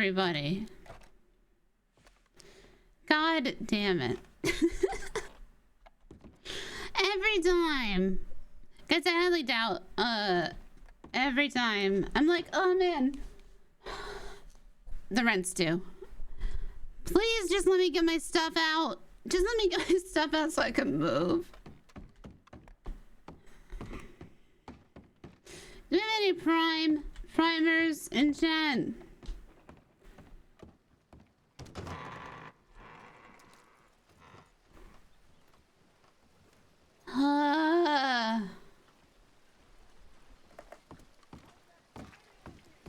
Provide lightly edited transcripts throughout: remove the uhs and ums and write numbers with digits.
everybody. God damn it. Every time. Guys, I highly doubt, every time. I'm like, oh man. The rent's due. Please just let me get my stuff out. Just let me get my stuff out so I can move. Do we have any primers in chat?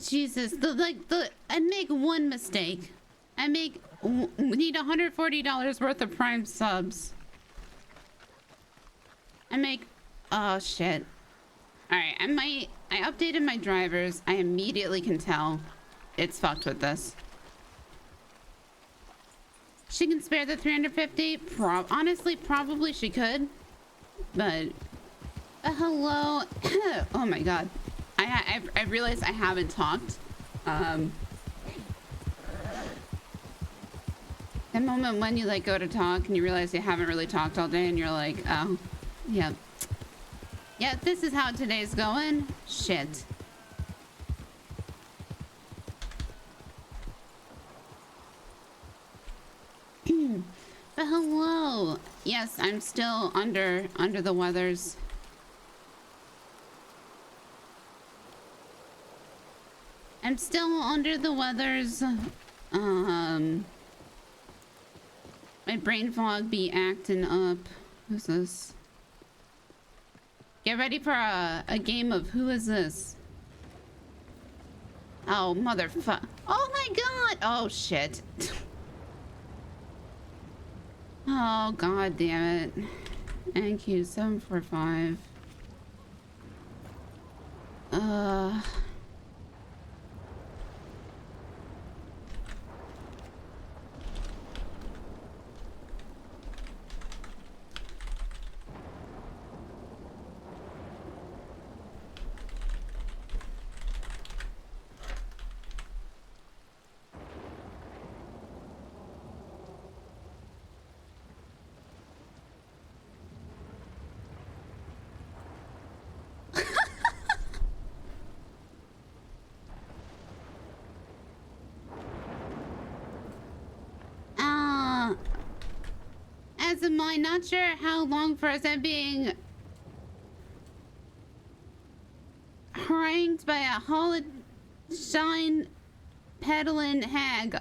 Jesus, I make one mistake. We need $140 worth of Prime subs. Oh shit. Alright, I updated my drivers. I immediately can tell it's fucked with this. She can spare the 350? Honestly, probably she could. But, hello. Oh my god. I realized I haven't talked. The moment when you like go to talk and you realize you haven't really talked all day and you're like, oh, yeah. Yeah, this is how today's going. Shit. But hello. Yes, I'm still under the weathers. I'm still under the weathers. My brain fog be acting up. Who's this? Get ready for a game of who is this? Oh, motherfuck. Oh my god! Oh, shit. Oh, god damn it. Thank you, 745. As am I, not sure how long for us I'm being harangued by a Hollenstein peddling hag.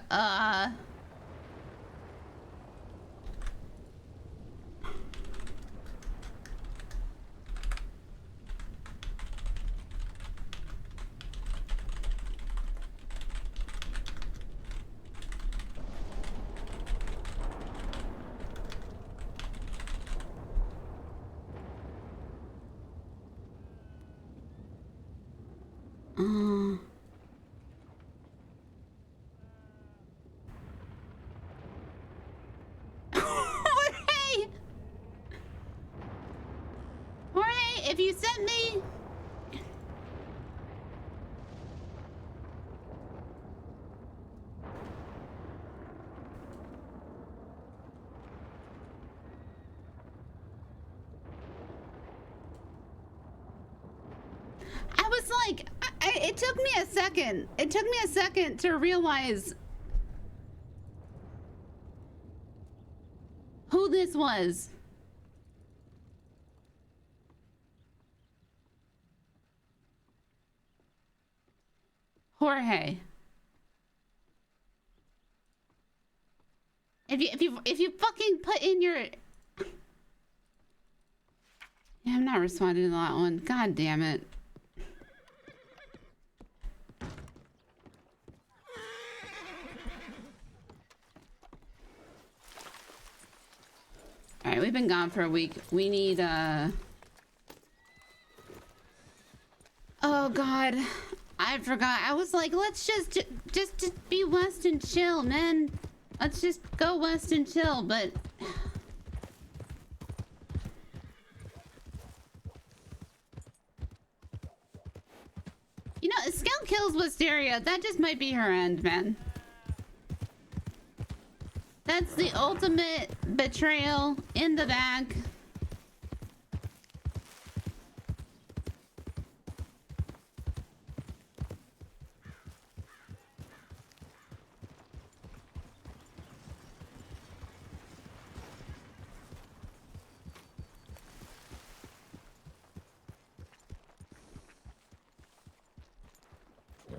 Jorge, if you sent me... I was like, it took me a second. It took me a second to realize who this was. Jorge. If you fucking put in your... Yeah, I'm not responding to that one. God damn it. Alright, we've been gone for a week. We need, oh, God. I forgot. I was like, let's just be west and chill, man. Let's just go west and chill, but... You know, Scout kills Wisteria. That just might be her end, man. That's the ultimate betrayal in the back.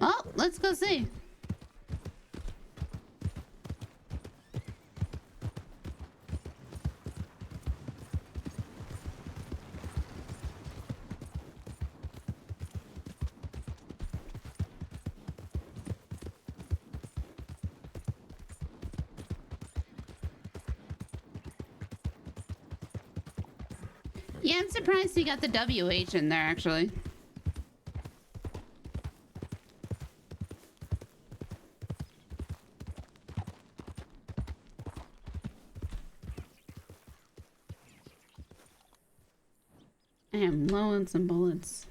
Oh, let's go see. Yeah, I'm surprised he got the WH in there, actually. I am low on some bullets.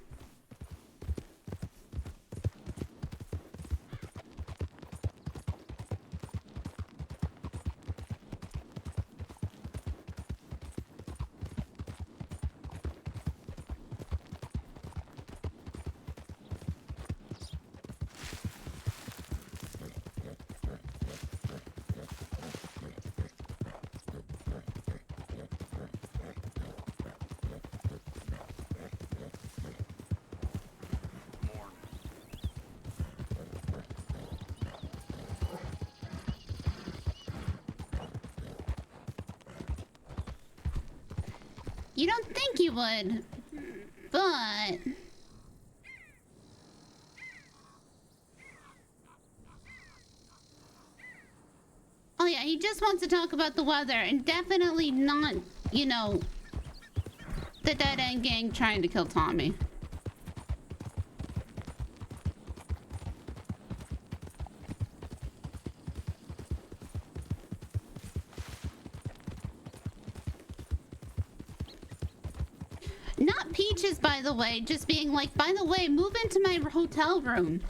You don't think you would, but... Oh yeah, he just wants to talk about the weather and definitely not, you know, the Dead End Gang trying to kill Tommy. Not Peaches, by the way, just being like, by the way, move into my hotel room.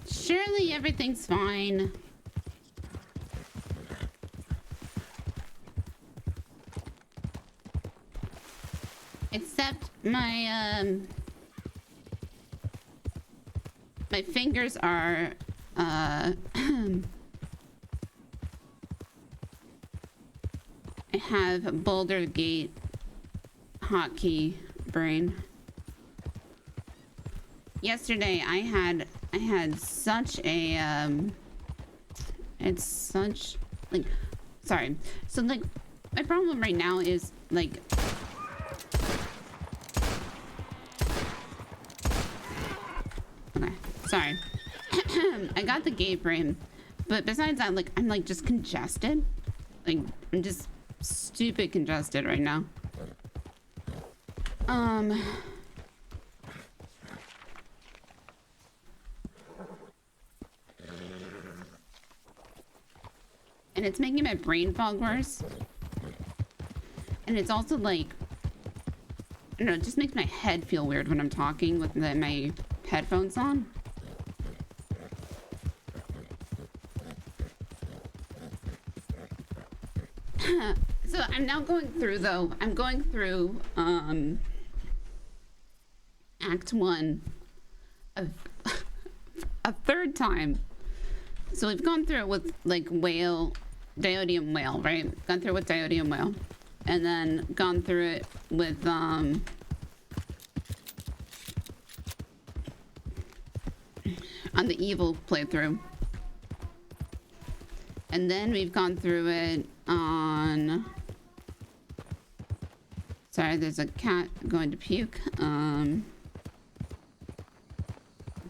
Surely everything's fine. Except my my fingers are I have Boulder Gate hotkey brain. Yesterday I had such a it's such like sorry. So like my problem right now is like okay, sorry. I got the gate brain, but besides that, like I'm like just congested. Like I'm just stupid congested right now. And it's making my brain fog worse. And it's also like, I don't know, it just makes my head feel weird when I'm talking with my headphones on. I'm now going through though. I'm going through Act 1 a third time. So we've gone through it with like whale, Diodium whale, right? Gone through it with Diodium whale. And then gone through it with on the evil playthrough. And then we've gone through it on... Sorry, there's a cat going to puke. Gone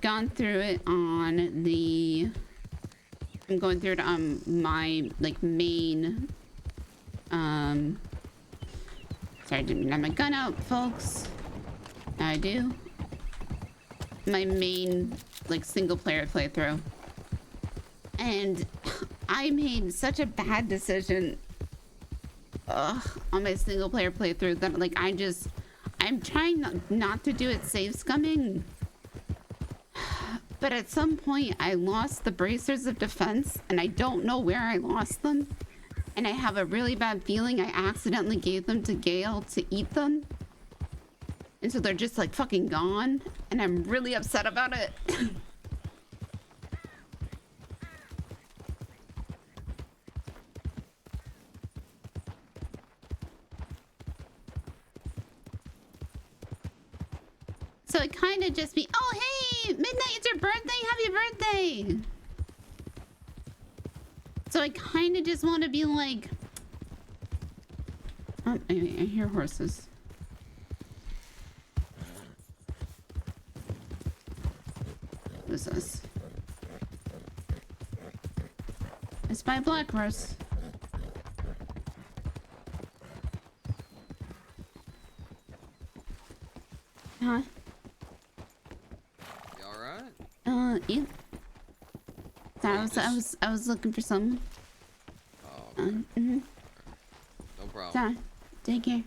through it on the... I'm going through it on my, like, main... Sorry, I didn't have my gun out, folks. Now I do. My main, like, single-player playthrough. And I made such a bad decision on my single player playthrough that like I'm trying not to do it save scumming, but at some point I lost the bracers of defense and I don't know where I lost them, and I have a really bad feeling I accidentally gave them to Gale to eat them, and so they're just like fucking gone, and I'm really upset about it. So it kind of just be, oh, hey, Midnight, it's your birthday. Happy birthday. So I kind of just want to be like, oh, I hear horses. What is this? I spy a black horse. Huh? Yeah. I was looking for some. Oh, okay. No problem. Sorry. Take care.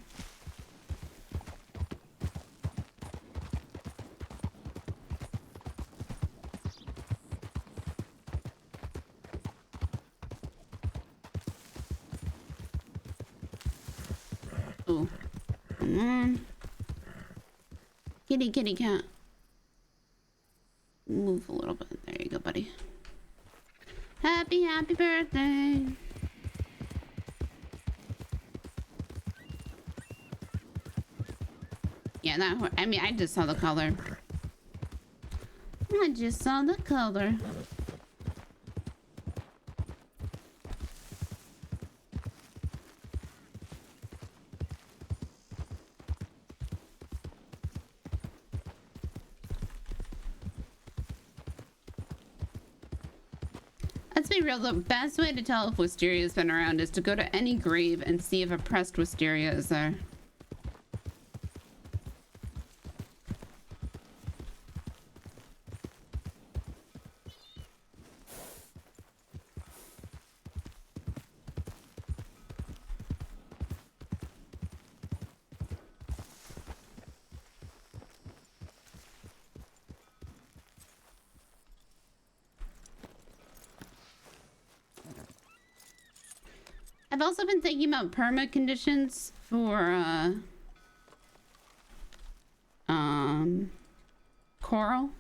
Oh. Come on. Kitty, kitty, cat. Move a little bit. There you go, buddy. Happy birthday. Yeah, that, I mean, I just saw the color. I just saw the color. Let's be real, the best way to tell if Wisteria's been around is to go to any grave and see if a pressed Wisteria is there. I've also been thinking about perma conditions for coral.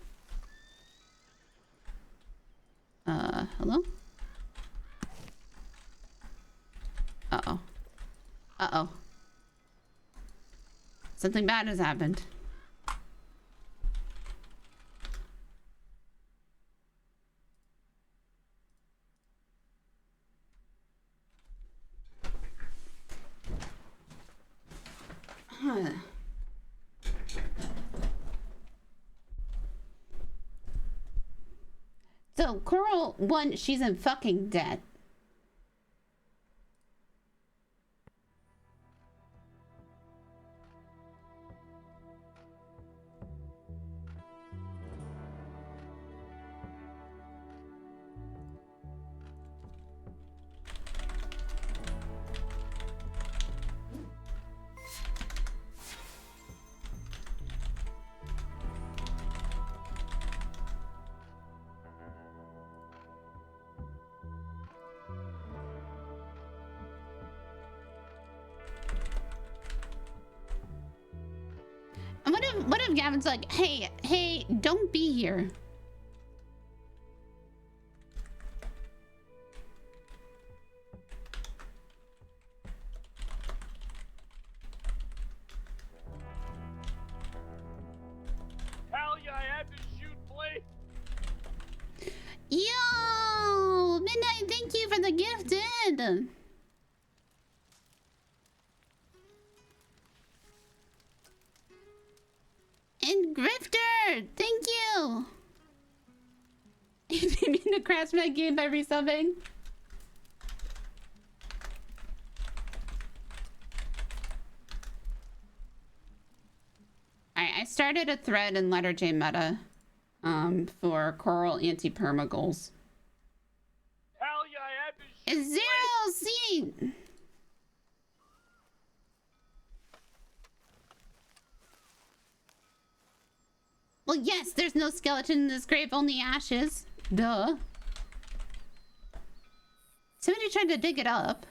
Hello? Uh-oh. Uh-oh. Something bad has happened. So, Coral, one, she's in fucking debt. if Gavin's like, hey, don't be here. Hell yeah, I had to shoot Blake. Yo, Midnight, thank you for the gifted. And Grifter, thank you. You didn't mean to crash my game by resubbing. I started a thread in LetterJaye meta for coral anti-perma goals. Hell yeah, I had to shoot It's zero seat. Well, yes, there's no skeleton in this grave, only ashes. Duh. Somebody tried to dig it up.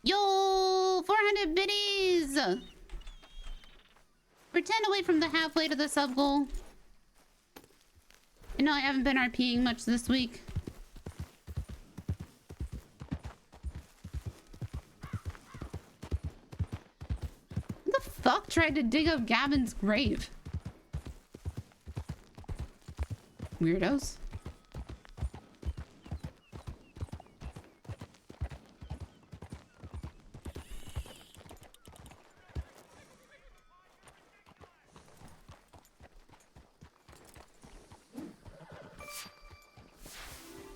Yo, 400 biddies! We're 10 away from the halfway to the sub goal. You know, I haven't been RPing much this week. Who the fuck tried to dig up Gavin's grave? Weirdos.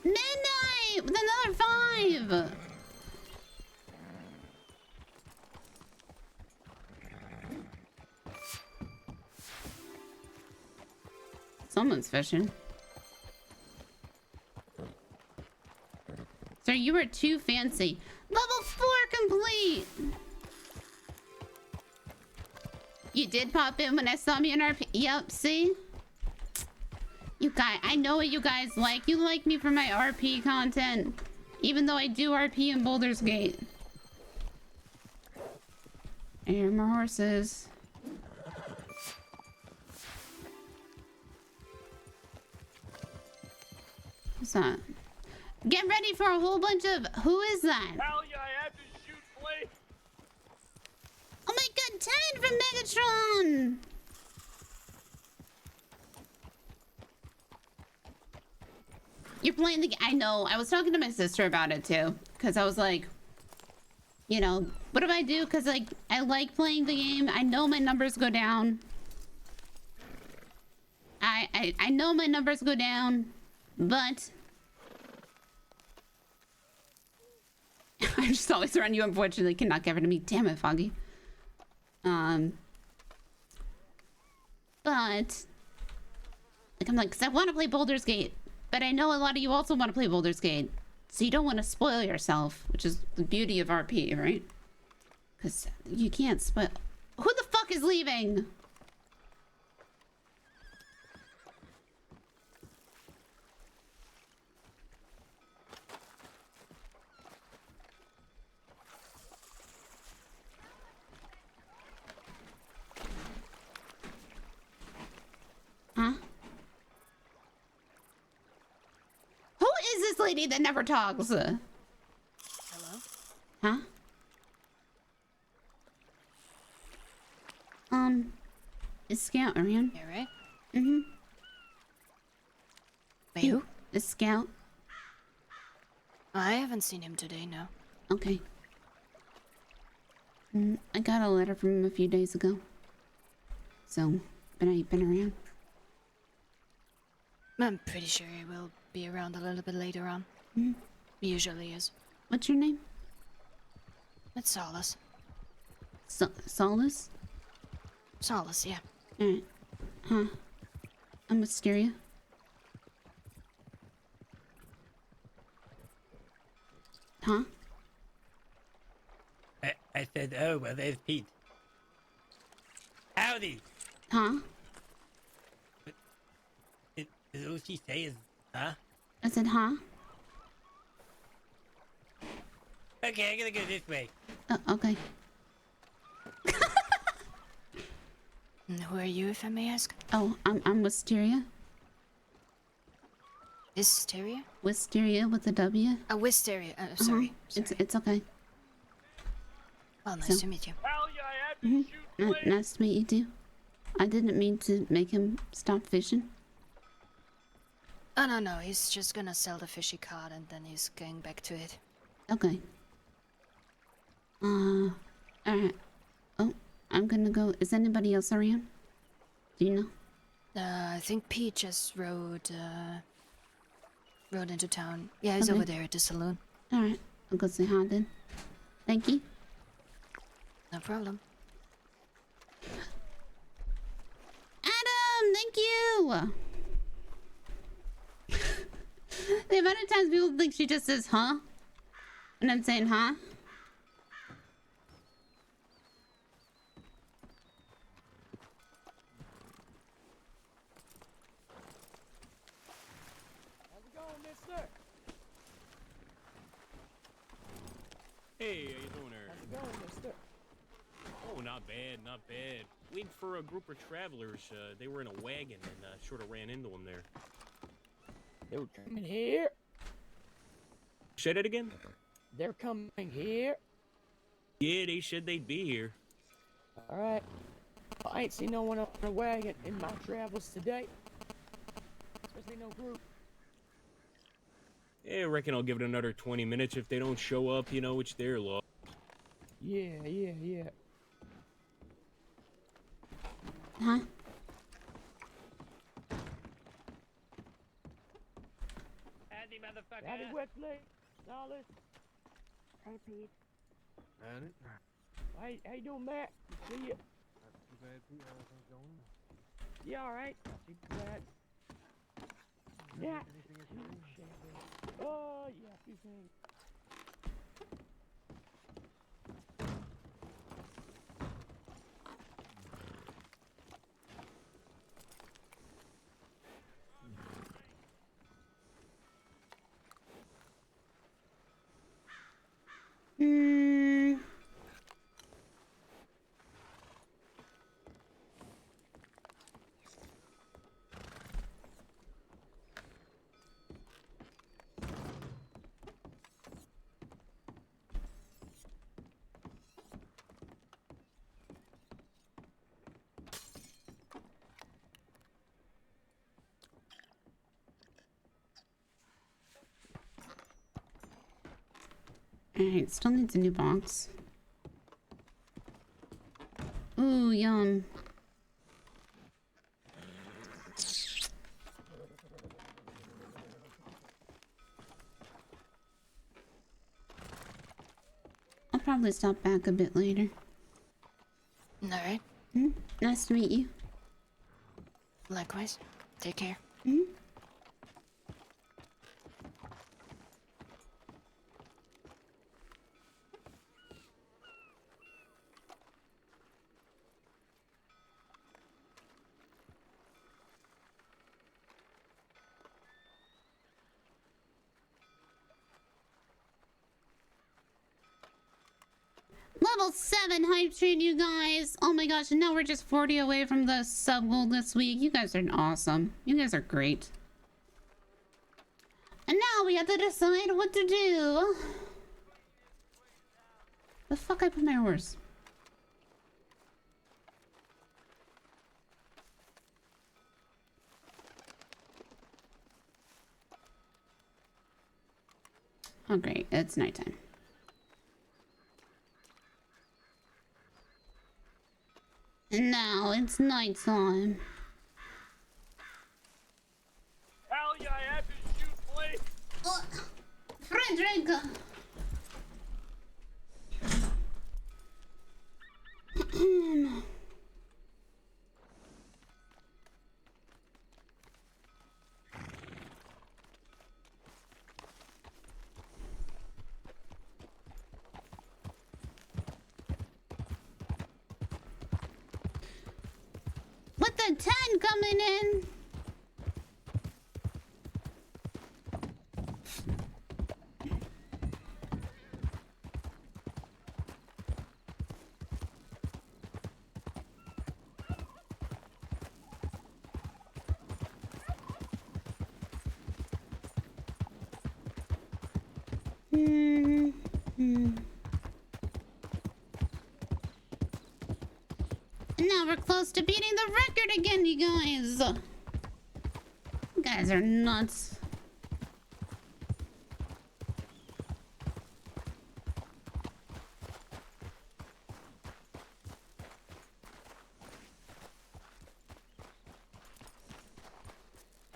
Midnight with another 5. Someone's fishing. Sir, you are too fancy. Level 4 complete. You did pop in when I saw me in RP. Yep, see? You guys, I know what you guys like. You like me for my RP content. Even though I do RP in Boulder's Gate. And more horses. What's that? Get ready for a whole bunch of... Who is that? Hell yeah, I had to shoot Blake. Oh my god, 10 from Megatron! You're playing the game. I know. I was talking to my sister about it too. Because I was like, you know, what do I do? Because like, I like playing the game. I know my numbers go down. I know my numbers go down. But... I just always run you, unfortunately. Cannot get rid of me. Damn it, Foggy. But... Like, I'm like, because I want to play Boulder's Gate. But I know a lot of you also want to play Boulder's Gate. So you don't want to spoil yourself. Which is the beauty of RP, right? Because you can't spoil... Who the fuck is leaving? Huh? Who is this lady that never talks? Hello? Huh? Is Scout around? Yeah, right? Mm-hmm. Wait, who? Is Scout? I haven't seen him today, no. Okay. I got a letter from him a few days ago. So, been around. I'm pretty sure he will be around a little bit later on. He usually is. What's your name? It's Solace. Solace? Solace, yeah. Alright. Huh. I'm Wisteria. Huh? I said, oh, well, there's Pete. Howdy. Huh? all she say is, huh? I said, huh? Okay, I'm gonna go this way. Okay. And who are you, if I may ask? Oh, I'm Wisteria. Wisteria? Wisteria with a W. Wisteria. Sorry. It's okay. Well, nice to meet you. Hell yeah, I had to shoot Blake. Nice to meet you too. I didn't mean to make him stop fishing. Oh, no. He's just gonna sell the fish he caught and then he's going back to it. Okay. Alright. Oh, I'm gonna go. Is anybody else around? Do you know? I think Pete just rode into town. Yeah, he's Okay. over there at the saloon. Alright. I'll go say hi then. Thank you. No problem. Adam, thank you! The amount of times people think she just says, huh? And I'm saying, huh? How's it going, mister? Hey, how you doing there? How's it going, mister? Oh, not bad, not bad. Waiting for a group of travelers. They were in a wagon and sort of ran into them there. They were coming here. Say that again? They're coming here. Yeah, they said they'd be here. All right. I ain't seen no one on a wagon in my travels today. Especially no group. Yeah, I reckon I'll give it another 20 minutes. If they don't show up, you know, it's their loss. Yeah. Huh? Howdy, motherfucker. Howdy, Wesley. Solid. Hey, Pete. Got it. How you doing, Matt? See ya. Not too bad, Pete. How everything's going? Yeah, all right. Not too bad. Yeah. Anything interesting? Oh, yeah, a few things. Hmm. Alright, still needs a new box. Ooh, yum. I'll probably stop back a bit later. Alright. Nice to meet you. Likewise. Take care. Level 7 hype train, you guys. Oh my gosh, and now we're just 40 away from the sub goal this week. You guys are awesome. You guys are great. And now we have to decide what to do. The fuck I put my horse? Oh great, it's nighttime. And now it's nighttime. Hell yeah, I had to shoot Blake. Frederick! With the 10 coming in. And now we're close to beating the record again, you guys. You guys are nuts.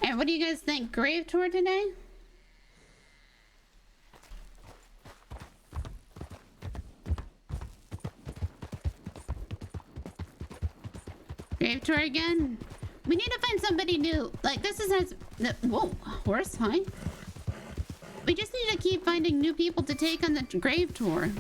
Hey, what do you guys think? Grave tour today? Grave tour again? We need to find somebody new. Like, this is as... Whoa, horse, hi. We just need to keep finding new people to take on the grave tour.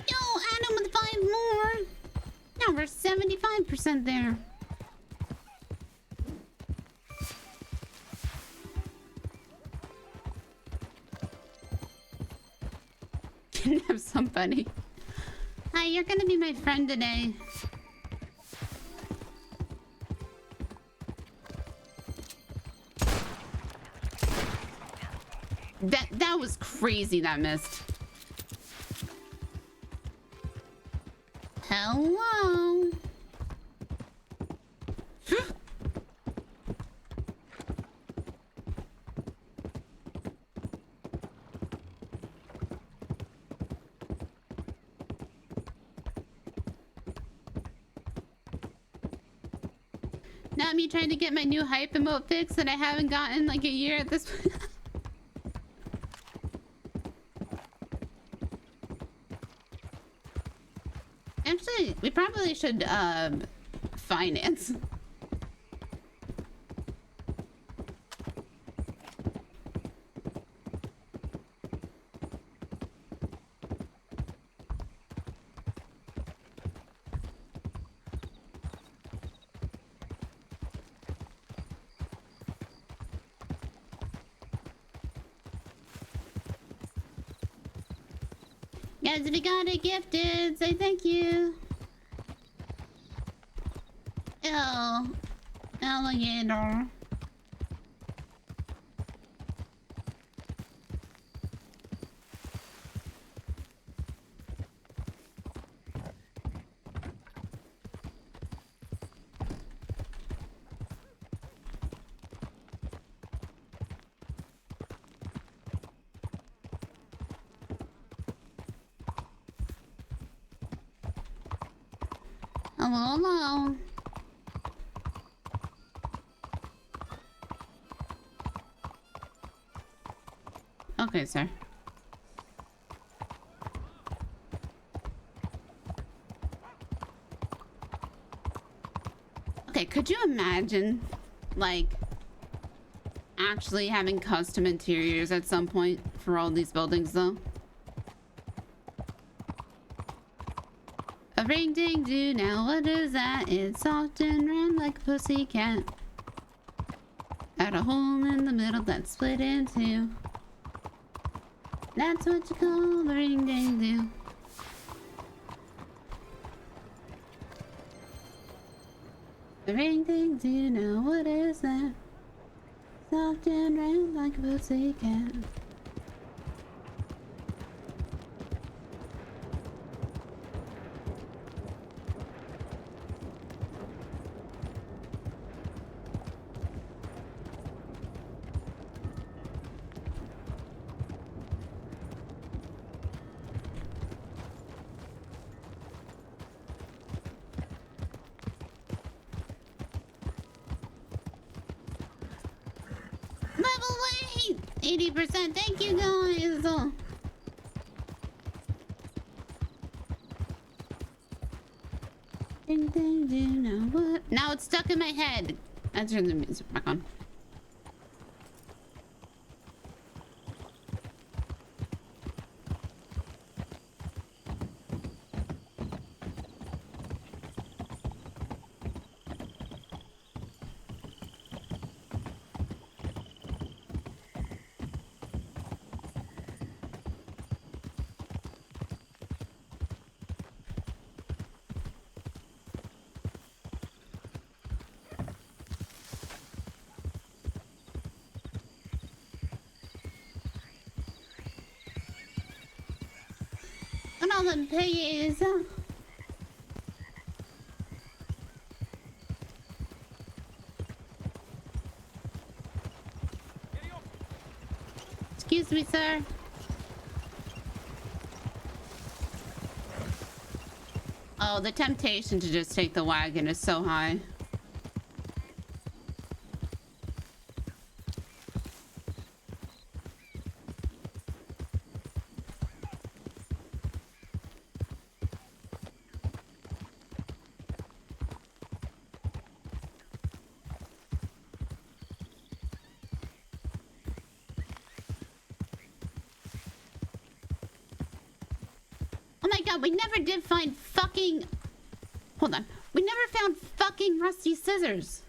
Yo, Adam with 5 more. Now we're 75% there. Kidnap somebody. Hi, you're gonna be my friend today. That was crazy, that missed. Hello. Now me trying to get my new hype emote fix that I haven't gotten like a year at this point. Actually, we probably should finance. Guys, if you got it gifted, say thank you. Ew. Alligator. Hello, hello. Okay, sir. Okay, could you imagine, like, actually having custom interiors at some point for all these buildings, though? A ring ding do now, what is that? It's soft and round like a pussycat. Got a hole in the middle that's split in two. That's what you call the ring ding do. The ring ding do now, what is that? Soft and round like a pussycat. Level 80%, thank you guys. Ding ding ding, now what? Now it's stuck in my head. I turned the music back on. all them piggies. Excuse me, sir. Oh, the temptation to just take the wagon is so high. Oh my god, we never did find fucking... Hold on. We never found fucking rusty scissors.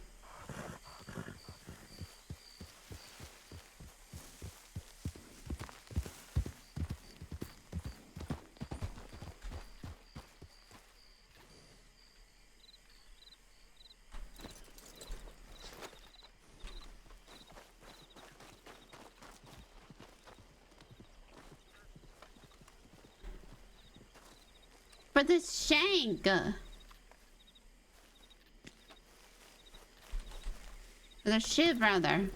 For this shank. For the shiv, rather.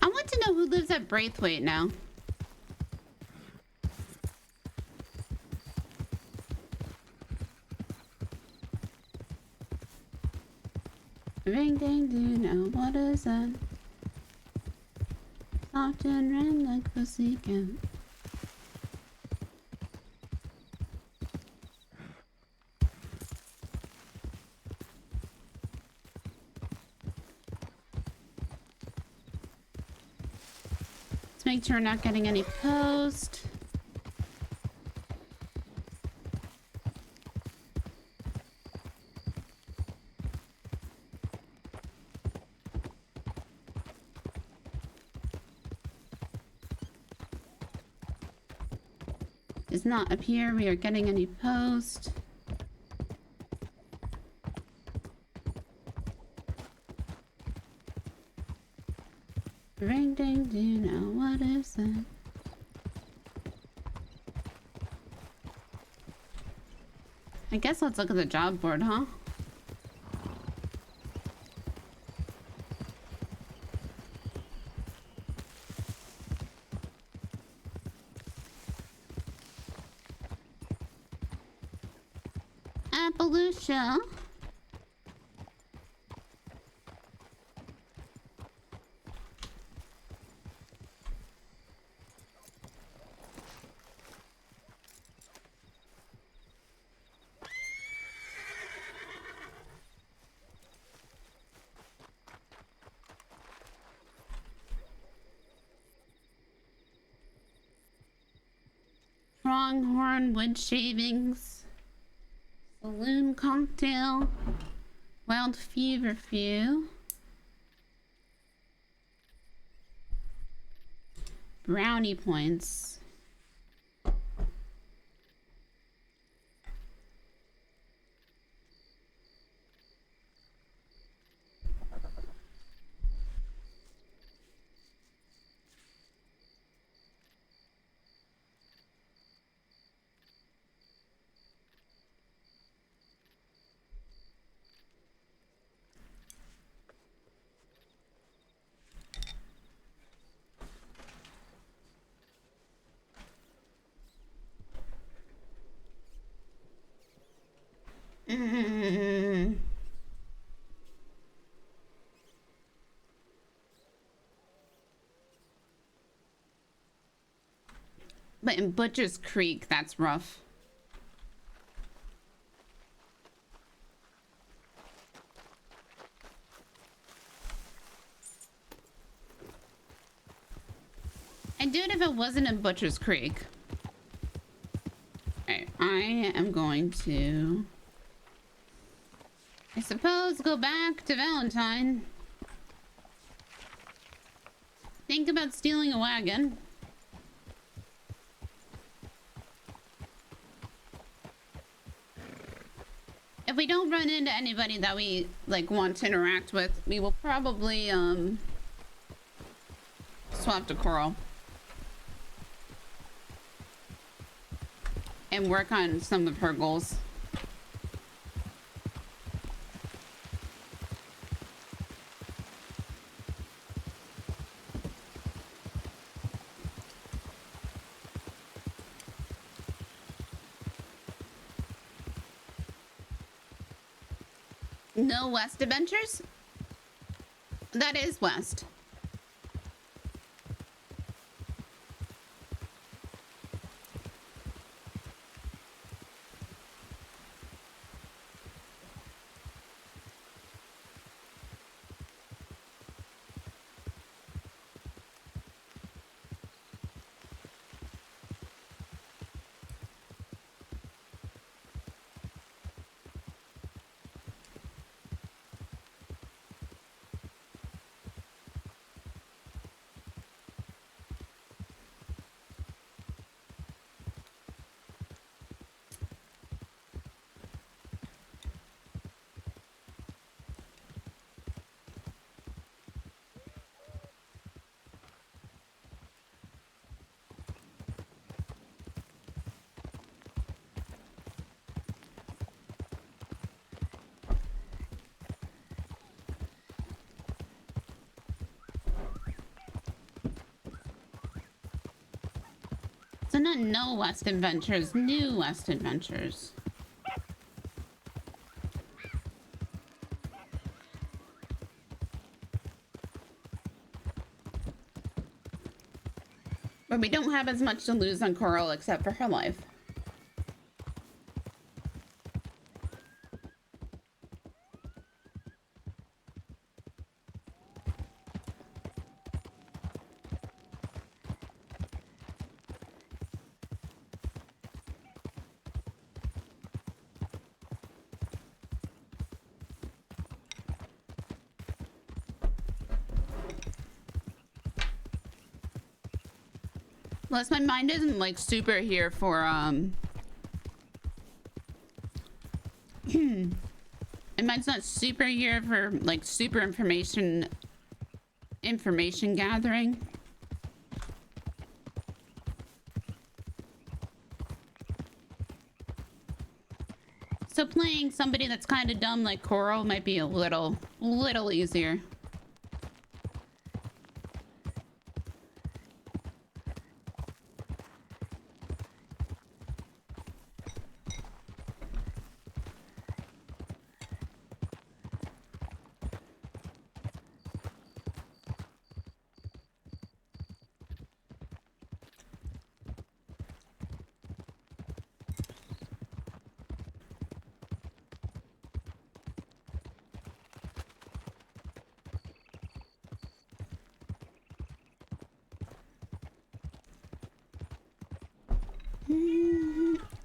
I want to know who lives at Braithwaite now. Ring ding ding, now what is that? Soft and ran like pussycat. Let's make sure we're not getting any post. Does not appear we are getting any post. Ring ding ding, now what is that? I guess let's look at the job board, huh? Appaloosa. Pronghorn wood shavings. Saloon cocktail. Wild feverfew. Brownie points. But in Butcher's Creek, that's rough. I'd do it if it wasn't in Butcher's Creek. Alright, I am going to... I suppose go back to Valentine. Think about stealing a wagon. If we don't run into anybody that we like want to interact with, we will probably swap to Coral. And work on some of her goals. No West Adventures? That is West. So not no West Adventures, new West Adventures. But we don't have as much to lose on Coral except for her life. Plus, my mind isn't like super here for my mind's not super here for like super information gathering. So playing somebody that's kind of dumb like Coral might be a little easier.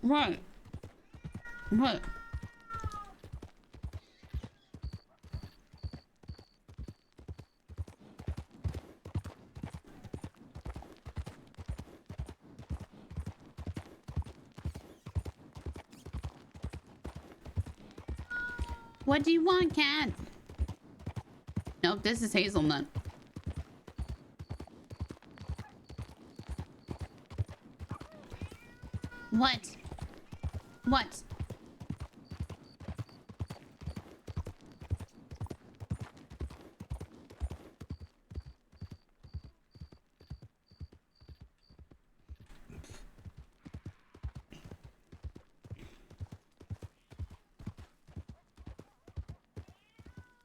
What? What? What do you want, cat? Nope, this is hazelnut. What? What?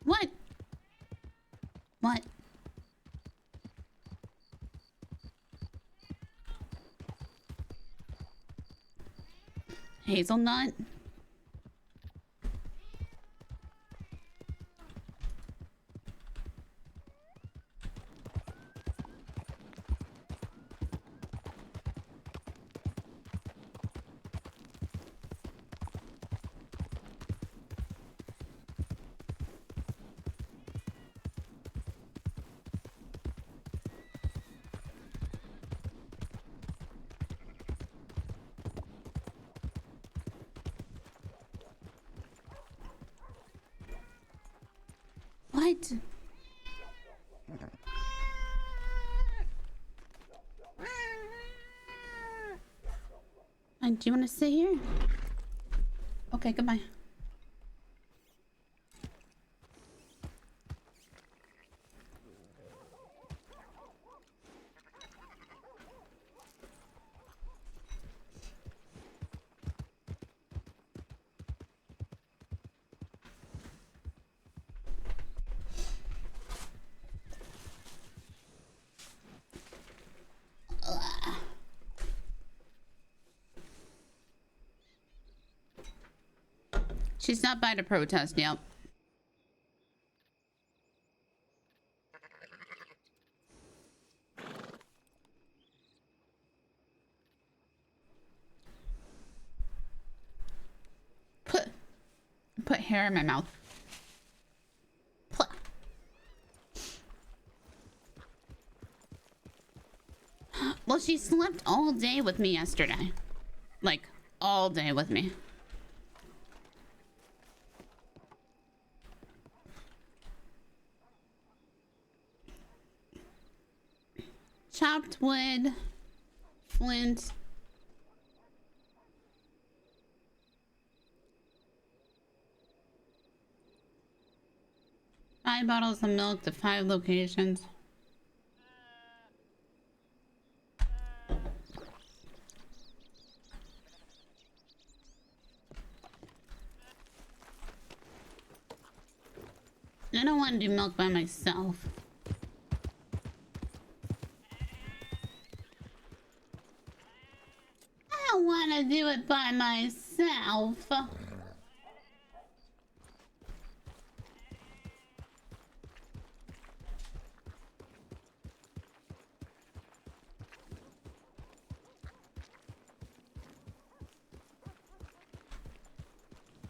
What? What? Hazelnut? What? Do you want to stay here? Okay, goodbye. She's not by to protest, yep. Put hair in my mouth. Pluh. Well, she slept all day with me yesterday. Like, all day with me. Chopped wood, flint. 5 bottles of milk to 5 locations. I don't want to do milk by myself. I don't want to do it by myself.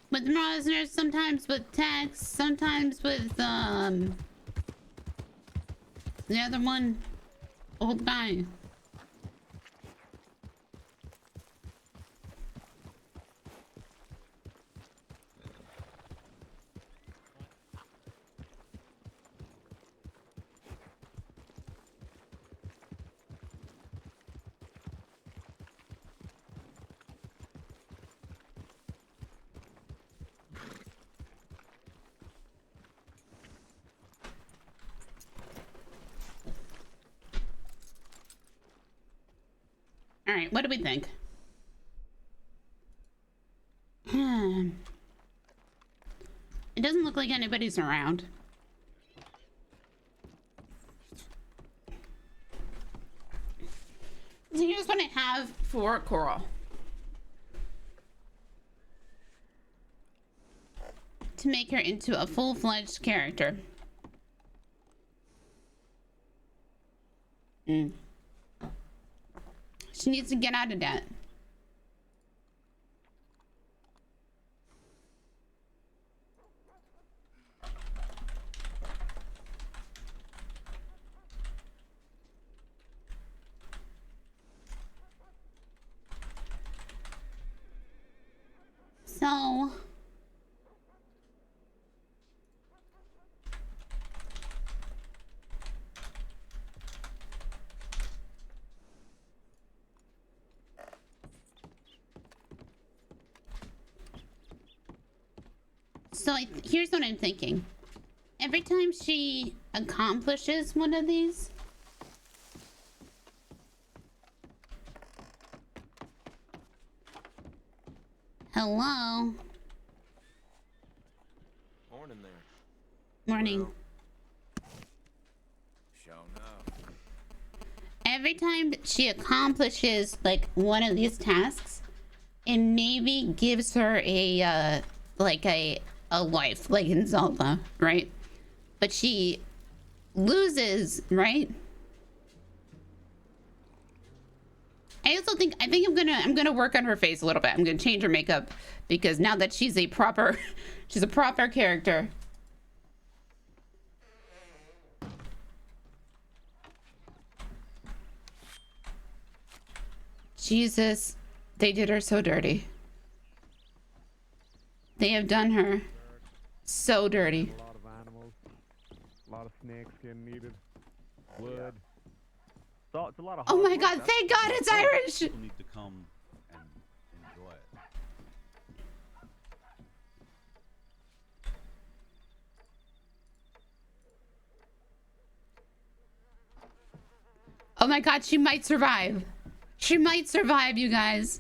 With Rosner, sometimes with text, sometimes with the other one, old guy. All right, what do we think? It doesn't look like anybody's around. So here's what I have for Coral. To make her into a full-fledged character. She needs to get out of debt. So here's what I'm thinking. Every time she accomplishes one of these, hello. Morning there. Morning. Shown up. Every time she accomplishes like one of these tasks, it maybe gives her a like a life, like in Zelda, right? But she loses, right? I think I'm gonna work on her face a little bit. I'm gonna change her makeup because now that she's a proper character. Jesus, they did her so dirty. They have done her so dirty. A lot of animals, a lot of snakes getting needed, wood. So it's a lot of Oh hard my work. God! Thank God it's Irish. People need to come and Oh my god, she might survive. She might survive, you guys.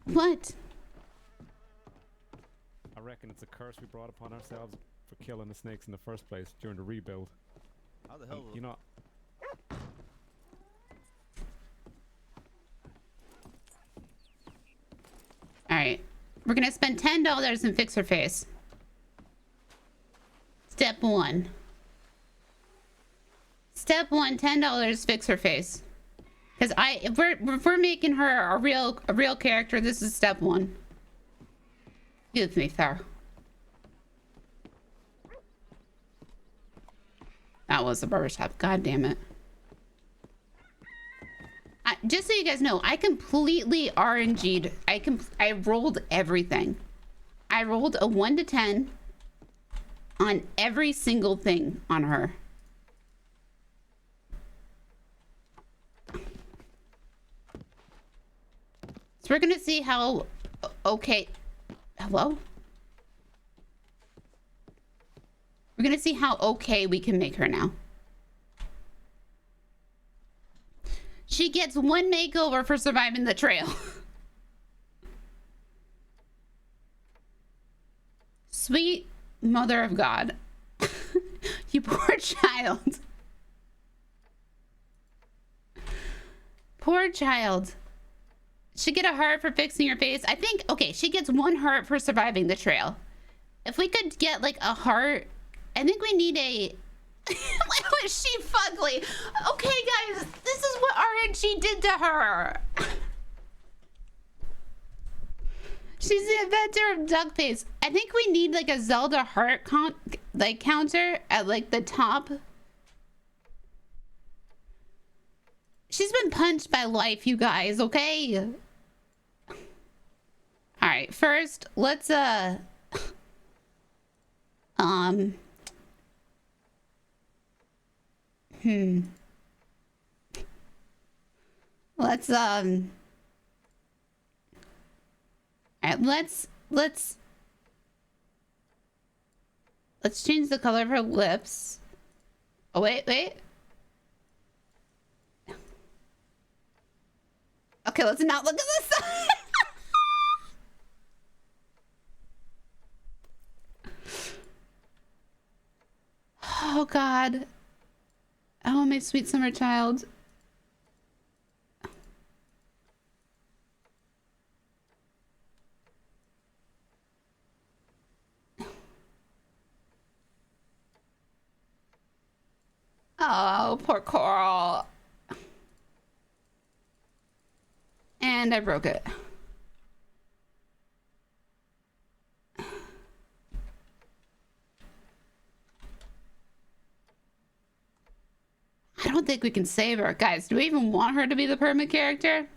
What? I reckon it's a curse we brought upon ourselves for killing the snakes in the first place during the rebuild. How the hell? You know, Alright. We're gonna spend $10 and fix her face. Step 1. Step 1, $10, fix her face. Because if we're making her a real character, this is step 1. Give me fair. That was the barbershop. God damn it. Just so you guys know, I completely RNG'd. I rolled everything. I rolled a 1 to 10 on every single thing on her. So we're gonna see how okay. Hello? We're gonna see how okay we can make her now. She gets 1 makeover for surviving the trail. Sweet mother of God. You poor child. Poor child. She get a heart for fixing your face. I think, okay, she gets 1 heart for surviving the trail. If we could get like a heart, I think we need a... Why was she fugly? Okay, guys, this is what RNG did to her. She's the inventor of duck face. I think we need like a Zelda heart counter at like the top. She's been punched by life, you guys, okay? All right, first, let's let's all right, let's change the color of her lips. Oh, wait. Okay, let's not look at this side. Oh, God. Oh, my sweet summer child. Oh, poor Coral. And I broke it. I don't think we can save her. Guys, do we even want her to be the permanent character?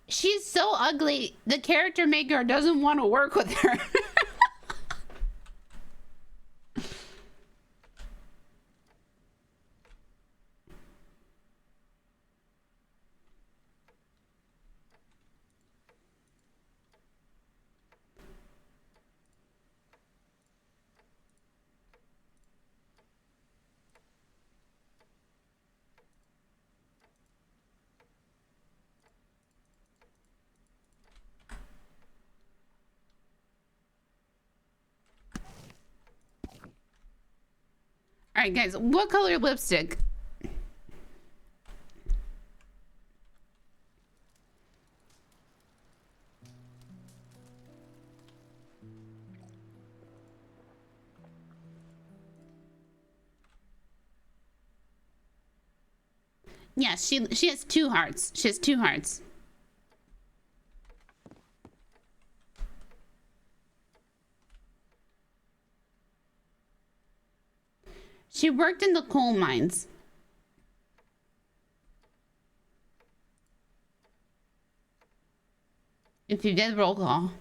She's so ugly, the character maker doesn't want to work with her. All right, guys, what color lipstick? Yeah, she has 2 hearts. She has 2 hearts. She worked in the coal mines. If you did roll call.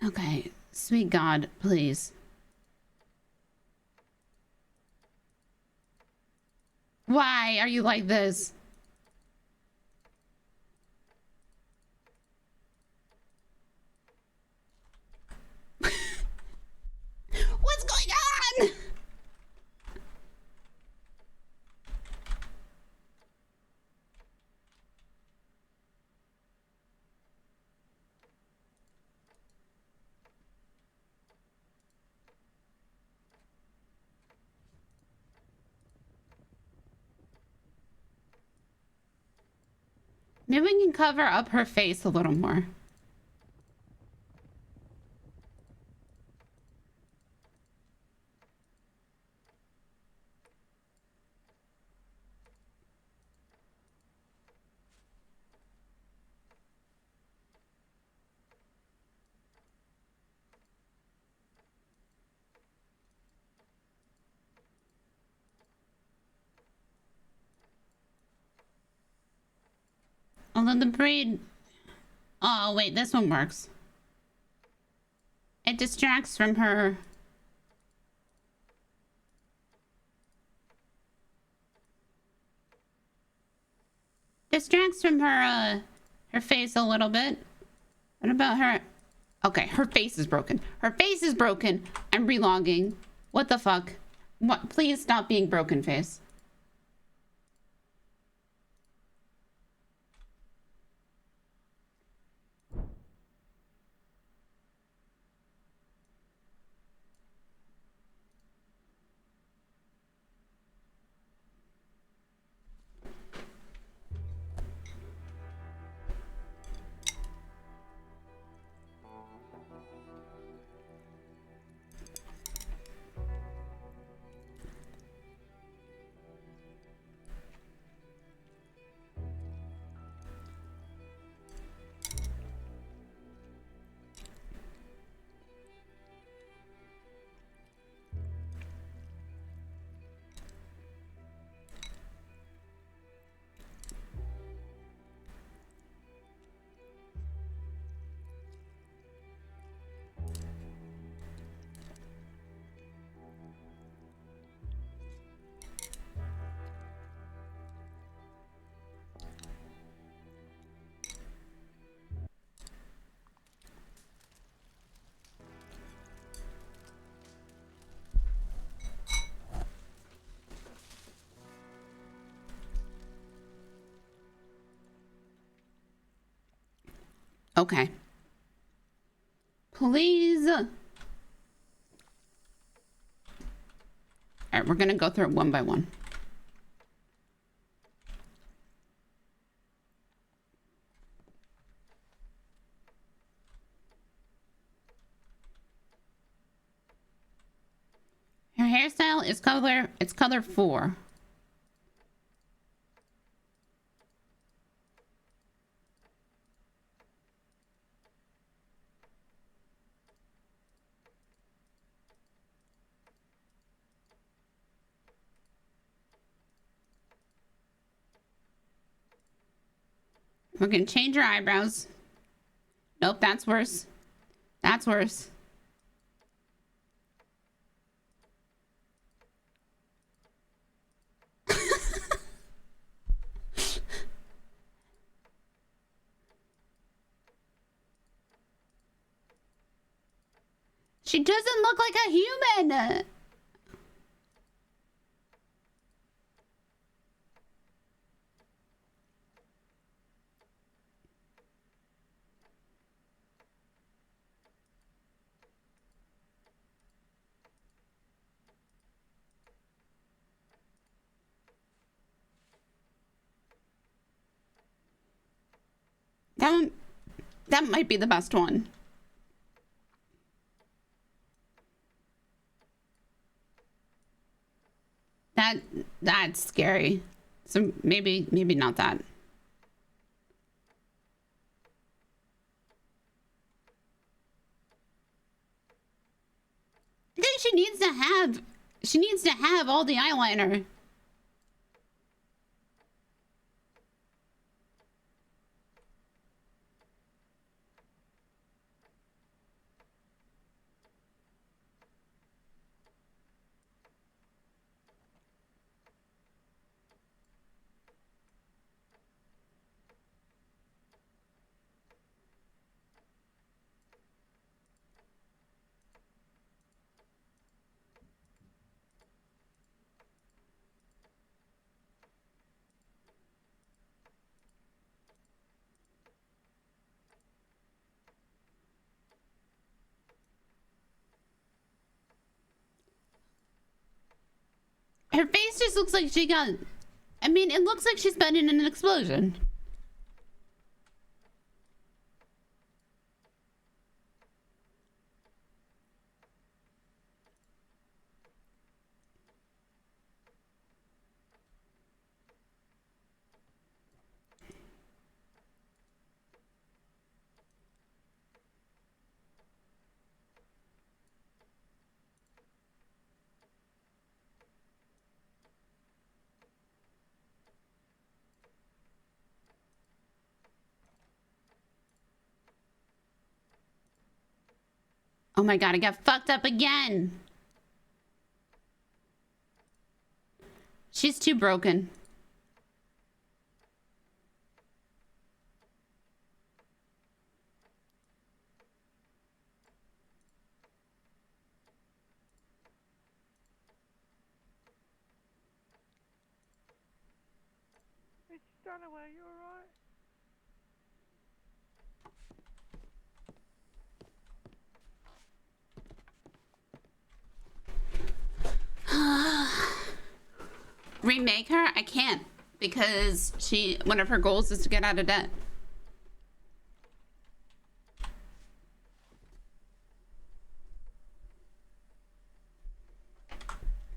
Okay, sweet God, please. Why are you like this? What's going on? Maybe we can cover up her face a little more. Although the braid... Oh, wait, this one works. It distracts from her... Distracts from her face a little bit. What about her? Okay, her face is broken. Her face is broken. I'm relogging. What the fuck? What? Please stop being broken face. Okay. Please. All right, we're gonna go through it one by one. Her hairstyle is color 4. We're gonna change her eyebrows. Nope, that's worse. That's worse. She doesn't look like a human. That might be the best one. That's scary. So maybe not that. I think she needs to have all the eyeliner. Her face just looks like she got... I mean, it looks like she's been in an explosion. Oh my god, I got fucked up again. She's too broken. It's Dunaway, you alright? Remake her? I can't because one of her goals is to get out of debt.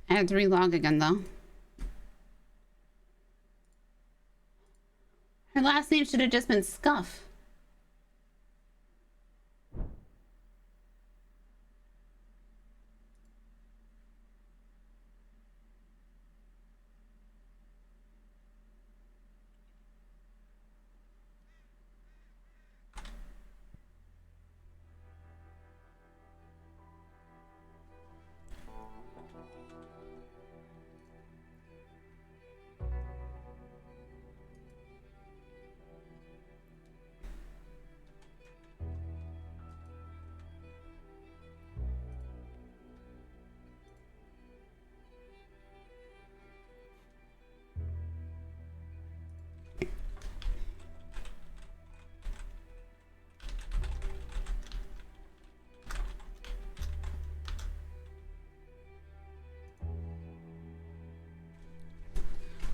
I had to relog again though. Her last name should have just been Scuff.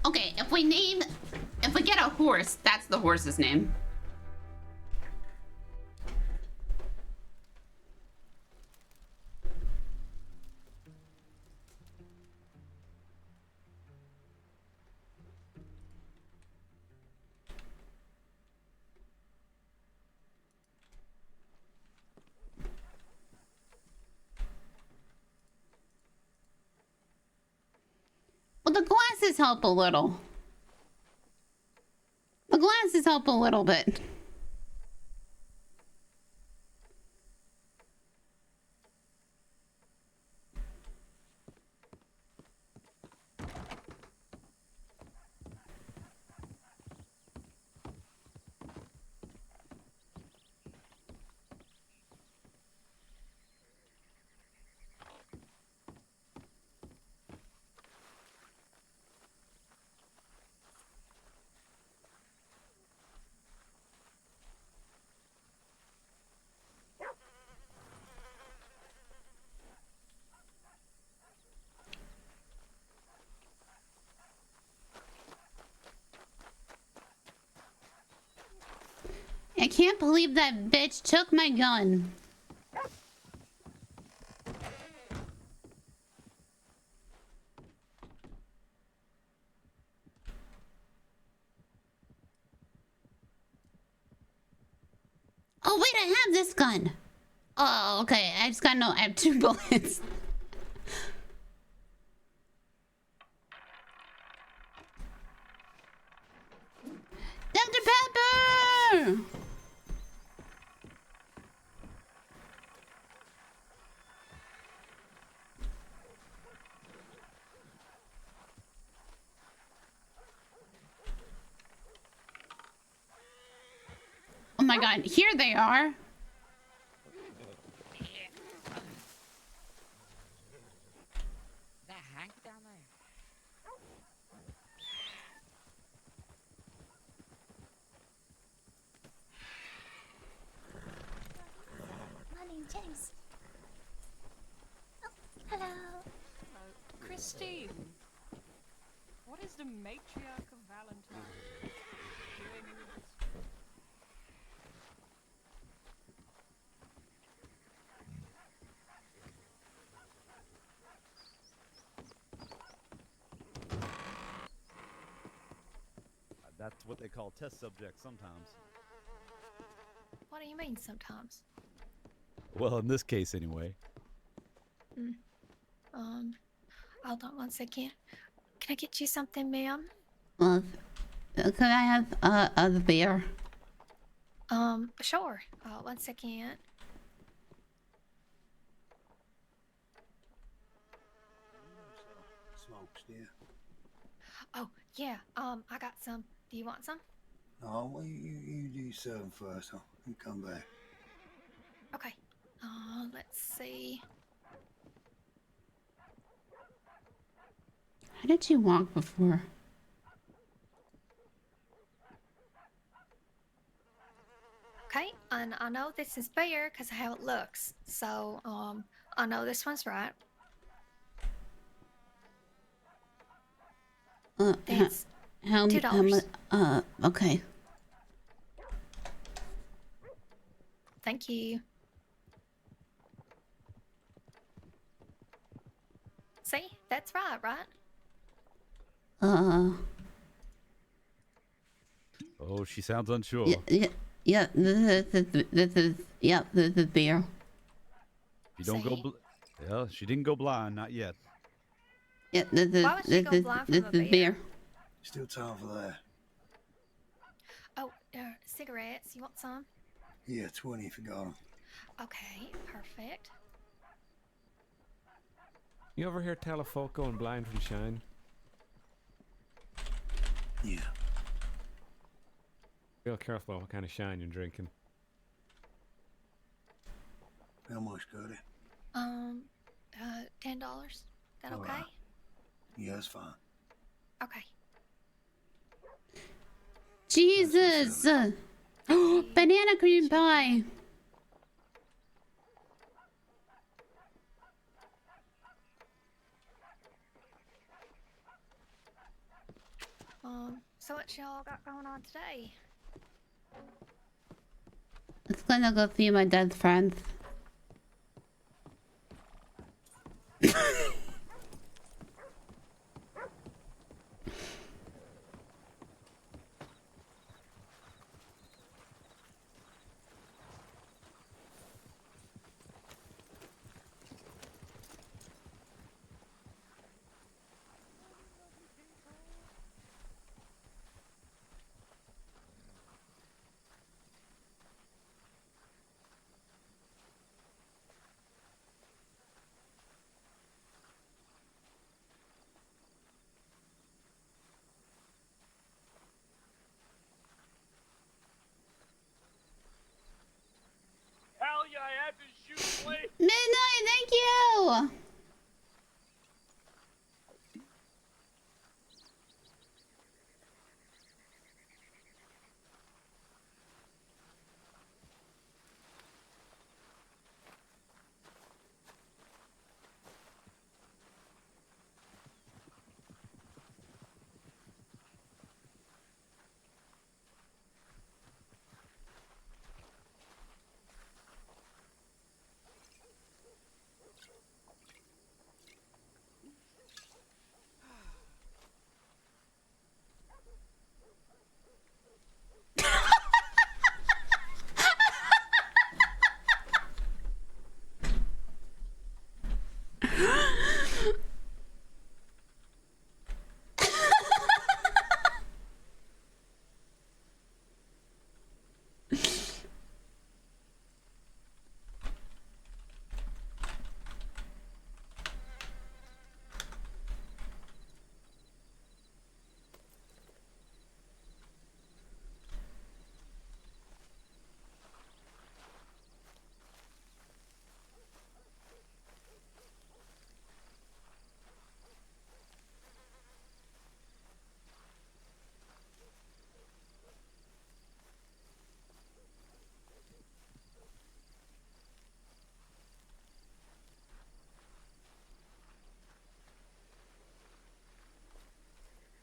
Okay, if we get a horse, that's the horse's name. Well, the glasses help a little. The glasses help a little bit. I can't believe that bitch took my gun. have this gun. Oh, okay. I just gotta know I have 2 bullets. Dr. Pepper! Oh my god, here they are. That Hank down there? My name's James. Oh, hello. Christine, what is the matriarch of Valentine doing in this? That's what they call test subjects sometimes. What do you mean sometimes? Well, in this case, anyway. Hold on one second. Can I get you something, ma'am? Well, could I have a beer? Sure. One second. Smokes, dear. Oh, yeah. I got some. Do you want some? No, well, you do something first. I'll come back. Okay. Let's see. How did you walk before? Okay, and I know this is beer because of how it looks. So, I know this one's right. That's how $2. much? Okay. Thank you. See, that's right, right? Oh, she sounds unsure. Yeah. This is beer. You don't go. Well, she didn't go blind, not yet. Yeah, this Why would she go blind from a beer? beer. Still time for that. Oh, cigarettes. You want some? Yeah, 20 if you got them. Okay, perfect. You ever hear tell of folk going blind from shine? Yeah. Real careful about what kind of shine you're drinking. How much got it? $10. That All okay? right. Yeah, that's fine. Okay. Jesus! Banana cream pie! So what y'all got going on today? It's gonna go see my dead friends.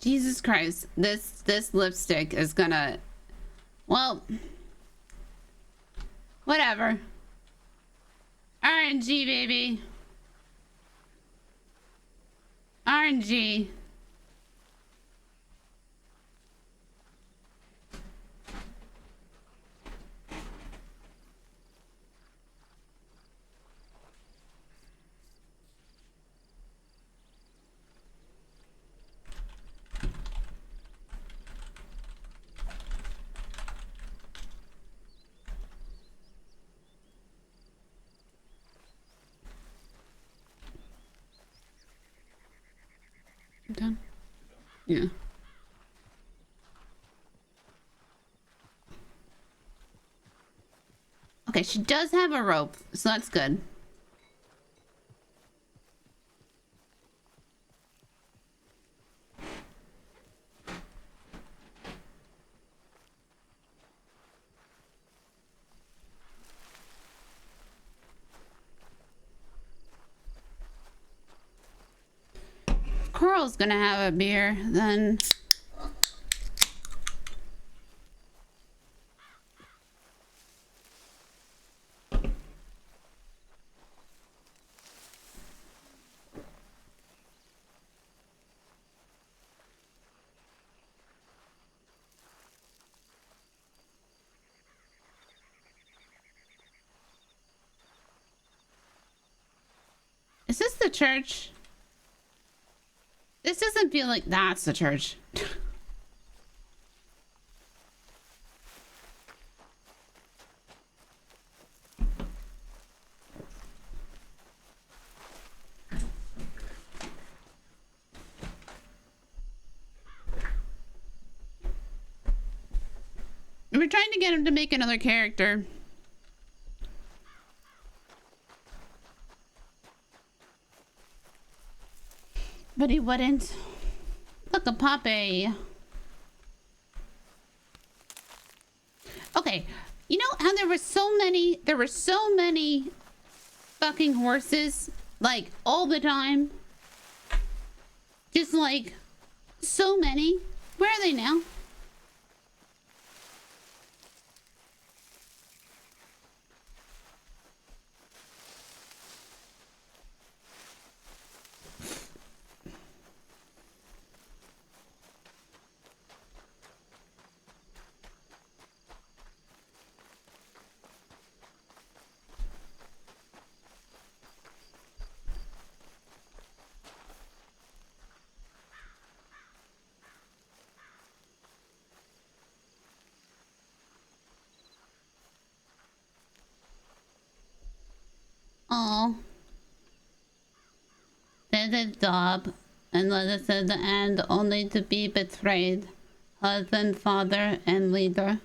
Jesus Christ. This lipstick is gonna... Well... Whatever. RNG, baby. RNG. I'm done. Yeah. Okay, she does have a rope, so that's good. Carl's gonna have a beer, then... Is this the church? This doesn't feel like that's the church. We're trying to get him to make another character. But he wouldn't. Look, a Poppy. Okay, you know how there were so many fucking horses, like, all the time? Just like, so many. Where are they now? Oh. There's a job, and let us at the end only to be betrayed. Husband, father, and leader.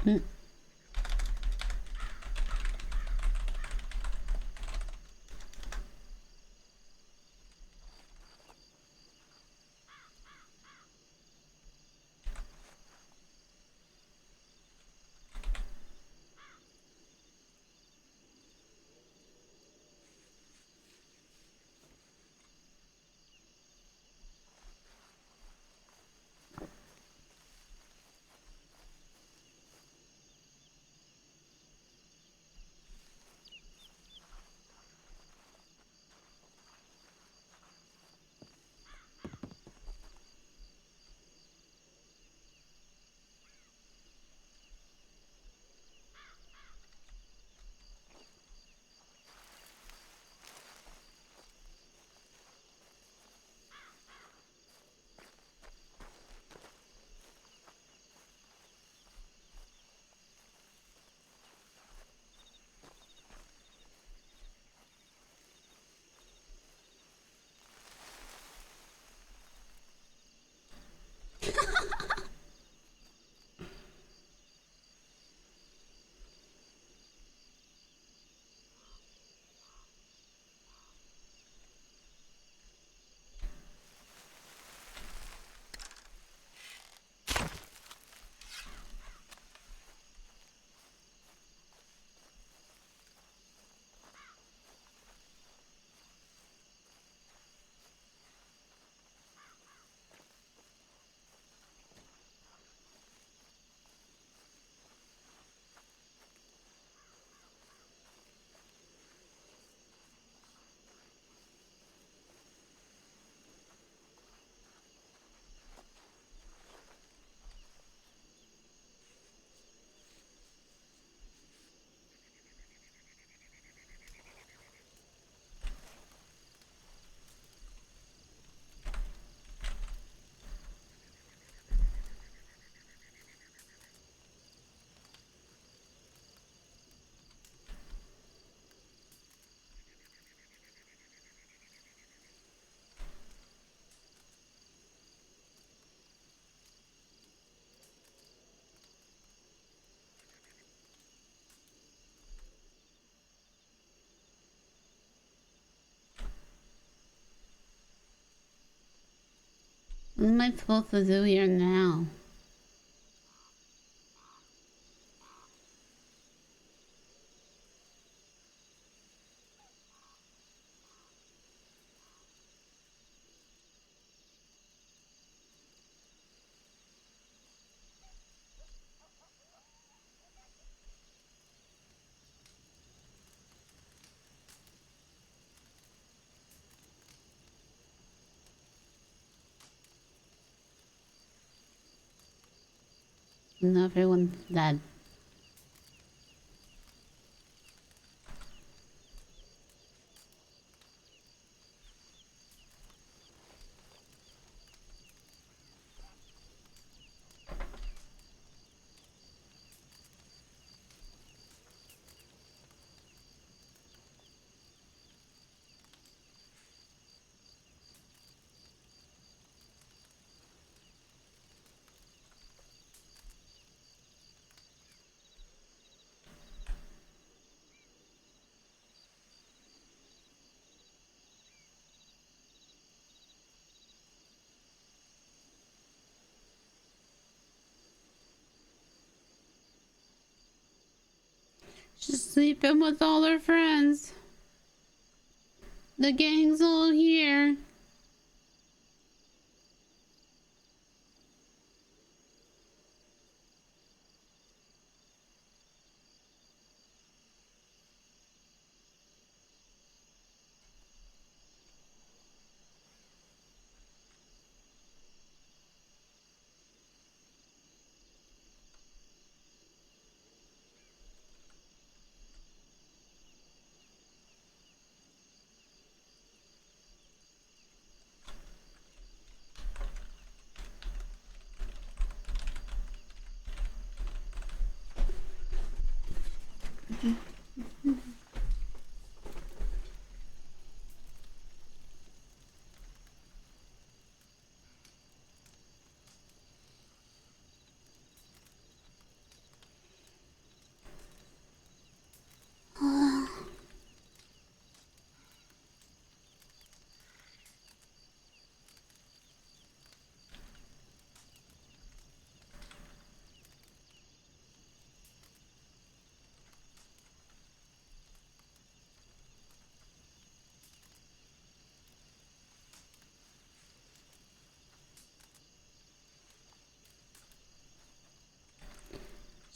Mm. What am I supposed to do here now? No, everyone's dead. She's sleeping with all her friends. The gang's all here.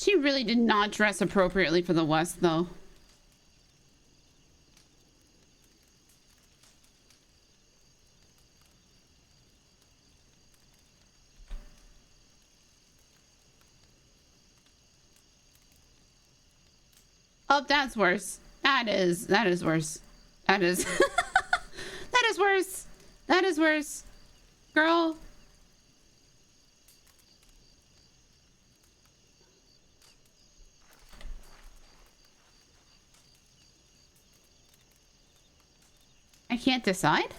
She really did not dress appropriately for the West, though. Oh, that's worse. That is worse. That is, that is worse. That is worse. Girl. I can't decide?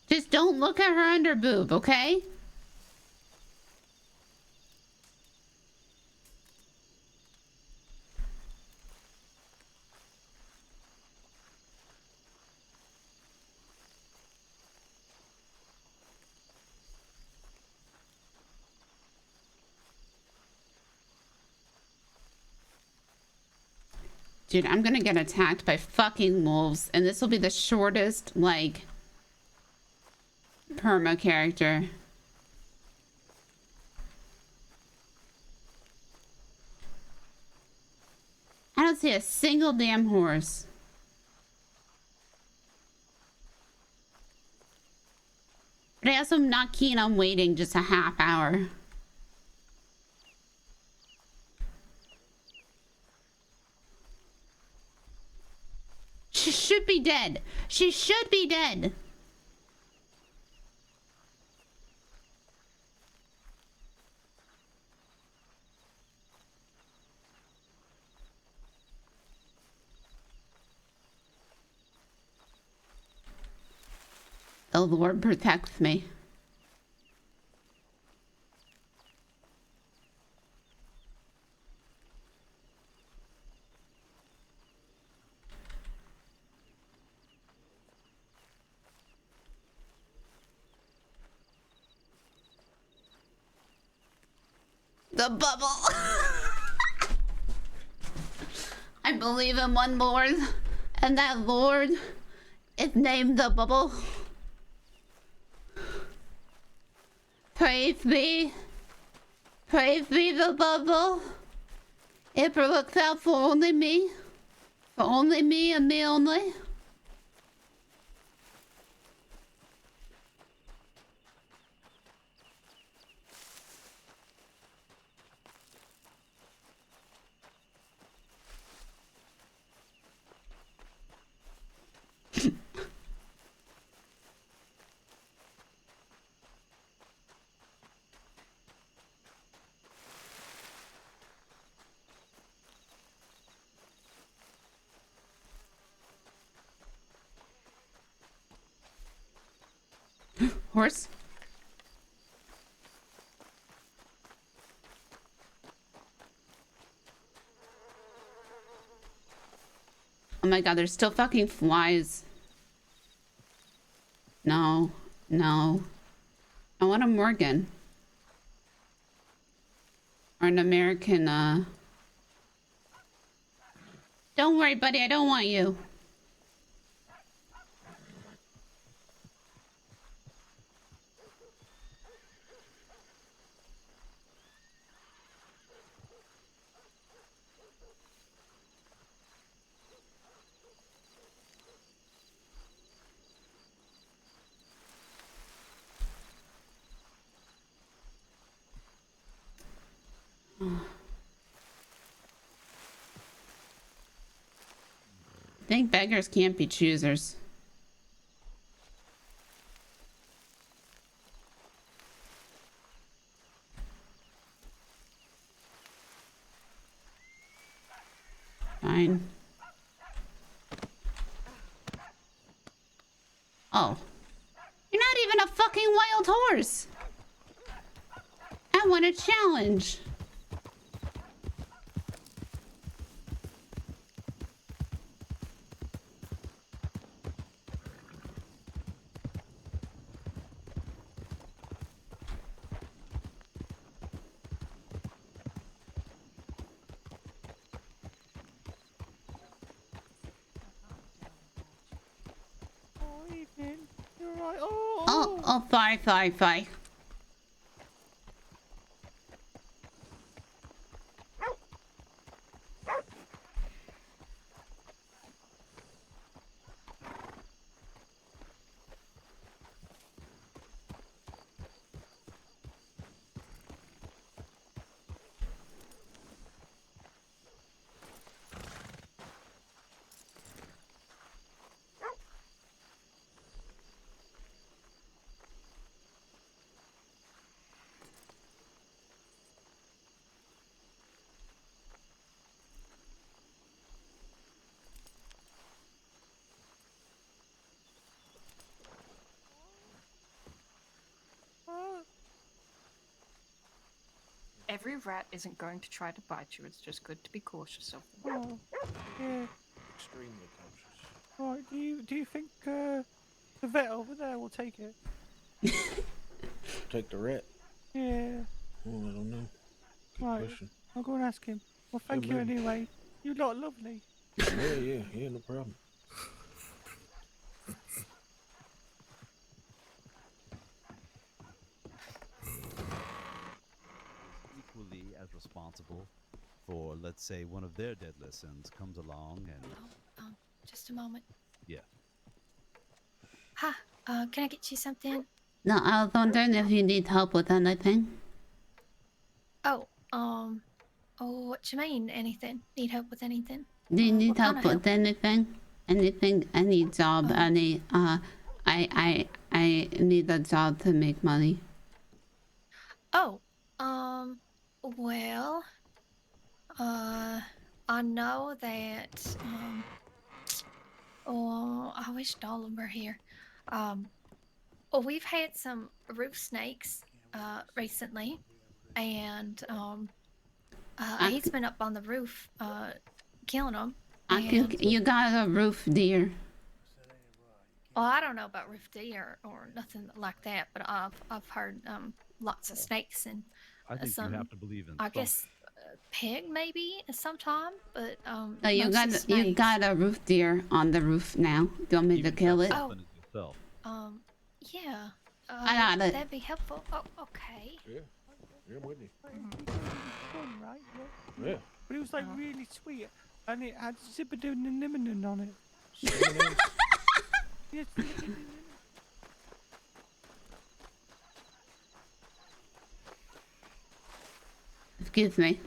Just don't look at her under boob, okay? Dude, I'm gonna get attacked by fucking wolves, and this will be the shortest, like, perma character. I don't see a single damn horse. But I also am not keen on waiting just a half hour. She should be dead. She should be dead. The Lord protects me. The bubble. I believe in one Lord, and that Lord is named the bubble. Praise be the bubble. It looks out for only me and me only. Horse? Oh my god, there's still fucking flies. No, no. I want a Morgan. Or an American, Don't worry, buddy, I don't want you. I think beggars can't be choosers. Fine. Oh. You're not even a fucking wild horse. I want a challenge. Oh, sorry. Every rat isn't going to try to bite you. It's just good to be cautious of them. Oh, yeah. Extremely cautious. Right, do you think the vet over there will take it? Take the rat? Yeah. Oh, I don't know. Good Right, question. I'll go and ask him. Well, thank you maybe. anyway. You lot are lovely. Yeah, no problem. Equally as responsible for, let's say, one of their deadly sins comes along and... Just a moment. Yeah. Hi, can I get you something? No, I was wondering if you need help with anything. Oh, what you mean? Anything? Need help with anything? Do you need what kind help of with anything? Anything? Any job? Any? I need a job to make money. Oh, well, I know that, oh, I wish Dolan were here. Well, we've had some roof snakes, recently, and, he's been up on the roof, killing them. You got a roof, dear. Well, I don't know about roof deer or nothing like that, but I've heard lots of snakes and I think some. you have to believe in I something. guess pig maybe sometime, but No, you mostly got snakes. a roof deer on the roof now. Do you want me to kill it? Oh, yourself. Yeah. I got it. That'd be helpful. Oh, okay. Yeah. Yeah, I'm with you. Fun, right? Yeah. But it was like really sweet, and it had zippadoo and lemon on it. Yes. Excuse me.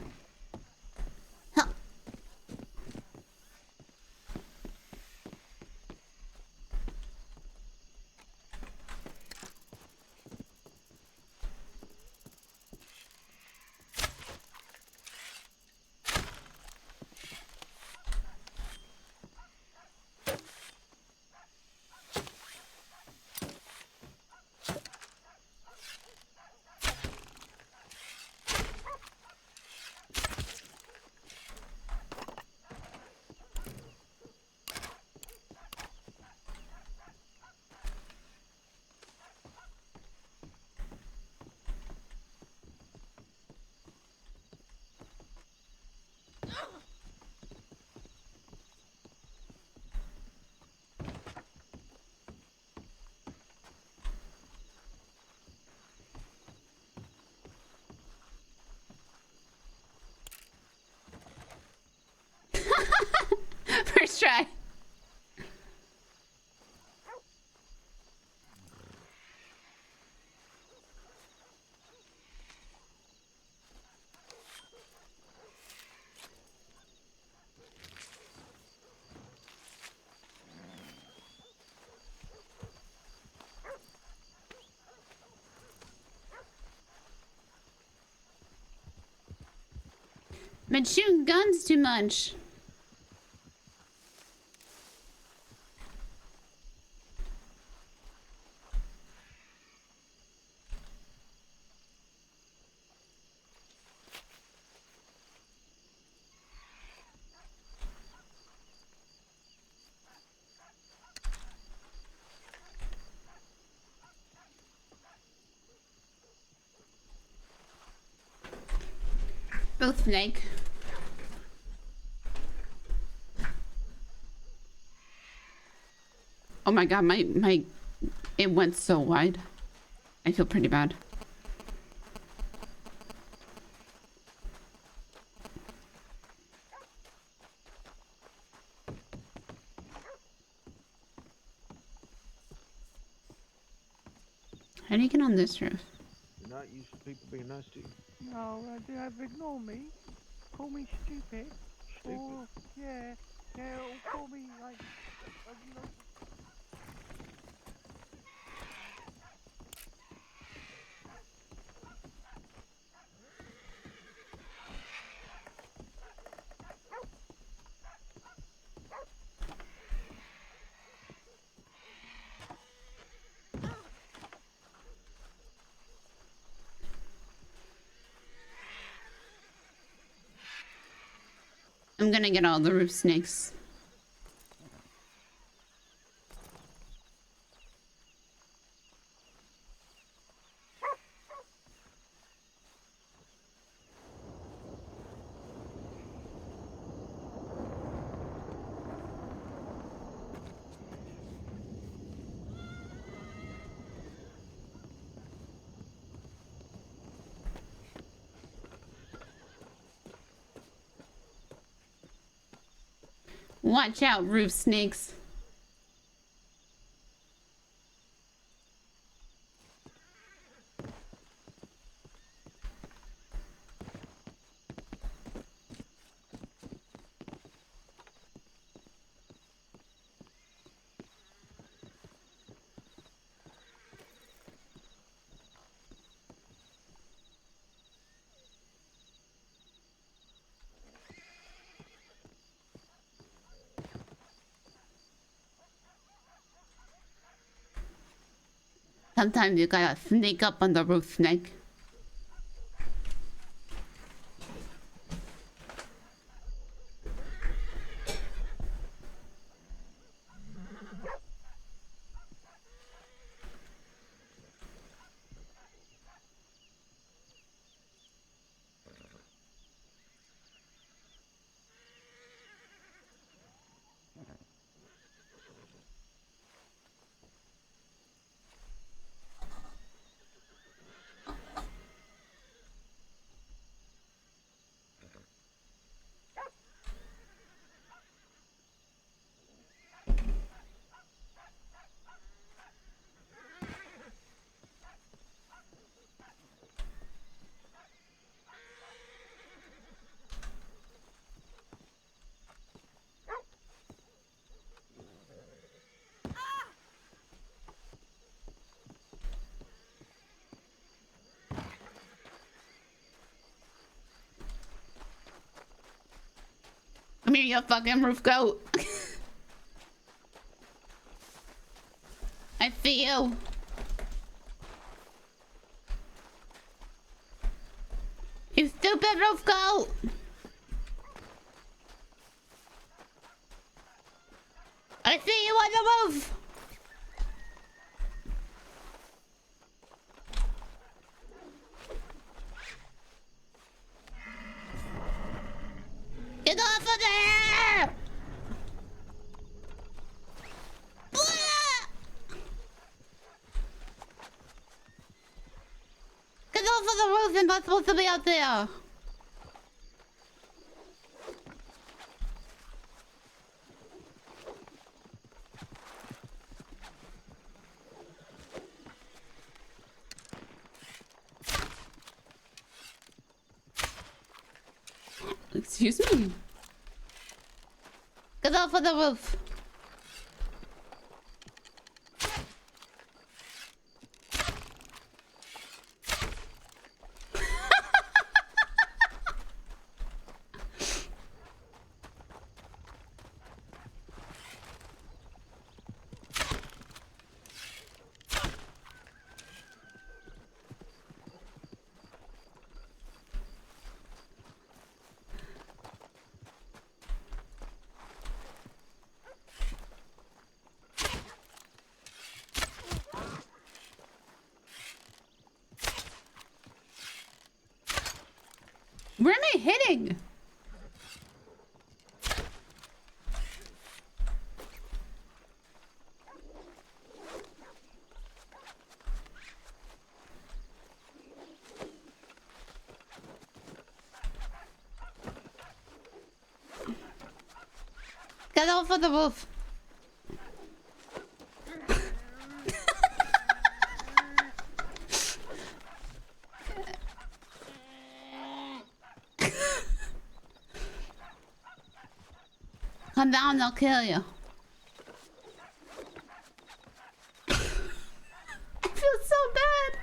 First try. Been shooting guns too much. Both snake. Oh my god, my it went so wide. I feel pretty bad. How do you get on this roof? You're not used to people being nice to you. No, they have ignore me, call me stupid. Or, yeah, or call me like, you know. I'm gonna get all the roof snakes. Watch out, roof snakes. Sometimes you gotta sneak up on the roof snake. Come here, you fucking roof goat. I see you. You stupid roof goat. I see you on the roof. Get off of there! Get off of the roof! I'm not supposed to be out there! Excuse me? Get off of the roof! Where am I hitting? Get off of the roof. Come down, they'll kill you. I feel so bad.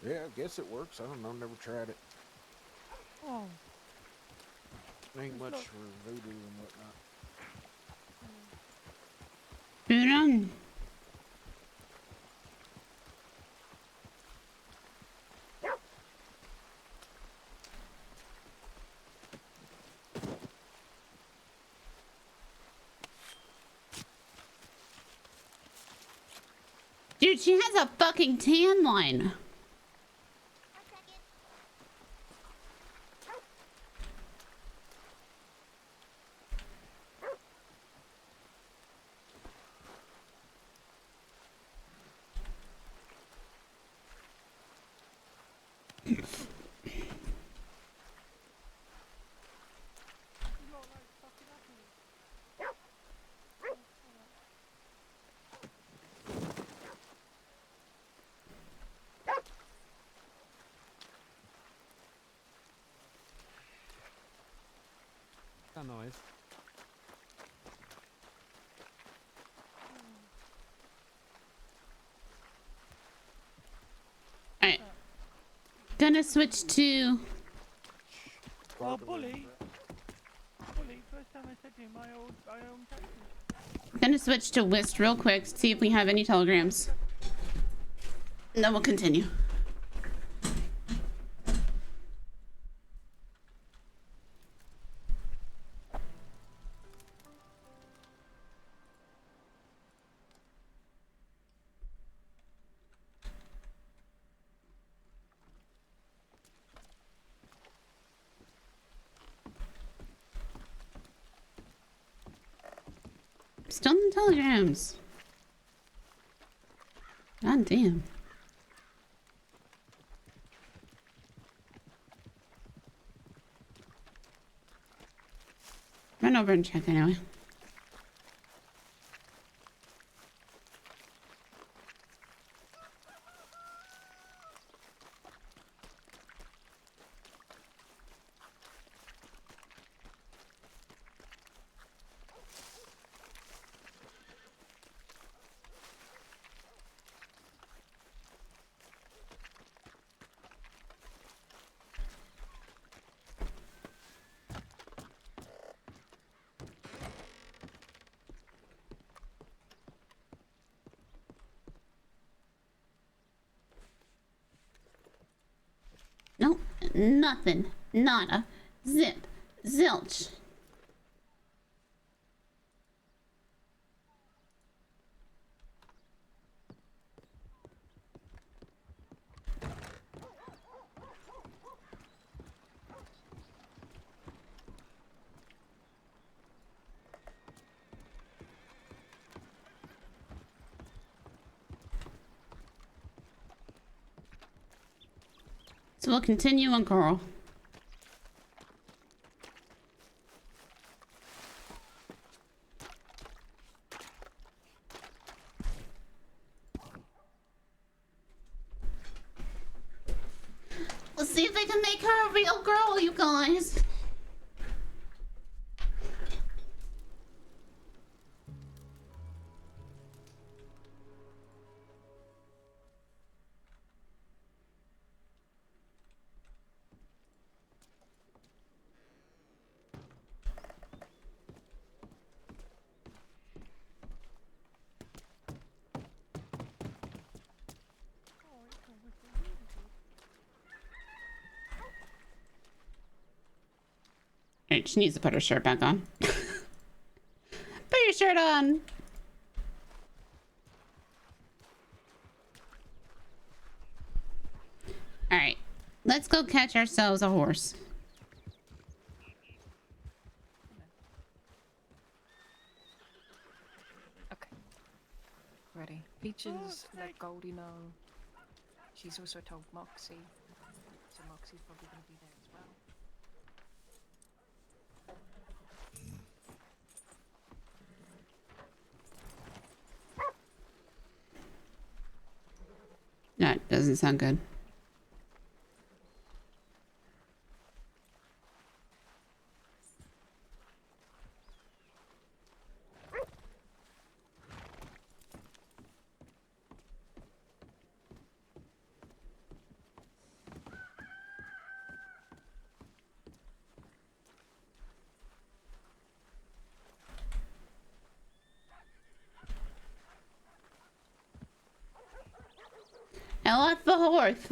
Yeah, I guess it works. I don't know. Never tried it. Oh. Ain't much for voodoo and whatnot. Run. Dude, she has a fucking tan line. not nice. Alright. Gonna switch to... Oh, bully. Bully, first time I said to you my own tactics. Gonna switch to Wist real quick, see if we have any telegrams. And then we'll continue. Still no telegrams. God damn. Run over and check anyway. Nope, nothing, nada, zip, zilch. So we'll continue on Coral. Let's see if I can make her a real girl, you guys. Alright, she needs to put her shirt back on. Put your shirt on! Alright, let's go catch ourselves a horse. Okay. Ready. Peaches, let Goldie know. She's also told Moxie. So Moxie's probably going to be there as well. That doesn't sound good. I like the horse.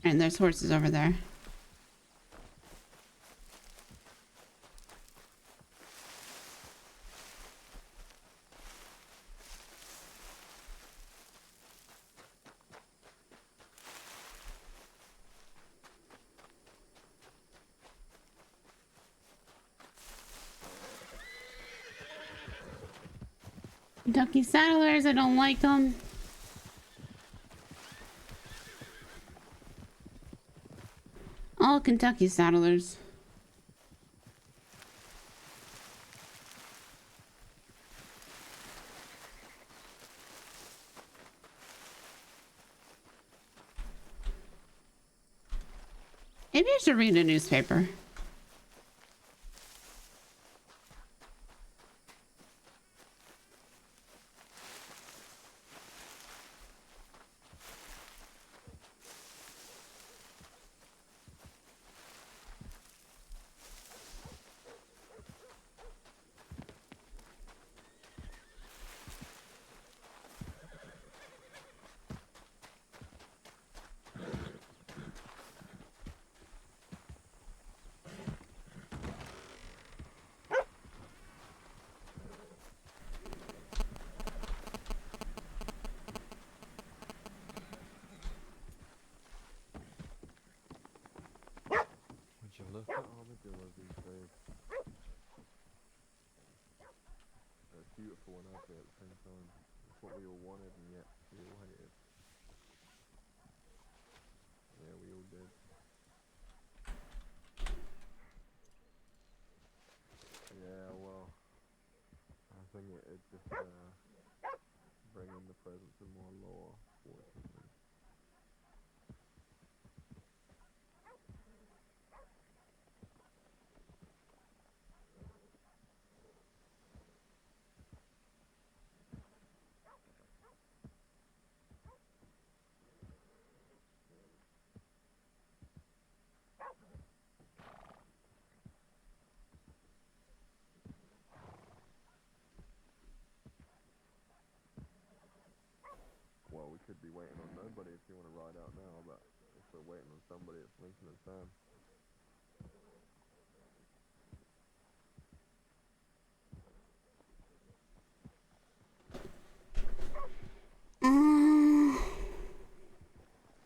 And there's horses over there. Kentucky Saddlers, I don't like them. All Kentucky Saddlers. Maybe I should read a newspaper. Would you look at all the dealers these days? They're beautiful and ugly at the same time. It's what we all wanted and yet we all hated. Yeah, we all did. Yeah, well, I think it just bring in the presence of more law, fortunately. Well, we could be waiting on nobody if you want to ride out now, but if we're waiting on somebody, it's Lincoln and Sam.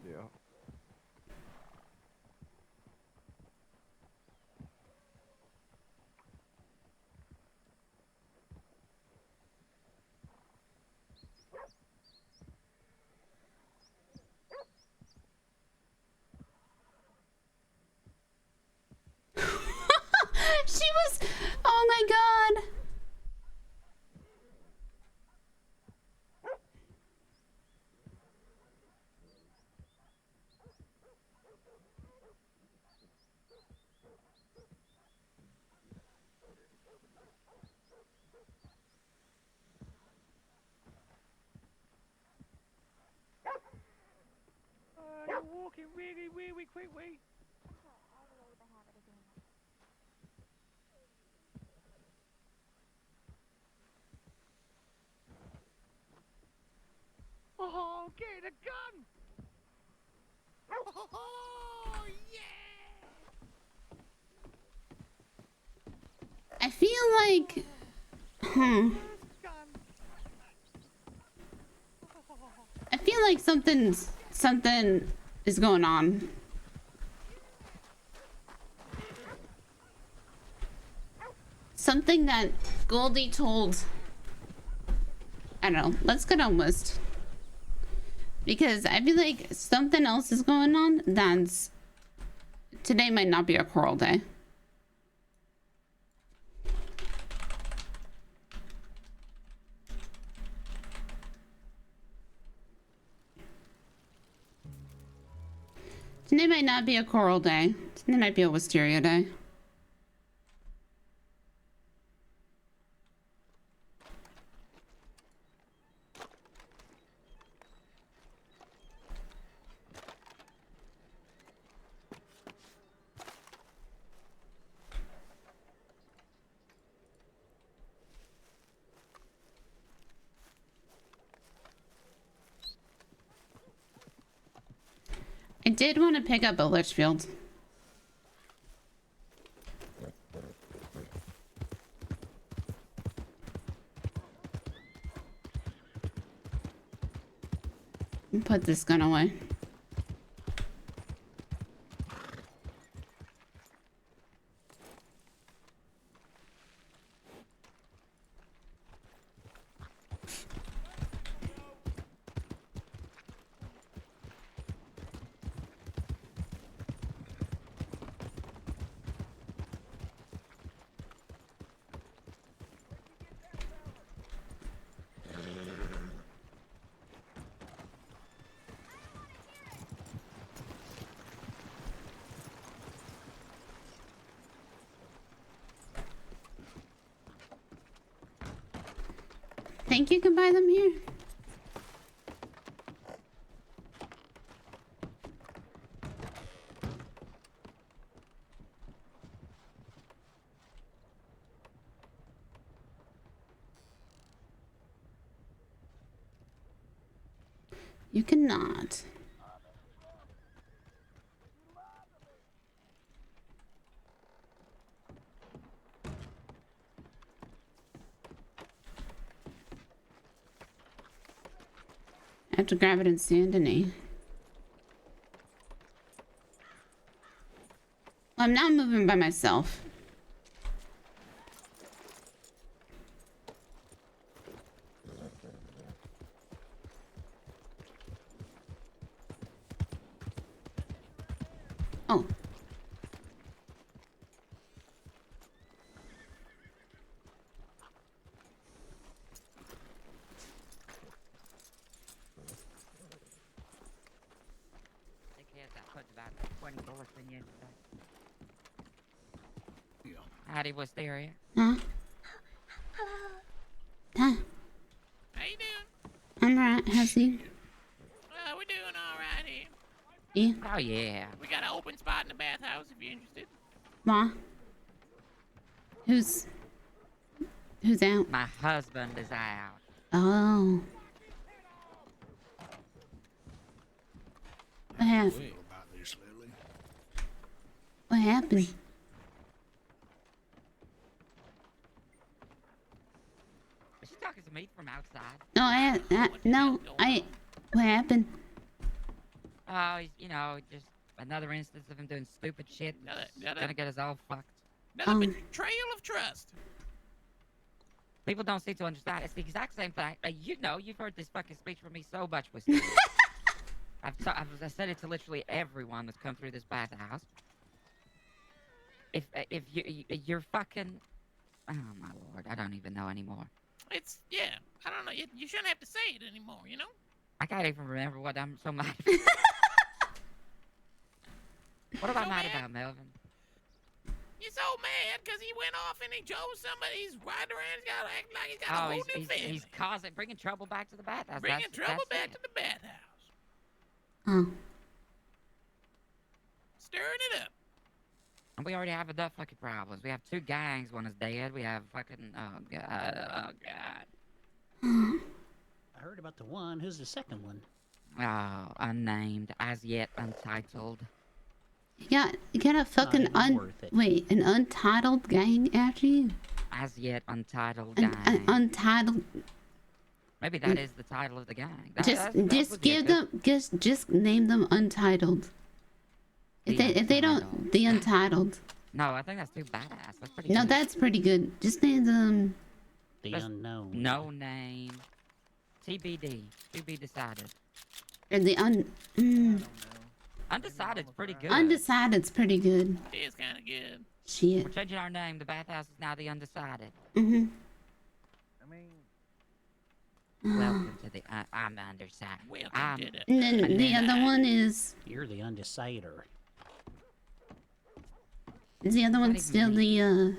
Yeah. She was, oh my god. You're walking really, really quickly. Oh, get a gun! Oh, yeah! I feel like, I feel like something is going on. Something that Goldie told, I don't know, let's get on list. Because I feel like something else is going on that's, today might not be a coral day. Today might not be a coral day. Today might be a Wisteria day. I did want to pick up a Litchfield. Put this gun away. Think you can buy them here? You cannot. I have to grab it in Saint Denis. Well, I'm not moving by myself. Oh. Howdy, Wisteria. Huh? Huh? How you doing? I'm right. How's you? We're doing all right here. Yeah. Oh, yeah. We got an open spot in the bathhouse if you're interested. Ma? Who's out? My husband is out. Oh. What happened? What happened? Is she talking to me from outside? No, what happened? Oh, he's, you know, just another instance of him doing stupid shit. Gonna get us all fucked. Another betrayal of trust. People don't seem to understand. It's the exact same thing. You know, you've heard this fucking speech from me so much, Wisteria. I've said it to literally everyone that's come through this bathhouse. If you're fucking, oh my lord, I don't even know anymore. Yeah, I don't know. You shouldn't have to say it anymore, you know? I can't even remember what I'm so mad. What am I mad about, Melvin? You're so mad because he went off and he chose somebody. He's riding around. He's got to act like he's got a whole new family. He's bringing trouble back to the bathhouse. Bringing trouble back to the bathhouse. Oh. Stirring it up. And we already have enough fucking problems. We have 2 gangs. One is dead. We have fucking, oh god. I heard about the one. Who's the second one? Oh, unnamed, as yet untitled. You got a fucking wait, an untitled gang after you? As yet untitled gang. An untitled. Maybe that is the title of the gang. Just name them untitled. If they don't, the untitled. No, I think that's too badass. That's pretty. No, good. that's pretty good. Just name them. The unknown. No name. TBD. To be decided. And the Undecided's pretty good. Undecided's pretty good. It is kind of good. Shit. We're changing our name. The bathhouse is now the Undecided. Mm-hmm. I mean. Welcome to the. I'm the Undecided. Welcome to the. And then the other one is. You're the Undecider. Is the other one still the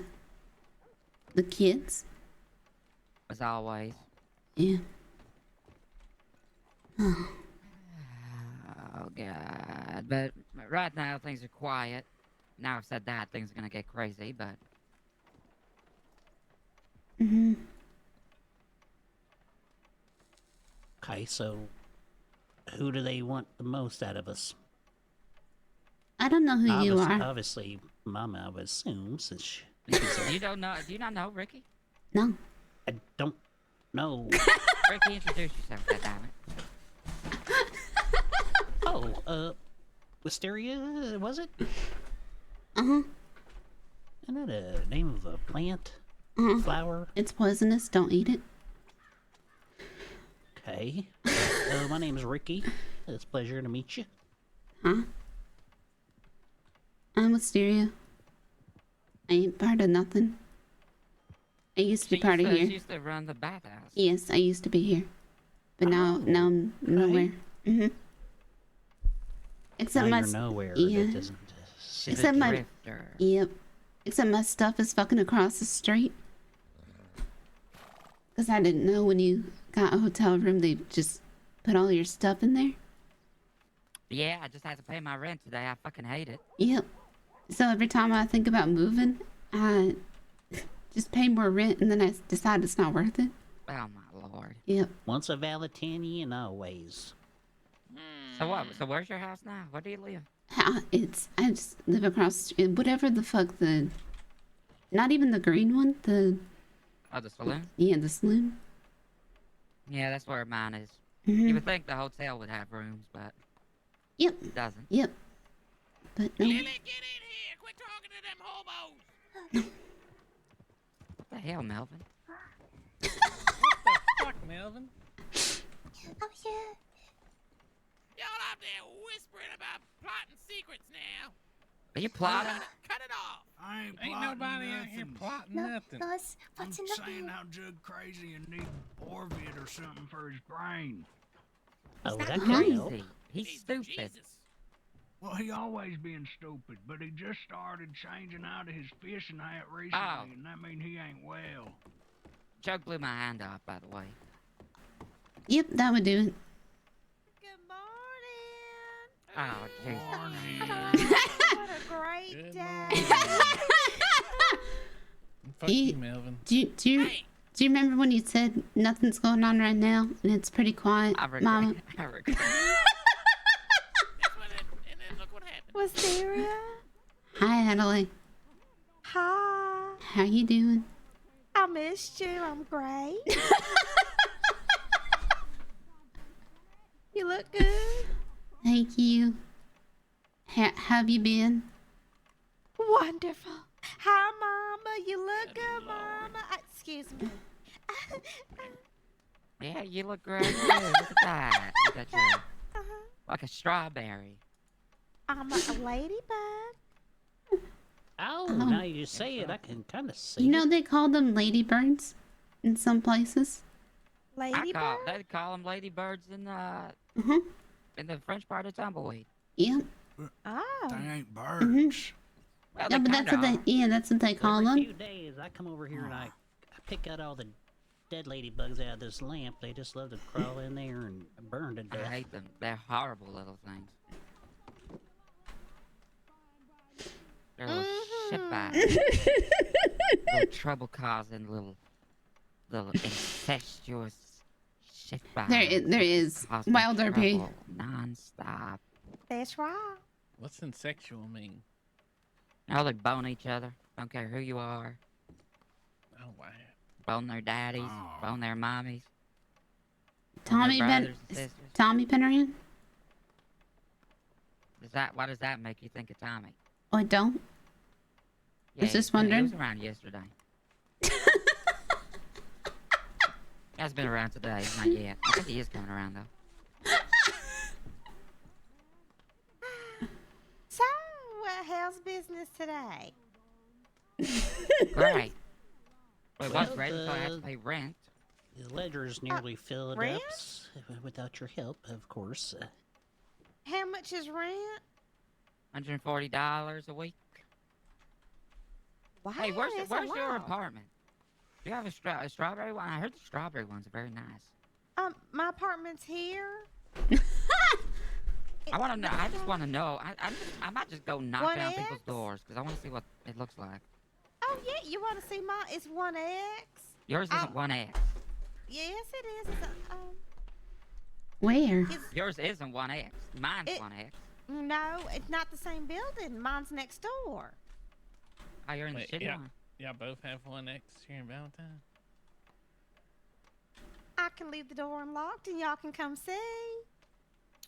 kids? As always. Yeah. Oh god. But right now things are quiet. Now I've said that, things are gonna get crazy, but Okay, so who do they want the most out of us? I don't know who you are. Obviously, Mama, I would assume, since she, You don't know? Do you not know Ricky? No. I don't know. Ricky, introduce yourself, goddammit. Oh, Wisteria, was it? Uh-huh. Isn't that a name of a plant? Uh-huh. Flower? It's poisonous. Don't eat it. Okay. My name's Ricky. It's a pleasure to meet you. Huh? I'm Wisteria. I ain't part of nothing. I used to be part of here. She used to run the bathhouse. Yes, I used to be here. But now I'm nowhere. Mm-hmm. Except now my... you're nowhere. Yeah. That doesn't... Except my... Drifter. Yep. Except my stuff is fucking across the street. Because I didn't know when you got a hotel room, they just put all your stuff in there. Yeah, I just had to pay my rent today. I fucking hate it. Yep. So every time I think about moving, I just pay more rent and then I decide it's not worth it. Oh my lord. Yep. Once a Valentinian, always. So what? So where's your house now? Where do you live? I just live across whatever the fuck the, not even the green one, the. Oh, the saloon? Yeah, the saloon. Yeah, that's where mine is. Mm-hmm. You would think the hotel would have rooms, but Yep. it doesn't. Yep. But no. Lily, get in here! Quit talking to them hobos! What the hell, Melvin? What the fuck, Melvin? Oh, yeah. Y'all out there whispering about plotting secrets now. Are you plotting? Cut it off. I ain't Ain't plotting nobody out nothing. here plotting No, nothing. no, it's I'm what's in saying the how Jug crazy and need Orvid or something for his brain. Oh, He's that not could help. crazy. He's stupid. Jesus. Well, he always been stupid, but he just started changing out of his fishing hat recently, Oh. and that mean he ain't well. Chuck blew my hand off, by the way. Yep, that would do it. Good morning. Oh, jeez. Morning. What a great Good day. Fuck He- you, Melvin. Do you remember when you said nothing's going on right now and it's pretty quiet, I regret. Mama? I regret. That's what it, and then look what happened. Wisteria. Hi, Adelaide. Hi. How you doing? I missed you. I'm great. You look good. Thank you. Have you been? Wonderful. Hi, Mama. You look good, Mama. Excuse me. Yeah, you look great too. Look at that. You got your like a strawberry. I'm a ladybug. Oh, Oh. now you say it, I can kind of see You know it. they call them ladybirds in some places. Ladybug? They call them ladybirds in Uh-huh. the French part of Tumbleweed. Yep. Oh. They ain't birds. Well, Yeah, they but that's what kinda they. Yeah, that's what they call Every them. few days, I come over here and I pick out all the dead ladybugs out of this lamp. They just love to crawl in there and burn to are. death. I hate them. They're horrible little things. They're little shitbags. Little trouble causing little incestuous shitbags. There is WildRP. Non-stop. That's right. What's insexual mean? Oh, they bone each other. Don't care who you are. Oh, wow. Bone their daddies. Oh. Bone their mommies. Tommy their Ben. brothers and sisters. Tommy Penarian? Why does that make you think of Tommy? Oh, I don't. Yeah, just He wondering. was around yesterday. He has been around today, not yet. I think he is coming around though. So, how's business today? Great. Well, it was Well, great until I had to pay rent. The ledger's nearly filled rent? up, without your help, of course. How much is rent? $140 a week. Wow, Hey, where's that's a your lot. apartment? Do you have a strawberry one? I heard the strawberry ones are very nice. My apartment's here. I want to know. I just want to know. I might just go knock One down X? people's doors because I want to see what it looks like. Oh yeah, you want to see my? It's 1X. Yours isn't 1X. Yes, it is. It's a, Where? it's, Yours isn't 1X. Mine's It- 1X. No, it's not the same building. Mine's next door. Oh, you're in the Wait, shitty yeah. one. Y'all both have one next here in Valentine? I can leave the door unlocked and y'all can come see.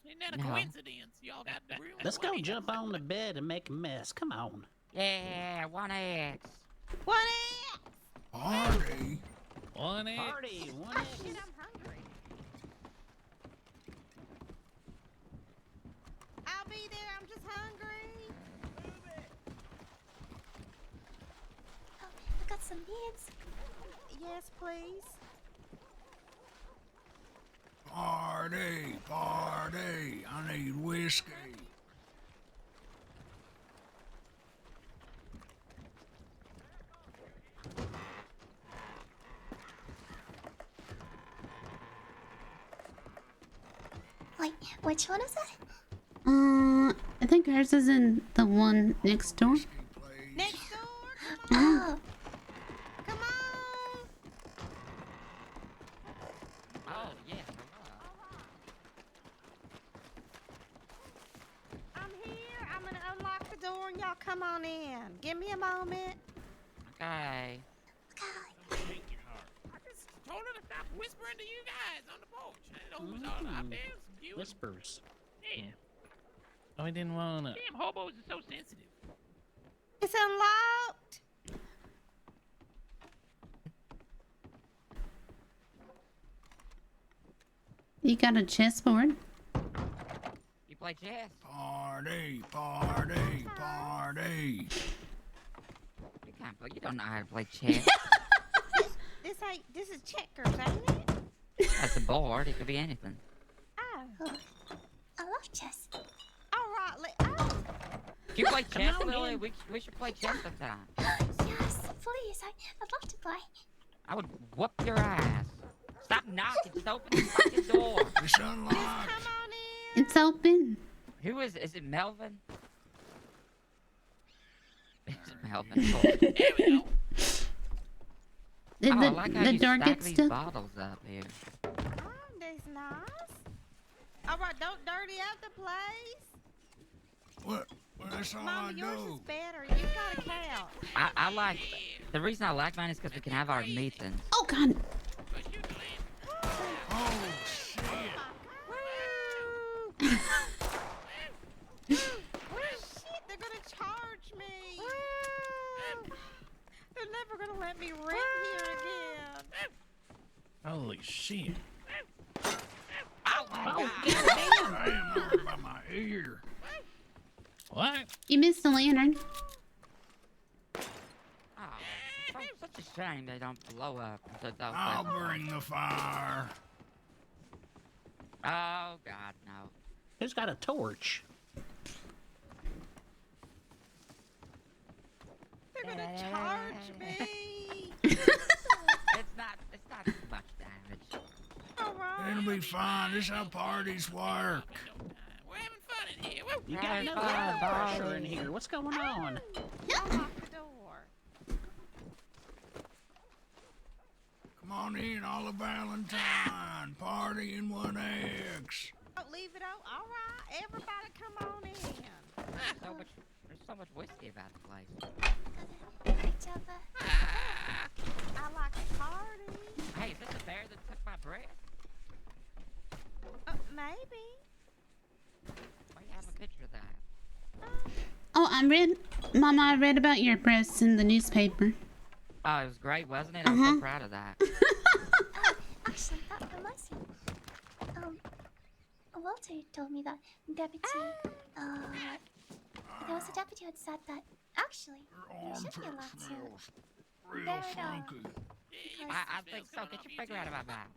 Isn't that a No. coincidence? Y'all got the room. Let's go jump on the bed and make a mess. Come on. Yeah, 1X. 1X! Party. 1X. Party, 1X. Shit, I'm hungry. I'll be there. I'm just hungry. Oh, I got some beans. Yes, please. Party. Party. I need whiskey. Wait, which one is it? I think ours is in the one next door. Next door? Oh, Come on. Oh, yeah. I'm here. I'm gonna unlock the door and y'all come on in. Give me a moment. Okay. I just told her to stop whispering to you guys on the porch. I know who's all out there. Some viewers. Whispers. Yeah. Oh, I didn't want to. Damn hobos are so sensitive. It's unlocked. You got a chessboard? You play chess? Party. Party. Party. You can't play. You don't know how to play chess. This is checkers, ain't it? That's a board. It could be anything. Oh. I love chess. All right. Oh. Do you play chess, on Lily? in. We should play chess sometime. Yes, please. I'd love to play. I would whoop your ass. Stop knocking. Just open the fucking door. It's unlocked. Come on in. It's open. Who is it? Melvin? Is it Melvin? Cool. There we go. Did Oh, the, I like how the you door stack get these stuck? bottles up here. Oh, that's nice. All right, don't dirty up the place. What? Well, that's all Mama, I yours do. is better. You've got a couch. I like. The reason I like mine is because we can have our meetings. Oh God! Oh, shit. Shit, they're gonna charge me. They're never gonna let me rent here again. Holy shit. Oh my God! I am over by my ear. What? You missed the lantern. Oh, such a shame they don't blow up. I'll bring the fire. Oh God, no. Who's got a torch? They're gonna charge me. It's not too much damage. All right. It'll be fine. This is how parties work. We're having fun in here. Woo. You got no blood pressure in here. What's going on? Unlock the door. Come on in, all of Valentine. Party in 1X. Don't leave it out. All right, everybody, come on in. There's so much whiskey about the place. Each other. I like to party. Hey, is this the bear that took my breath? Maybe. Why do you have a picture of that? Oh, Mama, I read about your breasts in the newspaper. Oh, it was great, wasn't it? I'm so proud of that. Actually, that reminds me. Walter told me that deputy, there was a deputy who had said that actually you should be allowed to. Real There it funky. I think so. Get your finger out of my mouth.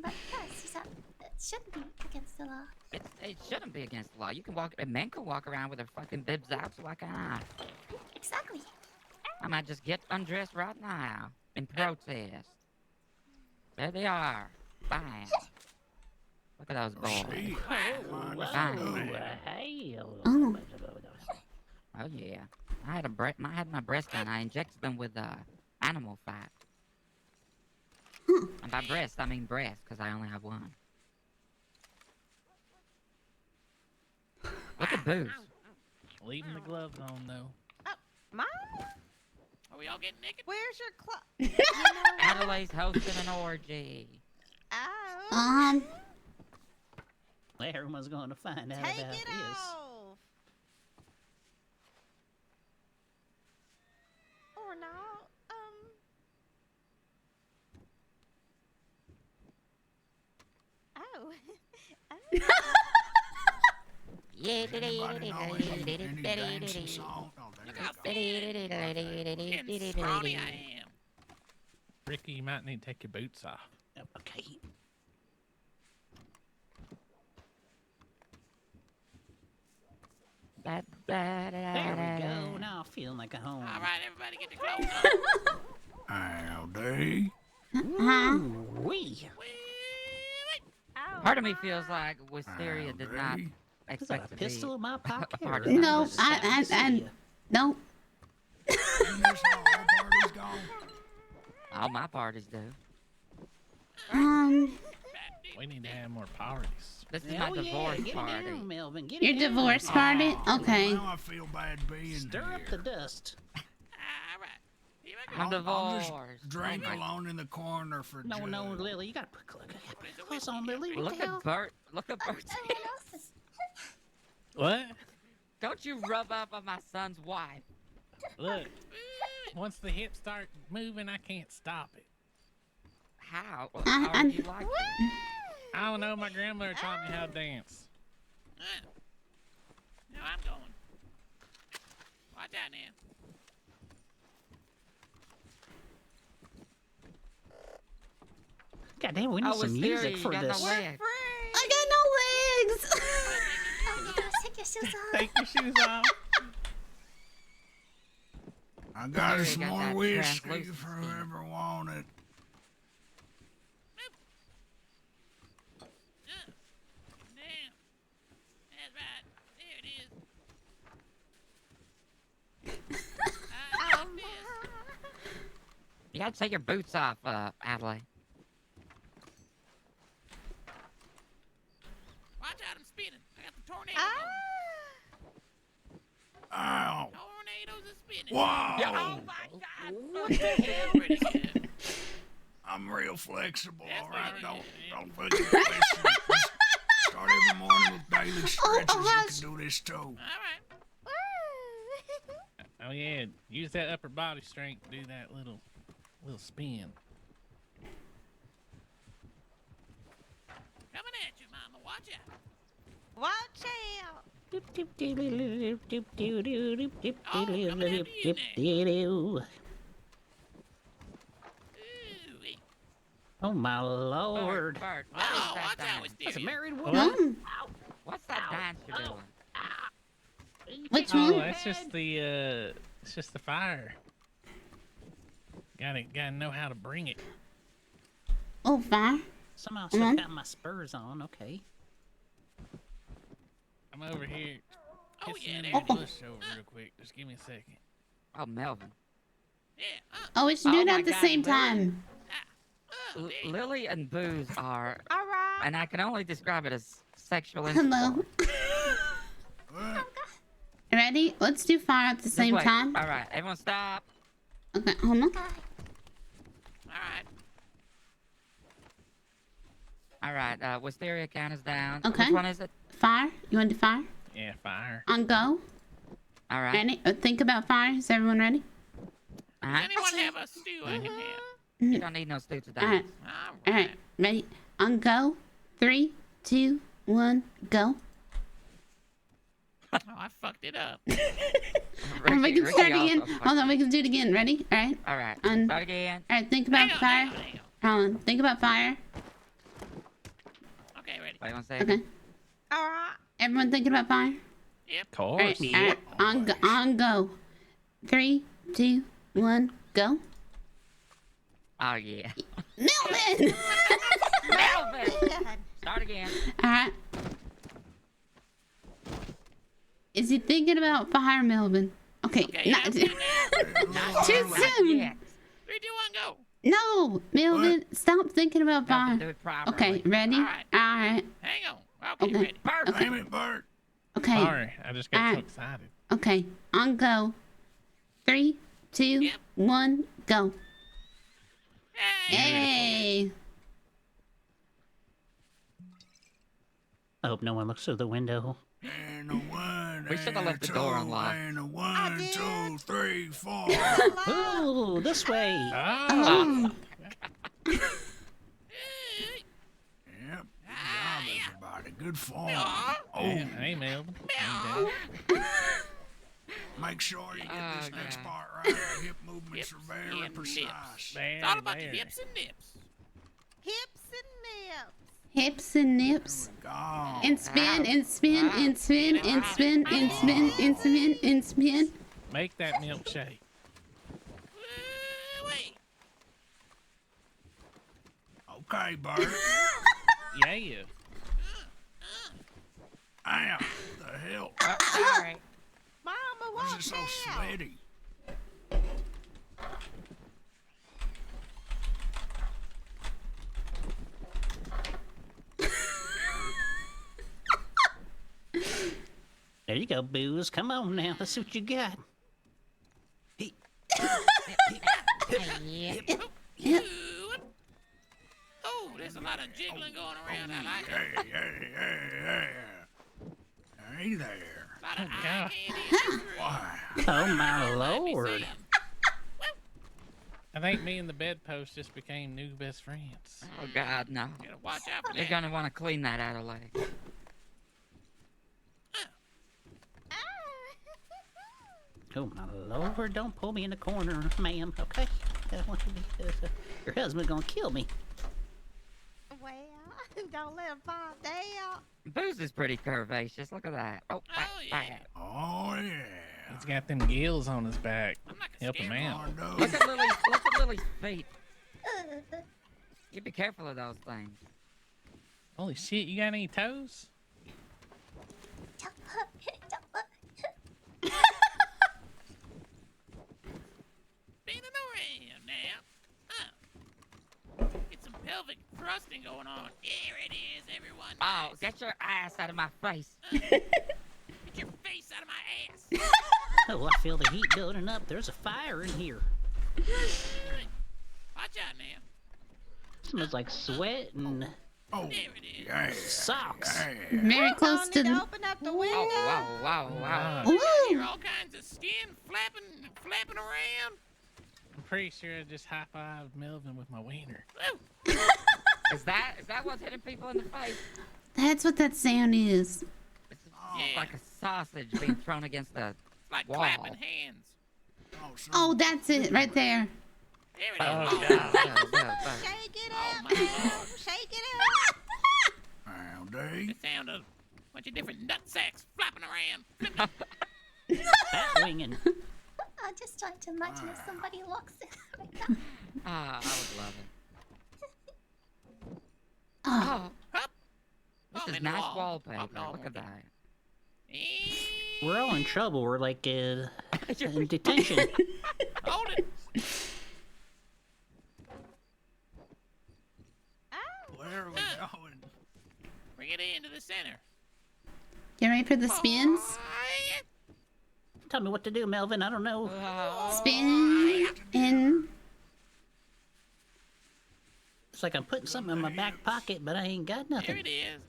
But first, he said it shouldn't be against the law. It shouldn't be against the law. You can walk. Men can walk around with their fucking bibs out, so why can't I? Exactly. I might just get undressed right now in protest. There they are. Bam. Look at those boys. Bam. Hey. Oh. Oh yeah. I had my breast done. I injected them with animal fat. And by breast, I mean breast, because I only have one. Look at Booze. Leaving the gloves on, though. Mine? Are we all getting naked? Where's your clothes? Adelaide's hosting an orgy. Oh. Well, everyone's going to find out Take about it this. off. Or not. Oh. Yeah, Anybody know any dancing song? Oh, there you go. Scrawny I am. Ricky, you might need to take your boots off. Okay. There we go. Now I feel like a home. All right, everybody get your clothes on. Howdy. Wee. Part of me feels like Wisteria did not expect to pistol be in my pocket. a part of No, this. no. All my parties do. We need to have more parties. This is my divorce party. Down, Melvin. Get Your it down. divorce party? Okay. Now I feel bad being Stir here. up the dust. I'm I'll just divorced. drink alone in the corner for No, Judge. no, Lily. You got to put clothes on, Lily. What Look the hell? at Bert. Look at Bert's. What? Don't you rub up on my son's wife. Look, once the hips start moving, I can't stop it. How? How do you like it? I don't know. My grandmother taught me how to dance. No, I'm going. Watch out now. God damn, we need some music for this. I got no legs. Take your shoes off. Take your shoes off. I got There some you got more that whiskey translucent for whoever want it. Damn. That's right. There it is. You gotta take your boots off, Adelaide. Watch out, I'm spinning. I got the tornado. Ow. Tornadoes are spinning. Whoa. Oh my God. What the hell? Pretty good. I'm real flexible, all right? Don't fucking question it. Just start every morning with daily stretches. You can do this too. All right. Oh yeah, use that upper body strength to do that little spin. Coming at you, mama. Watch out. Watch out. Oh my lord. Bert, what is Oh, that watch out, dance? Wisteria. That's a married woman. What's that dance you're doing? Which Oh, one? that's just the it's just the fire. Gotta know how to bring it. Oh, fire. Somehow still got my spurs on. Okay. I'm over here. Oh, Kissing yeah, in the bush over real quick. Just give me a second. Oh, Melvin. Oh, we should do it at the same time. Lily and Booze are, All right. and I can only describe it as sexual Hello. Ready? Let's do fire at the same Wait. time. All right, everyone stop. Okay, hold on. All right, Wisteria count us down. Okay. Which one is it? Fire. You want to do fire? Yeah, fire. On go. All right. Ready? Think about fire. Is everyone ready? All Does right. anyone have a stew I can have? You don't need no stew to All right. dance. All right. Ready? On go. 3, 2, 1, go. Oh, I fucked it up. And we can Ricky start also again. fucked Hold on, we can do it again. Ready? All right. All right. On. Start again. All right. Think about fire. Hold on. Think about fire. Okay, ready. Wait 1 second. Okay. All right. Everyone thinking about fire? Yep. Of All course. right. All right. On go. 3, 2, 1, go. Oh yeah. Melvin! Melvin! Start again. All right. Is he thinking about fire, Melvin? Okay. Not too soon. 3, 2, 1, go. No, Melvin, stop thinking about fire. Do it properly. Okay, ready? All right. Hang on. Okay, ready. Okay. Damn it, Bert. Okay. Sorry, I just got so excited. Okay, on go. 3, 2, 1, go. Hey! I hope no one looks through the window. And a one, We should have left the door unlocked. and a 1, 2, 3, 4. Ooh, this way. Oh. Yep. Good job, everybody. Good form. Oh, Hey, Melvin. make sure you get this next part right. The hip movements are very precise. It's all about the hips and nips. Hips and nips. Hips and nips. Go. And spin, and spin, and spin, and spin, and spin, and spin, and spin. Make that milkshake. Okay, Bert. Yeah. Ow, the hell? Alright. Mama, Why is watch it so out. sweaty? There you go, Booze. Come on now. Let's see what you got. Oh, there's a lot of jiggling going around. I like it. Hey there. A lot of eye candy. Why? Oh my lord. I think me and the bedpost just became new best friends. Oh God, no. Gotta watch out for You're that. gonna want to clean that out of leg. Oh my lord, don't pull me in the corner, ma'am, okay? I don't want you to, your husband's gonna kill me. Well, don't let him fall down. Booze is pretty curvaceous. Look at that. Oh, yeah. Oh, yeah. He's got them gills on his back. Help him out. Look at Lily's feet. You be careful of those things. Holy shit, you got any toes? Spinning around now. Get some pelvic thrusting going on. There it is, everyone. Oh, get your ass out of my face. Get your face out of my ass. Oh, I feel the heat building up. There's a fire in here. Watch out now. Smells like sweat and There it is. socks. Very close to the... Open up the window. Oh, wow. I Ooh. hear all kinds of skin flapping around. I'm pretty sure I just high-fived Melvin with my wiener. Is that what's hitting people in the face? That's what that sound is. It's like a sausage being thrown against the Like wall. clapping hands. Oh, that's it right there. There it is. Oh, Oh, God. Shake it oh up. my lord. Shake it up. Howdy. The sound of a bunch of different nut sacks flapping around. Bat winging. I just tried to imagine if somebody locks it. Ah, I would love it. Oh, This Oh, is in the nice wall. wallpaper. Oh, no. Look at that. We're all in trouble. We're like in detention. Hold it. Where are we going? Bring it into the center. you ready for the spins? Tell me what to do, Melvin. I don't know. Spin in. It's like I'm putting something in my back pocket, but I ain't got There nothing. it is.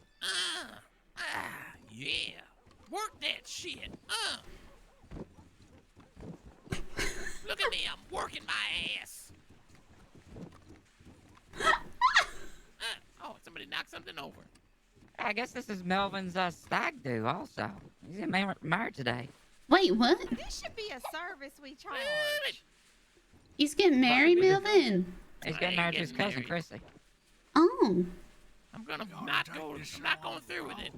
Yeah. Work that shit. Look at me, I'm working my ass. Oh, somebody knocked something over. I guess this is Melvin's stag do also. He's getting married today. Wait, what? This should be a service we charge. He's getting married, Melvin? He's getting married to his cousin, Chrissy. Oh. I'm not going through with it.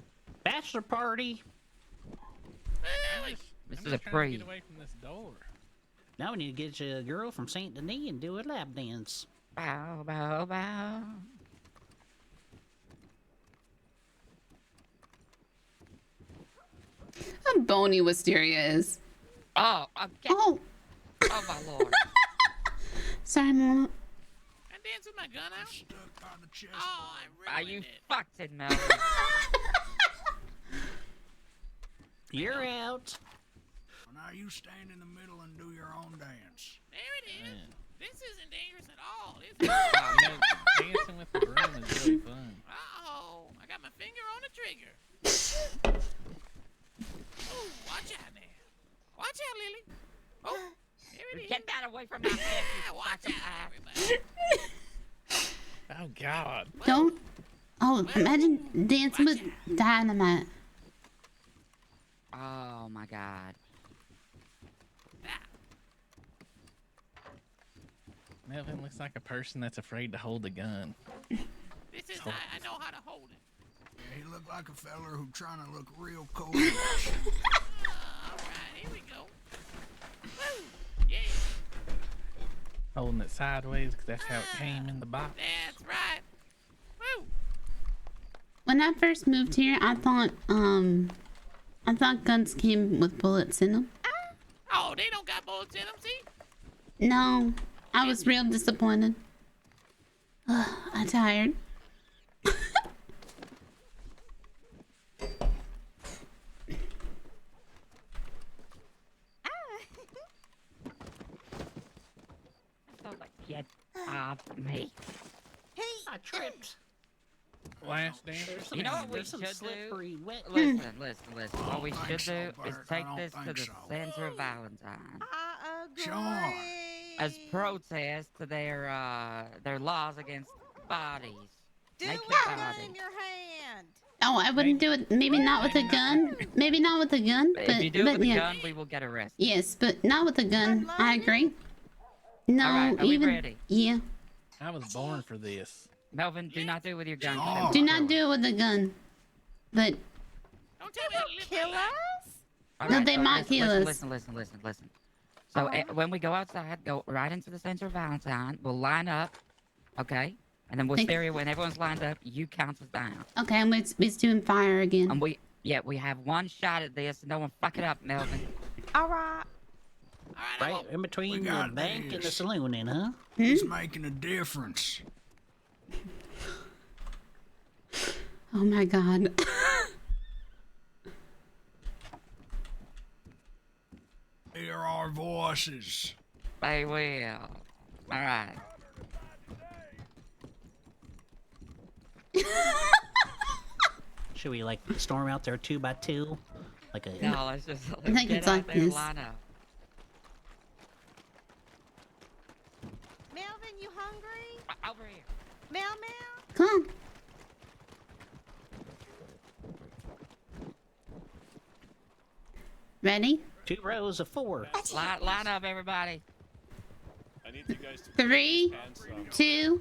Bachelor party. This I'm is a just trying to pre. get away from this door. Now we need to get you a girl from Saint Denis and do a lap dance. Bow, bow, bow. How bony Wisteria is. Oh, okay. Oh. Oh, my lord. Sorry, Mama. I dance with my gun out. Stuck on the chest. Oh, I Are ruined you it. fucked it, Melvin? You're out. Now you stand in the middle and do your own dance. There it is. This isn't dangerous at all, is it? Man, dancing with the broom is really fun. Uh-oh, I got my finger on the trigger. Oh, watch out now. Watch out, Lily. Oh, there it is. Get that away from my head. Watch out, everybody. Oh, God. Don't. Oh, imagine dancing with dynamite. Oh my God. Melvin looks like a person that's afraid to hold a gun. This is I know how to hold it. Yeah, he looked like a feller who's trying to look real cool. All right, here we go. Woo, yeah. Holding it sideways because that's how it came in the box. That's right. Woo. When I first moved here, I thought guns came with bullets in them. Oh, they don't got bullets in them, see? No, I was real disappointed. I'm tired. Get off me. Hey, I tripped. Last dance. You know what we There's some should slippery do? wet. Listen. What we should so, do is Bert. take I this don't to think the so. Center of Valentine I agree. Sure. as protest to their laws against bodies. Do Naked it bodies. in your hand. Oh, I wouldn't do it. Maybe not with a gun. Maybe not with a gun. But If you do it with a yeah. gun, we will get arrested. Yes, but not with a gun. I agree. No, All right, are we even ready? yeah. I was born for this. Melvin, do not do it with your gun. Oh. Do not do it with a gun. But Don't tell me to live Kill my life. us? All No, right, they so might kill us. Listen. So when we go outside, go right into the Center of Valentine. We'll line up, okay? And then Wisteria, when everyone's lined up, you count us down. okay, and we're doing fire again. And we have one shot at this. No one fuck it up, Melvin. All right. Right in between We the got bank and the this. saloon, then, huh? He's making a difference. Oh my God. Hear our voices. They will. All right. Should we like storm out there 2 by 2, like a? No, let's just I think get it's out like there and this. line up. Melvin, you hungry? Over here. Mel, Mel? Come on. Ready? 2 rows of 4. Line up, everybody. I need you guys to 3, 2,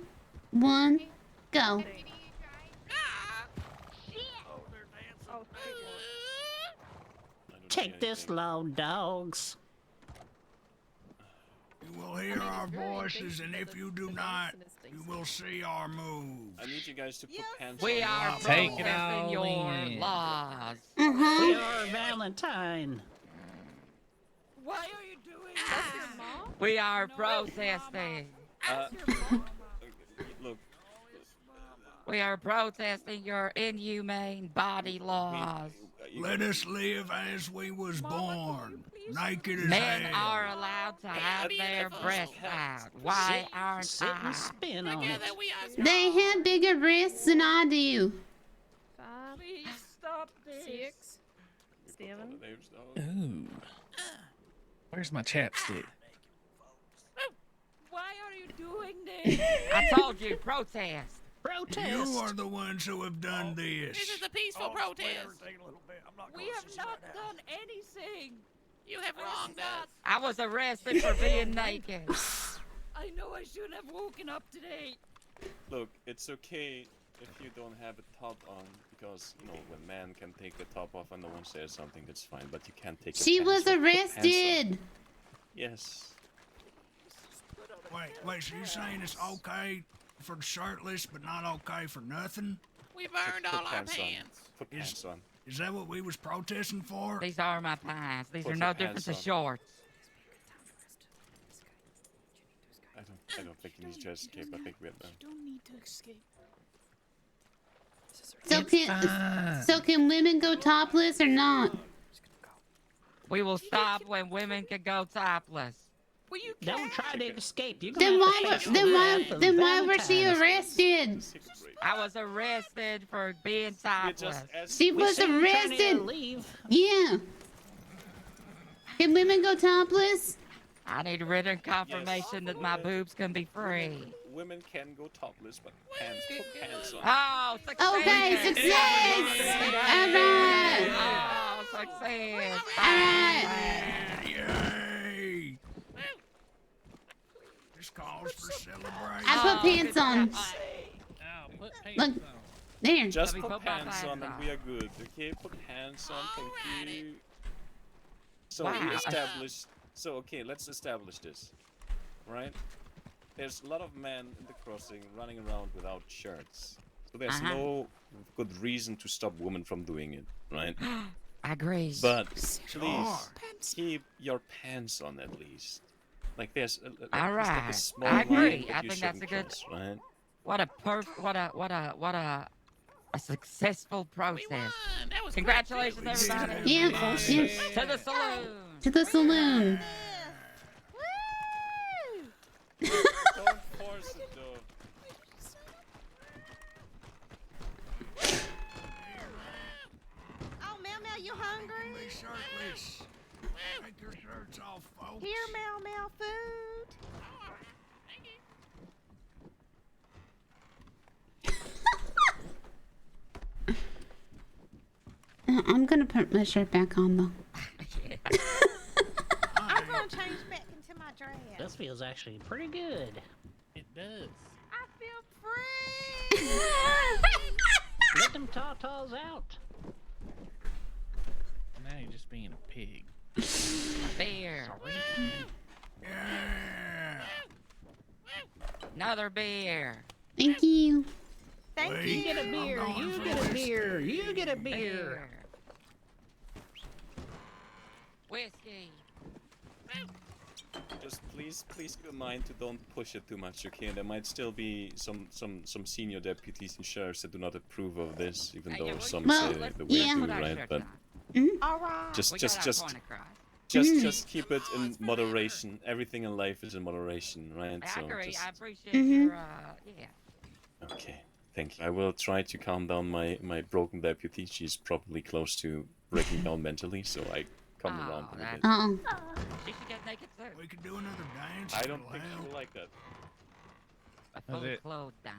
1, go. Take this, low dogs. You will hear our voices, and if you do not, you will see our moves. I need you guys to put pants We on. are Take it protesting all your in. laws. We Uh-huh. are Valentine. Why are you doing that? We are protesting. Look, We are protesting your inhumane body laws. Let us live as we was born, naked as Men hell. are allowed to have their breasts out. Why aren't Sit and I? spin on it. Together we are strong. They have bigger breasts than I do. 5, Please stop this. 6, 7. Ooh. Where's my chapstick? Why are you doing this? I told you, protest. Protest. You are the ones who have done This this. is a peaceful protest. We have not done anything. You have wronged us. I was arrested for being naked. I know I should have woken up today. look, it's okay if you don't have a top on, because, you know, when man can take the top off and no one says something, that's fine, but you can't take the She pants was off. Put pants on. arrested. Yes. Wait, so you saying it's okay for the shirtless, but not okay for nothing? We burned Put all our pants on. pants. Put pants on. Is that what we was protesting for? These are my pants. These Put are your no different pants to on. shorts. I don't think you need to escape. I think we're done. Don't need to escape. So can women go topless or not? We will stop when women can go topless. Well, you Don't try to escape. You're Then gonna why? have to face Then the why? wrath of Then why was she Valentine's. arrested? I was arrested for being topless. She was said you're trying to arrested. leave. Yeah. Can women go topless? I need written confirmation that my boobs can be free. Women can go topless, but put pants on. Oh, success! Okay, success! Alright! Oh, success! Alright! Yay! This calls for celebration. I put pants on. Oh, put pants Look, on. there. Just Let me put put my pants on pants and on. we are good. Okay, put pants on. Thank you. So Wow. we established. So okay, let's establish this. Right? There's a lot of men in the crossing running around without shirts. So there's no good reason to stop women from doing it, right? I agree. But please keep your pants on at least. Like there's a All there's like a right. small I agree. line that I you think that's a shouldn't good. cross, right? What a successful process. That was Congratulations, everybody. Yeah. Yeah. To the saloon. To the saloon. Don't force it though. Oh, Meow Meow, you hungry? Be shirtless. Take your shirts off, folks. Here, Meow Meow, food. I'm gonna put my shirt back on though. I'm gonna change back into my dress. This feels actually pretty good. It does. I feel free. Let them taws out. Now you're just being a pig. Beer. Yeah. Another beer. Thank you. Thank You you. get a beer. You get a beer. You get a beer. Whiskey. Just please keep in mind to don't push it too much, okay? There might still be some senior deputies and sheriffs that do not approve of this, even though some Well, say the way yeah. to, right? But All right. just We got our point across. just keep it in moderation. Everything in life is in moderation, right? I agree. just- I appreciate your yeah. Okay, thank you. I will try to calm down my broken deputy. She's probably close to breaking down mentally, so I come around a bit. Oh. She should get naked too. We could do another dance. I don't it'll think help. she'll like that. A Was fully it- clothed dance.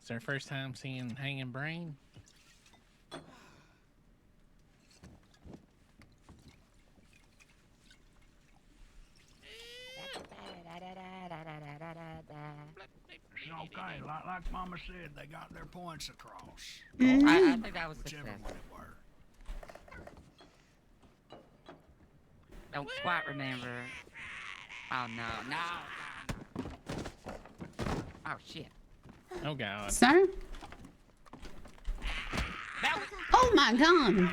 It's our first time seeing hanging brain. It's okay. Like Mama said, they got their points across. I think that was Whichever success. one it were. Don't quite remember. Oh no. Oh shit. Oh god. Sir? Oh my god. What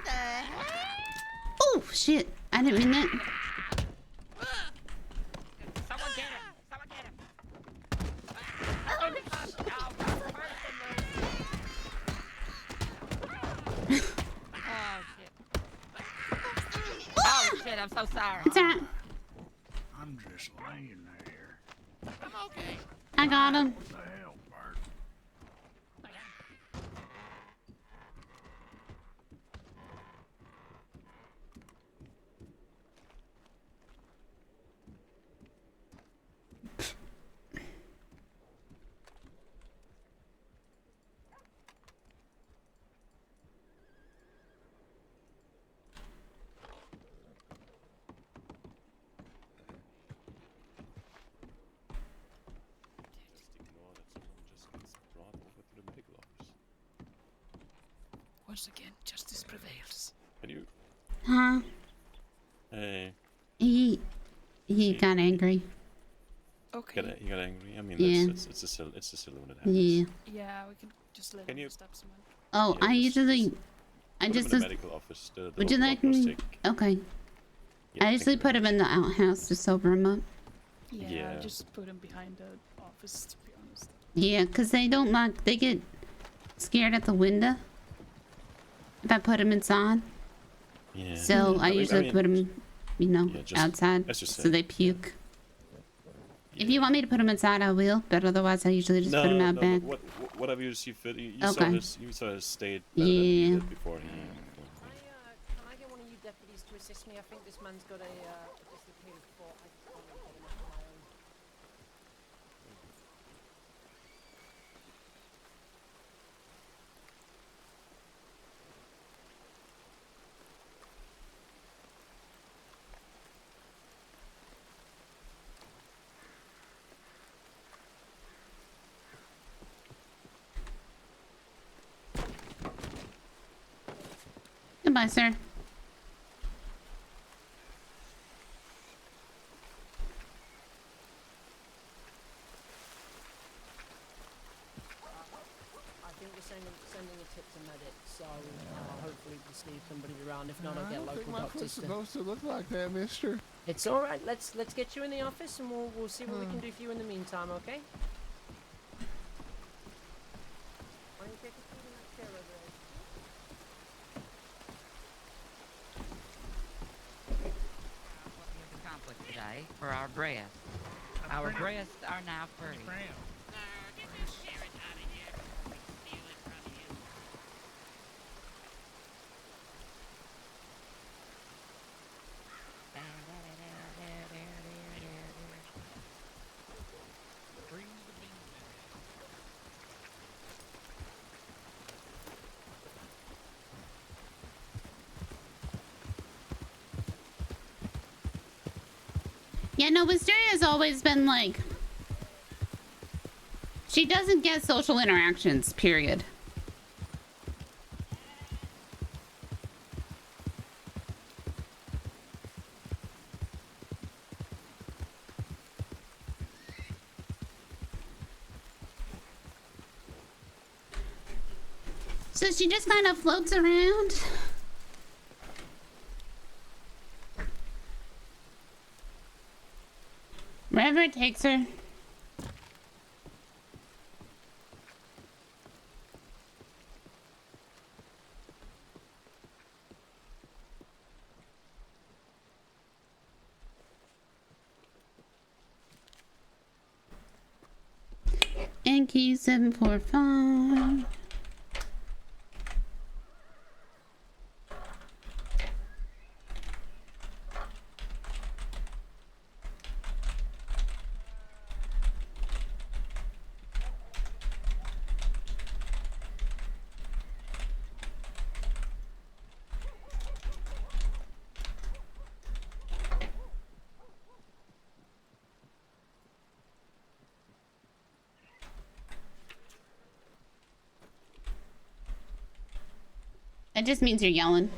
the heck? Oh shit. I didn't mean that. Someone get him! Someone get him! Oh shit. Oh shit, I'm so sorry. It's alright. I'm just laying there. I'm okay. I got him. What the hell, Bert? Just ignore that someone just gets brought over to the medical office. Once again, justice prevails. Can you? Huh? Hey. He got angry. Okay. You got angry. I mean, Yeah. it's a silly when it happens. Yeah. Yeah, we can just let Can him you- stop someone. Oh, Yeah, I usually I Put him just in the medical office. The would you local like doctors me? take- Okay. Yeah, I usually take put him in the outhouse to sober him up. Yeah, Yeah. just put him behind the office, to be honest. Yeah, 'cause they don't like, they get scared at the window if I put him inside. Yeah. So I usually put them, you know, outside as you so said, they puke. If you want me to put them inside, I will. But otherwise, I usually just put them out back. Whatever you see fit. You Okay. saw his state better than he Yeah. did before he. Can I get one of you deputies to assist me? I think this man's got a dislocated foot. I can't really get him up on my own. Goodbye, sir. I think we're sending a tip to medic, so hopefully we'll leave somebody around. If not, I'll get local doctors. Supposed to look like that, mister. It's all right. Let's get you in the office, and we'll see what we can do for you in the meantime. Okay? Why don't you take a seat in that chair over there? What we have accomplished today for our breasts. Our breasts are now free. Get this sheriff out of here before we steal it from you. Yeah, no, Wisteria has always been like... She doesn't get social interactions, period. So she just kind of floats around. Wherever it takes her. NQ 745. That just means you're yelling.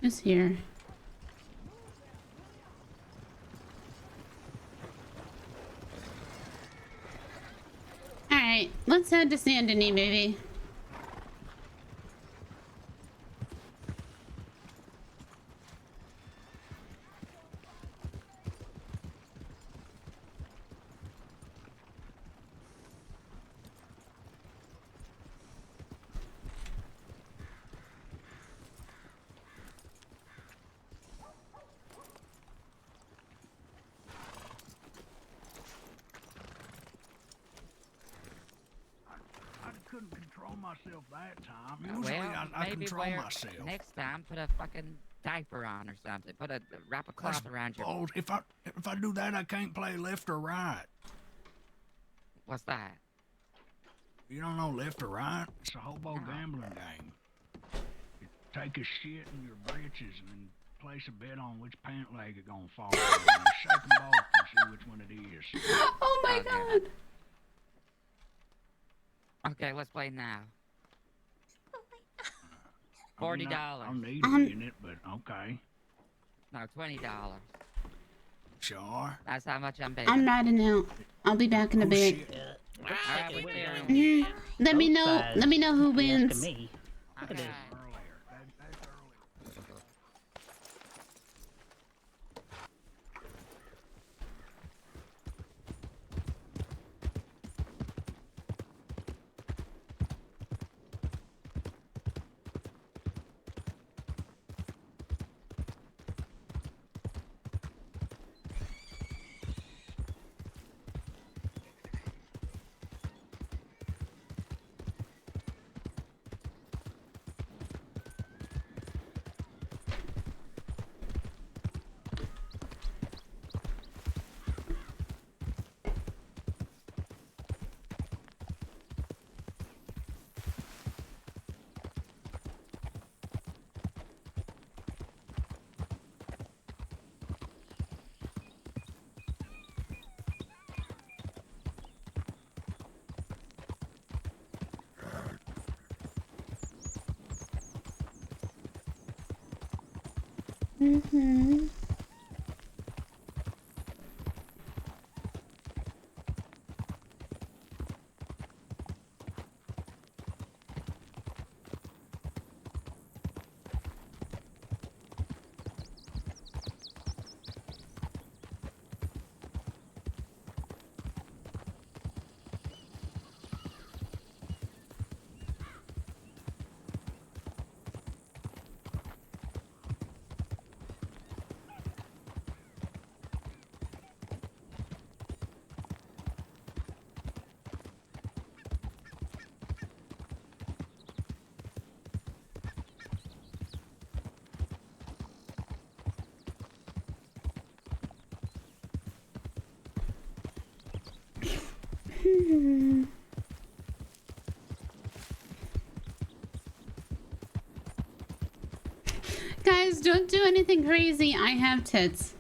Who's here? Alright, let's head to Saint Denis, maybe. control myself that time. Usually Well, I maybe control wear, myself. next time, put a fucking diaper on or something. Wrap a cloth around your... Oh, if I do that, I can't play left or right. What's that? You don't know left or right? It's a hobo gambling game. You take a shit in your britches and then place a bet on which pant leg is gonna fall over. And you shake them both and see which one it is. Oh my god. Okay, let's play now. I mean, $40. I'll need it in it, but okay. No, $20. Sure. That's how much I'm betting. I'm riding out. I'll be back in a bit. Let me know. Let me know who wins. Look at this. Mm-hmm. Guys, don't do anything crazy. I have tits.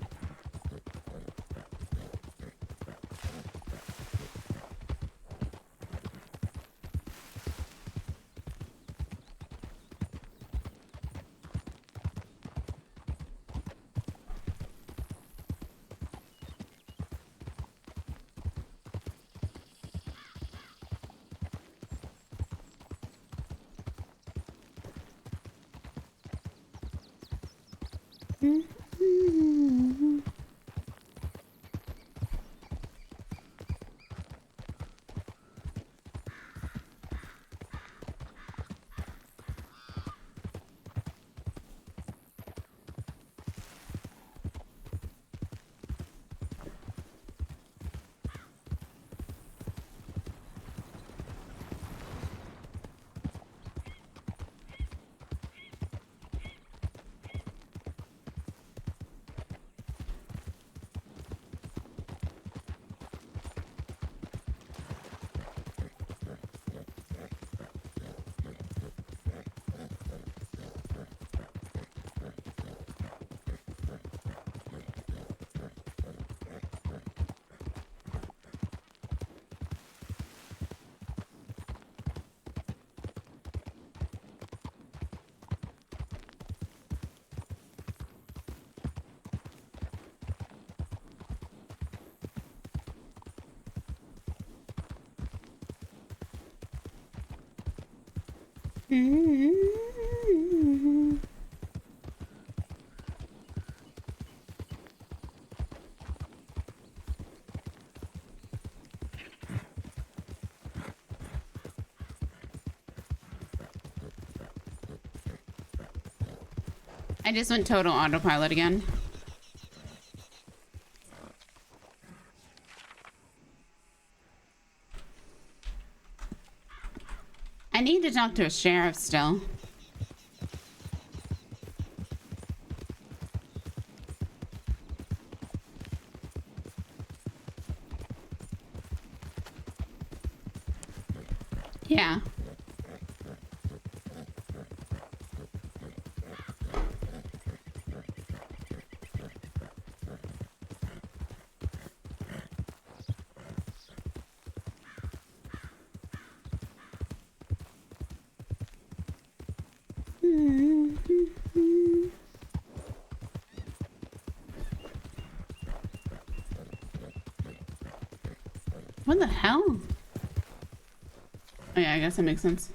I just went total autopilot again. I need to talk to a sheriff still. Yeah. What the hell? Oh yeah, I guess that makes sense.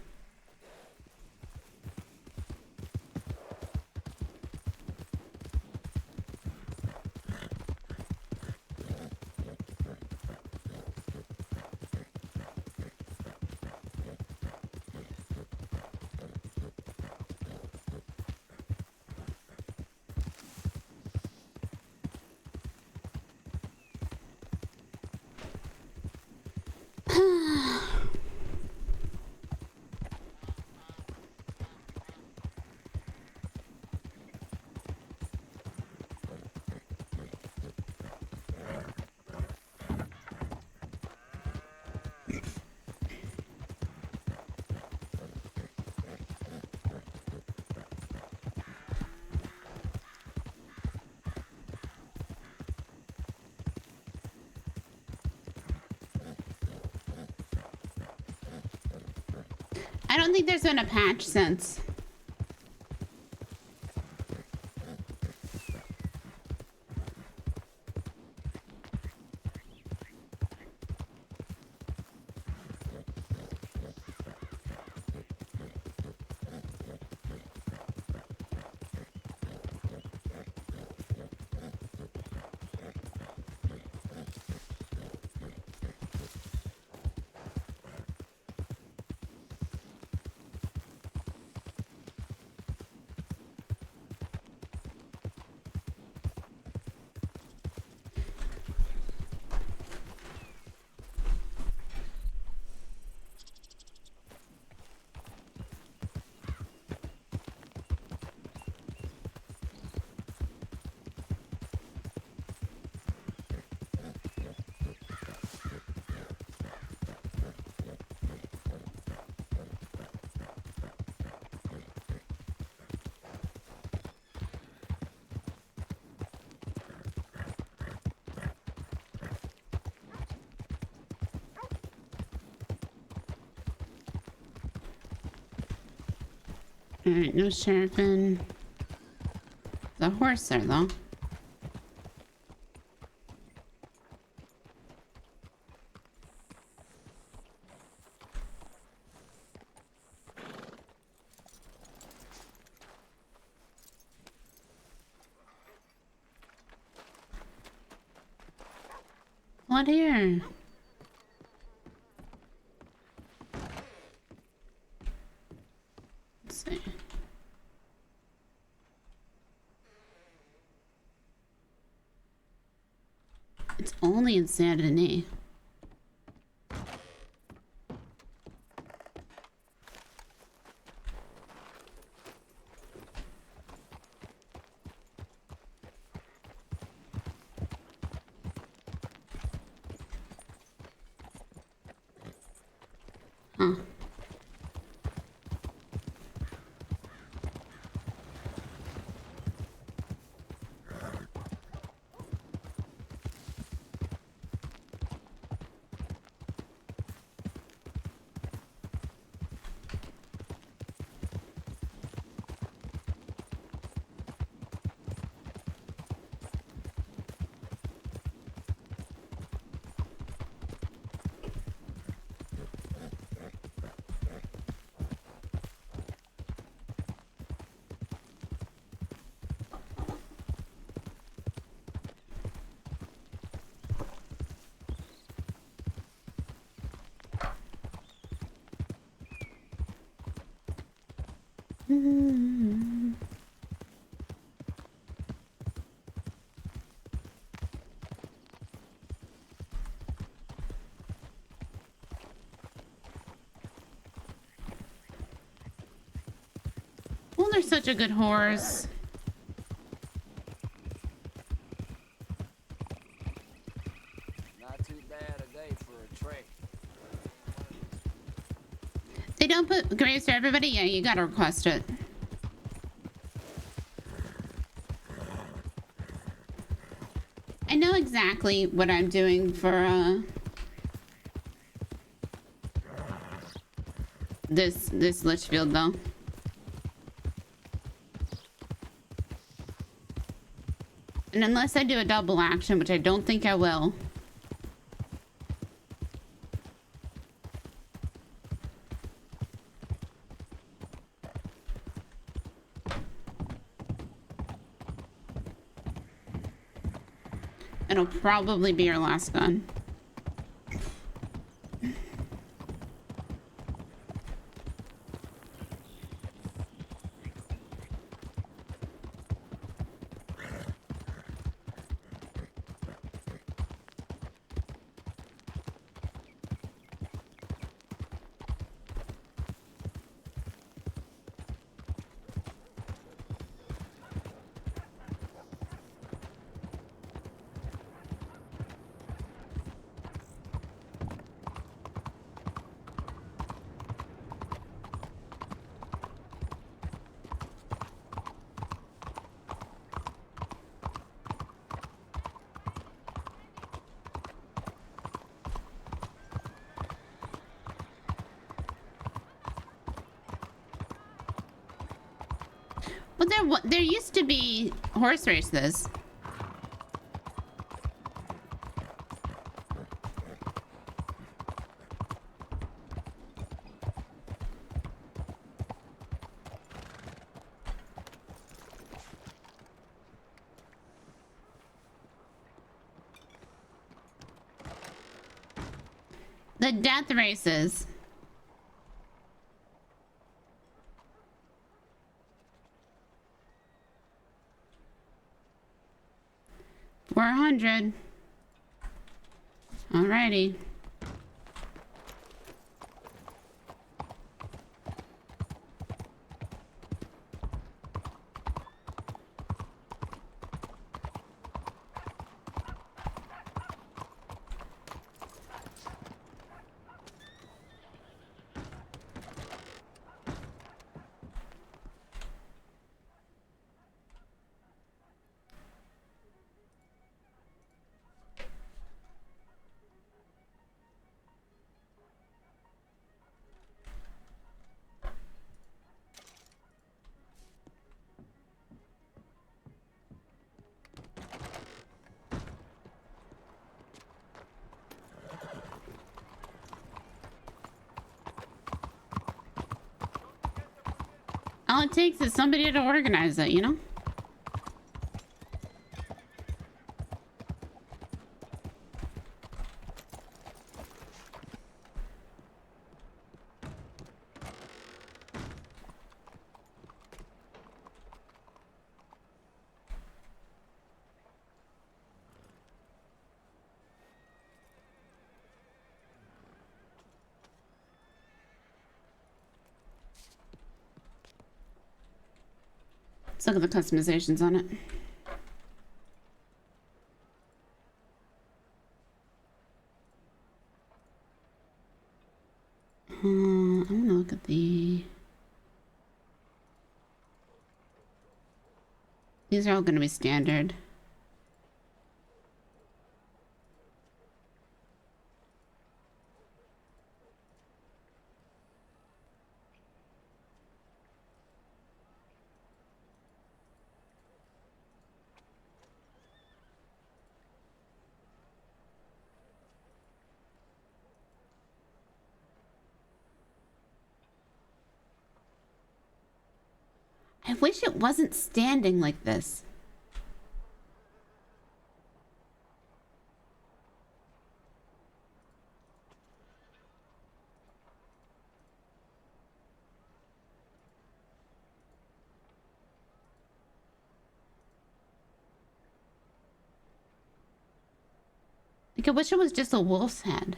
I don't think there's been a patch since. Alright, no sheriffing. The horse there, though. What here? Let's see. It's only in Saint Denis. Huh. You're such a good horse. Not too bad a day for a trek. They don't put graves for everybody? Yeah, you gotta request it. I know exactly what I'm doing for this Litchfield though. And unless I do a double action, which I don't think I will. It'll probably be your last gun. Well, there used to be horse races. The death races. $400. Alrighty. All it takes is somebody to organize it, you know? Let's look at the customizations on it. I want to look at the... These are all going to be standard. I wish it wasn't standing like this. Like, I wish it was just a wolf's head.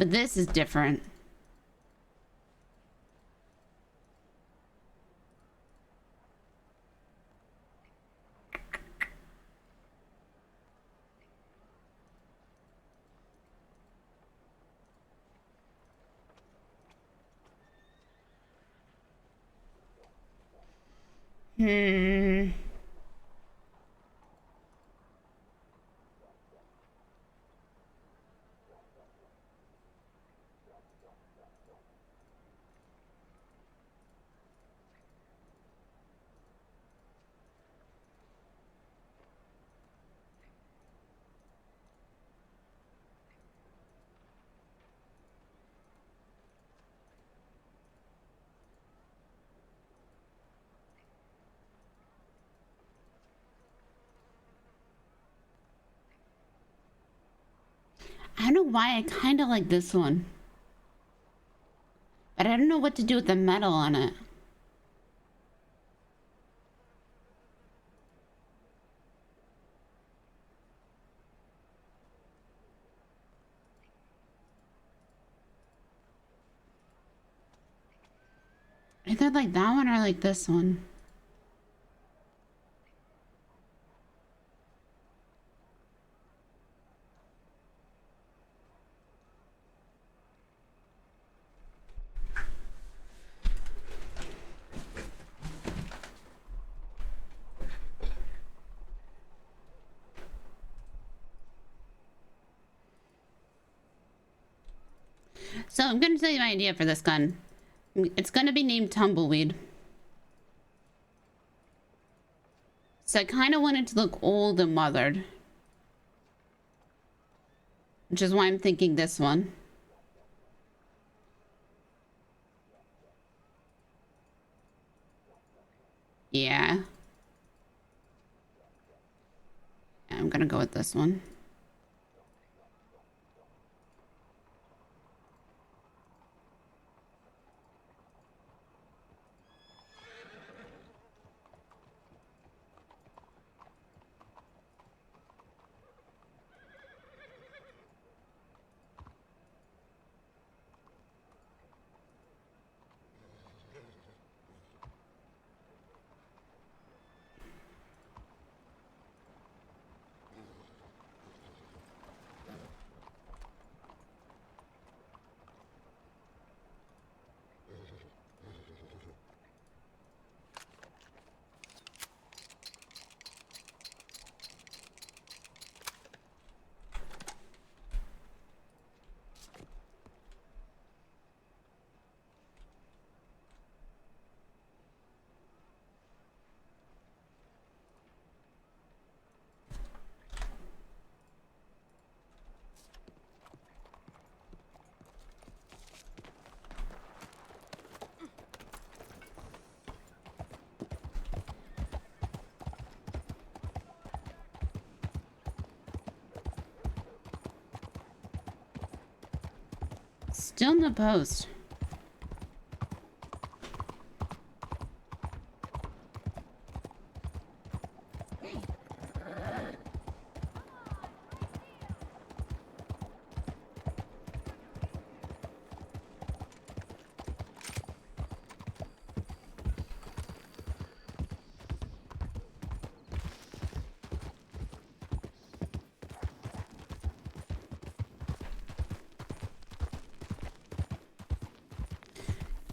But this is different. Hmm. I don't know why I kind of like this one. But I don't know what to do with the metal on it. Either like that one or like this one. So I'm going to tell you my idea for this gun. It's going to be named Tumbleweed. So I kind of want it to look old and weathered. Which is why I'm thinking this one. Yeah. I'm going to go with this one. Still in the post.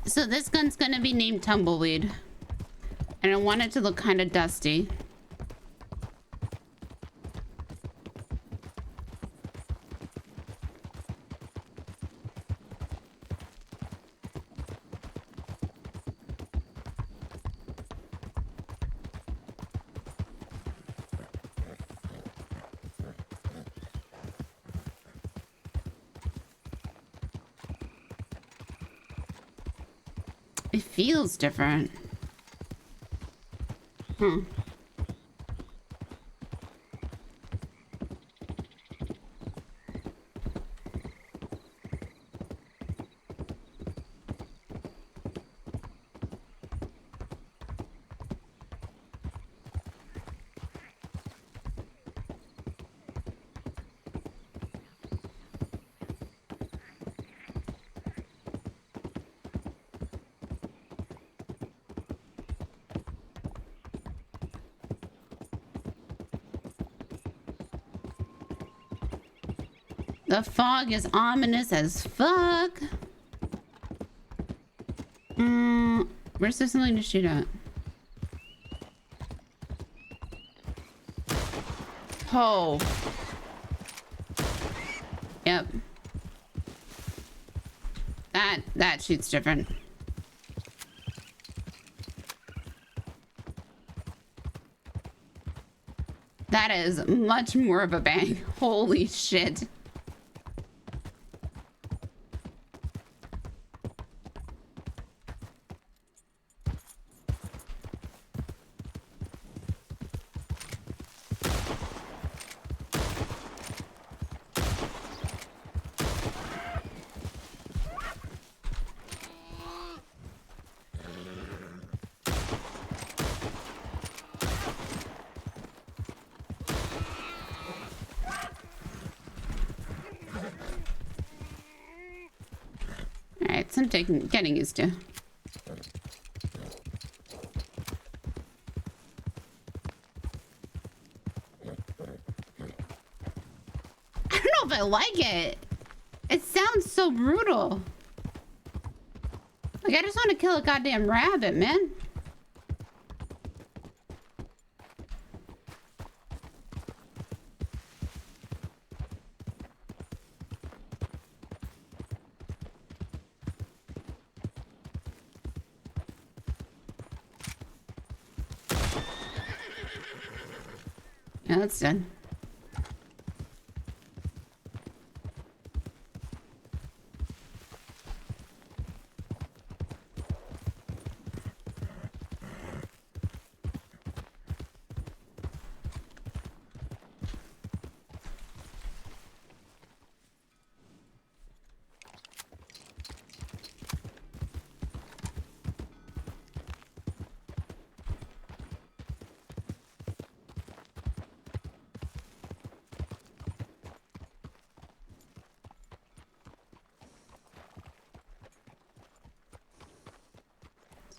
So this gun's gonna be named Tumbleweed. And I want it to look kind of dusty. It feels different. Hmm. The fog is ominous as fuck. Where's there something to shoot at? Oh. Yep. That shoots different. That is much more of a bang. Holy shit. Alright, some getting used to. I don't know if I like it. It sounds so brutal. Like, I just want to kill a goddamn rabbit, man. Yeah, that's done.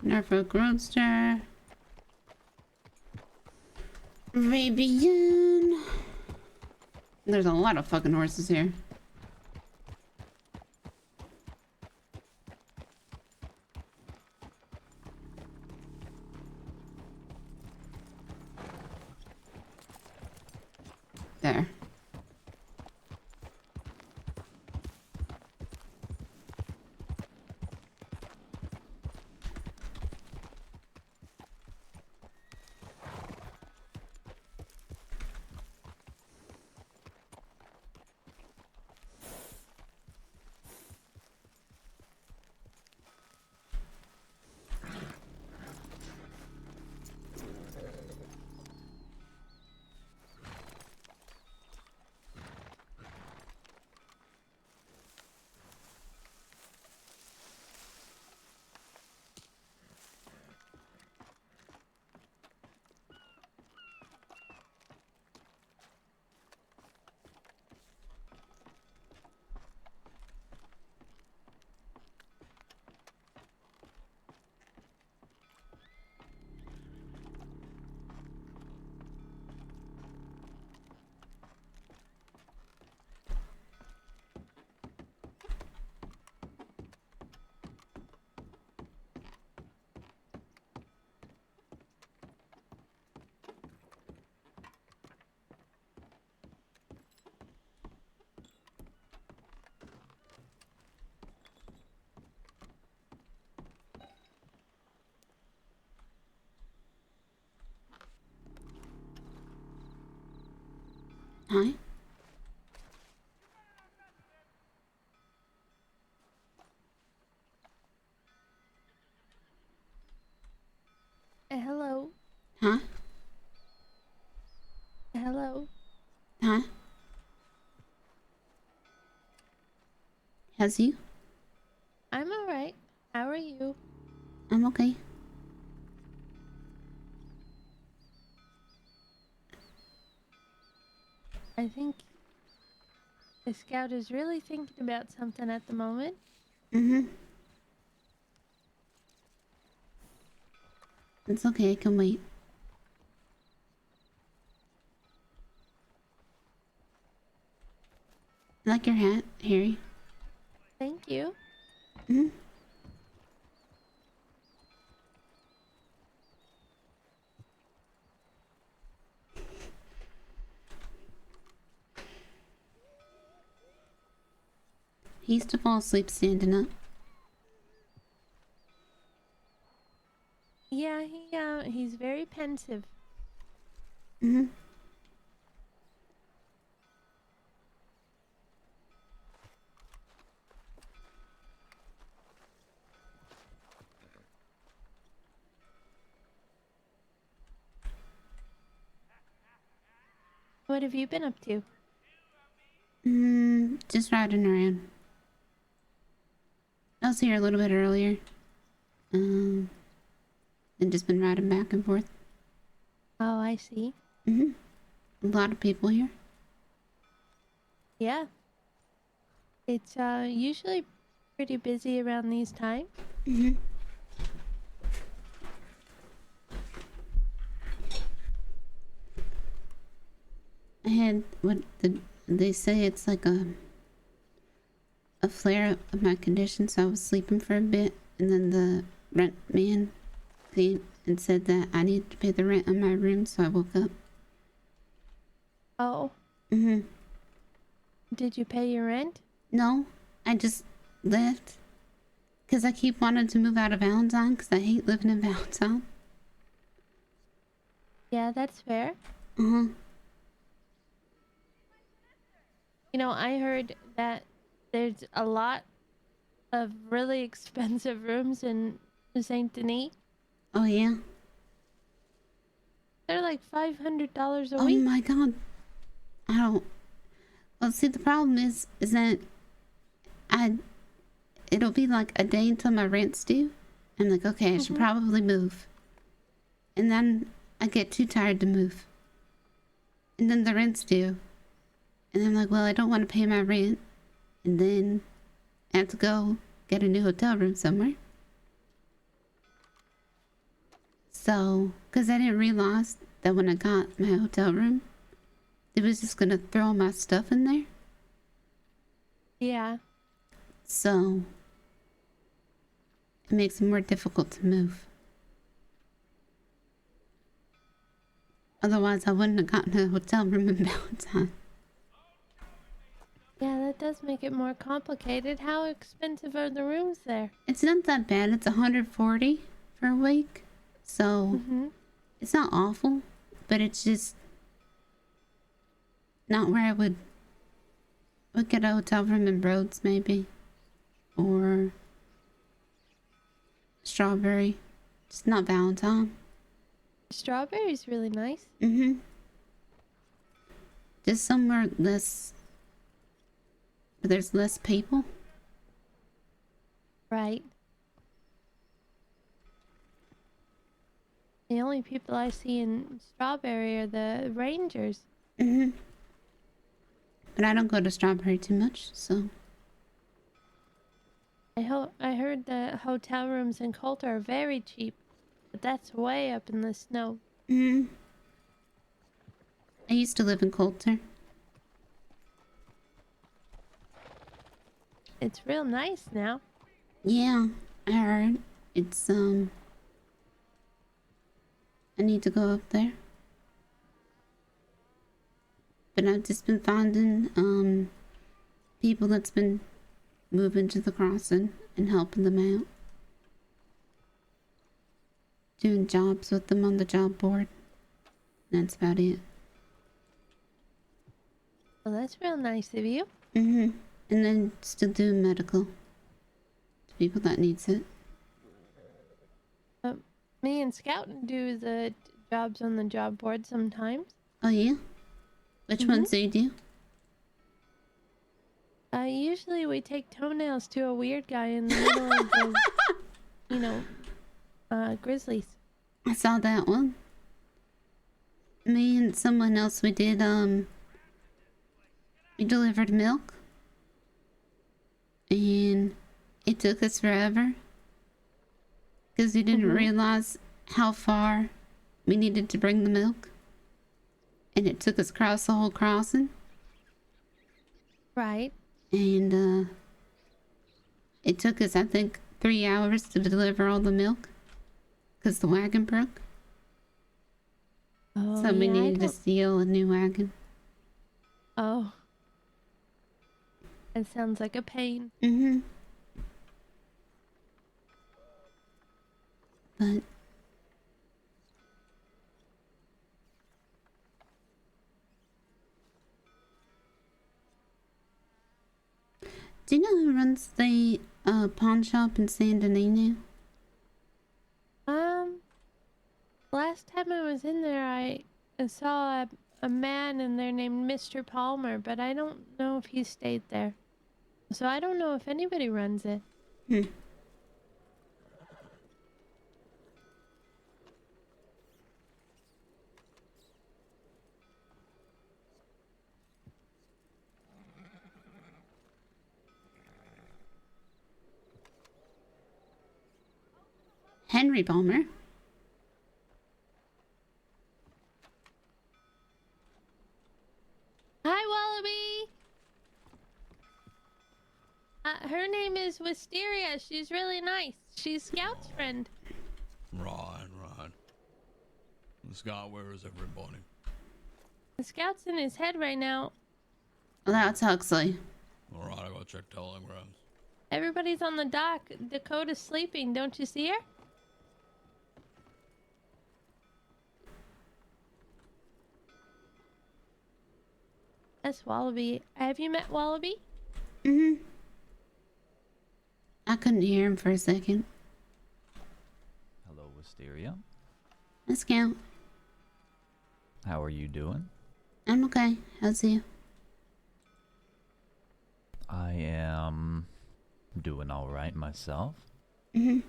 Norfolk Roadster. Rabian. There's a lot of fucking horses here. There. Hi. Hello. Huh? Hello. Huh? Has you? I'm alright. How are you? I'm okay. I think the scout is really thinking about something at the moment. Mm-hmm. It's okay, I can wait. I like your hat, Harry. Thank you. Hmm. He used to fall asleep standing up. Yeah, he's very pensive. Mm-hmm. What have you been up to? Just riding around. I was here a little bit earlier. And just been riding back and forth. Oh, I see. A lot of people here. Yeah. It's usually pretty busy around these times. I had they say it's like a flare up of my condition, so I was sleeping for a bit, and then the rent man came and said that I needed to pay the rent on my room, so I woke up. Oh. Did you pay your rent? No, I just left because I keep wanting to move out of Valentine because I hate living in Valentine. Yeah, that's fair. Uh-huh. You know, I heard that there's a lot of really expensive rooms in Saint Denis. Oh yeah. They're like $500 a Oh week. my god. I don't. Well, see, the problem is that it'll be like a day until my rent's due. I'm like, okay, I should probably move. And then I get too tired to move. And then the rent's due. And I'm like, well, I don't want to pay my rent. And then I have to go get a new hotel room somewhere. So, because I didn't realize that when I got my hotel room, they was just going to throw my stuff in there. Yeah. So, it makes it more difficult to move. Otherwise, I wouldn't have gotten a hotel room in Valentine. Yeah, that does make it more complicated. How expensive are the rooms there? It's not that bad. It's $140 for a week. So, it's not awful, but it's just not where I would get a hotel room in Rhodes, maybe. Or Strawberry. It's not Valentine. Strawberry's really nice. Just somewhere less, where there's less people. Right. The only people I see in Strawberry are the Rangers. But I don't go to Strawberry too much, so. I heard the hotel rooms in Coulter are very cheap, but that's way up in the snow. I used to live in Coulter. It's real nice now. Yeah, I heard. It's, I need to go up there. But I've just been finding, people that's been moving to the crossing and helping them out. Doing jobs with them on the job board. That's about it. Well, that's real nice of you. And then still doing medical. To people that needs it. Me and Scout do the jobs on the job board sometimes. Oh yeah? Which ones do you do? Usually we take toenails to a weird guy in the middle of the, grizzlies. I saw that one. Me and someone else, we did, we delivered milk. And it took us forever. Because we didn't realize how far we needed to bring the milk. And it took us across the whole crossing. Right. And it took us, I think, 3 hours to deliver all the milk because the wagon broke. Oh, So we yeah, needed to steal a new wagon. Oh. That sounds like a pain. Mm-hmm. But do you know who runs the pawn shop in San Denis? Last time I was in there, I saw a man in there named Mr. Palmer, but I don't know if he stayed there. So I don't know if anybody runs it. Henry Palmer. Hi, Wallaby! Her name is Wisteria. She's really nice. She's Scout's friend. Right. Scott, where is everybody? The Scout's in his head right now. Well, that's Huxley. Alright, I gotta check telegrams. Everybody's on the dock. Dakota's sleeping. Don't you see her? That's Wallaby. Have you met Wallaby? Mm-hmm. I couldn't hear him for a second. Hello, Wisteria. Let's Scout. How are you doing? I'm okay. How's you? I am doing all right myself. Mm-hmm.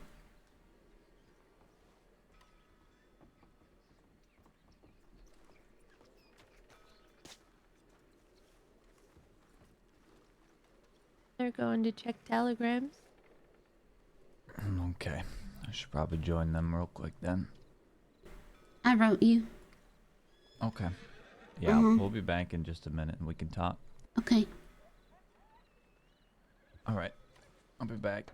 They're going to check telegrams. Okay. I should probably join them real quick then. I wrote you. Okay. Yeah, we'll be back in just a minute and we can talk. Okay. Alright. I'll be back.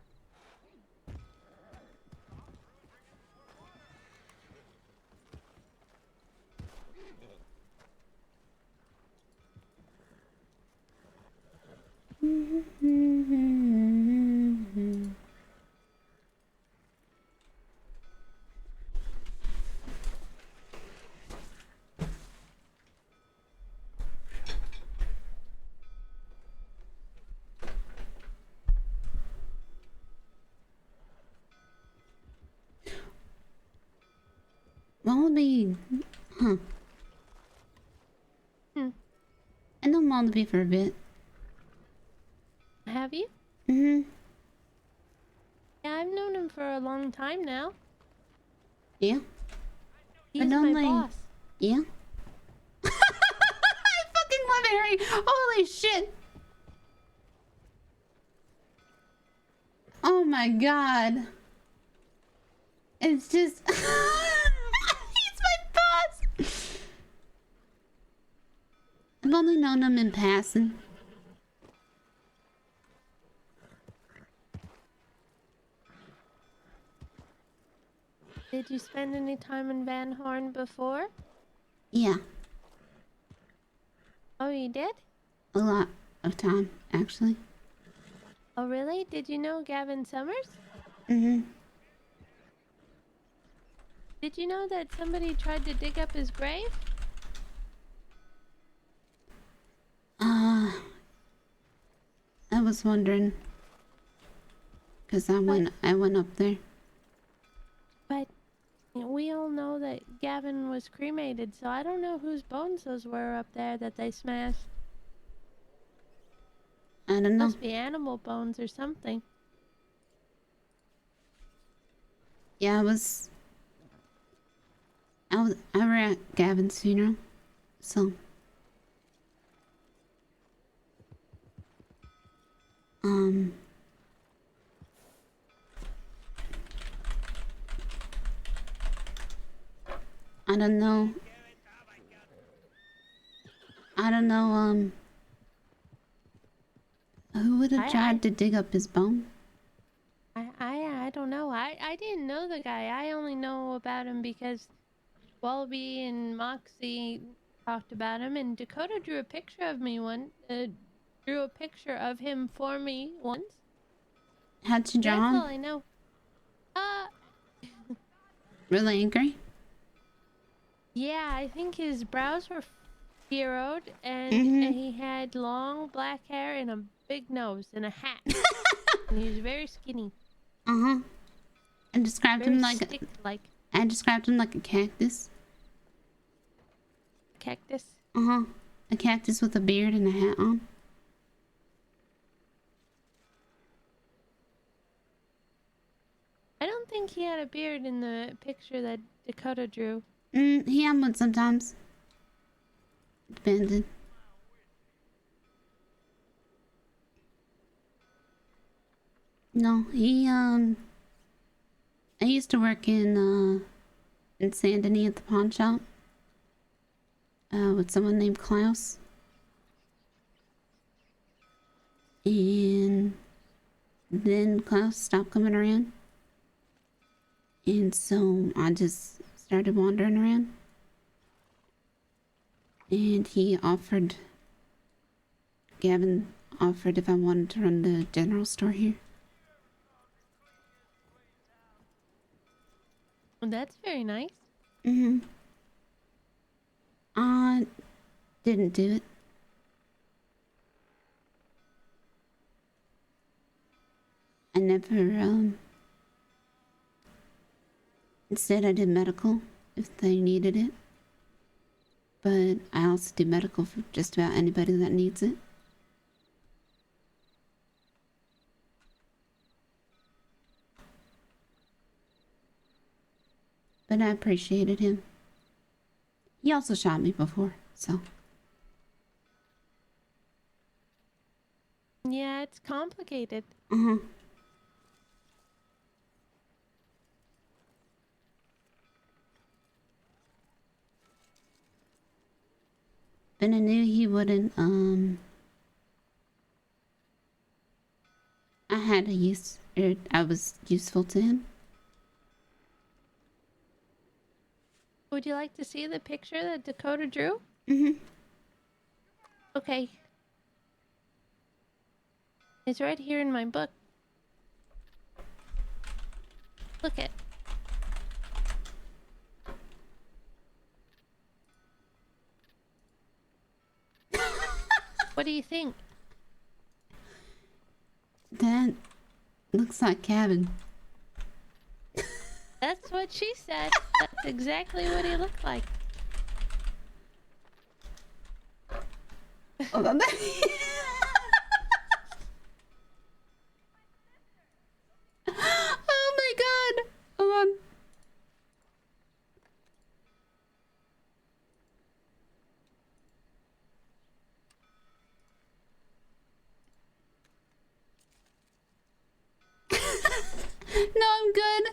Wallaby. Huh. I know Wallaby for a bit. Have you? Mm-hmm. Yeah, I've known him for a long time now. Yeah? He's my boss. Yeah? I fucking love Harry! Holy shit! Oh my god. It's just... He's my boss! I've only known him in passing. Did you spend any time in Van Horn before? Yeah, Oh, you did? a lot of time, actually. Oh, really? Did you know Gavin Summers? Mm-hmm. Did you know that somebody tried to dig up his grave? I was wondering. Because I went up there. But we all know that Gavin was cremated, so I don't know whose bones those were up there that they smashed. I don't know. Must be animal bones or something. Yeah, I was at Gavin's funeral, so I don't know. would have tried to dig up his bone. I don't know. I didn't know the guy. I only know about him because Wallaby and Moxie talked about him, and Dakota drew a picture of me drew a picture of him for me once. How'd you draw him? That's all I know. Really angry? Yeah, I think his brows were furrowed, and he had long black hair and a big nose and a hat. And he was very skinny. I described him like stick-like. I described him like a cactus. Cactus? A cactus with a beard and a hat on. I don't think he had a beard in the picture that Dakota drew. He had one sometimes. Depended. No, I used to work in Saint Denis at the pawn shop. With someone named Klaus. And then Klaus stopped coming around. And so I just started wandering around. And Gavin offered if I wanted to run the general store here. Well, that's very nice. I didn't do it. I never, instead I did medical if they needed it. But I also do medical for just about anybody that needs it. But I appreciated him. He also shot me before, so. Yeah, it's complicated. But I knew he wouldn't, I had a use, or I was useful to him. Would you like to see the picture that Dakota drew? Okay. It's right here in my book. Look it. What do you think? That looks like cabin. That's what she said. That's exactly what he looked like. Oh my god! Hold on. No, I'm good.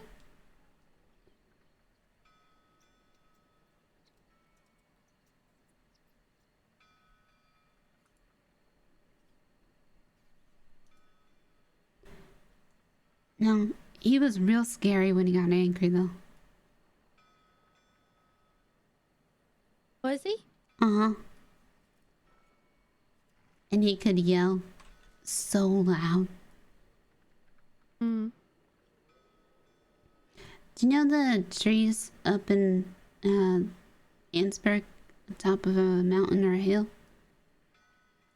No, he was real scary when he got angry, though. Was he? And he could yell so loud. Do you know the trees up in Ansburg, on top of a mountain or a hill?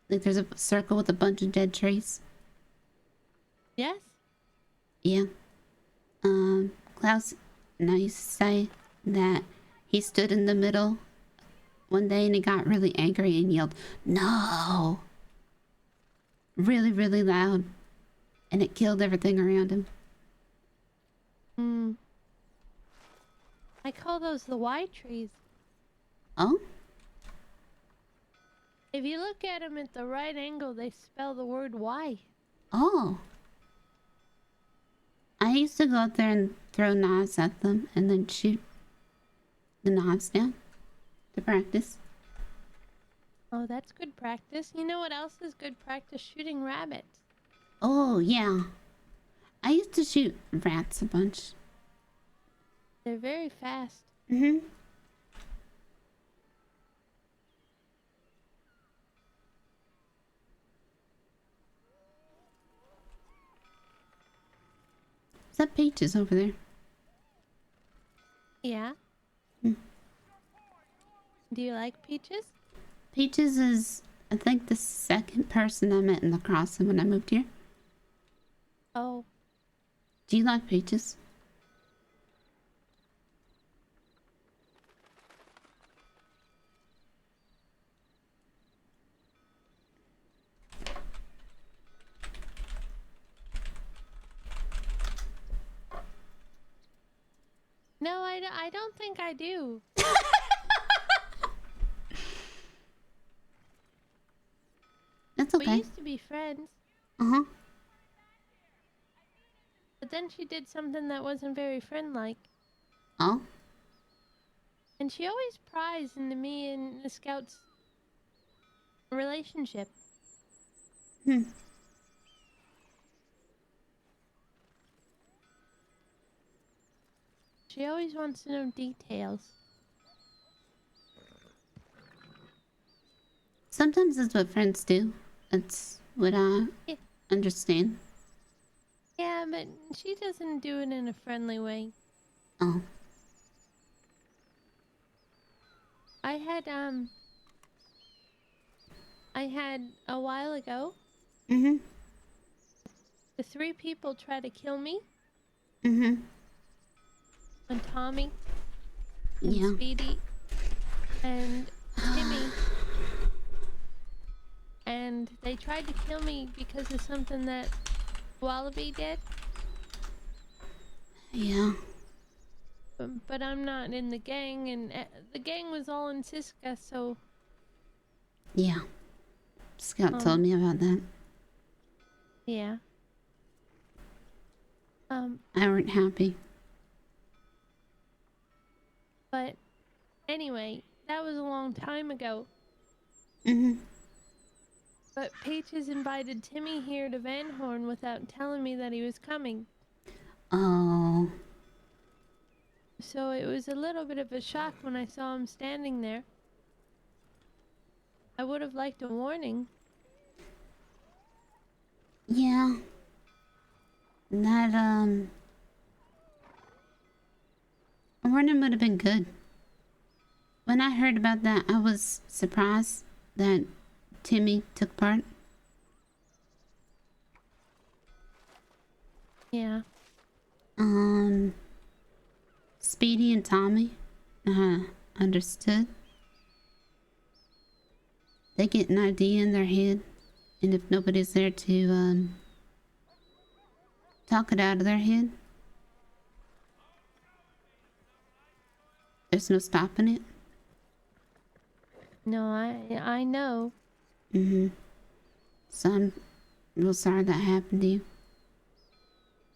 Like there's a circle with a bunch of dead trees. Yes. Yeah. Klaus and I used to say that he stood in the middle one day and he got really angry and yelled, "No!" Really, really loud. And it killed everything around him. I call those the Y trees. Oh? If you look at them at the right angle, they spell the word Y. Oh. I used to go out there and throw knives at them and then shoot the knives down to practice. Oh, that's good practice. You know what else is good practice? Shooting rabbits. Oh, yeah. I used to shoot rats a bunch. They're very fast. Mm-hmm. Is that Peaches over there? Yeah. Hmm. Do you like Peaches? Peaches is, I think, the second person I met in the crossing when I moved here. Oh. Do you like Peaches? No, I don't think I do. That's okay. We used to be friends. Uh-huh. But then she did something that wasn't very friend-like. Oh? And she always pries into me and the Scout's relationship. Hmm. She always wants to know details. Sometimes that's what friends do. That's what I understand. Yeah, but she doesn't do it in a friendly way. Oh. I had a while ago. Mm-hmm. The 3 people tried to kill me. Mm-hmm. And Tommy. And Yeah. Speedy. And Timmy. And they tried to kill me because of something that Wallaby did. Yeah. But I'm not in the gang, and the gang was all in Siska, so... Yeah. Scout told me about that. Yeah. I weren't happy. But anyway, that was a long time ago. Mm-hmm. But Peaches invited Timmy here to Van Horn without telling me that he was coming. Oh. So it was a little bit of a shock when I saw him standing there. I would have liked a warning. Yeah. That, a warning would have been good. When I heard about that, I was surprised that Timmy took part. Yeah. Speedy and Tommy, understood. They get an idea in their head, and if nobody's there to, talk it out of their head, there's no stopping it. No, I know. Mm-hmm. So I'm real sorry that happened to you.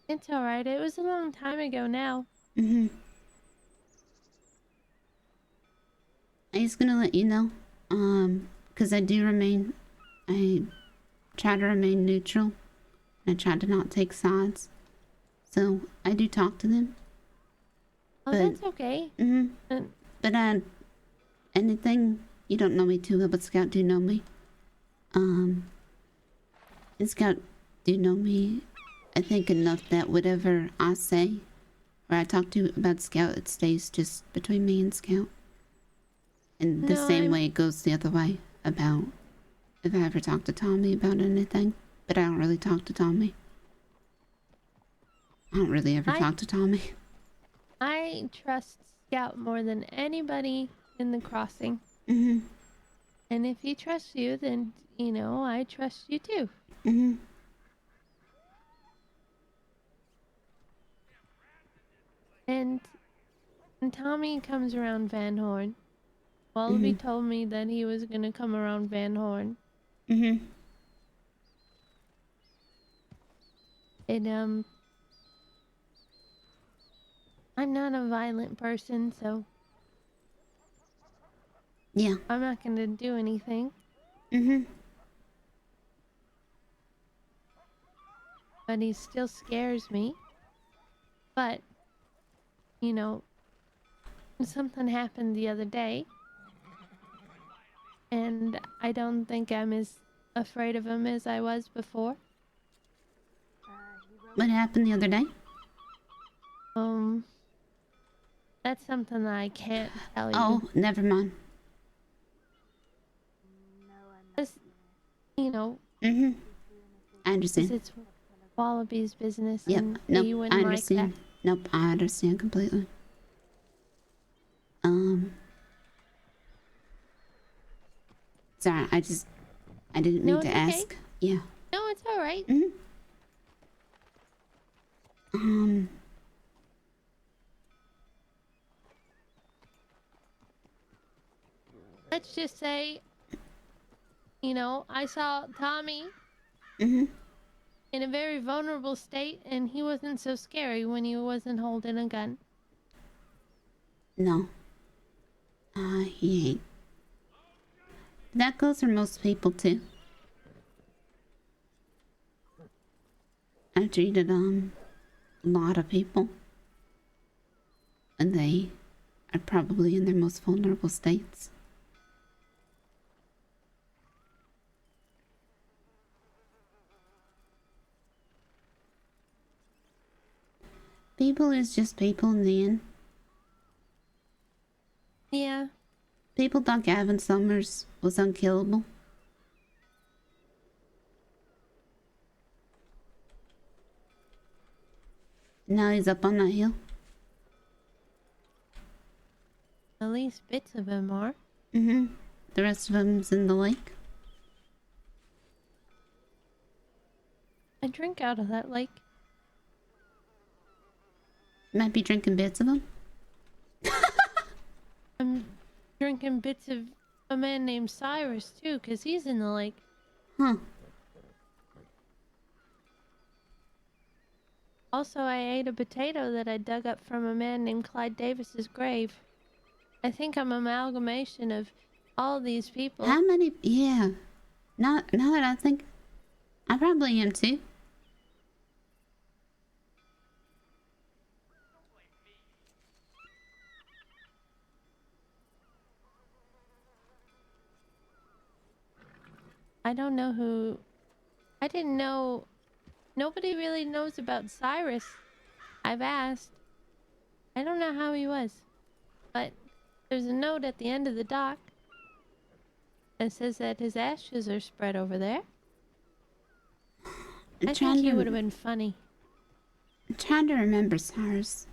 It's alright. It was a long time ago now. Mm-hmm. I was gonna let you know, because I try to remain neutral. I try to not take sides. So I do talk to them. Oh, that's okay. Mm-hmm. But anything, you don't know me too well, but Scout do know me. And Scout do know me, I think, enough that whatever I say or I talk to about Scout, it stays just between me and Scout. And the same way it goes the other way about if I ever talk to Tommy about anything. But I don't really talk to Tommy. I don't really ever talk to Tommy. I trust Scout more than anybody in the crossing. Mm-hmm. And if he trusts you, then, you know, I trust you too. Mm-hmm. And when Tommy comes around Van Horn, Wallaby told me that he was gonna come around Van Horn. Mm-hmm. And, I'm not a violent person, so... Yeah. I'm not gonna do anything. Mm-hmm. but he still scares me. But, you know, something happened the other day, and I don't think I'm as afraid of him as I was before. What happened the other day? That's something that I can't tell you. Oh, never mind. Just, you know. I understand. It's Wallaby's business. Yep. And Nope. you I wouldn't understand. like that. Nope. I understand completely. Sorry. I didn't mean No, to it's okay. ask. Yeah. No, it's all right. Let's just say, you know, I saw Tommy in a very vulnerable state, and he wasn't so scary when he wasn't holding a gun. No. He ain't. That goes for most people too. I've treated a lot of people, and they are probably in their most vulnerable states. People is just people in the end. Yeah. People thought Gavin Summers was unkillable. Now he's up on that hill. At least bits of him are. The rest of them's in the lake. I drink out of that lake. Might be drinking bits of them. I'm drinking bits of a man named Cyrus too, 'cause he's in the lake. Huh. Also, I ate a potato that I dug up from a man named Clyde Davis's grave. I think I'm an amalgamation of all these people. How many? Yeah. Now that I think, I probably am too. I don't know who... I didn't know... Nobody really knows about Cyrus. I've asked. I don't know how he was. But there's a note at the end of the dock that says that his ashes are spread over there. I think he would have been funny. I'm trying to remember Cyrus.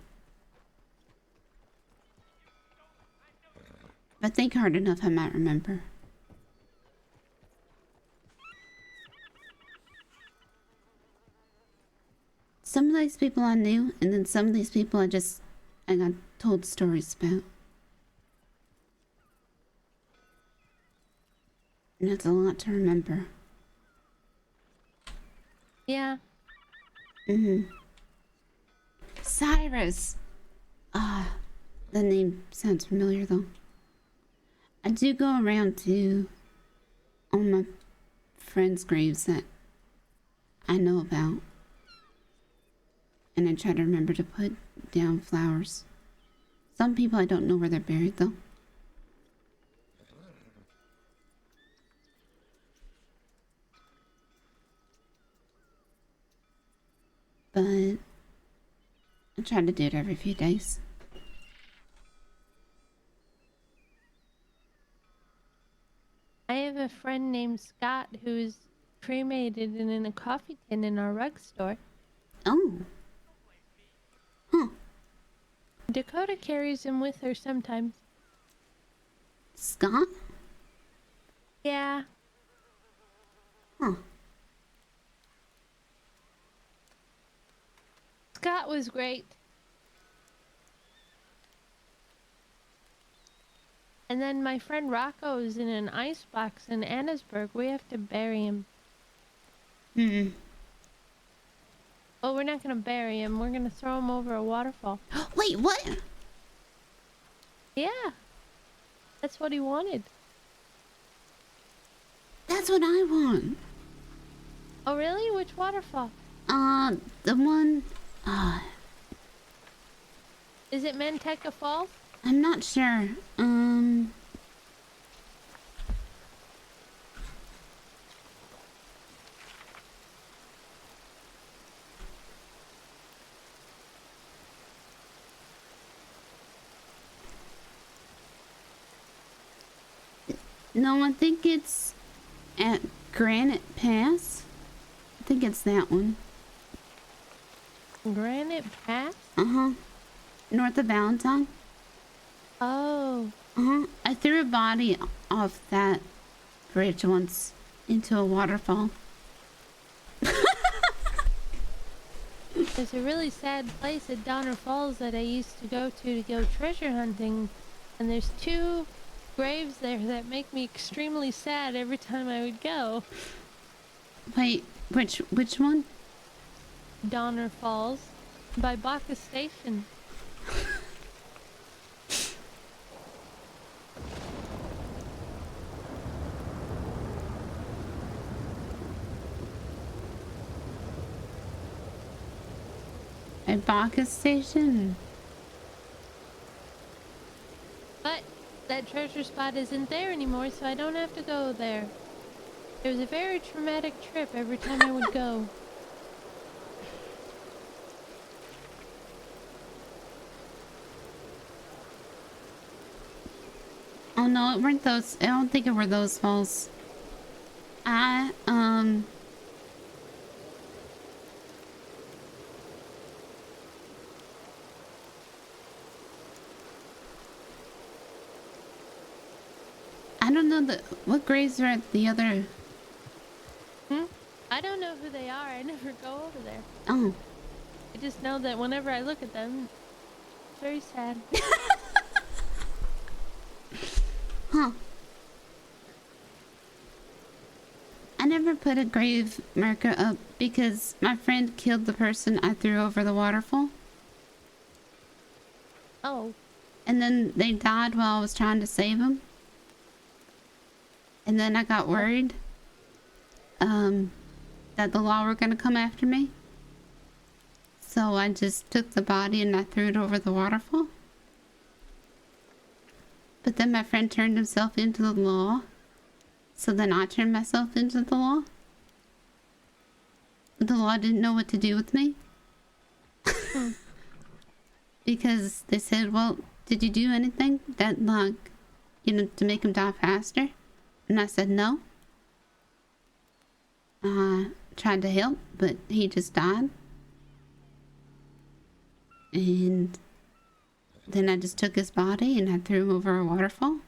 If I think hard enough, I might remember. Some of these people I knew, and then some of these people I got told stories about. And that's a lot to remember. Yeah. Cyrus! The name sounds familiar though. I do go around to all my friends' graves that I know about. And I try to remember to put down flowers. Some people I don't know where they're buried though. But I try to do it every few days. I have a friend named Scott who's cremated and in a coffee tin in our rug store. Oh. Huh. Dakota carries him with her sometimes. Scott? Yeah. Huh. Scott was great. And then my friend Rocco's in an icebox in Annesburg. We have to bury him. Well, we're not gonna bury him. We're gonna throw him over a waterfall. Wait, what? Yeah. That's what he wanted. That's what I want. Oh, really? Which waterfall? The one, Is it Manteca Falls? I'm not sure. No, I think it's at Granite Pass. I think it's that one. Granite Pass? Uh-huh. North of Valentine. Oh. Uh-huh. I threw a body off that bridge once into a waterfall. There's a really sad place at Donner Falls that I used to go treasure hunting, and there's 2 graves there that make me extremely sad every time I would go. Wait, which one? Donner Falls, by Bacchus Station. At Bacchus Station. But that treasure spot isn't there anymore, so I don't have to go there. It was a very traumatic trip every time I would go. Oh no, it weren't those. I don't think it were those falls. I don't know what graves are at the other. I don't know who they are. I never go over there. Oh. I just know that whenever I look at them, it's very sad. Huh. I never put a grave marker up because my friend killed the person I threw over the waterfall. Oh. And then they died while I was trying to save them. And then I got worried that the law were going to come after me. So I just took the body and I threw it over the waterfall. But then my friend turned himself into the law. So then I turned myself into the law. But the law didn't know what to do with me. Because they said, well, did you do anything that, like, you know, to make him die faster? And I said, no. I tried to help, but he just died. And then I just took his body and I threw him over a waterfall.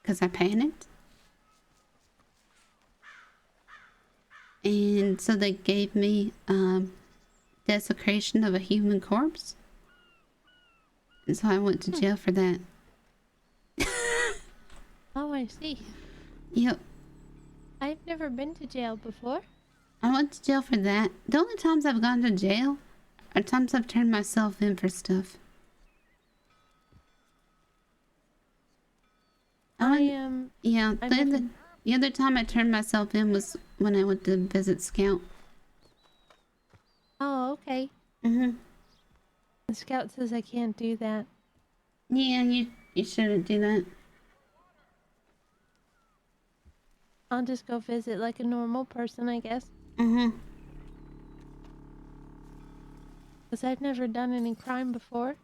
Because I panicked. And so they gave me desecration of a human corpse. And so I went to jail for that. Oh, I see. Yep. I've never been to jail before. I went to jail for that. The only times I've gone to jail are times I've turned myself in for stuff. Yeah, the other time I turned myself in was when I went to visit Scout. Oh, okay. Mm-hmm. The scout says I can't do that. Yeah, you shouldn't do that. I'll just go visit like a normal person, I guess. Mm-hmm. Because I've never done any crime before.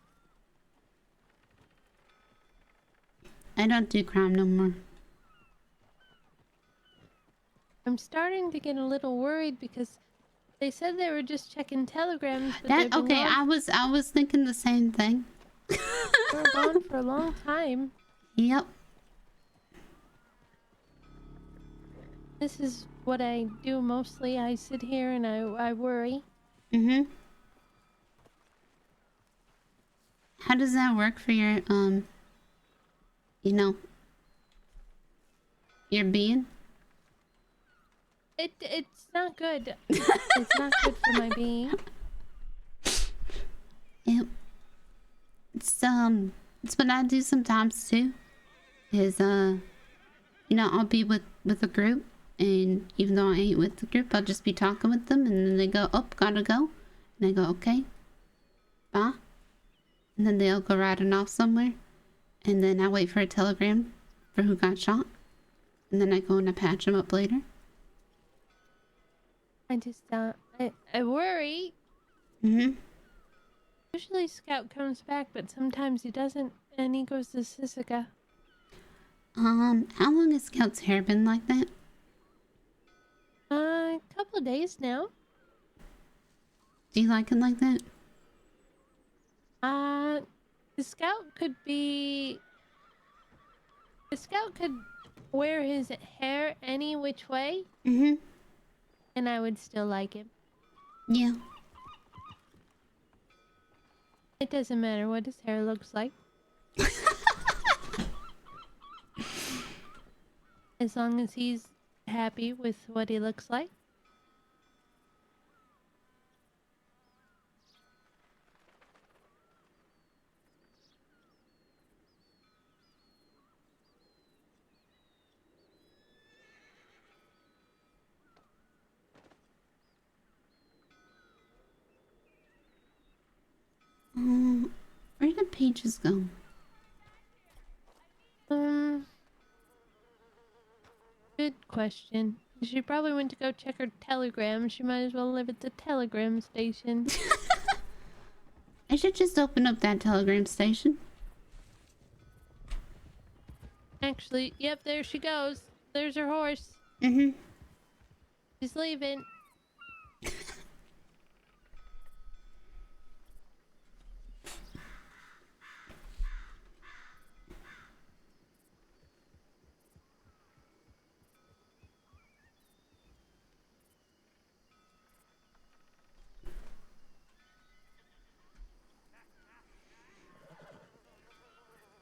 I don't do crime no more. I'm starting to get a little worried because they said they were just checking telegrams. But That okay? I was thinking the same thing. They're gone for a long time. Yep. This is what I do mostly. I sit here and I worry. Mm-hmm. How does that work for your you know, your being? It's not good. It's not good for my being. Yep. It's what I do sometimes too. Is you know, I'll be with a group And even though I ain't with the group, I'll just be talking with them, and then they go, "Oh, gotta go," and I go, "Okay, bye," and then they'll go riding off somewhere, and then I wait for a telegram for who got shot, and then I go and I patch them up later. I just I worry. Usually Scout comes back, but sometimes he doesn't, and he goes to Sisika. How long has Scout's hair been like that? A couple of days now. Do you like it like that? The Scout could wear his hair any which way. And I would still like him. Yeah. It doesn't matter what his hair looks like. As long as he's happy with what he looks like. Where did Peaches go? Good question. She probably went to go check her telegram. She might as well live at the telegram station. I should just open up that telegram station. Actually, yep, there she goes. There's her horse. She's leaving.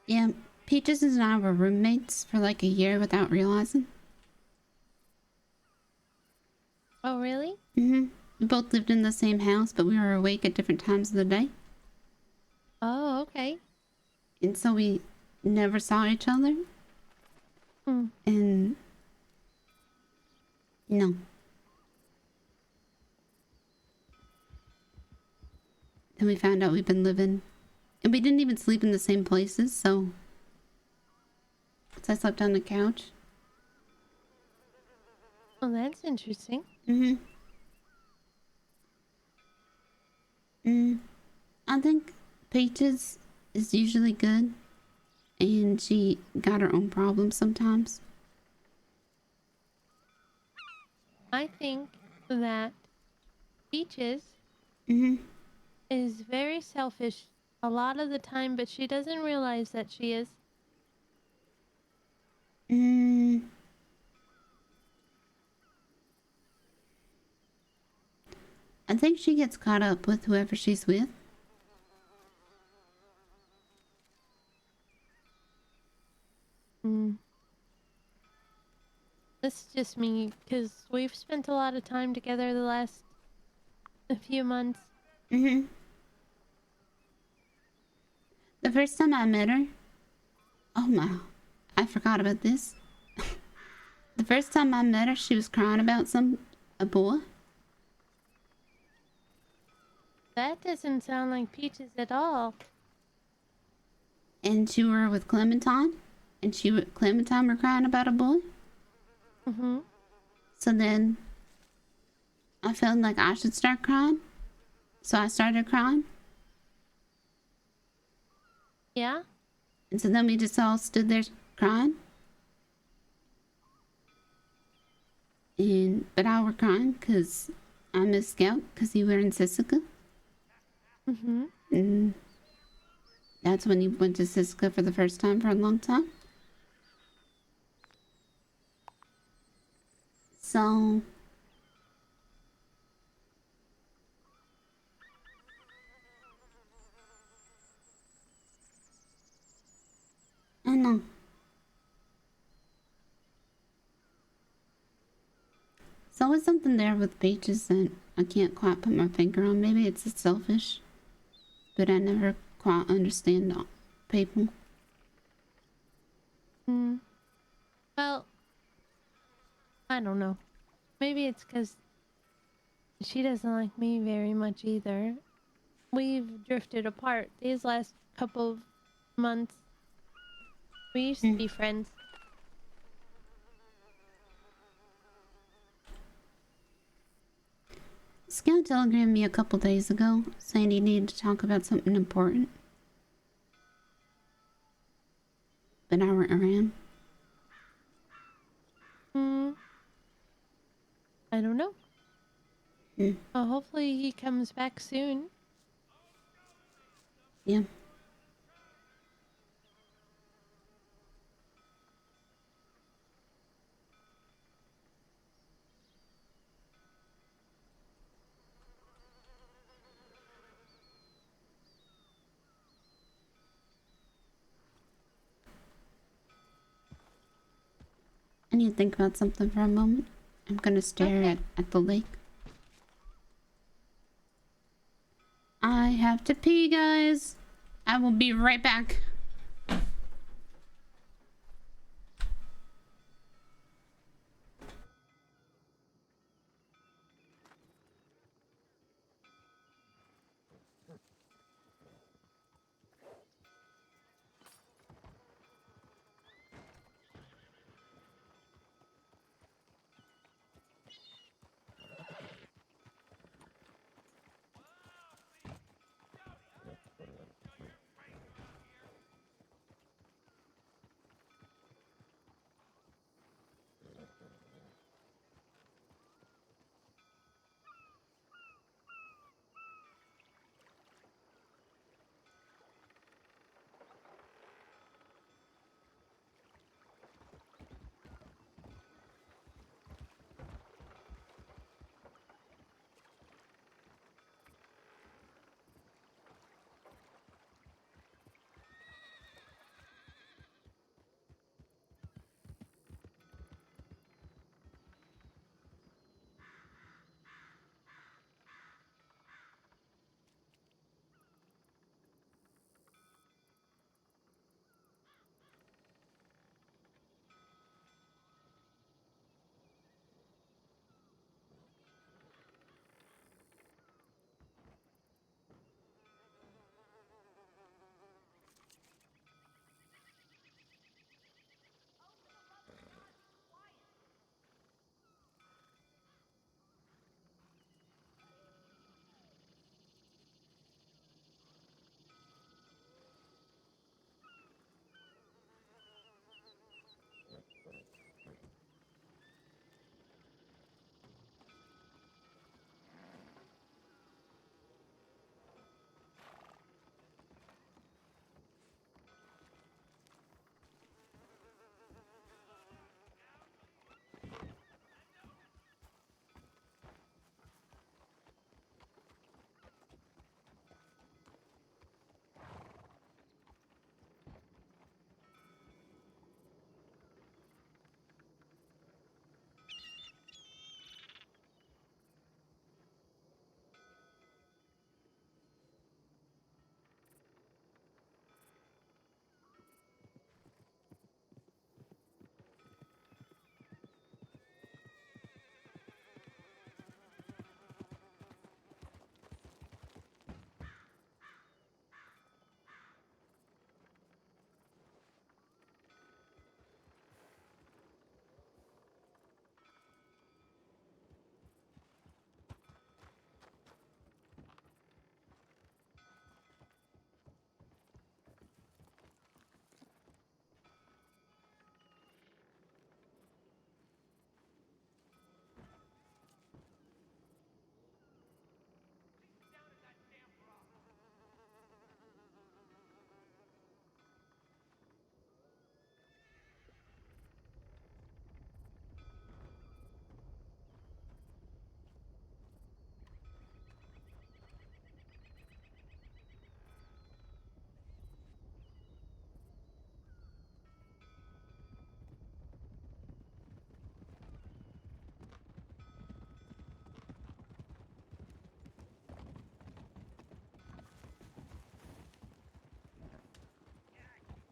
Yeah, Peaches and I were roommates for like a year without realizing. Oh, really? We both lived in the same house, but we were awake at different times of the day. Oh, okay. And so we never saw each other. And no. Then we found out we've been living, and we didn't even sleep in the same places, so I slept on the couch. Oh, that's interesting. I think Peaches is usually good, and she got her own problems sometimes. I think that Peaches is very selfish a lot of the time, but she doesn't realize that she is. I think she gets caught up with whoever she's with. This is just me, because we've spent a lot of time together the last few months. The first time I met her, oh my, I forgot about this. The first time I met her, she was crying about a boy. That doesn't sound like Peaches at all. And she were with Clementine, and Clementine were crying about a boy. So then I felt like I should start crying, so I started crying. Yeah? And so then we just all stood there crying. But I were crying because I missed Scout because he were in Sisika. And that's when he went to Sisika for the first time for a long time. So I don't know. There's always something there with Peaches that I can't quite put my finger on. Maybe it's selfish, but I never quite understand people. Well, I don't know. Maybe it's because she doesn't like me very much either. We've drifted apart these last couple of months. We used to be friends. Scout telegrammed me a couple days ago saying he needed to talk about something important. But I weren't around. I don't know. Well, hopefully he comes back soon. Yeah. I need to think about something for a moment. I'm gonna stare at the lake. I have to pee, guys. I will be right back.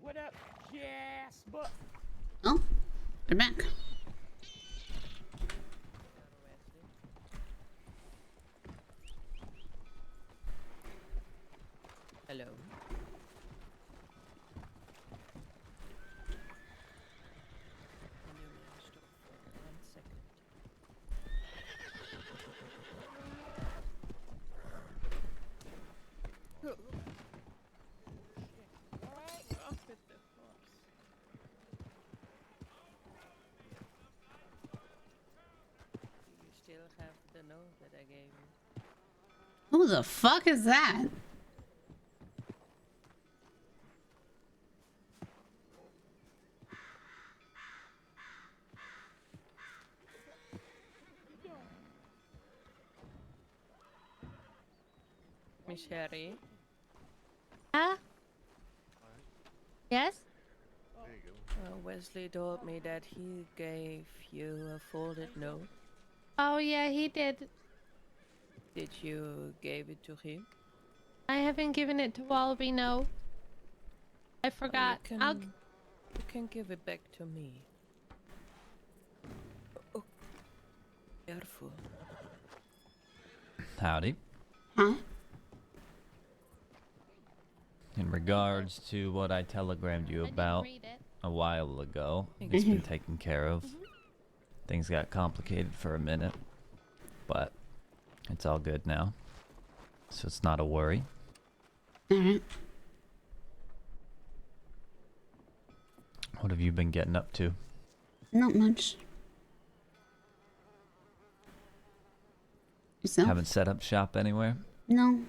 What up, Jasper? Oh, they're back. Who the fuck is that? Miss Harry. Huh? Yes? Wesley told me that he gave you a folded note. Oh yeah, he did. Did you give it to him? I haven't given it to Wallaby, no. I forgot. You can give it back to me. Oh, careful. Howdy. Huh? In regards to what I telegrammed you about a while ago, it's been taken care of. Things got complicated for a minute, but it's all good now. So it's not a worry. Alright. What have you been getting up to? Not much. Yourself? Haven't set up shop anywhere? No.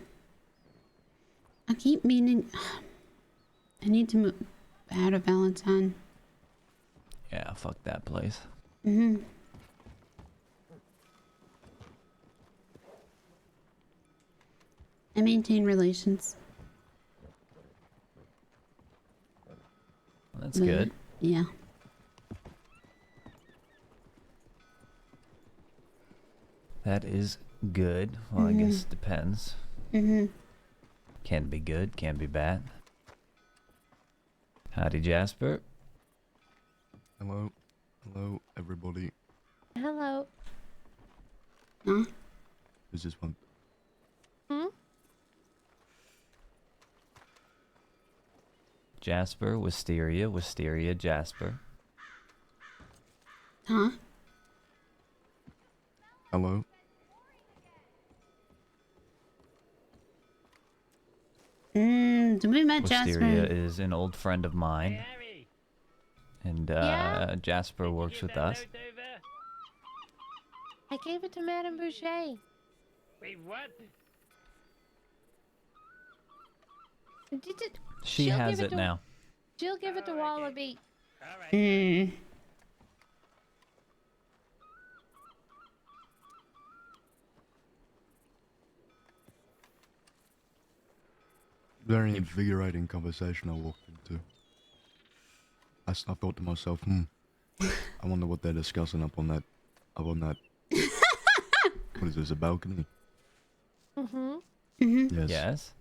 I keep meaning... I need to move out of Valentine. Yeah, fuck that place. Mm-hmm. I maintain relations. Well, that's good. Yeah. That is good. Well, I guess it depends. Mm-hmm. Can be good, can be bad. Howdy, Jasper. Hello. Hello, everybody. Hello. Huh? Who's this one? Hmm? Jasper, Wisteria, Wisteria, Jasper. Huh? Hello. We met Wisteria Jasper. is an old friend of mine. And Jasper works with us. I gave it to Madame Boucher. Wait, what? She has it now. She'll give it to Wallaby. Mm. Very invigorating conversation I walked into. I thought to myself, I wonder what they're discussing up on that, what is this, a balcony? Mm-hmm. Yes.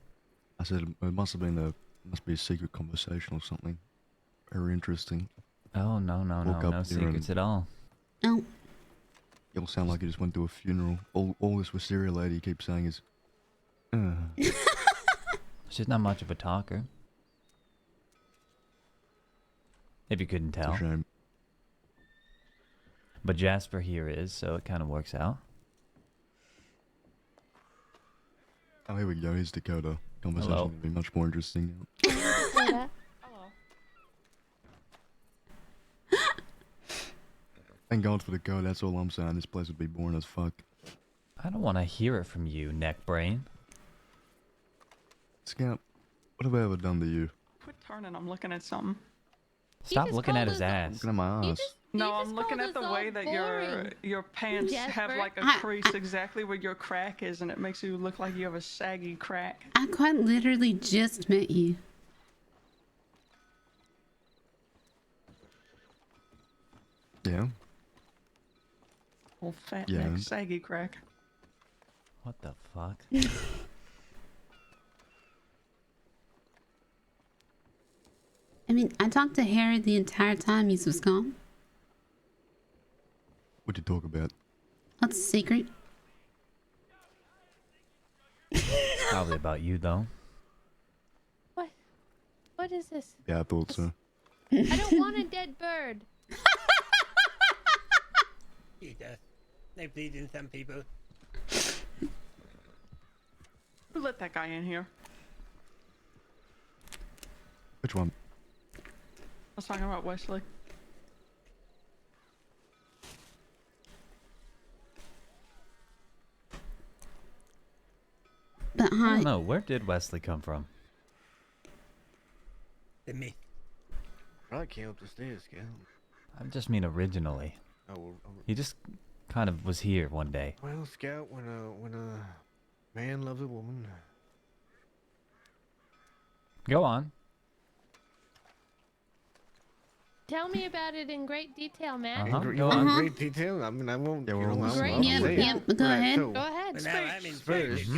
I said, it must be a secret conversation or something. Very interesting. Oh, no secrets at all. Oh. You all sound like you just went to a funeral. All this Wisteria lady keeps saying is, She's not much of a talker. If you couldn't tell. It's a shame. But Jasper here is, so it kind of works out. Oh, here we go. Here's Dakota. Conversation Hello. will be much more interesting now. Hello. Thank God for Dakota. That's all I'm saying. This place would be boring as fuck. I don't want to hear it from you, neck brain. Scamp, what have I ever done to you? Quit turning, I'm looking at something. Stop looking at his ass. Looking at my ass. No, I'm looking at the way that your pants have Jasper. like a crease exactly where your crack is, and it makes you look like you have a saggy crack. I quite literally just met you. Yeah. Old fat Yeah. neck saggy crack. What the fuck? I mean, I talked to Harry the entire time he was gone. What'd you talk about? That's a secret. Probably about you, though. What? What is this? Yeah, I thought so. I don't want a dead bird. Peter, they bleed in some people. Who let that guy in here? Which one? I was talking about Wesley. don't know. Where did Wesley come from? The myth. Probably came up the stairs, Scout. I just mean originally. He just kind of was here one day. Well, Scout, when a man loves a woman. Go on. Tell me about it in great detail, Matt. In great detail. I mean, I won't. Yeah, you know, we're I'll say it. Go Right, ahead. so Go ahead. Well, now I'm in First,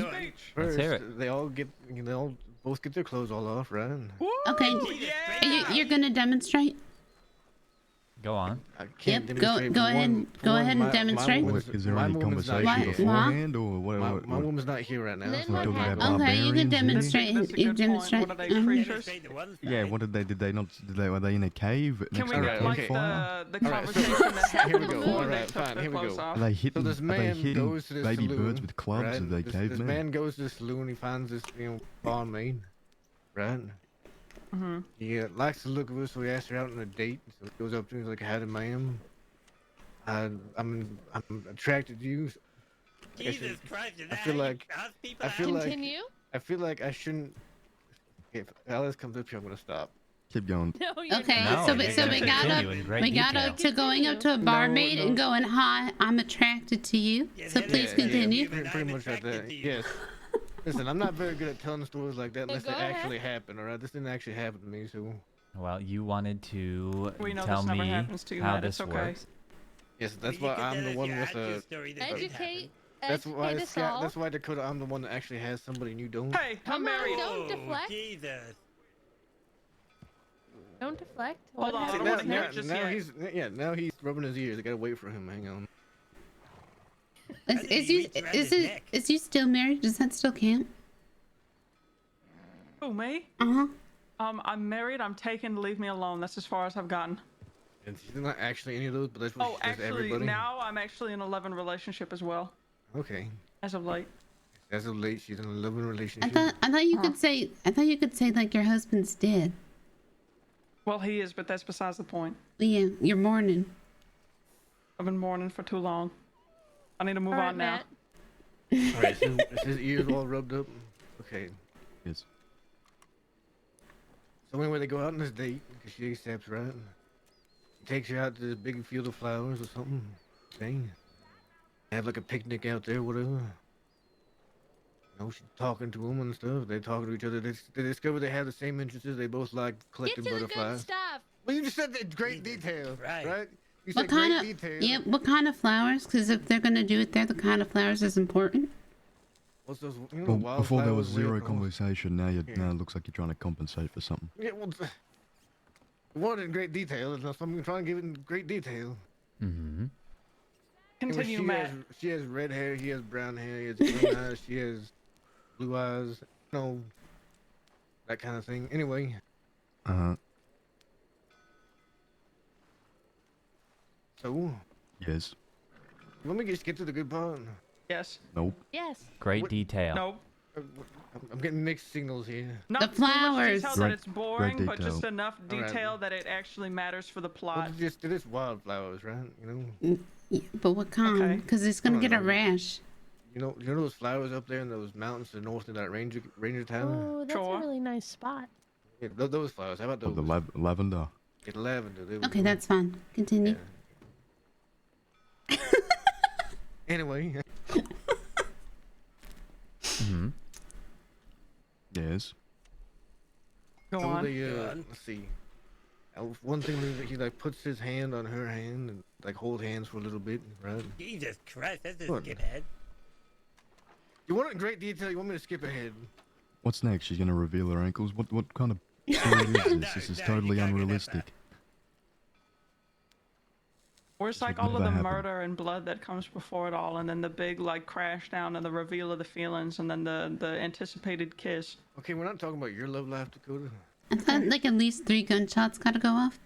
Let's hear it. they all get, they all both get their clothes all off, right? Okay. You're gonna demonstrate? Go on. I can't Yep. demonstrate Go for ahead. one- for Go one, ahead and demonstrate. Is there any woman's not conversation here. beforehand, or what? My woman's not here right now. Then so what I don't happened? have Okay, you can barbarians here. demonstrate. That's a You good point. demonstrate. What are they, creatures? Yeah, what did they not? Were they in a cave Can next we to a get like campfire? the All right, so conversation that here happened we go. before All they right, took fine. their Here we clothes go. off? Are they So hitting? this Are they man hitting goes to this baby saloon, birds with clubs? right? Are they This cavemen? man goes to the saloon. He finds this, barmaid, right? Mm-hmm. He likes the look of her, so he asks her out on a date. So he goes up to her and he's like, "Howdy, ma'am. I'm attracted to you." Jesus Christ! I feel like Continue. I feel like I shouldn't. If Alice comes up here, I'm gonna stop. Keep going. No, you're Okay, not. so you're we gonna got up. continue in great We got detail. up to going up to a barmaid and going, "Hi, I'm attracted to you." So please continue. Pretty much like that. Yes. Listen, I'm not very good at telling stories like that unless they go ahead. actually happen. All right, this didn't actually happen to me, so. Well, you wanted to We know tell this never me happens to you, how Matt, this it's okay. works. Yes, that's why I'm the one with the. Educate. That's why Educate us all. That's why Dakota, I'm the one that actually has somebody and you don't. Hey, I'm Come married. on, don't deflect. Jesus. Don't deflect. Hold What on, I happens don't wanna hear next? it just yet. Now he's rubbing his ears. I gotta wait for him. Hang on. Is you still married? Does that still count? Who, me? Uh-huh. I'm married. I'm taken. Leave me alone. That's as far as I've gotten. And she's not actually any of those, but that's what Oh, she says to actually, everybody. now I'm actually in a loving relationship as well. Okay. As of late. As of late, she's in a loving I relationship. thought you could say like your husband's dead. Well, he is, but that's besides the point. Yeah, you're mourning. I've been mourning for too long. I need to move All right, on now. Matt. Alright, so is his ears all rubbed up? Okay. Yes. So anyway, they go out on this date, because she accepts, right? He takes her out to this big field of flowers or something. Okay. Have like a picnic out there, whatever. She's talking to him and stuff. They're talking to each other. They discover they have the same interests. They both like collecting Get to the good butterflies. stuff. Well, you just said that in great detail, right? You What said kind great of detail. yeah? What kind of flowers? Because if they're gonna do it there, the kind of flowers is important. What's those? Well, before there was wildflowers, zero red- conversation. Now it looks like you're trying to compensate for something. Yeah, well, I wanted it in great detail. And so I'm trying to give it in great detail. Mm-hmm. Continue, Anyway, Matt. She has red hair. He has brown hair. He has green eyes. She has blue eyes. That kind of thing. Anyway. Uh-huh. So. Yes. Let me just get to the good part. Yes. Nope. Yes. Great detail. Nope. I'm getting mixed signals here. Not The too much flowers. detail that it's boring, but detail. just enough All right. detail that it actually matters for the plot. Well, it is wildflowers, right? Yeah, but what kind? Because it's gonna get a rash. You know those flowers up there in those mountains to the north of that Ranger town? Oh, that's a really nice spot. Yeah, those flowers. How about Oh, those? the lavender. Yeah, the lavender. There we Okay, go. that's fine. Continue. Anyway. Mm-hmm. Yes. Go So on. let's see. One thing is he like puts his hand on her hand and like hold hands for a little bit, right? Jesus Christ, that's a What? skip ahead. You want it in great detail? You want me to skip ahead? What's next? She's gonna reveal her ankles. What kind of story is this? This is totally unrealistic. Where's like would all of the never happen. murder and blood that comes before it all, and then the big like crash down and the reveal of the feelings, and then the anticipated kiss. Okay, we're not talking about your love life, Dakota. I thought like at least 3 gunshots gotta go off.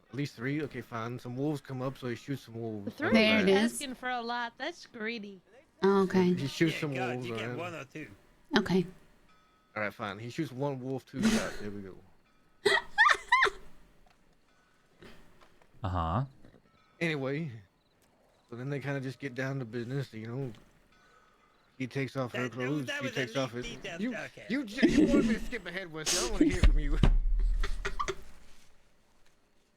At least 3. Okay, fine. Some wolves come up, so he shoots some wolves. Three There it is is. asking for a lot. That's greedy. Oh, okay. He shoots some God, wolves. you get alright? 1 or 2. Okay. All right, fine. He shoots 1 wolf, 2 shots. There we go. Uh-huh. Anyway, so then they kind of just get down to business, He takes off her clothes. that She was takes at off his. least details. You, Okay. you wanted me to skip ahead, Wesley. I don't want to hear from you.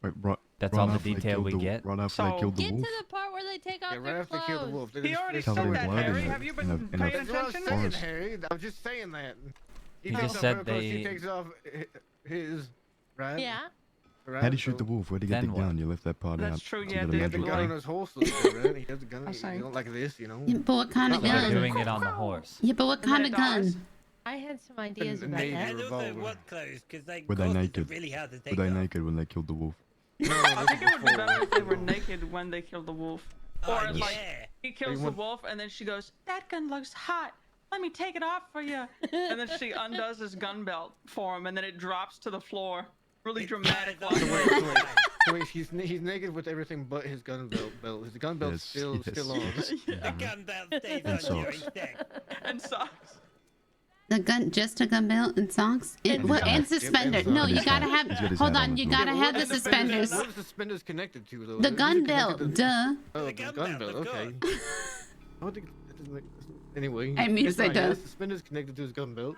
Wait, right. That's right all the after they detail killed we the- get? Right after they killed the Get wolf. to the part where they take off Yeah, right their after they killed the clothes. wolf. He already Covered said in that, blood Harry. in a- Have you in been a- in a paying That's what I was attention? saying, forest. Harry. I was just saying that. He You takes just off said her clothes. She they- takes off his. Right. Yeah. Right. How'd he shoot the wolf? Where'd he get Then the what? gun? You left that part That's out. true, So yeah, you got they a He has the magic gun gun. on his holster, right? He has the gun. I You see. don't like this, you know. Yeah, but what kind of Not like They're gun? doing it on the horse. Yeah, but what And then kind it of gun? dies. I had some ideas a about navy that. And also revolver. what clothes? Because like Were they corsets are naked? really hard to Were take they off. naked when they killed the wolf? No, I this think is it would be better before. if they were naked when they killed the wolf. Oh, Or like yeah. he kills the want- wolf and then she goes, "That gun looks hot. Let me take it off for you." And then she undoes his gun belt for him, and then it drops to the floor. Really dramatic. It's So wait, he's naked with everything but his gun belt. His gun belt's Yes, yes. still on. The gun belt stays And on during socks. sex. And socks. The gun, just a gun belt and socks, and what? And socks. suspenders. Yep, No, and you socks. gotta He's got have. his Hold hat on, on you as well. gotta have the What are suspenders. What are the suspenders connected to, though? The Is it gun connected belt, to- duh. Oh, The the gun gun belt, belt. of Okay. I don't think that doesn't make. Anyway. I mean to it's say fine, duh. The suspenders connected to his gun belt.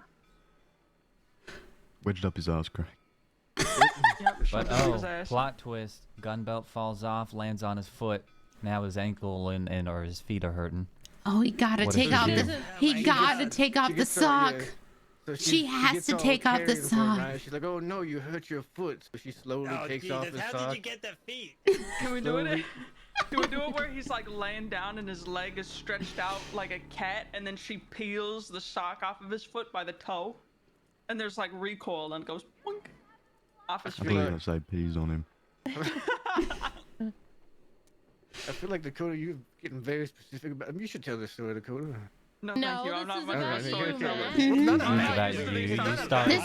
Wedged up his ass crack. Yep, But shoved it in his oh, ass. plot twist. Gun belt falls off, lands on his foot. Now his ankle and or his feet are hurting. Oh, he gotta What take does off she the. do? He gotta take off She the gets all- sock. yeah. So She has gets to all take off the carried for him, sock. right? She's like, "Oh no, you hurt your foot." So she slowly Oh, takes Jesus, off his how sock. did you get the feet? Can we do it? Slowly- Can we do it where he's like laying down and his leg is stretched out like a cat, and then she peels the sock off of his foot by the toe, and there's like recoil and it goes boink off his I feet. thought you were gonna say peas on him. I feel like Dakota, you're getting very specific about. I mean, you should tell this story, Dakota. No, No, thank you. I'm this not is much of about a you, storyteller. man. Well, This none is of about that. you. You None of started This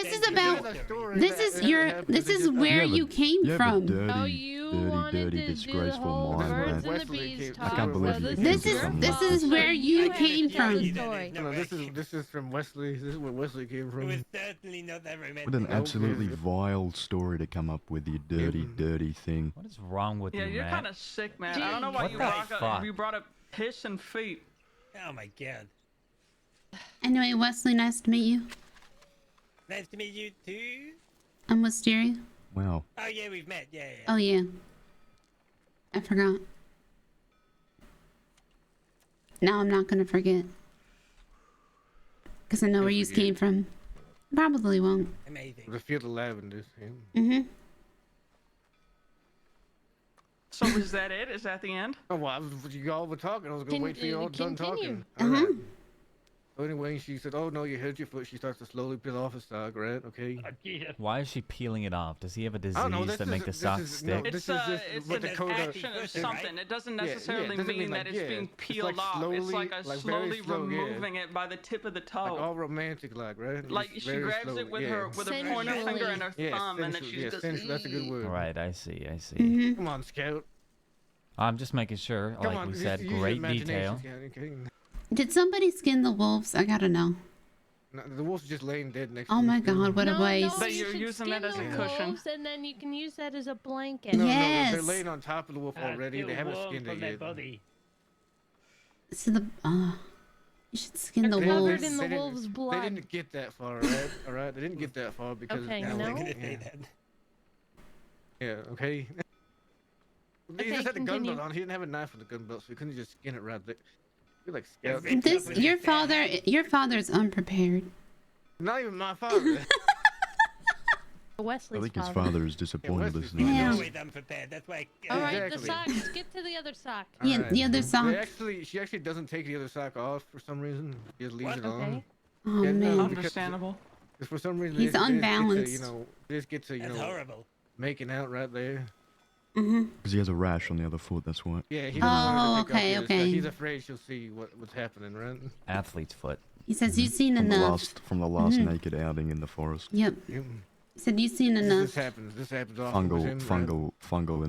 this. is about. This is your. This is where have a- you came you have a from. dirty, Oh, you dirty, wanted dirty, to do the disgraceful whole mind, birds man. and the Wesley bees came- talk. I can't believe so you this came This from is. that. This is where you came Tell the from. story. No, this is from Wesley. This is where Wesley came It from. was certainly not that romantic. What an Nope. absolutely vile story to come up with, you dirty, dirty thing. What is wrong with Yeah, you, you're Matt? kind of sick, man. I don't know why What you the brought fuck? up, you brought up piss and feet. Oh my god. Anyway, Wesley, nice to meet you. Nice to meet you too. I'm Wisteria. Wow. Oh yeah, we've met. Yeah, yeah. Oh yeah. I forgot. Now I'm not gonna forget. Cause I know where you forget. came from. Probably won't. Amazing. The field of lavender. Yeah. Mhm. So is that it? Is that the end? Oh, well, you all were talking. I was gonna wait till you all done continue. talking. Alright. So anyway, she said, "Oh no, you hurt your foot." She starts to slowly peel off his sock, right? Okay. Why is she peeling it off? Does he have a I disease don't know, that this make is- the this socks is- stick? no, It's this is just it's what an Dakota- action or something. It doesn't necessarily doesn't mean like, that it's being It's peeled like off. It's like slowly- a like very slowly slow, yeah. removing it by the tip of the toe. Like all romantic, like right? Like Just she very grabs slowly, it with yeah. her pointer finger and her Yeah, thumb, and then sensual, she yeah, just sensual, that's a good word. Right, I see, I see. Mm-hmm. Come on, Scout. I'm just making sure, Come like on, we just said, use your great imagination, detail. Scout, okay? Did somebody skin the wolves? I gotta know. No, the wolf's just laying dead next Oh to my him still. god, what a No, waste. no, But you you're should using skin that as a the cushion. wolves, and then you can use that as a blanket. No, Yes. they're laying on top of the wolf already. They haven't skinned it yet. So the you should skin the They- wolves. in the they didn't- wolf's blood. They didn't get that far, alright? Alright, they didn't get that far because Okay, yeah, no. yeah, okay. He Okay, just had the gun continue. belt on. He didn't have a knife with the gun belt, so he couldn't just skin it right there. You're like Scout. This your father's unprepared. Not even my father. I Wesley's think his father. father is disappointed Wesley's listening to Yeah. this. Always unprepared. That's why. All right, the Exactly. sock. Skip to the other sock. Yeah, Alright. the other sock. She actually doesn't take the other sock off for some reason. She just leaves What? it on. Okay. Oh Yeah, no, man. because- Understandable. Because for some reason He's they just get to, unbalanced. you know, they just get to, you That's know, horrible. making out right there. Mhm. Because he has a rash on the other foot, that's why. Yeah, he doesn't Oh, want her to take off okay, the other okay. stuff. He's afraid she'll see what's happening, right? Athlete's foot. He says you've seen From the enough. from the last Mhm. naked outing in the forest. Yep. Yep. He said you've seen enough. This happens often with him. Fungal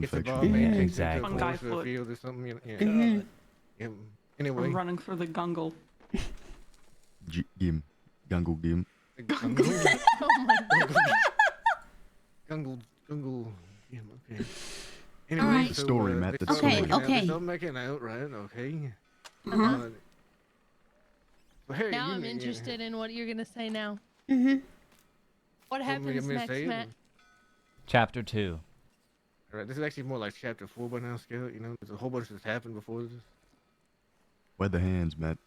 Gets the ball, infection. man, Yeah, takes it to exactly. the force Fungi of the foot. field or something. You know, yeah. Mhm. Yep. Anyway. I'm running through the gungle. Gim. Gungle Gim. Gungle. Oh my god. Gungle. Yeah, okay. Anyway, Alright. so, Story, Matt, they the start story. making out- Okay. They start making out, right? Okay. Uh-huh. Well, Harry, Now you I'm know- interested in what you're gonna say now. Mm-hmm. What Want me to happens next, say it? Matt? Chapter 2. All right, this is actually more like chapter 4 by now, Scout. You know, there's a whole bunch that's happened before this. Where the hands, Matt?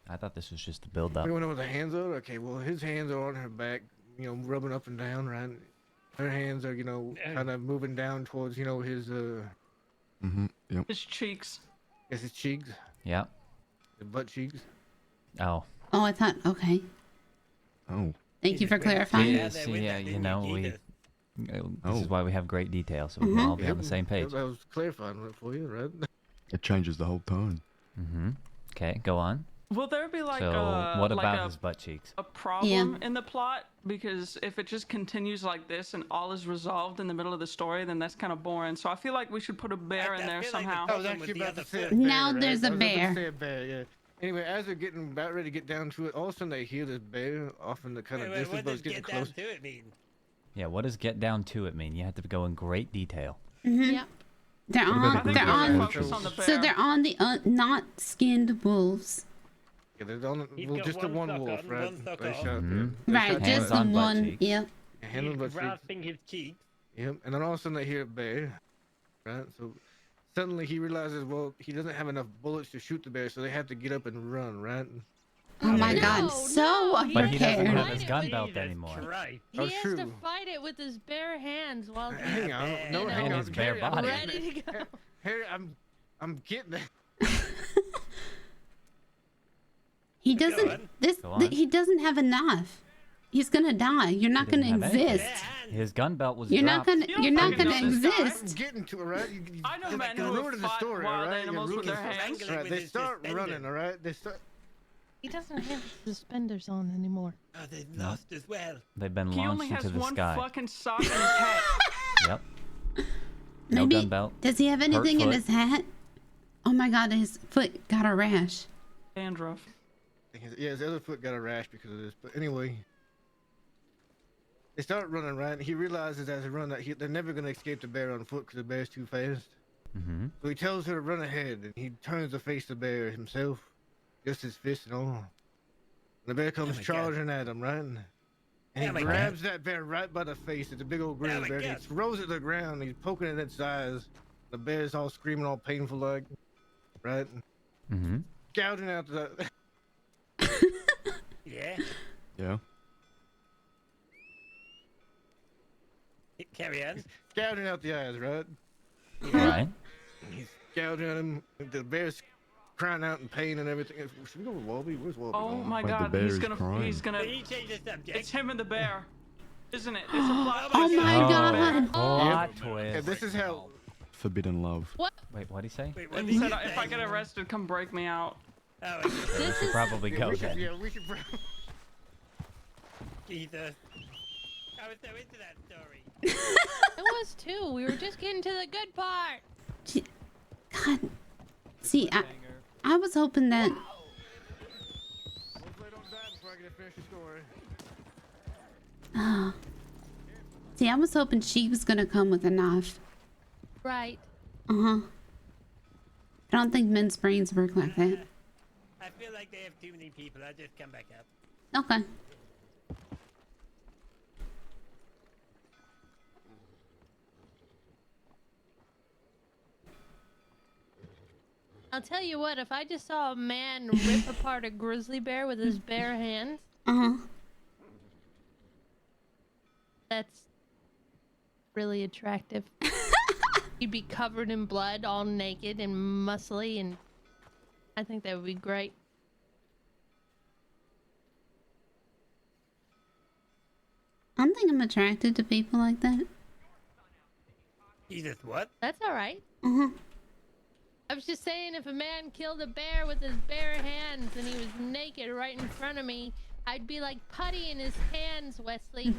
I thought this was just a build up. You want to know what the hands are? Okay, well, his hands are on her back, you know, rubbing up and down, right? Her hands are, you know, kind of moving down towards, you know, his, Yep. His cheeks. Yes, his cheeks. Yeah. The butt cheeks. Oh. Oh, I thought. Okay. Oh. Thank you for clarifying. Yeah, you know, this Oh. is why we have great detail, so we can Mhm. all be on the same page. I was clarifying it for you, right? It changes the whole tone. Mm-hmm. Okay, go on. Will there be like So, a what like about a, his butt cheeks? a problem in the plot? Because if it just continues like this and all is resolved in the middle of the story, then that's kind of boring. So I feel like we should put a bear in there somehow. I was actually about to say a Now bear, there's right? a I was about to bear. say a bear, yeah. Anyway, as they're getting about ready to get down to it, all of a sudden they hear this bear off in the kind of distance, What but does it's getting get down close. to it mean? Yeah, what does get down to it mean? You have to go in great detail. Mm-hmm. Yep. They're What on. about the They're bear? on. Focus on the So bear. they're on the not skinned wolves. Yeah, they're on, He's well, got just the one one sock wolf, on, right? one sock They off. shot Mhm. they Right, shot just the Hands on butt one. cheeks. Yep. Hand on He's butt cheeks. grasping his cheeks. Yep, and then all of a sudden they hear a bear, right? So suddenly he realizes, well, he doesn't have enough bullets to shoot the bear, so they have to get up and run, right? Oh my God, No, so no, But he doesn't unprepared. have his gun belt anymore. Christ. He Oh, has true. to fight it with his bare hands while he's Hang on, no, you hang know, on, his bare Harry, I'm body. getting ready it. to go. Harry, I'm getting it. He Go doesn't. on. Go on. He doesn't have enough. He's gonna die. You're not He gonna didn't have anything. exist. His gun belt was You're not dropped. gonna. You don't You're not fucking gonna know this guy. I'm exist. getting to it, right? I know you're men you're who have ruining the fought story, wild all right? animals You're with their ruining- hands. Strangling Right, with they his start suspender. running, all right? They start. He doesn't have suspenders on anymore. Oh, they're lost as well. They've been He only launched has into the one sky. fucking sock in his head. Yep. No Maybe. gun belt. Does he have anything in foot. his hat? Oh my God, his foot got a rash. Dandruff. Yeah, his other foot got a rash because of this. But anyway, they start running, right? And he realizes as they run that they're never going to escape the bear on foot because the bear's too fast. Mm-hmm. So he tells her to run ahead, and he turns to face the bear himself, just his fist and all. The bear comes my charging at him, right? And he Oh my grabs that bear right by the face. It's a big old grizzly my bear. And God. he throws it to the ground. He's poking it in its eyes. The bear's all screaming, all painful like, right? Mm-hmm. Gouging out the. Yeah. Yeah. Carry on. Gouging out the eyes, right? Right. He's gouging at him. The bear's crying out in pain and everything. Should we go with Walby? Where's Walby? Oh going? my But the God, bear he's is gonna. crying. He's gonna. Can you change the subject? It's him and the bear, isn't it? It's a plot. Oh twist. my God. Plot Yeah, twist. this is how. Forbidden love. What? Wait, what'd he say? Wait, what And did he you said, if I say? get arrested, come break me out. Oh, We should probably Yeah, go we should, then. yeah, we should. Jesus. I was so into that story. It was too. We were just getting to the good part. God. See, I was hoping that. Hopefully I don't die before I get to finish the story. See, I was hoping she was gonna come with a knife. Right. I don't think men's brains work like that. I feel like they have too many people. I'll just come back up. Okay. I'll tell you what, if I just saw a man rip apart a grizzly bear with his bare hands, that's really attractive. He'd be covered in blood, all naked and muscly, and I think that would be great. I don't think I'm attracted to people like that. Jesus, what? That's all right. I was just saying, if a man killed a bear with his bare hands and he was naked right in front of me, I'd be like putty in his hands, Wesley.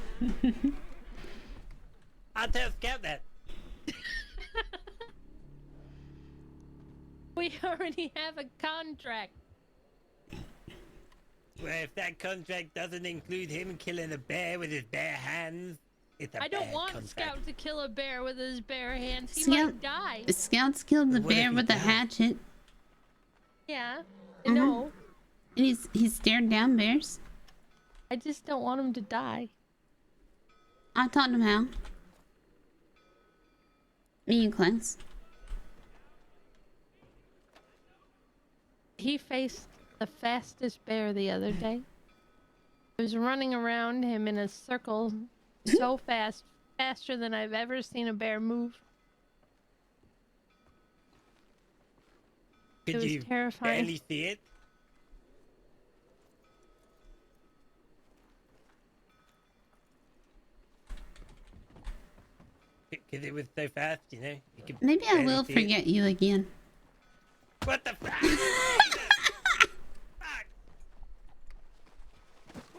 I'll tell Scout that. We already have a contract. Well, if that contract doesn't include him killing a bear with his bare hands, it's a I don't bad want contract. Scout to kill a bear with his bare hands. He Scout- might die. Scouts killed the What if bear he with a died? hatchet. Yeah, I know. And he's stared down bears. I just don't want him to die. I taught him how. Me and class. He faced the fastest bear the other day. I was running around him in a circle so fast, faster than I've ever seen a bear move. Could It was you terrifying. barely see it? Because it was so fast, you know? You could Maybe I barely will see forget you again. It. What the fuck? Fuck!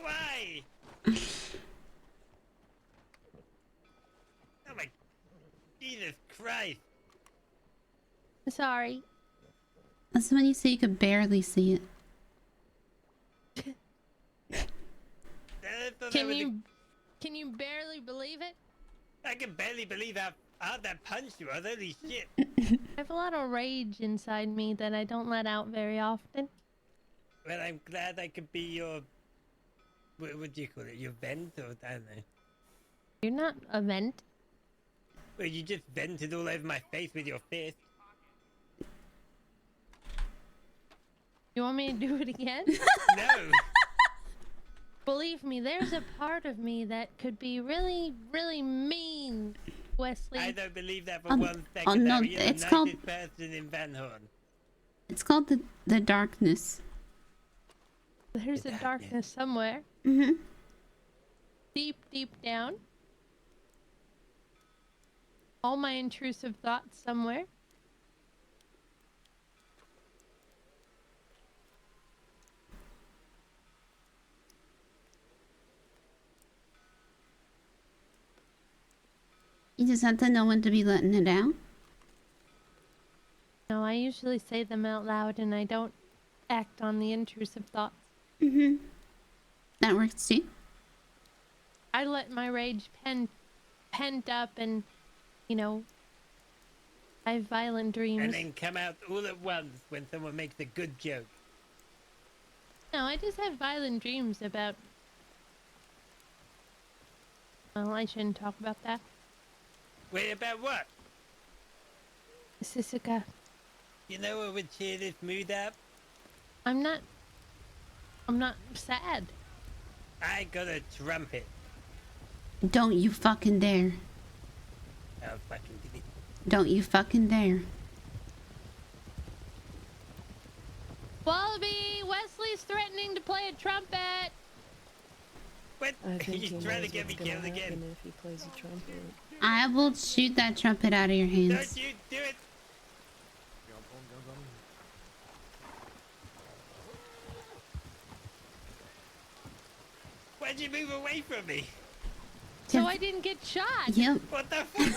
Why? Oh my... Jesus Christ! Sorry. That's when you say you could barely see it. Can you barely believe it? I can barely believe how hard that punch was. Holy shit! I have a lot of rage inside me that I don't let out very often. Well, I'm glad I could be your... What do you call it? Your vent? Or I don't know. You're not a vent. Well, you just vented all over my face with your fist. You want me to do it again? No! Believe me, there's a part of me that could be really, really mean, Wesley. I don't believe that for 1 second. no, You're it's the called- nicest person in Van Horn. It's called the darkness. There's a darkness somewhere. Mm-hmm. Deep, deep down. All my intrusive thoughts somewhere. You just have to know when to be letting it out. No, I usually say them out loud and I don't act on the intrusive thoughts. Mm-hmm. That works too. I let my rage pent up and, you know, I have violent dreams. And then come out all at once when someone makes a good joke. No, I just have violent dreams about... Well, I shouldn't talk about that. Wait, about what? Sisika, You know what would cheer this mood up? I'm not sad. I got a trumpet. Don't you fucking dare. I'll fucking do it. Don't you fucking dare. Wallaby, Wesley's threatening to play a trumpet. What? He's trying to get me killed again. If he plays a trumpet. I will shoot that trumpet out of your hands. Don't you do it! Why'd you move away from me? So I didn't get shot. Yep. What the fuck?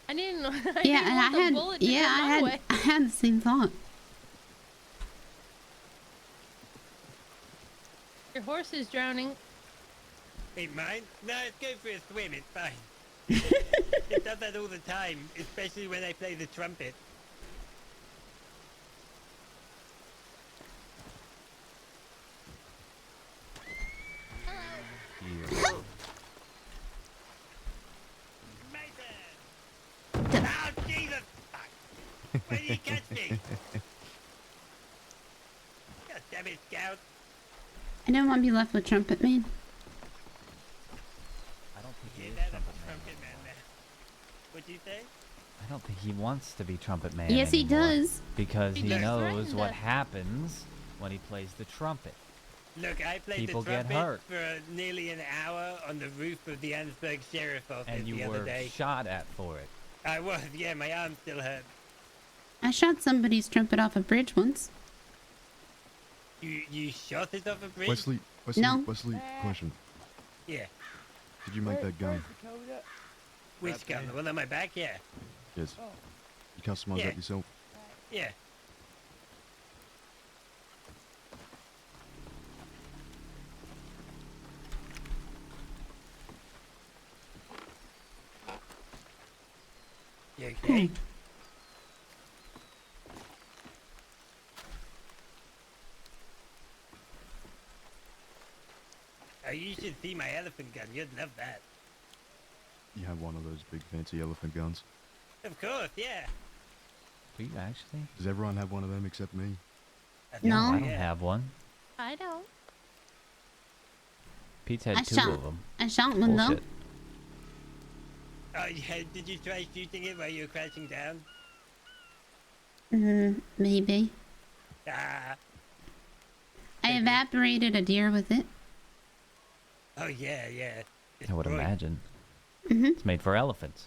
I didn't. Yeah, didn't and want the bullet to come my way. I had the same thought. Your horse is drowning. Ain't mine? No, let's go for a swim, it's fine. It does that all the time, especially when I play the trumpet. Oh, Jesus! Fuck! Why did you catch me? God damn it, Scout! I don't want to be left with trumpet man. I don't think he Yeah, is that's trumpet man. trumpet man there. What'd you say? I don't think he wants to be trumpet man. Yes, he anymore, does. Because he just knows threatened what us. happens when he plays the trumpet. Look, I played People the get trumpet hurt. for nearly an hour on the roof of the Ansburg Sheriff Office And you the other were day. shot at for it. I was, yeah, my arm still hurt. I shot somebody's trumpet off a bridge once. You shot it off a bridge? Wesley, No. Wesley, question. Yeah. Did you make that gun? Which gun? The one on my back? Yeah. Yes. You customized Yeah. that yourself? Yeah. You okay? Oh, you should see my elephant gun. You'd love that. You have one of those big fancy elephant guns. Of course, yeah. Do you actually? Does everyone have one of them except me? No. I don't have one. I don't. Pete's had I two shot- of them. I shot one, though. Bullshit. Oh, yeah. Did you try shooting it while you were crashing down? Maybe. Ah. I evaporated a deer with it. Oh, yeah, yeah. I would Destroyed. imagine. Mhm. It's made for elephants.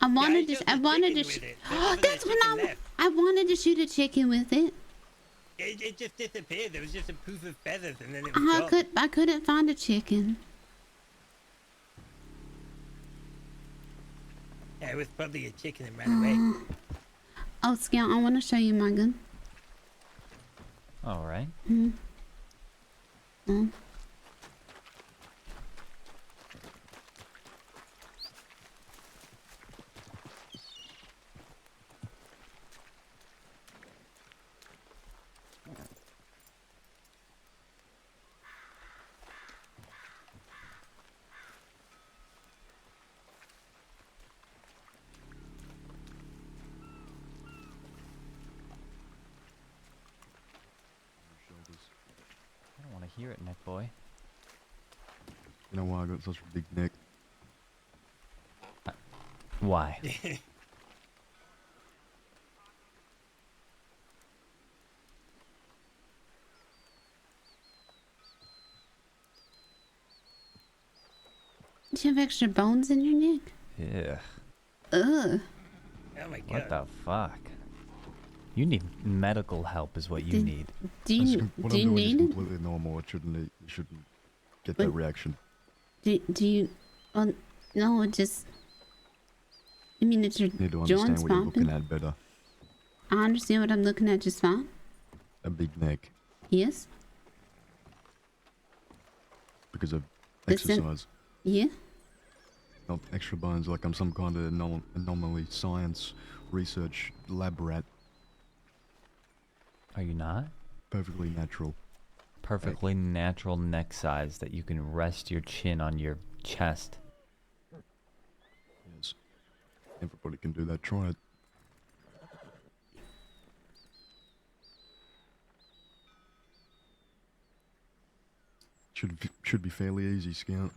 I wanted shot to. I the wanted to. chicken with it. There Oh, wasn't a that's when chicken left. I wanted to shoot a chicken with it. It just disappeared. There was just a poof of feathers, and then it was gone. I couldn't find a chicken. Yeah, it was probably a chicken and ran away. Oh, Scout, I want to show you my gun. All right. I don't want to hear it, neck boy. You know why I got such a big neck? Why? Do you have extra bones in your neck? Yeah. Ugh. Oh my god. What the fuck? You need medical help is what you need. Do you What do I'm you doing is need it? completely normal. It shouldn't get that reaction. Do you? Well, no, it just. I mean, it's your You need to understand joints what you're looking popping. at better. I understand what I'm looking at just fine. A big neck Yes. because of Listen. exercise. Yeah. Not extra bones like I'm some kind of anomaly science research lab rat. Are you not? Perfectly natural. Perfectly natural neck size that you can rest your chin on your chest. Yes. Everybody can do that. Try it. Should be fairly easy, Scout.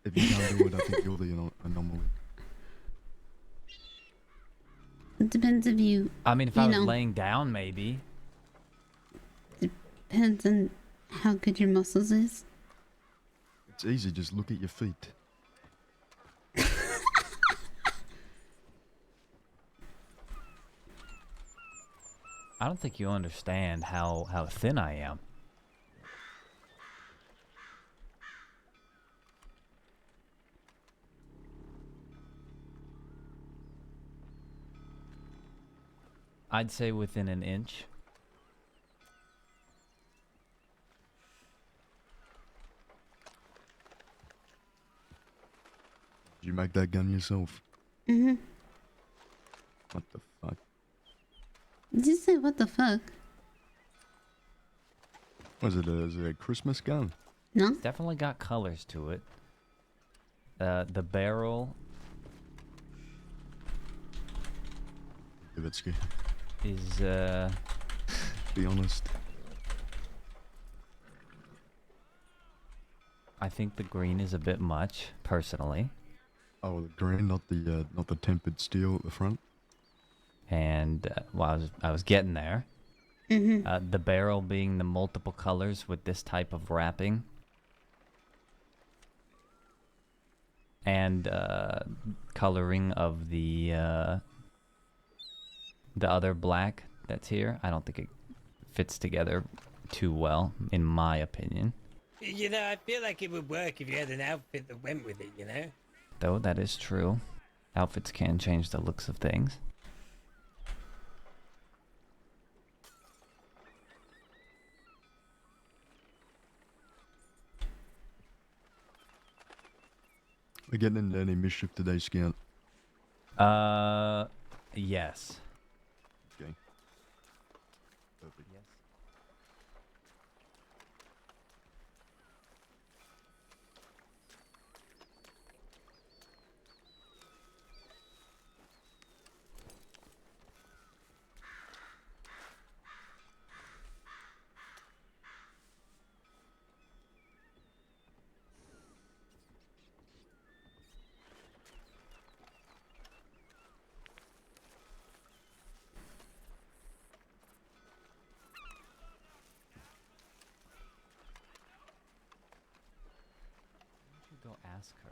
If you can't do it, I think you're the anomaly. It depends if you. I mean, if I was know, laying down, maybe. Depends on how good your muscles is. It's easy. Just look at your feet. I don't think you understand how thin I am. I'd say within an inch. Did you make that gun yourself? Mhm. What the fuck? Did you say what the fuck? Was it is it a Christmas gun? No. It's definitely got colors to it. The barrel Davitsky. is Be honest. I think the green is a bit much, personally. Oh, the green, not the tempered steel at the front. And well, I was getting there. The barrel being the multiple colors with this type of wrapping. And coloring of the other black that's here. I don't think it fits together too well, in my opinion. You know, I feel like it would work if you had an outfit that went with it, you know? Though that is true. Outfits can change the looks of things. We're getting into any mischief today, Scout. Yes. Okay. Perfect. Yes. Go ask her,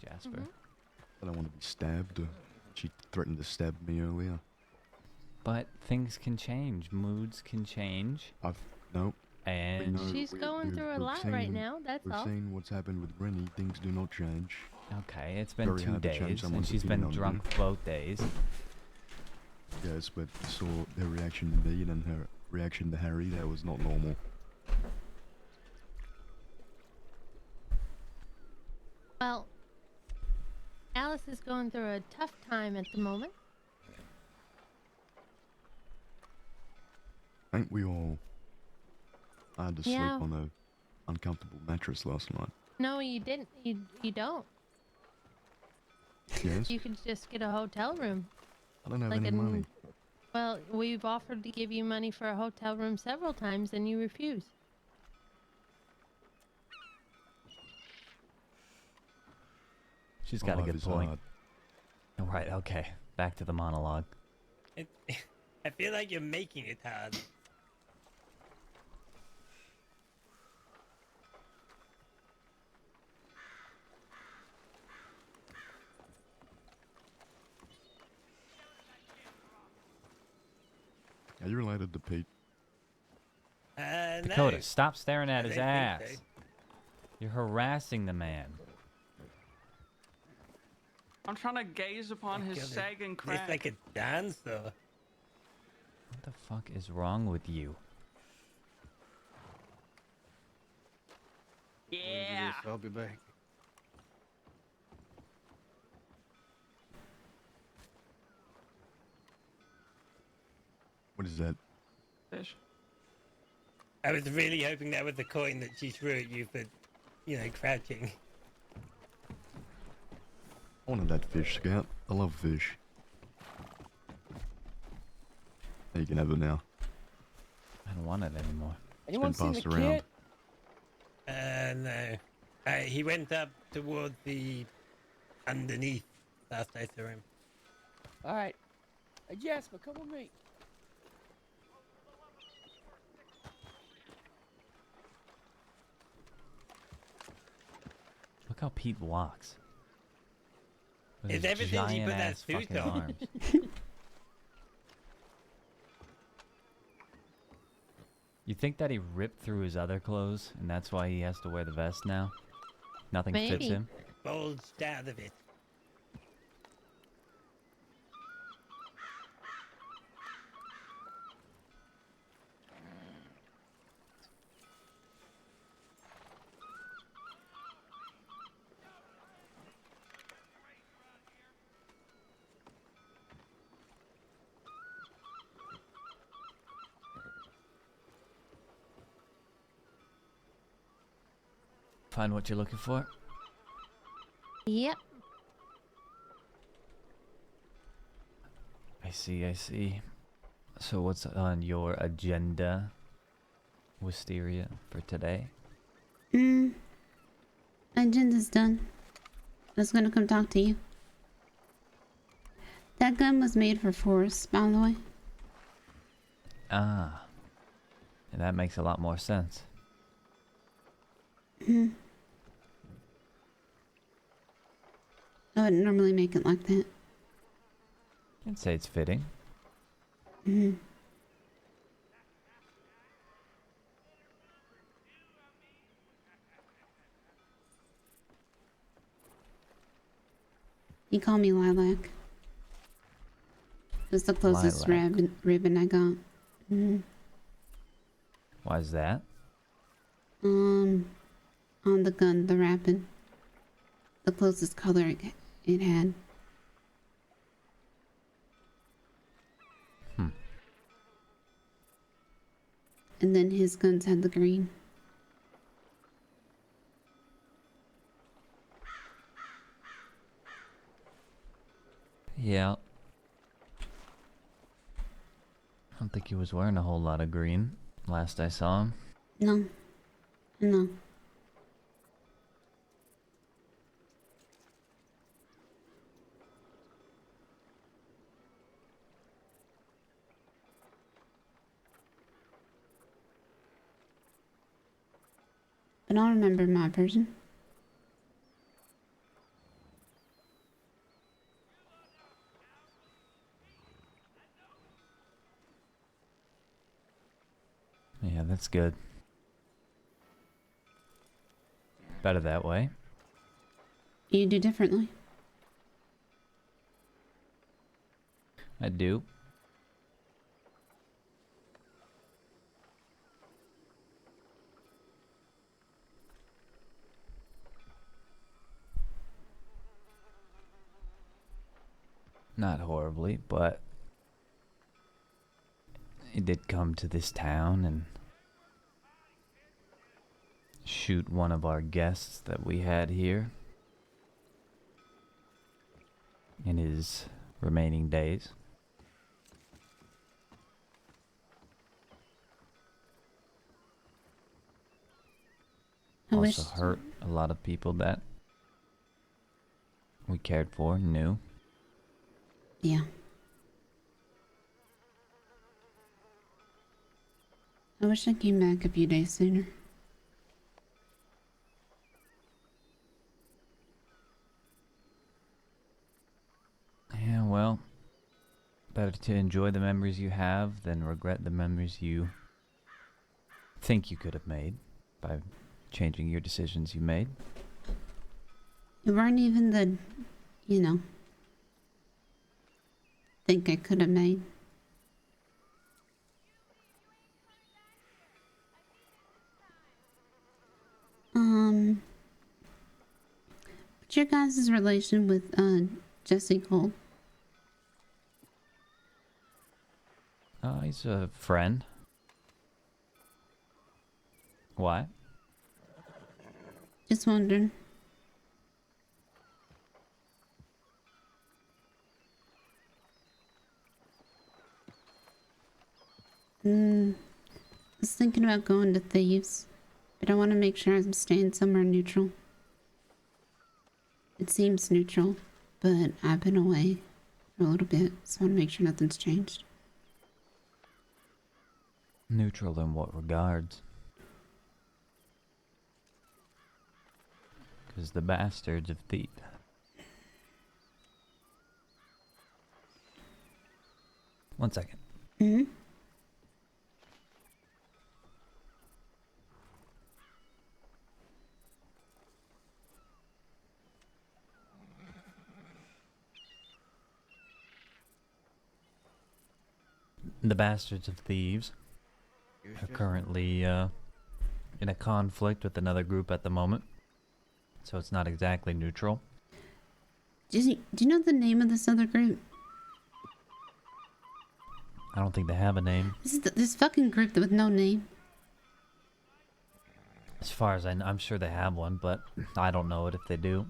Jasper. Mm-hmm. I don't want to be stabbed. She threatened to stab me earlier. But things can change. Moods can change. Nope. And She's going through a lot right now, that's We've all. seen what's happened with Rennie. Things do not change. Okay, it's been Very 2 hard to change days, and someone's she's been opinion on drunk you. both days. Yes, but I saw her reaction to me and then her reaction to Harry. That was not normal. Well, Alice is going through a tough time at the moment. Ain't we all? I had to Yeah. sleep on a uncomfortable mattress last night. No, you didn't. You don't. Yes. You could just get a hotel room. I don't have Like any money. Well, we've offered to give you money for a hotel room several times, and you refuse. She's got a Life good is point. hard. All right, okay. Back to the monologue. I feel like you're making it hard. Are you related to Pete? Dakota, No. stop staring at I his don't ass. think so. You're harassing the man. I'm trying to gaze upon his God, sagging It's crack. like a dancer. What the fuck is wrong with you? Yeah. I'll be back. What is that? Fish. I was really hoping that was the coin that she threw at you for, crouching. I wanted that fish, Scout. I love fish. You can have it now. I don't want it anymore. Anyone seen the passed around. kid? No. He went up toward the underneath last I saw him. All right. Hey, Jasper, come with me. Look how Pete walks. With Is his ever since he put that giant-ass suit fucking on? arms. You think that he ripped through his other clothes, and that's why he has to wear the vest now? Nothing fits Maybe. him? Bulged out of it. Find what you're looking for? Yep. I see. So what's on your agenda, Wisteria, for today? Agenda's done. I was gonna come talk to you. That gun was made for Forrest, by the way. Ah. And that makes a lot more sense. I wouldn't normally make it like that. I'd say it's fitting. You call me Lilac. It's the closest Lilac. ribbon I got. Why is that? On the gun, the wrapping. The closest color it had. And then his guns had the green. Yeah. I don't think he was wearing a whole lot of green last I saw him. No. No. But I'll remember my version. That's good. Better that way. You do differently. I do. Not horribly, but he did come to this town and shoot one of our guests that we had here in his remaining days. Also hurt a lot of people that we cared for and knew. Yeah. I wish I came back a few days sooner. Yeah, well, better to enjoy the memories you have than regret the memories you think you could have made by changing your decisions you made. It weren't even the, you know, think I could have made. What's your guys' relation with Jesse Gold? He's a friend. Why? Just wondering. I was thinking about going to Thieves, but I want to make sure I'm staying somewhere neutral. It seems neutral, but I've been away for a little bit, so I want to make sure nothing's changed. Neutral in what regards? Because the bastards of Thief. One second. Mm-hmm. The Bastards of Thieves are currently in a conflict with another group at the moment, so it's not exactly neutral. Do you know the name of this other group? I don't think they have a name. This is this fucking group with no name. As far as I know, I'm sure they have one, but I don't know it if they do.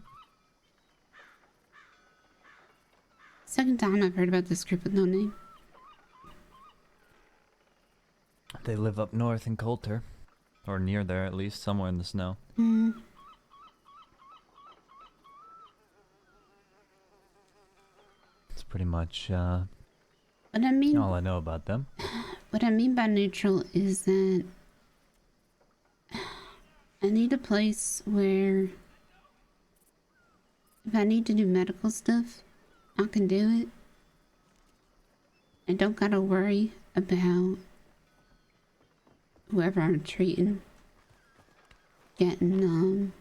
Second time I've heard about this group with no name. They live up north in Coulter, or near there at least, somewhere in the snow. It's pretty much what I mean, all I know about them. What I mean by neutral is that I need a place where if I need to do medical stuff, I can do it. I don't gotta worry about whoever I'm treating getting,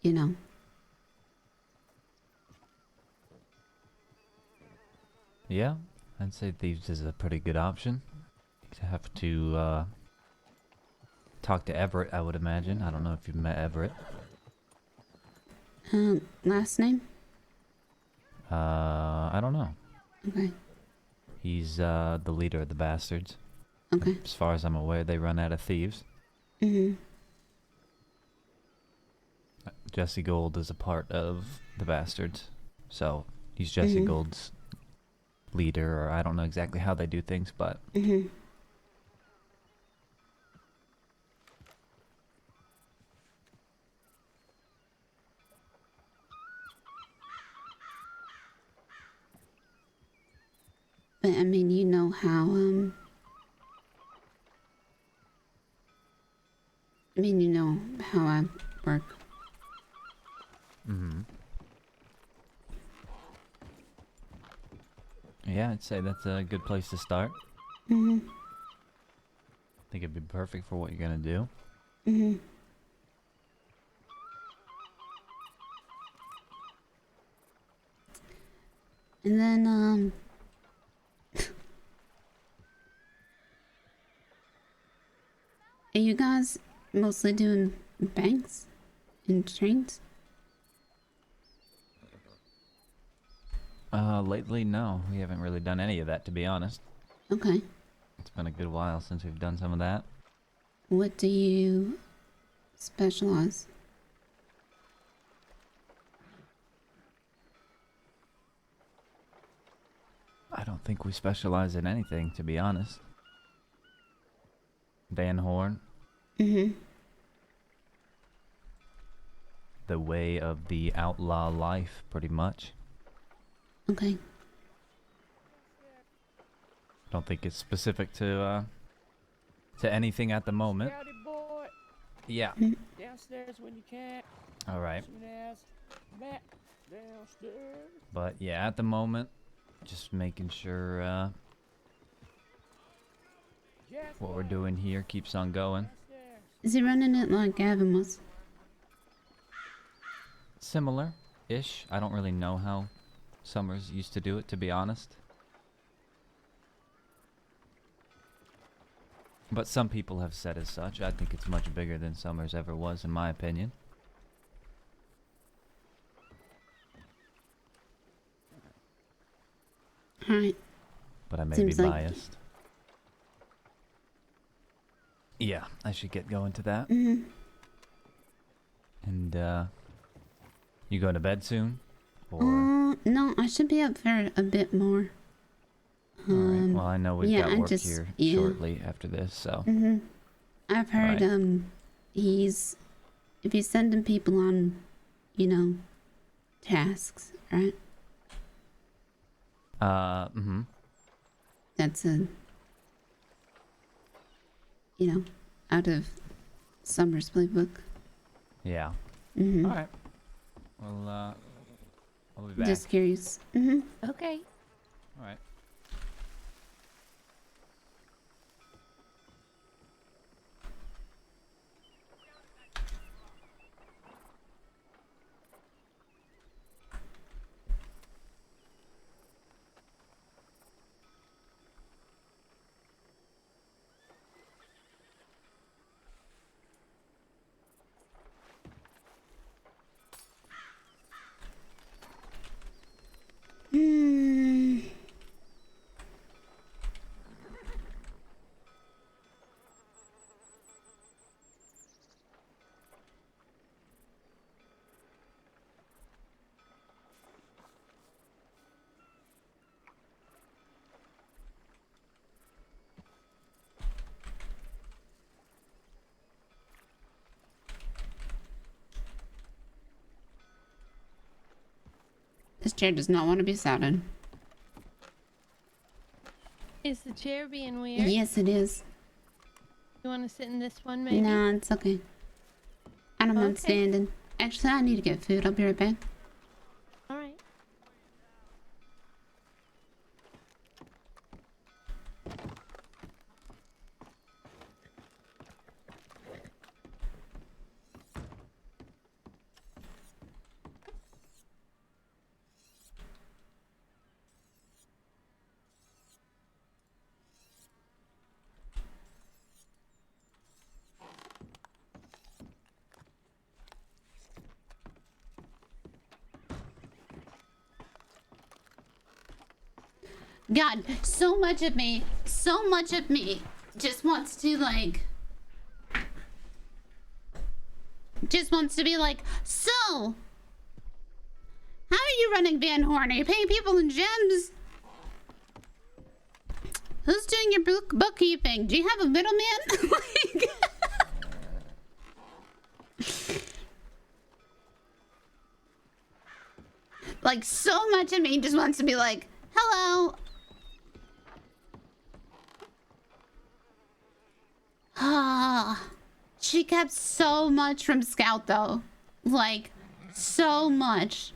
you know. Yeah, I'd say Thieves is a pretty good option. You have to talk to Everett, I would imagine. I don't know if you've met Everett. Last name? I don't know. Okay. He's the leader of the Bastards. Okay. As far as I'm aware, they run out of Thieves. Mm-hmm. Jesse Gold is a part of the Bastards, so he's Jesse Gold's leader, or I don't know exactly how they do things, but But I mean, you know how, I mean, you know how I work. yeah, I'd say that's a good place to start. I think it'd be perfect for what you're gonna do. And then, are you guys mostly doing banks and trains? Lately, no. We haven't really done any of that, to be honest. Okay. It's been a good while since we've done some of that. What do you specialize? I don't think we specialize in anything, to be honest. Van Horn. The way of the outlaw life, pretty much. Okay. Don't think it's specific to anything at the moment. Scouty boy. Yeah. Downstairs when you can. All right. Soon as back downstairs. But yeah, at the moment, just making sure what we're doing here keeps on going. Is he running it like Gavin was? Similar-ish. I don't really know how Summers used to do it, to be honest. But some people have said as such. I think it's much bigger than Summers ever was, in my opinion. Alright. But I may Seems be like- biased. Yeah, I should get going to that. And, you going to bed soon? Or... No, I should be up for a bit more. Alright, well, I know we've yeah, got work just- here yeah. shortly after this, so... I've heard, Alright. if he's sending people on, you know, tasks, right? That's out of Summer's playbook. Yeah. Alright. Well, I'll be back. Just curious. Okay. Alright. This chair does not want to be sat in. Is the chair being weird? Yes, it is. You want to sit in this one, maybe? Nah, it's okay. I don't mind Okay. standing. Actually, I need to get food. I'll be right back. All right. God, so much of me just wants to be like, so, how are you running Van Horn? Are you paying people in gems? Who's doing your bookkeeping? Do you have a middleman? Like, so much of me just wants to be like, hello. Ah, she kept so much from Scout though. Like, so much.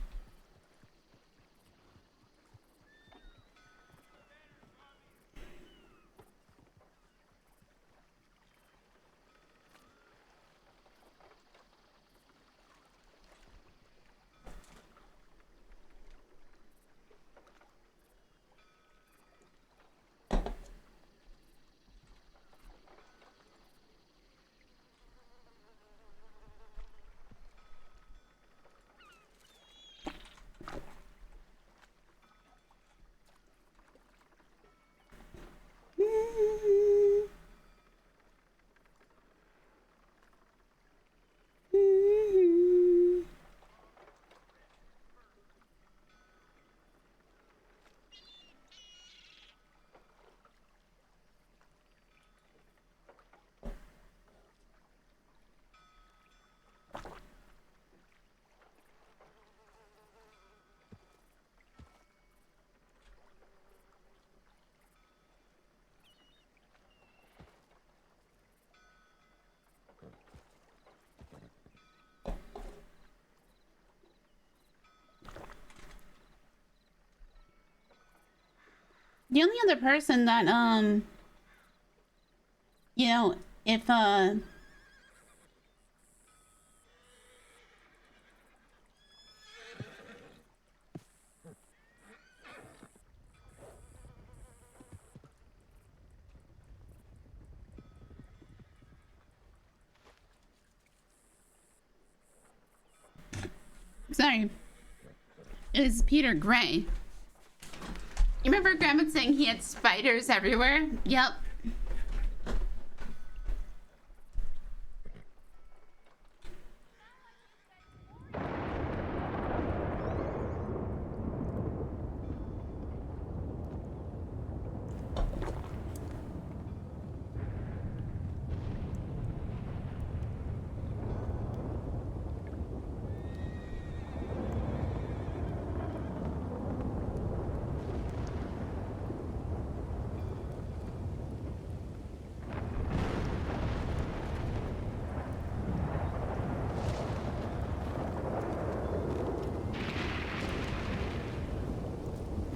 The only other person that, you know, if, sorry, is Peter Gray. You remember Grandma saying he had spiders everywhere? Yep.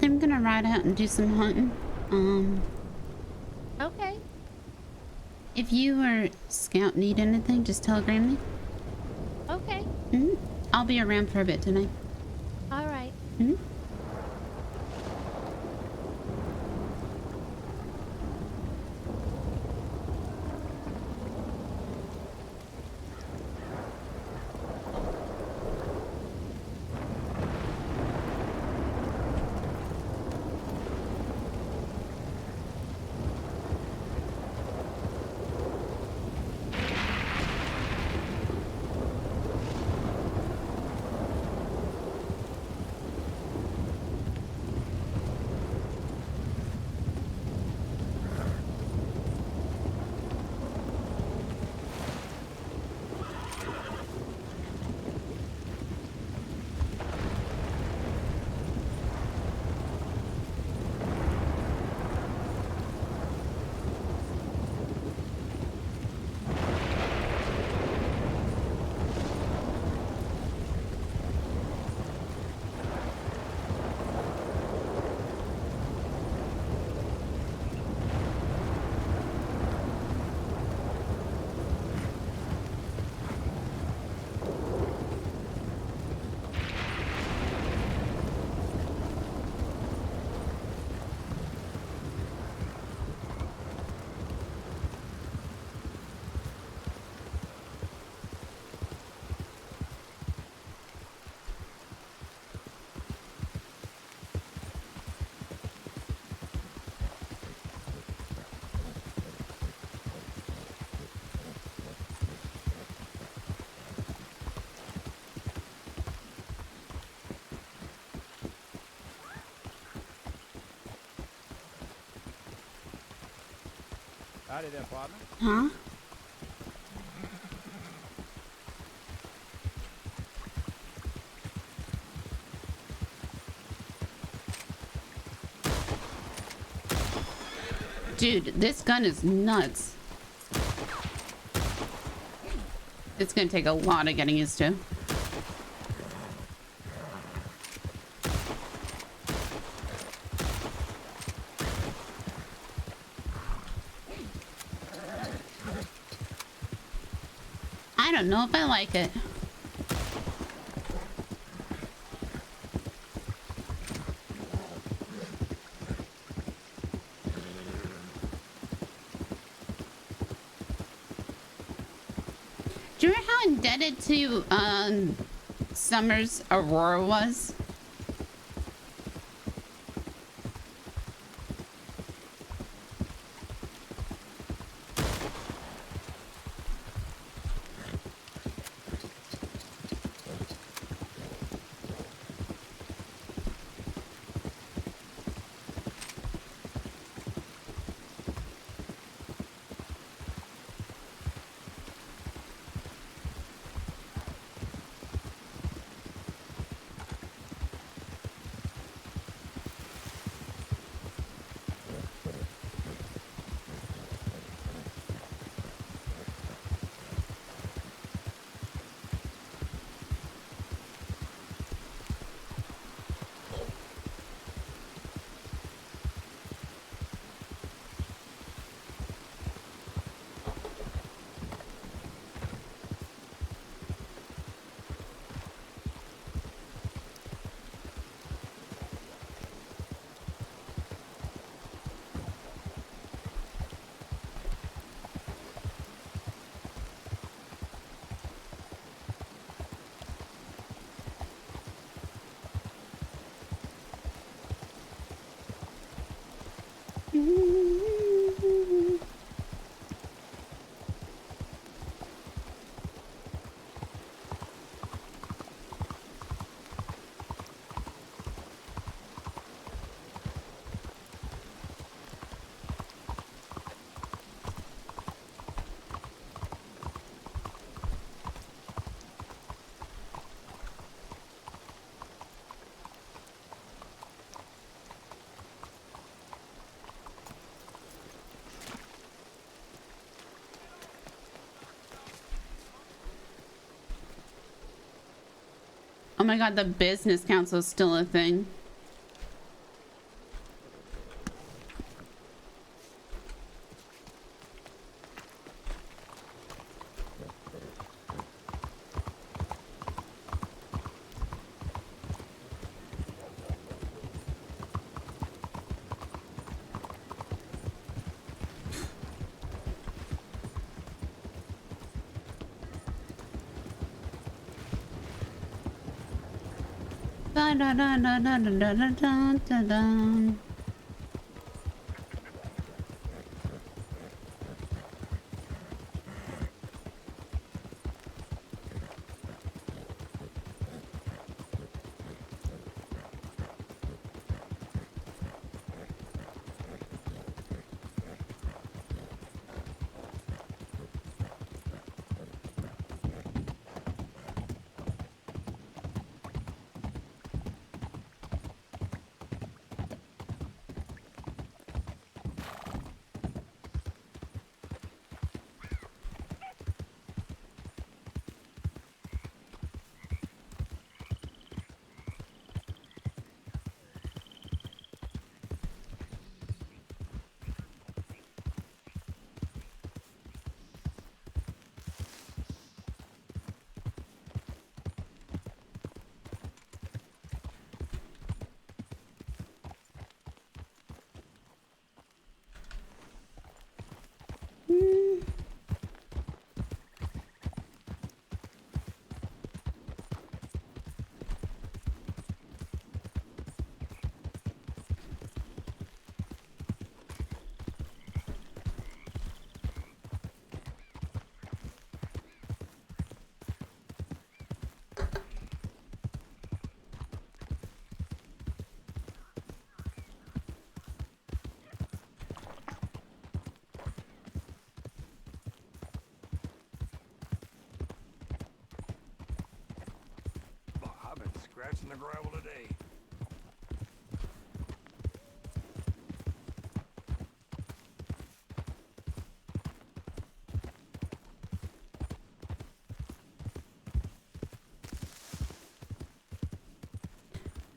I'm gonna ride out and do some hunting. Okay. If you or Scout need anything, just telegram me. Okay. I'll be around for a bit tonight. All right. Howdy there, partner. Huh? Dude, this gun is nuts. It's gonna take a lot of getting used to. I don't know if I like it. Do you remember how indebted to Summer's Aurora was? Oh my god, the business council is still a thing. Da da da da da da da da da da. I've been scratching the gravel today.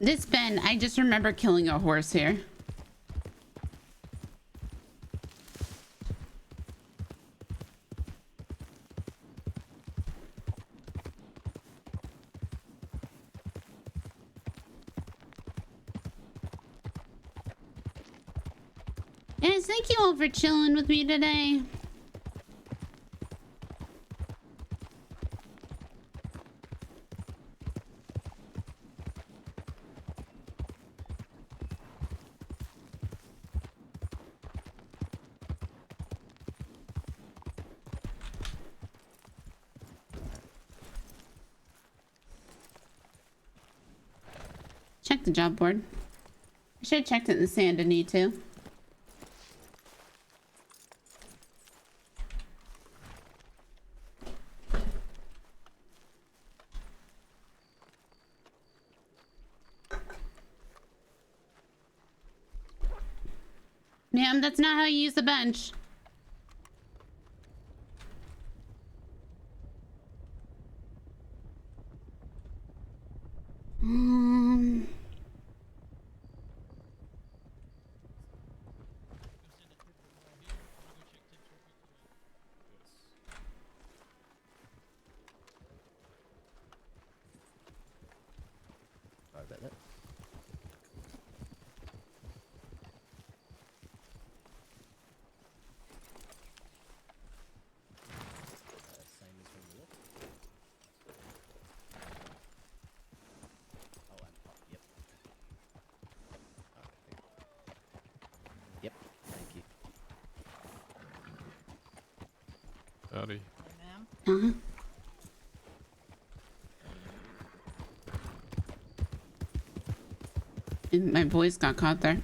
This Ben, I just remember killing a horse here. Yes, thank you all for chilling with me today. Check the job board. I should have checked it in the sand, I need to. Ma'am, that's not how you use the bench. Sorry about that. Uh-huh. And my voice got caught there.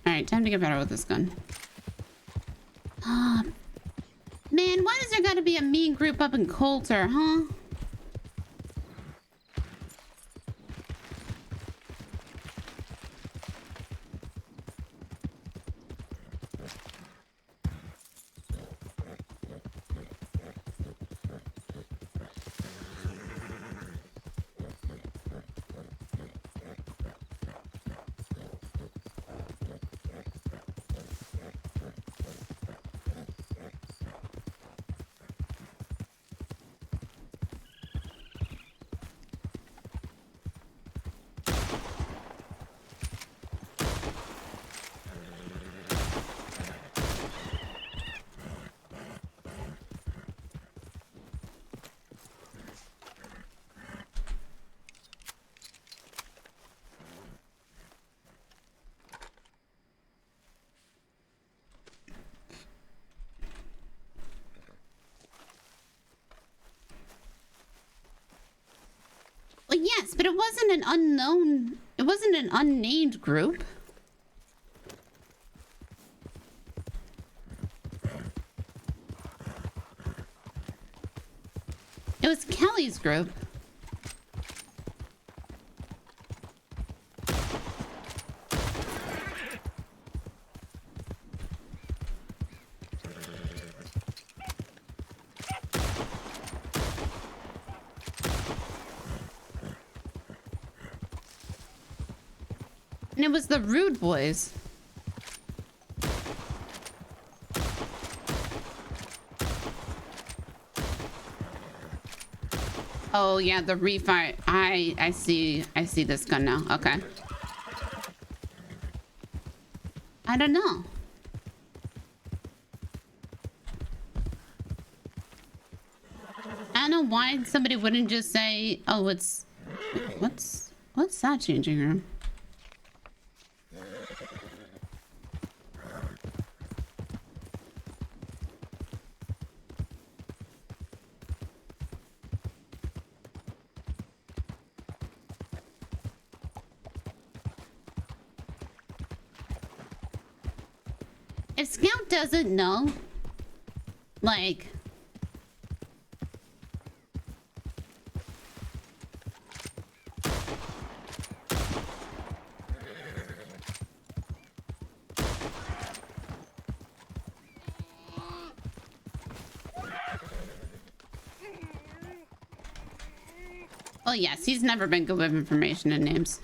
Alright, time to get better with this gun. Ah, man, why does there gotta be a mean group up in Coulter, huh? Well, yes, but it wasn't an unknown... It wasn't an unnamed group. It was Kelly's group. And it was the Rude Boys. Oh yeah, the refire. I see this gun now. Okay. I don't know. I don't know why somebody wouldn't just say, "Oh, it's what's that changing room?" If Scout doesn't know, like... Oh yes, he's never been good with information and names.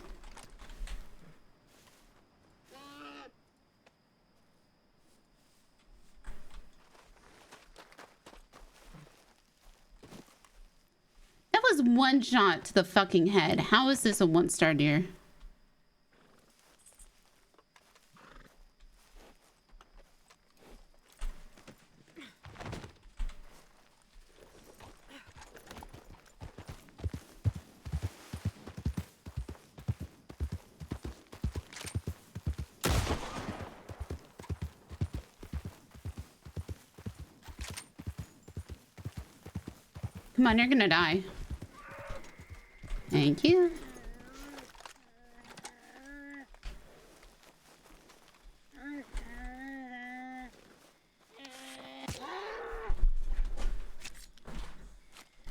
That was one shot to the fucking head. How is this a one-star deer? Come on, you're gonna die. Thank you.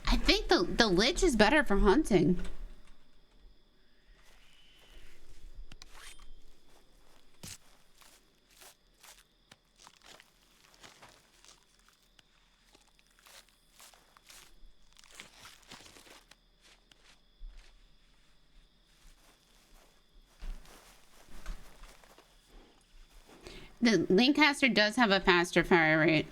I think the lich is better for hunting. The Lancaster does have a faster fire rate.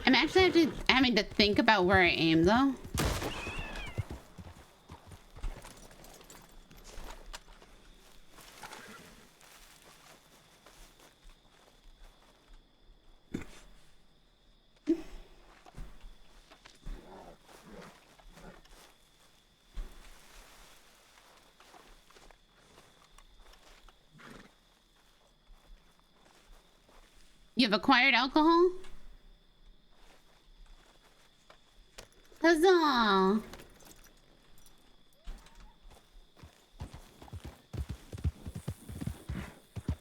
I'm actually having to think about where I aim though. You've acquired alcohol? Huzzah! I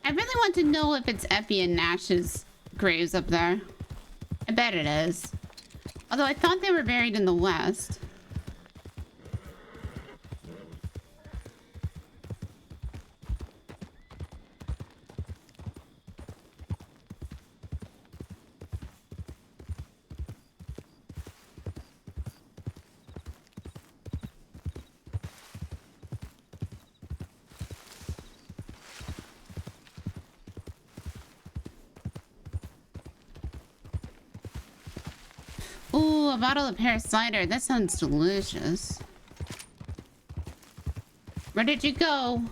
really want to know if it's Effie and Nash's graves up there. I bet it is. Although I thought they were buried in the west. Ooh, a bottle of pear cider. That sounds delicious. Where did you go?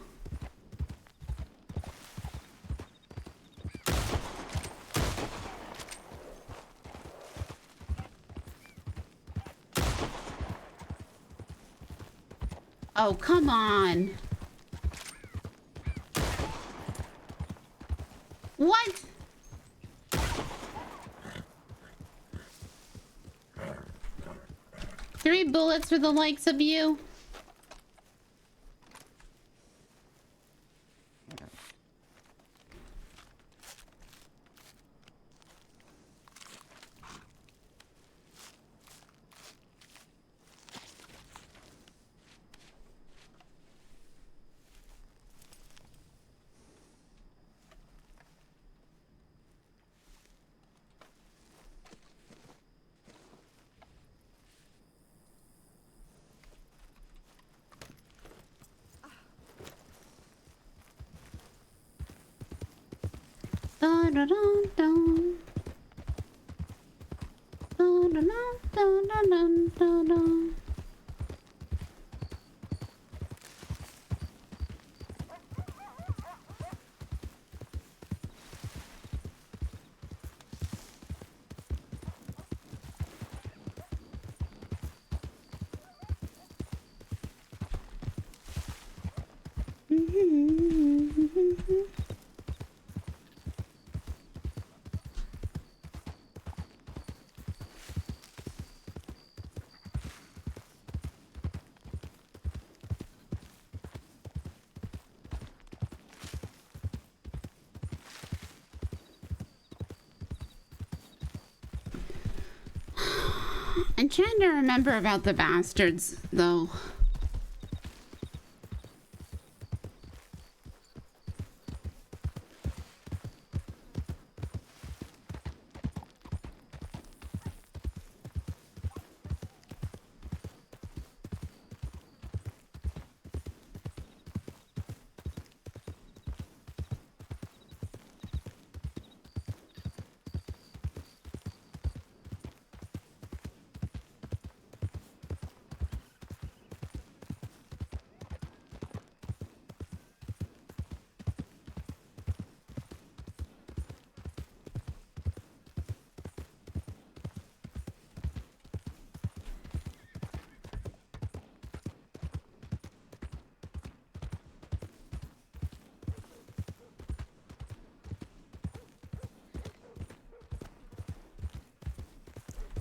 Oh, come on. What? Three bullets for the likes of you? Dun-dun-dun-dun. Dun-dun-dun-dun-dun-dun-dun. I'm trying to remember about the bastards, though.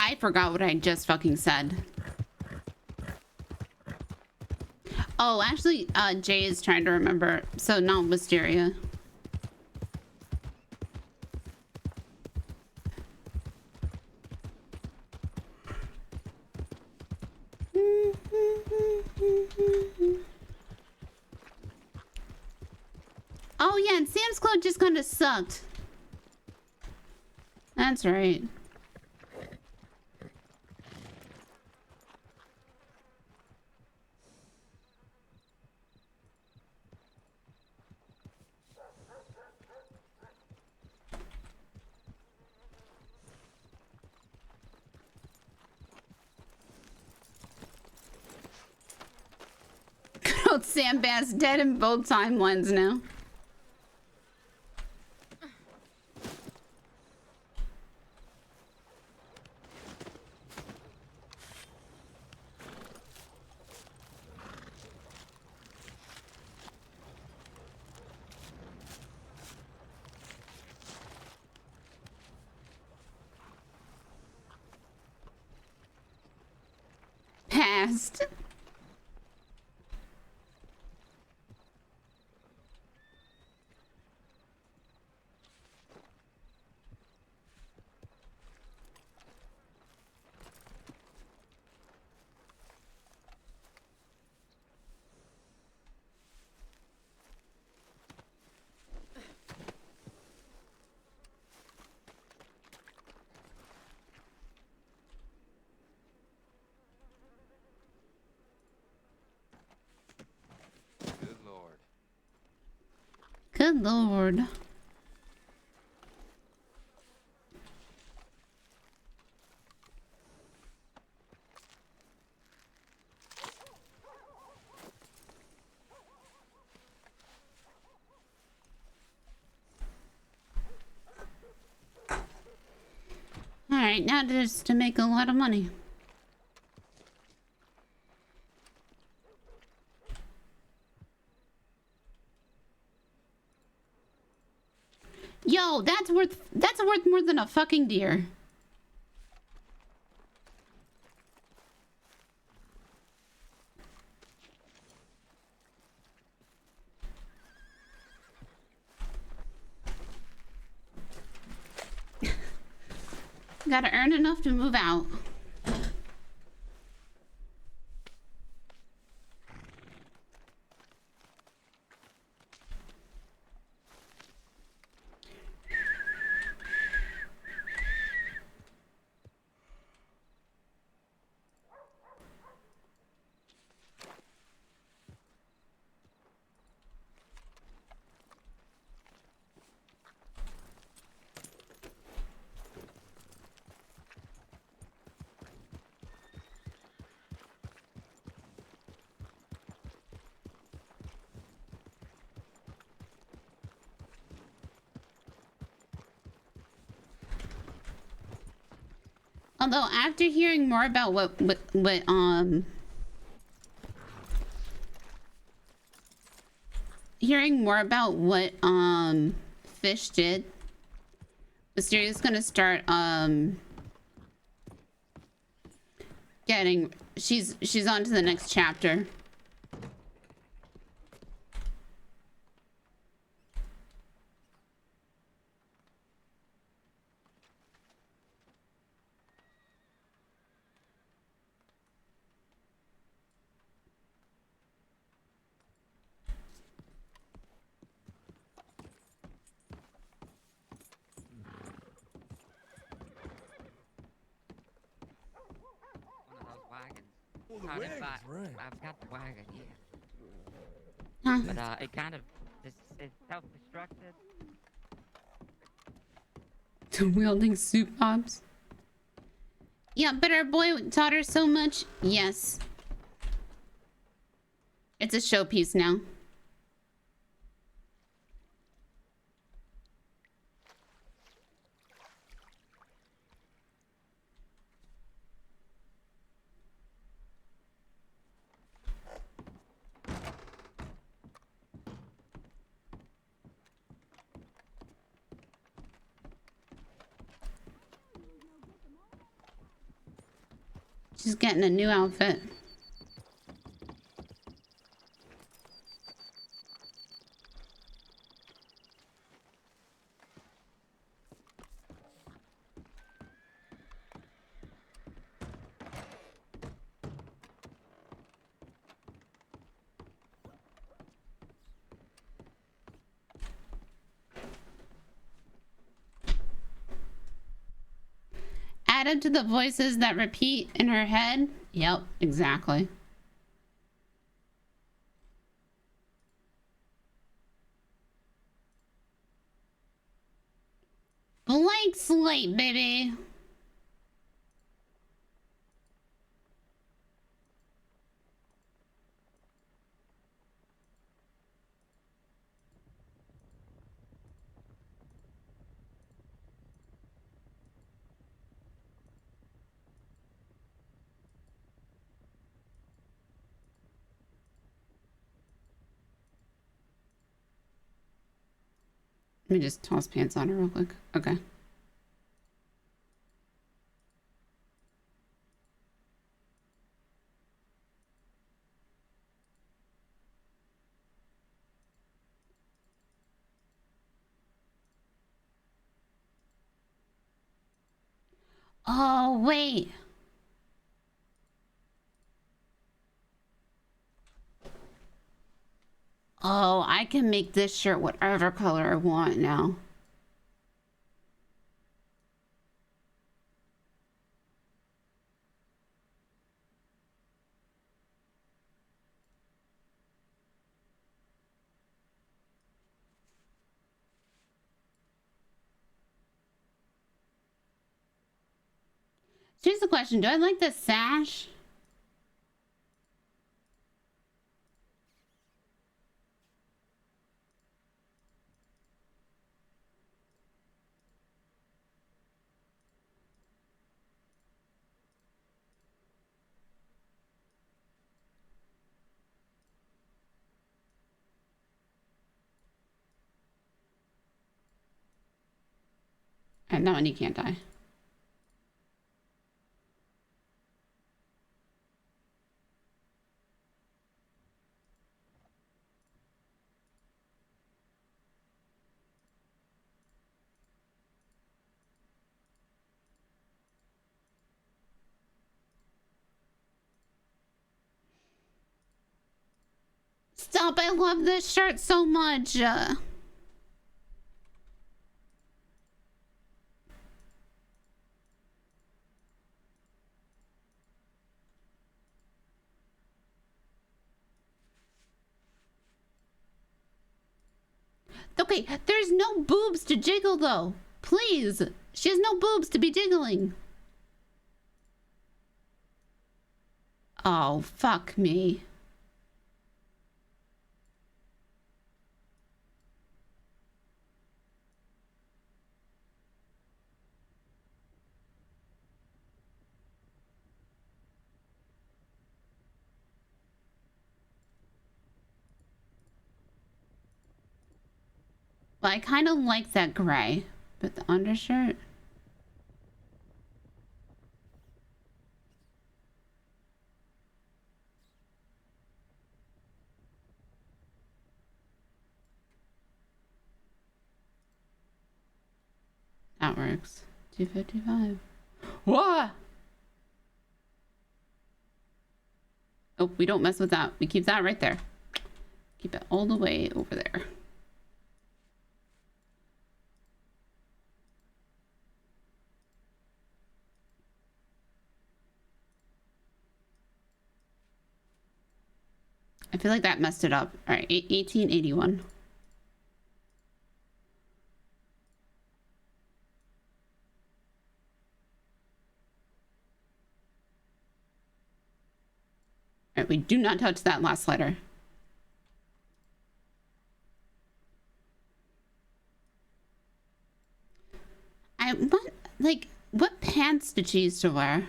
I forgot what I just fucking said. Oh, actually, Jay is trying to remember. So, not Wisteria. Oh, yeah, and Sam's Club just kind of sucked. That's right. Both Sam Bass dead in both timelines now. Past. Good lord. Good lord. Alright, now just to make a lot of money. Yo, that's worth more than a fucking deer. Gotta earn enough to move out. Although after hearing more about what Fish did, Wisteria's gonna start she's on to the next chapter. I've got the wagon, yeah. Huh? But it kind of it's self-destructed. Wielding soup bombs. Yeah, but our boy taught her so much. Yes. It's a showpiece now. She's getting a new outfit. Added to the voices that repeat in her head. Yep, exactly. Blank slate, baby. Let me just toss pants on her real quick. Okay. Oh, wait. Oh, I can make this shirt whatever color I want now. Here's the question. Do I like the sash? And that one you can't die. Stop, I love this shirt so much. Okay, there's no boobs to jiggle though. Please. She has no boobs to be jiggling. Oh, fuck me. Well, I kind of like that gray, but the undershirt. That works. 255. Whoa! Oh, we don't mess with that. We keep that right there. Keep it all the way over there. I feel like that messed it up. All right, 1881. All right, we do not touch that last letter. What pants did she used to wear?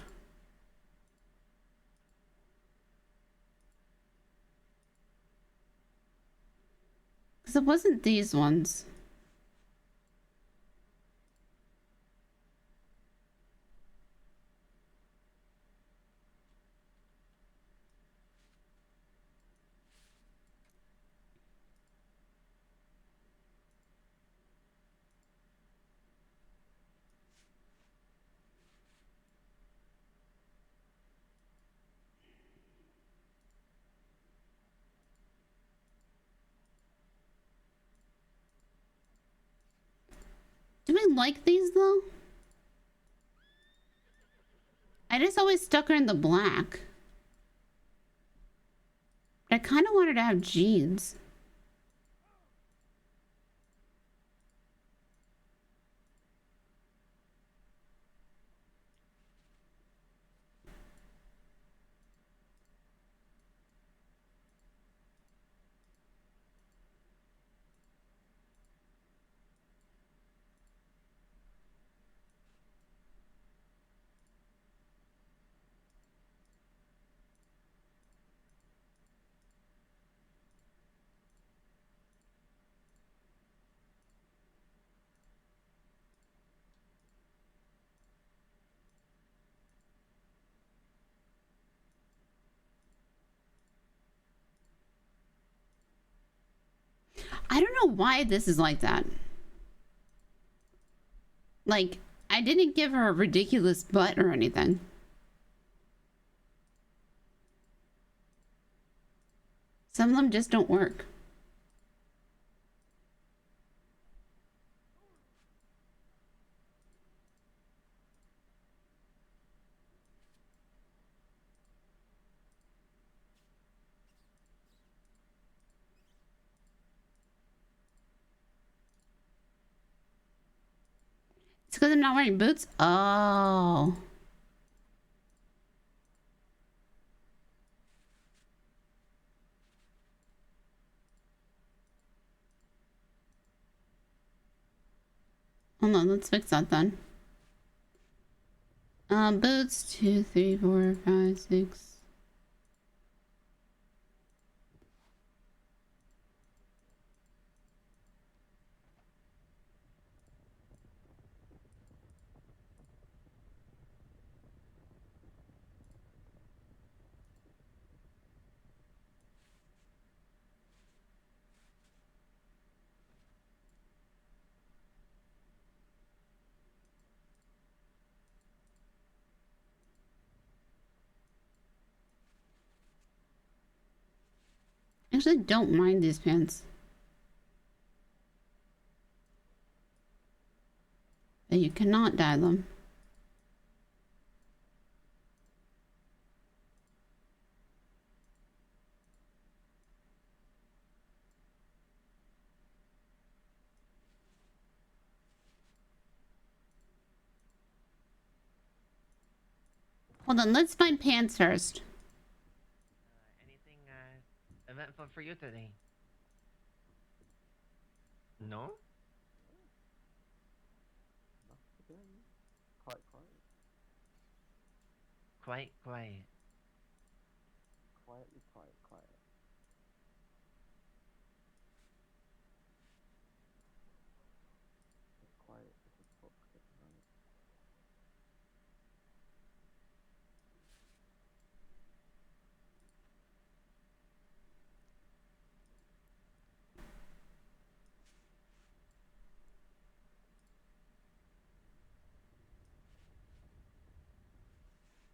Because it wasn't these ones. Do we like these though? I just always stuck her in the black. I kind of wanted to have jeans. I don't know why this is like that. Like, I didn't give her a ridiculous butt or anything. Some of them just don't work. It's because I'm not wearing boots? Oh. Hold on, let's fix that then. Boots, 2, 3, 4, 5, 6. I actually don't mind these pants. But you cannot dye them. Hold on, let's find pants first. Anything eventful for you today? No? Quite quiet. Quite quiet. Quietly quiet, quiet. As quiet as a book at night.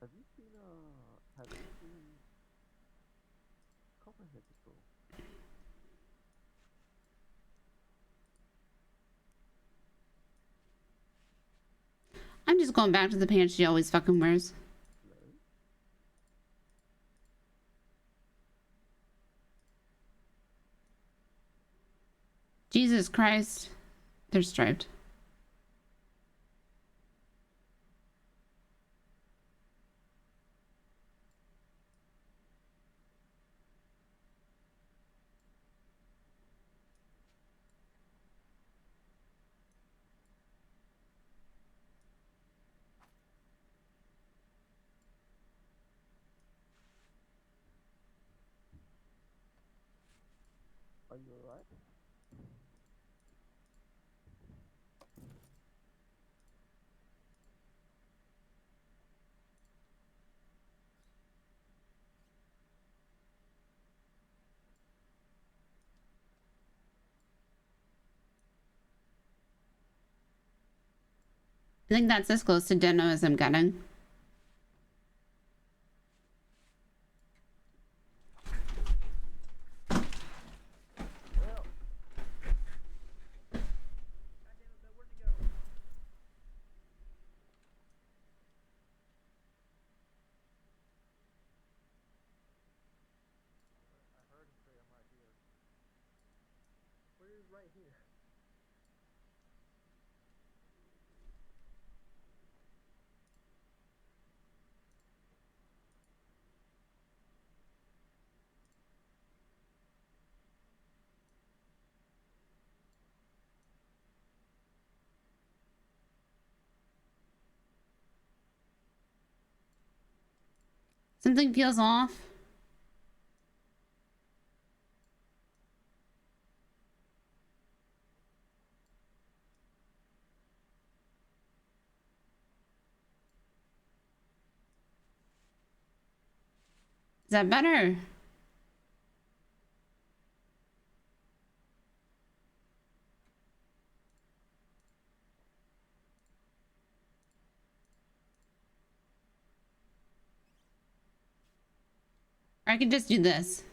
Have you seen Copperhead before? I'm just going back to the pants she always fucking wears. Jesus Christ. They're striped. Are you alright? I think that's as close to Deno as I'm getting. Right here. Something feels off. Is that better? Or I could just do this.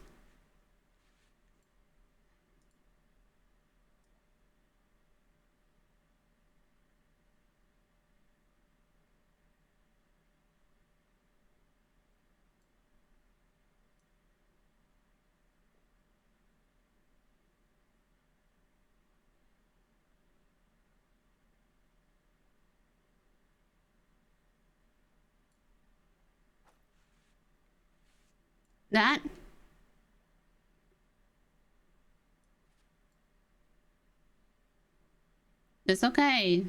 That. It's okay.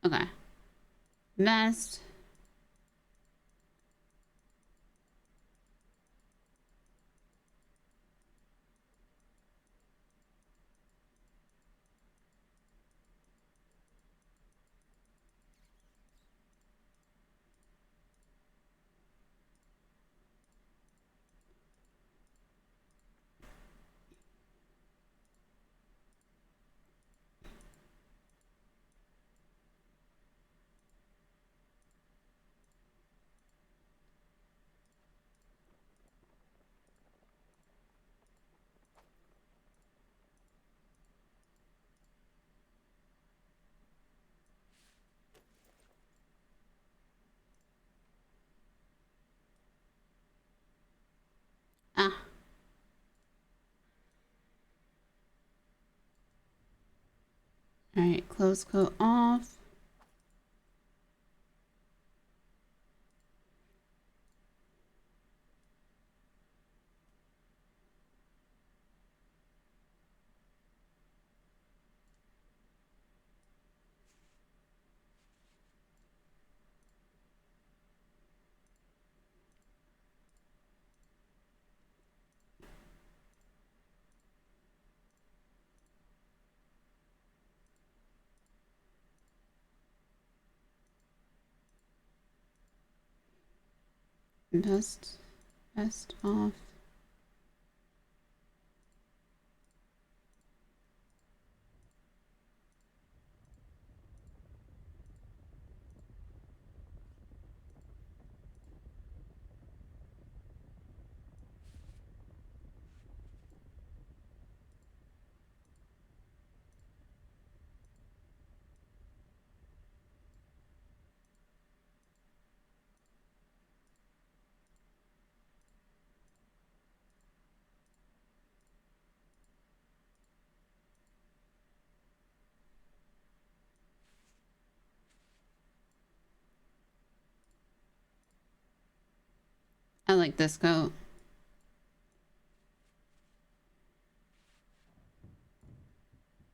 Okay. Vest. Ah. All right, close coat off. Vest off. I like this coat.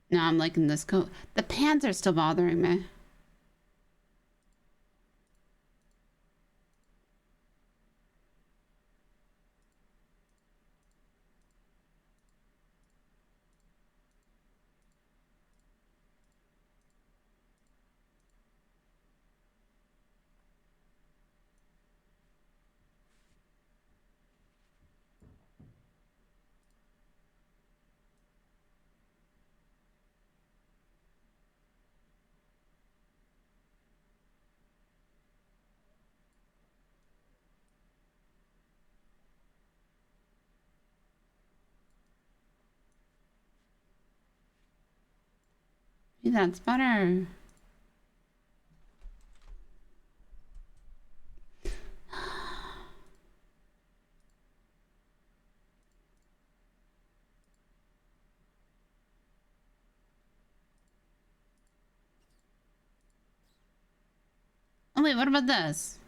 No, I'm liking this coat. The pants are still bothering me. That's better. Oh wait, what about this?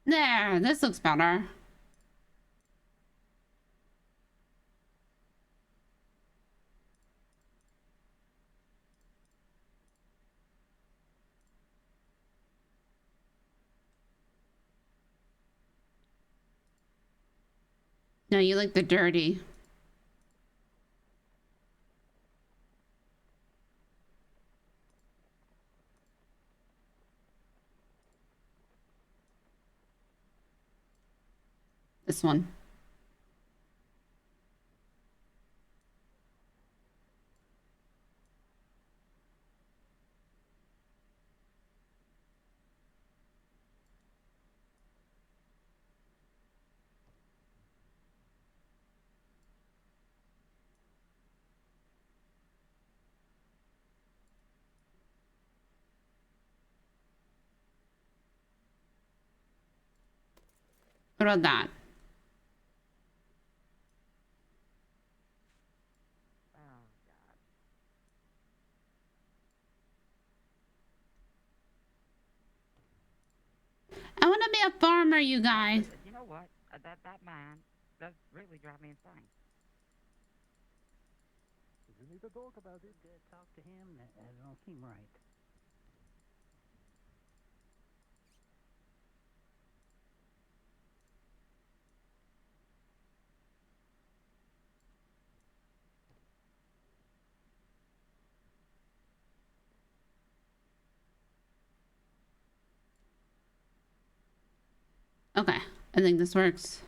There, this looks better. No, you like the dirty. This one. What about that? I want to be a farmer, you guys. You know what? That man does really drive me insane. You need to talk about it. Talk to him. That don't seem right. Okay, I think this works.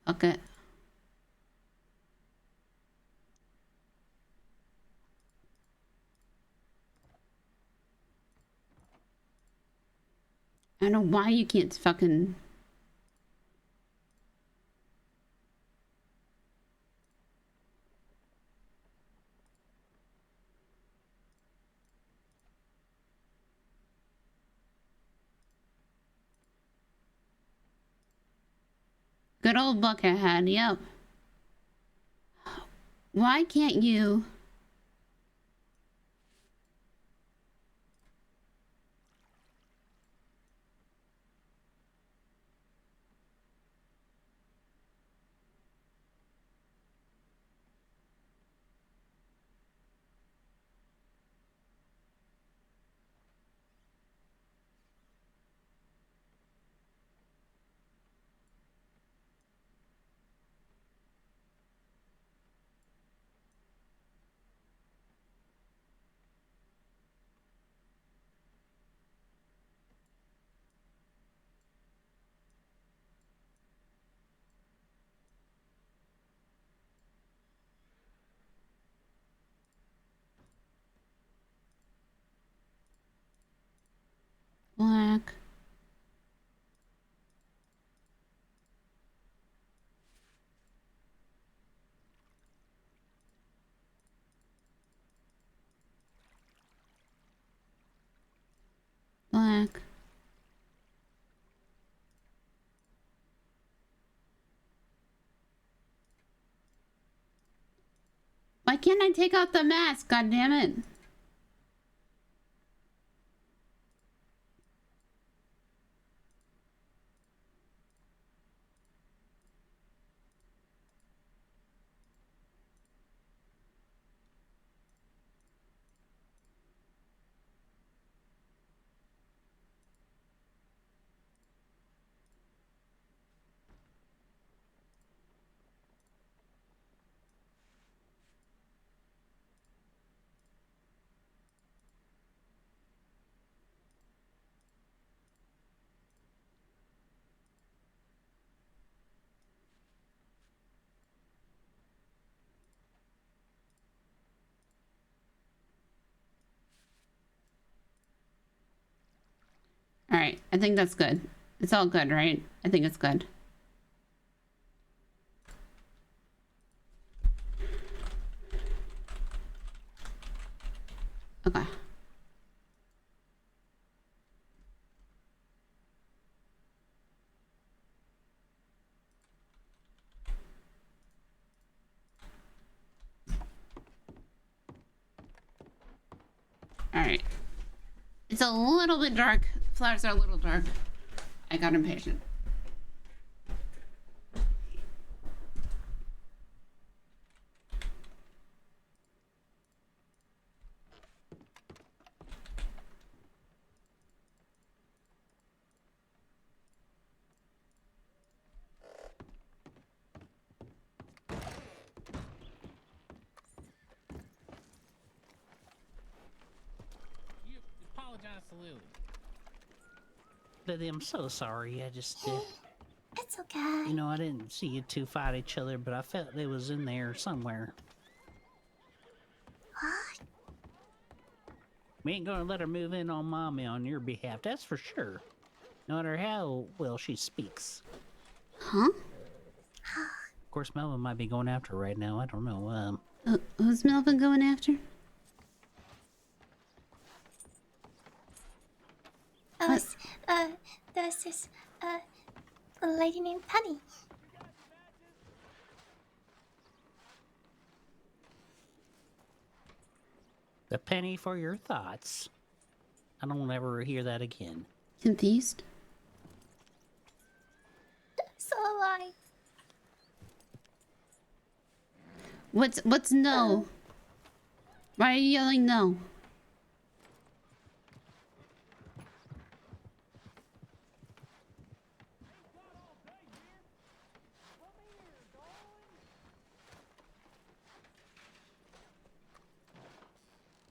Okay. I don't know why you can't fucking... Good old Buckethead, yep. Why can't you... Black. Black. Why can't I take out the mask? God damn it. All right, I think that's good. It's all good, right? I think it's good. Okay. All right. It's a little bit dark. Flowers are a little dark. I got impatient. absolutely. Lily, I'm so sorry. I just, It's okay. you know, I didn't see you two fight each other, but I felt they was in there somewhere. What? We ain't gonna let her move in on Mommy on your behalf, that's for sure. No matter how well she speaks. Huh? Of course, Melvin might be going after her right now. I don't know. Who's Melvin going after? There's this, a lady named Penny. The penny for your thoughts. I don't ever hear that again. Confused? So am I. What's no? Why are you yelling no?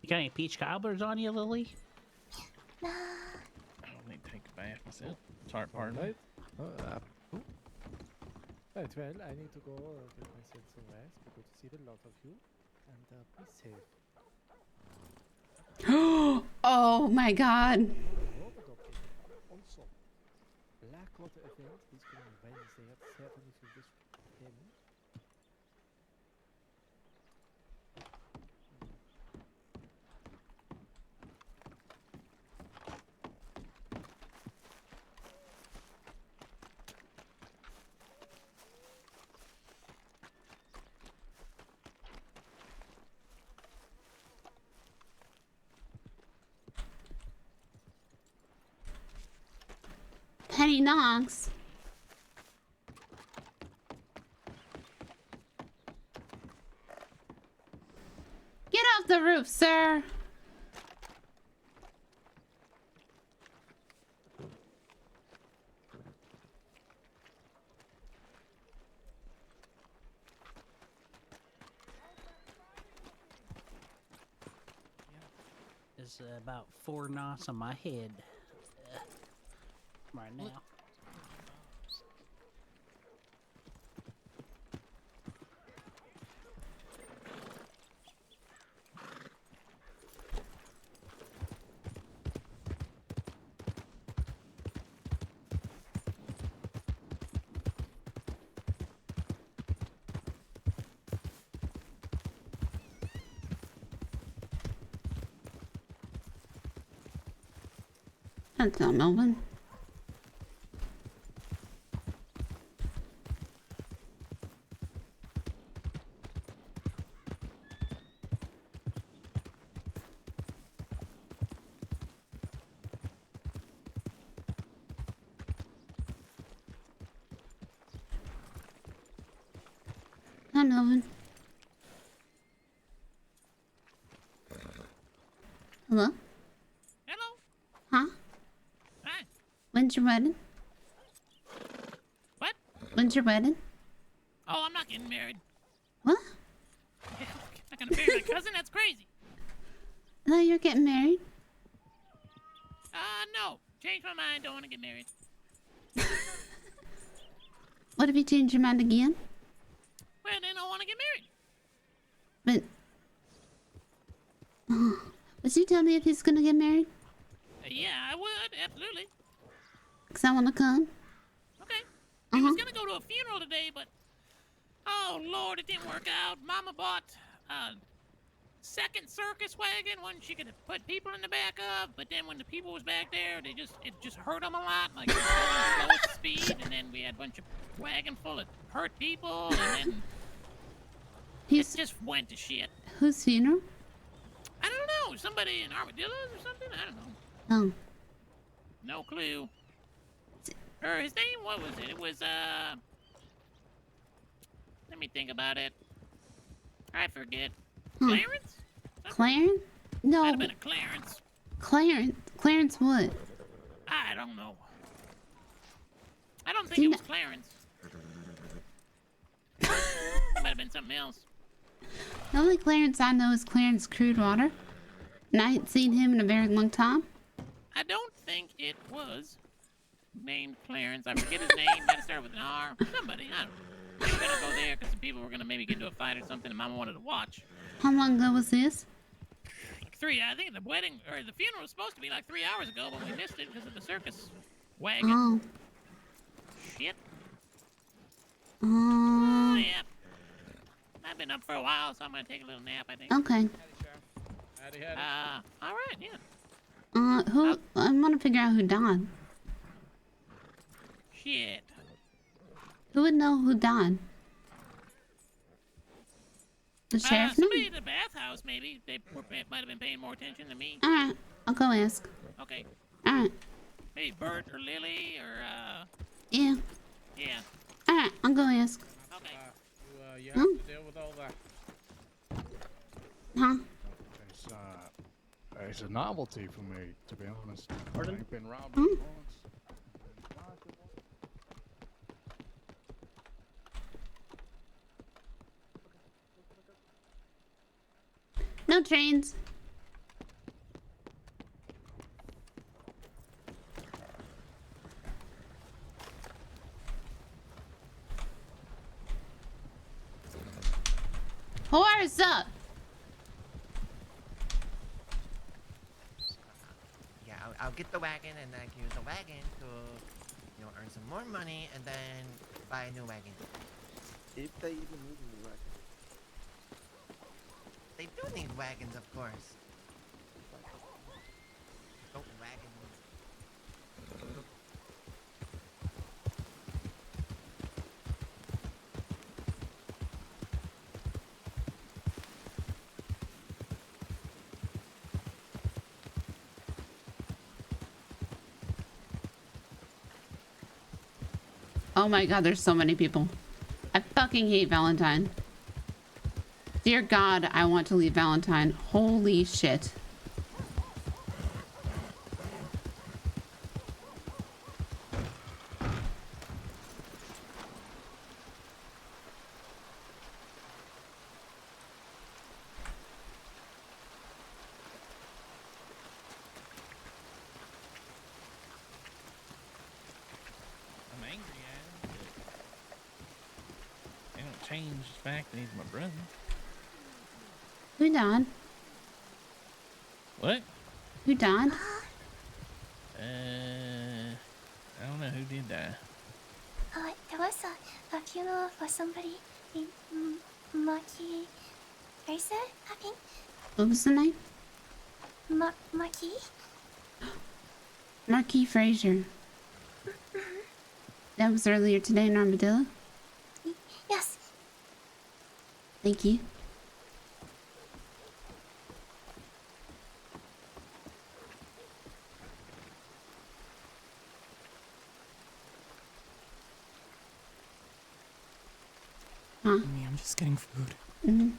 You got any peach cobblers on you, Lily? Nah. I don't need to take a bath myself. Sorry, pardon. Right? Right, well, I need to go get myself some rest because I see a lot of you. And be safe. Oh my god. Also, Blackwater event is coming Wednesday at 7 if you wish to him. Penny Knox. Get off the roof, sir. There's about 4 knots on my head right now. That's not Melvin. Hi, Melvin. Hello? Hello? Huh? Hi. When's your wedding? What? When's your wedding? Oh, I'm not getting married. What? I'm not gonna marry my cousin? That's crazy. No, you're getting married. No. Changed my mind. Don't want to get married. What if you change your mind again? Well, then I want to get married. But... would you tell me if he's gonna get married? Yeah, I would. Absolutely. Because I want to come. Okay. He was gonna go to a funeral today, but... Oh, Lord, it didn't work out. Mama bought a second circus wagon, one she could put people in the back of, but then when the people was back there, it just hurt them a lot, like going slowest speed, and then we had a bunch of wagon full of hurt people, and then it just went to shit. Whose funeral? I don't know, somebody in Armadillos or something? I don't know. Oh. No clue. His name, what was it? It was, let me think about it. I forget. Clarence? Clarence? No. Might have been a Clarence. Clarence? Clarence what? I don't know. I don't think it was Clarence. It might have been something else. The only Clarence I know is Clarence Crudewater. And I ain't seen him in a very long time. I don't think it was named Clarence. I forget his name. Had to start with an R. Somebody. I don't know. We were gonna go there because some people were gonna maybe get into a fight or something, and Mama wanted to watch. How long ago was this? Like 3. I think the wedding or the funeral was supposed to be like 3 hours ago, but we missed it because of the circus wagon. Oh. Shit. Yeah. I've been up for a while, so I'm gonna take a little nap, I think. Okay. All right, yeah. Who? I want to figure out who died. Shit. Who would know who died? The sheriff? Somebody at the bathhouse, maybe. They might have been paying more attention than me. All right, I'll go ask. Okay. All right. Maybe Bert or Lily or Yeah. Yeah. All right, I'll go ask. Okay. You have to deal with all that. Huh? It's a novelty for me, to be honest. Pardon? I've been robbed Hmm? once. No trains. Horse up. Yeah, I'll get the wagon and I can use the wagon to, earn some more money and then buy a new wagon. If they even need a new wagon. They do need wagons, of course. Oh, wagon. Oh my god, there's so many people. I fucking hate Valentine. Dear God, I want to leave Valentine. Holy shit. I'm angry at him, but they don't change the fact that he's my brother. Who died? What? Who died? I don't know who did that. There was a funeral for somebody named Maki. Fraser, I think. What was the name? Maki? Marquis Fraser. That was earlier today in Armadillo? Yes. Thank you. Huh? I'm just getting food. Mm-hmm.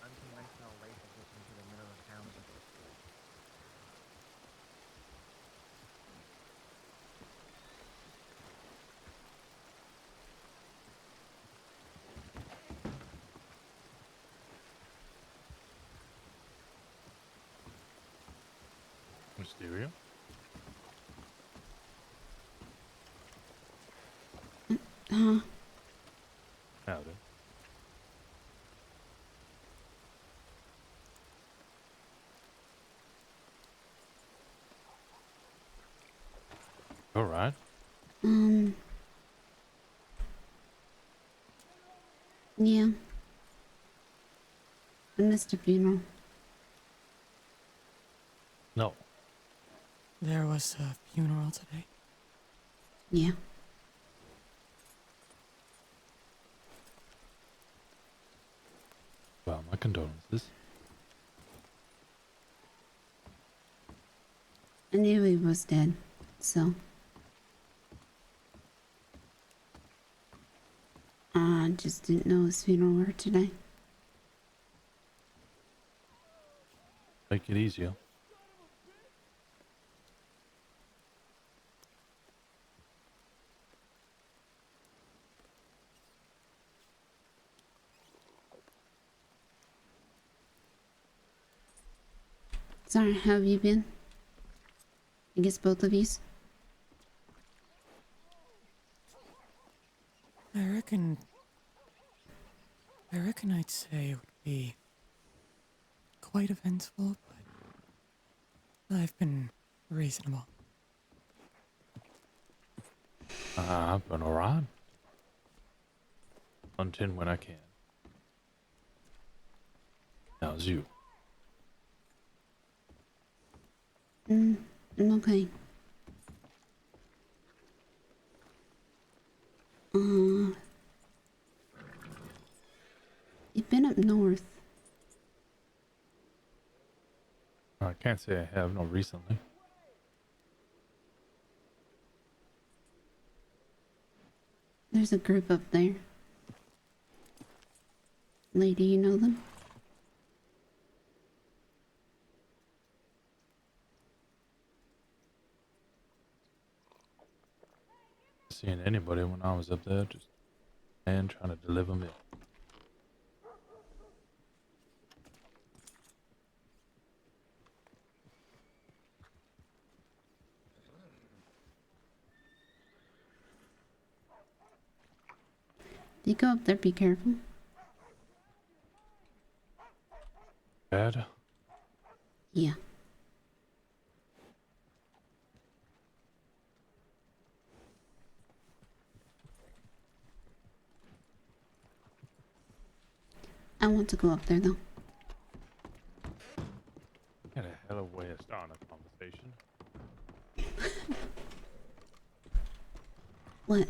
Unconventional race addition to the middle of town. Wisteria? Huh? Howdy. All right. Yeah. I missed a funeral. No. There was a funeral today. Yeah. Well, my condolences. I knew he was dead, so. I just didn't know his funeral were today. Take it easier. Sorry, how have you been? I guess both of yous. I reckon I'd say it would be quite eventful, but I've been reasonable. I've been alright. Hunting when I can. How's you? I'm okay. You've been up north. I can't say I have, not recently. There's a group up there. Lady, you know them? Seeing anybody when I was up there, just man trying to deliver milk. If you go up there, be careful. Bad? Yeah. I want to go up there though. Got a hell of a way of starting a conversation. What?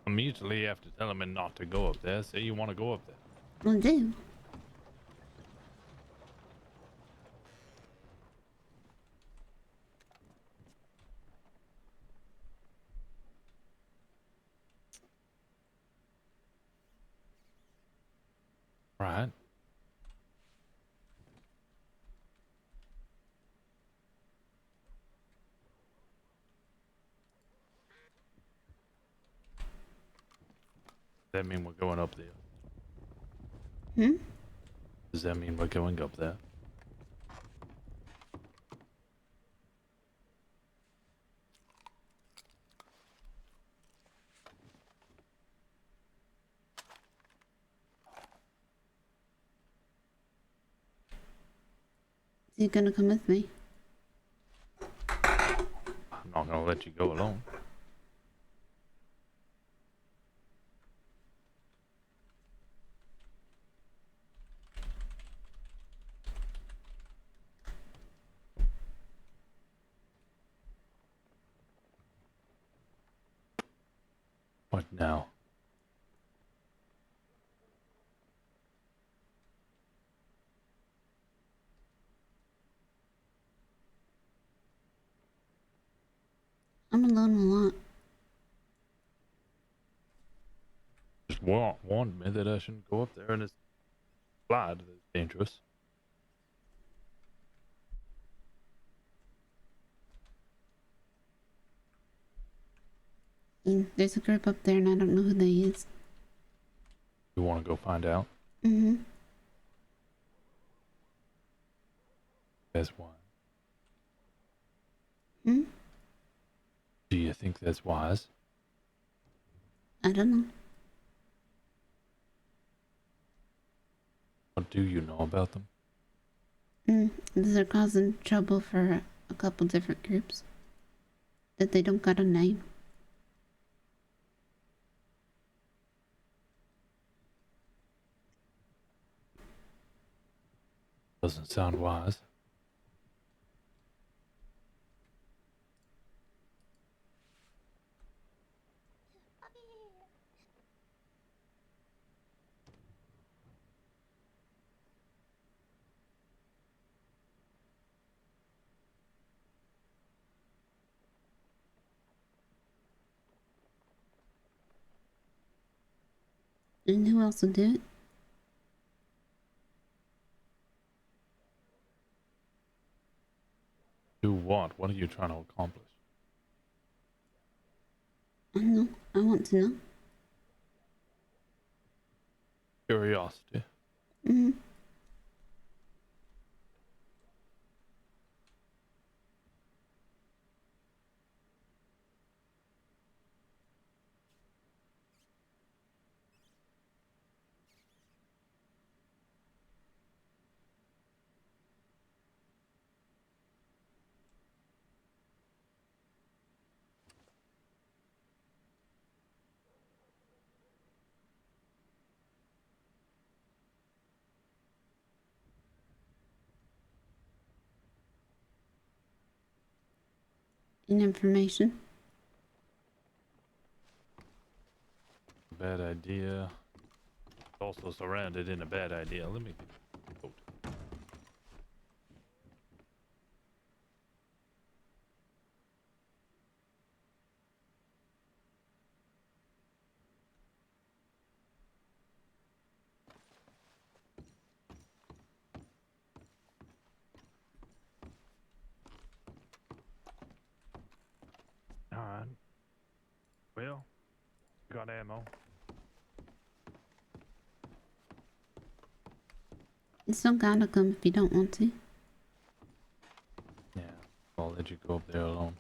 Immediately after telling me not to go up there, say you want to go up there. I do. Right. Does that mean we're going up there? Hmm? Does that mean we're going up there? Is he gonna come with me? I'm not gonna let you go alone. What now? I'm alone a lot. Just warned me that I shouldn't go up there and it's implied that it's dangerous. There's a group up there and I don't know who they is. You want to go find out? Mm-hmm. That's why. Hmm? Do you think that's wise? I don't know. What do you know about them? They're causing trouble for a couple different groups. That they don't got a name. Doesn't sound wise. And who else would do it? Do what? What are you trying to accomplish? I don't know. I want to know. Curiosity. Mm-hmm. and information. Bad idea. Also surrounded in a bad idea. Let me vote. Alright. Well, got ammo. You still gotta come if you don't want to. Yeah, I'll let you go up there alone.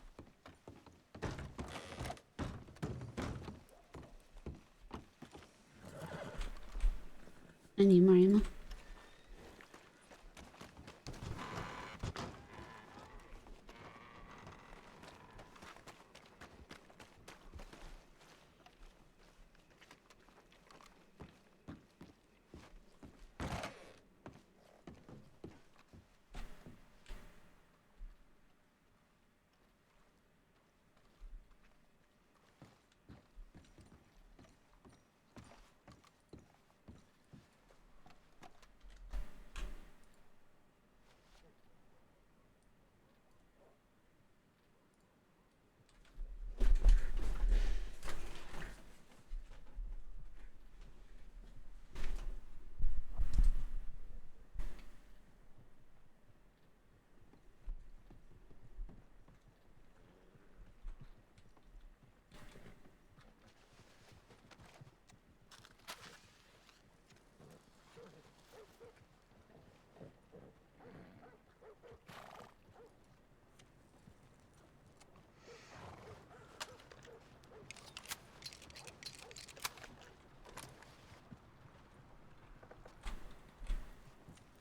I need more ammo.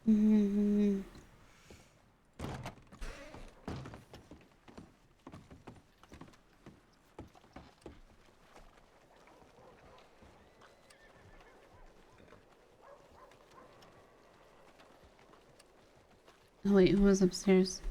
Mm-hmm. Oh wait, who was upstairs?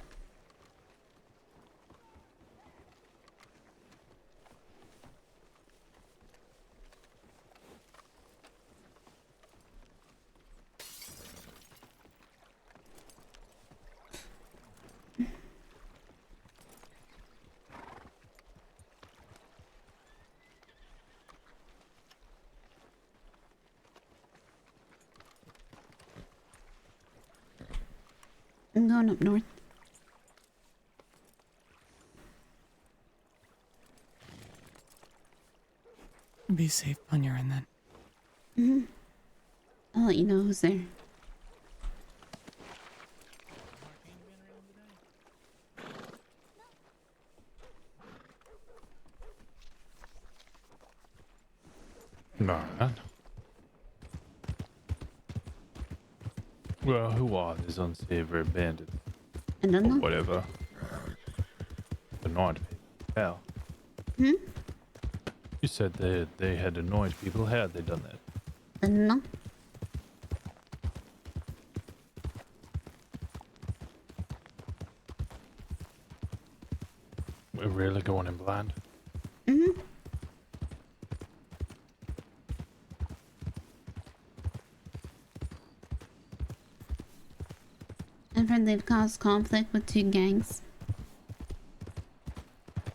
I'm going up north. Be safe on your end then. Mm-hmm. I'll let you know who's there. Alright. Well, who are these unsavory bandits? I don't know. Or whatever. Annoyed people. Hell. Hmm? You said they had annoyed people. How had they done that? I don't know. We're really going in blind. Mm-hmm. I've heard they've caused conflict with 2 gangs.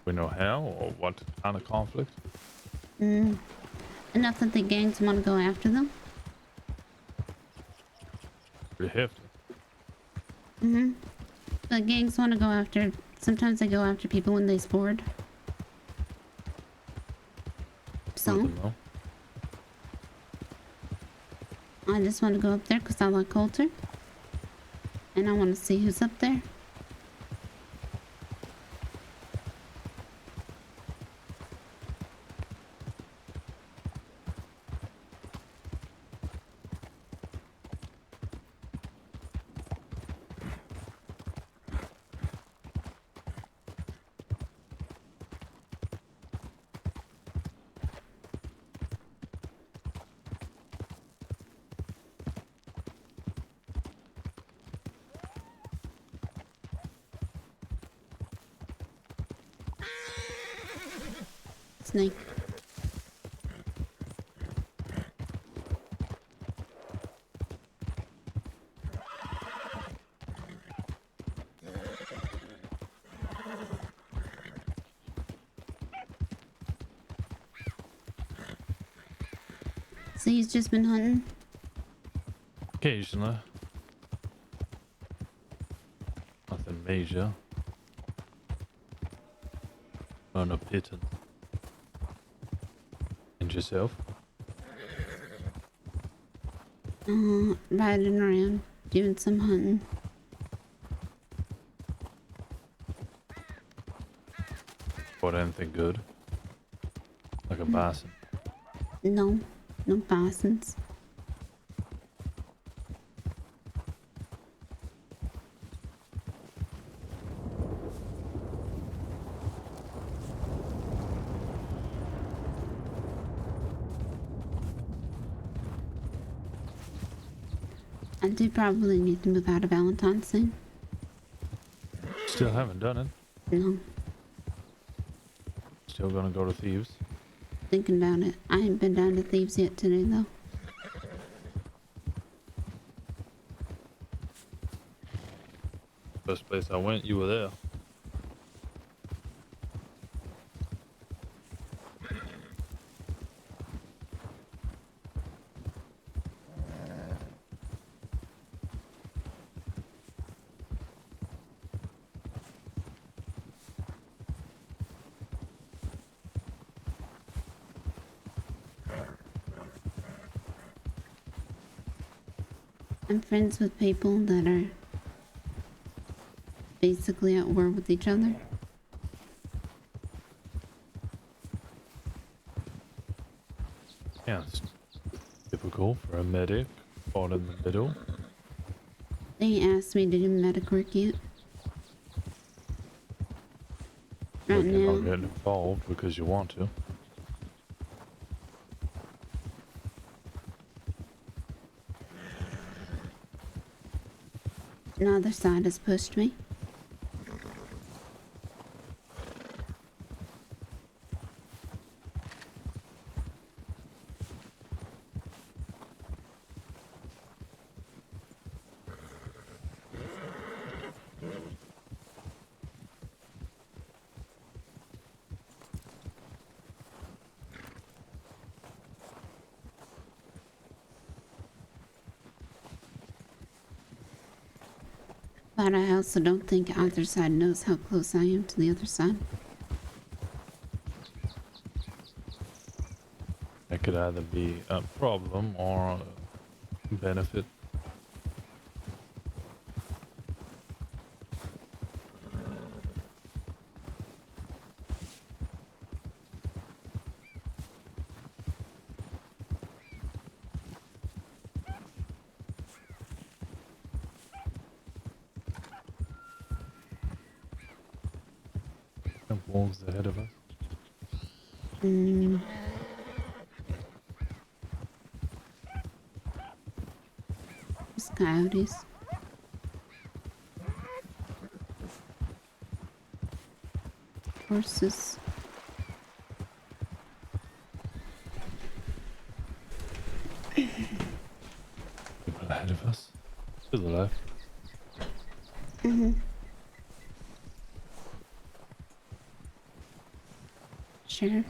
We know how or what kind of conflict? Enough that the gangs want to go after them. Pretty hefty. The gangs want to go after... Sometimes they go after people when they board. So... I just want to go up there because I like Coulter. And I want to see who's up there. Snake. So he's just been hunting? Occasionally. Nothing major. On a pittance. And yourself? Riding around, doing some hunting. What, anything good? Like a bison? No, no bisons. I do probably need to move out of Valentine soon. Still haven't done it. No, Still gonna go to Thieves. thinking about it. I ain't been down to Thieves yet today though. First place I went, you were there. I'm friends with people that are basically at war with each other. Yeah, it's typical for a medic caught in the middle. They asked me to do medic work yet. Right But you're not now, getting involved because you want to. another side has pushed me. But I also don't think either side knows how close I am to the other side. It could either be a problem or a benefit. Some wolves ahead of us. There's coyotes. Horses. People ahead of us. To the left. Sure.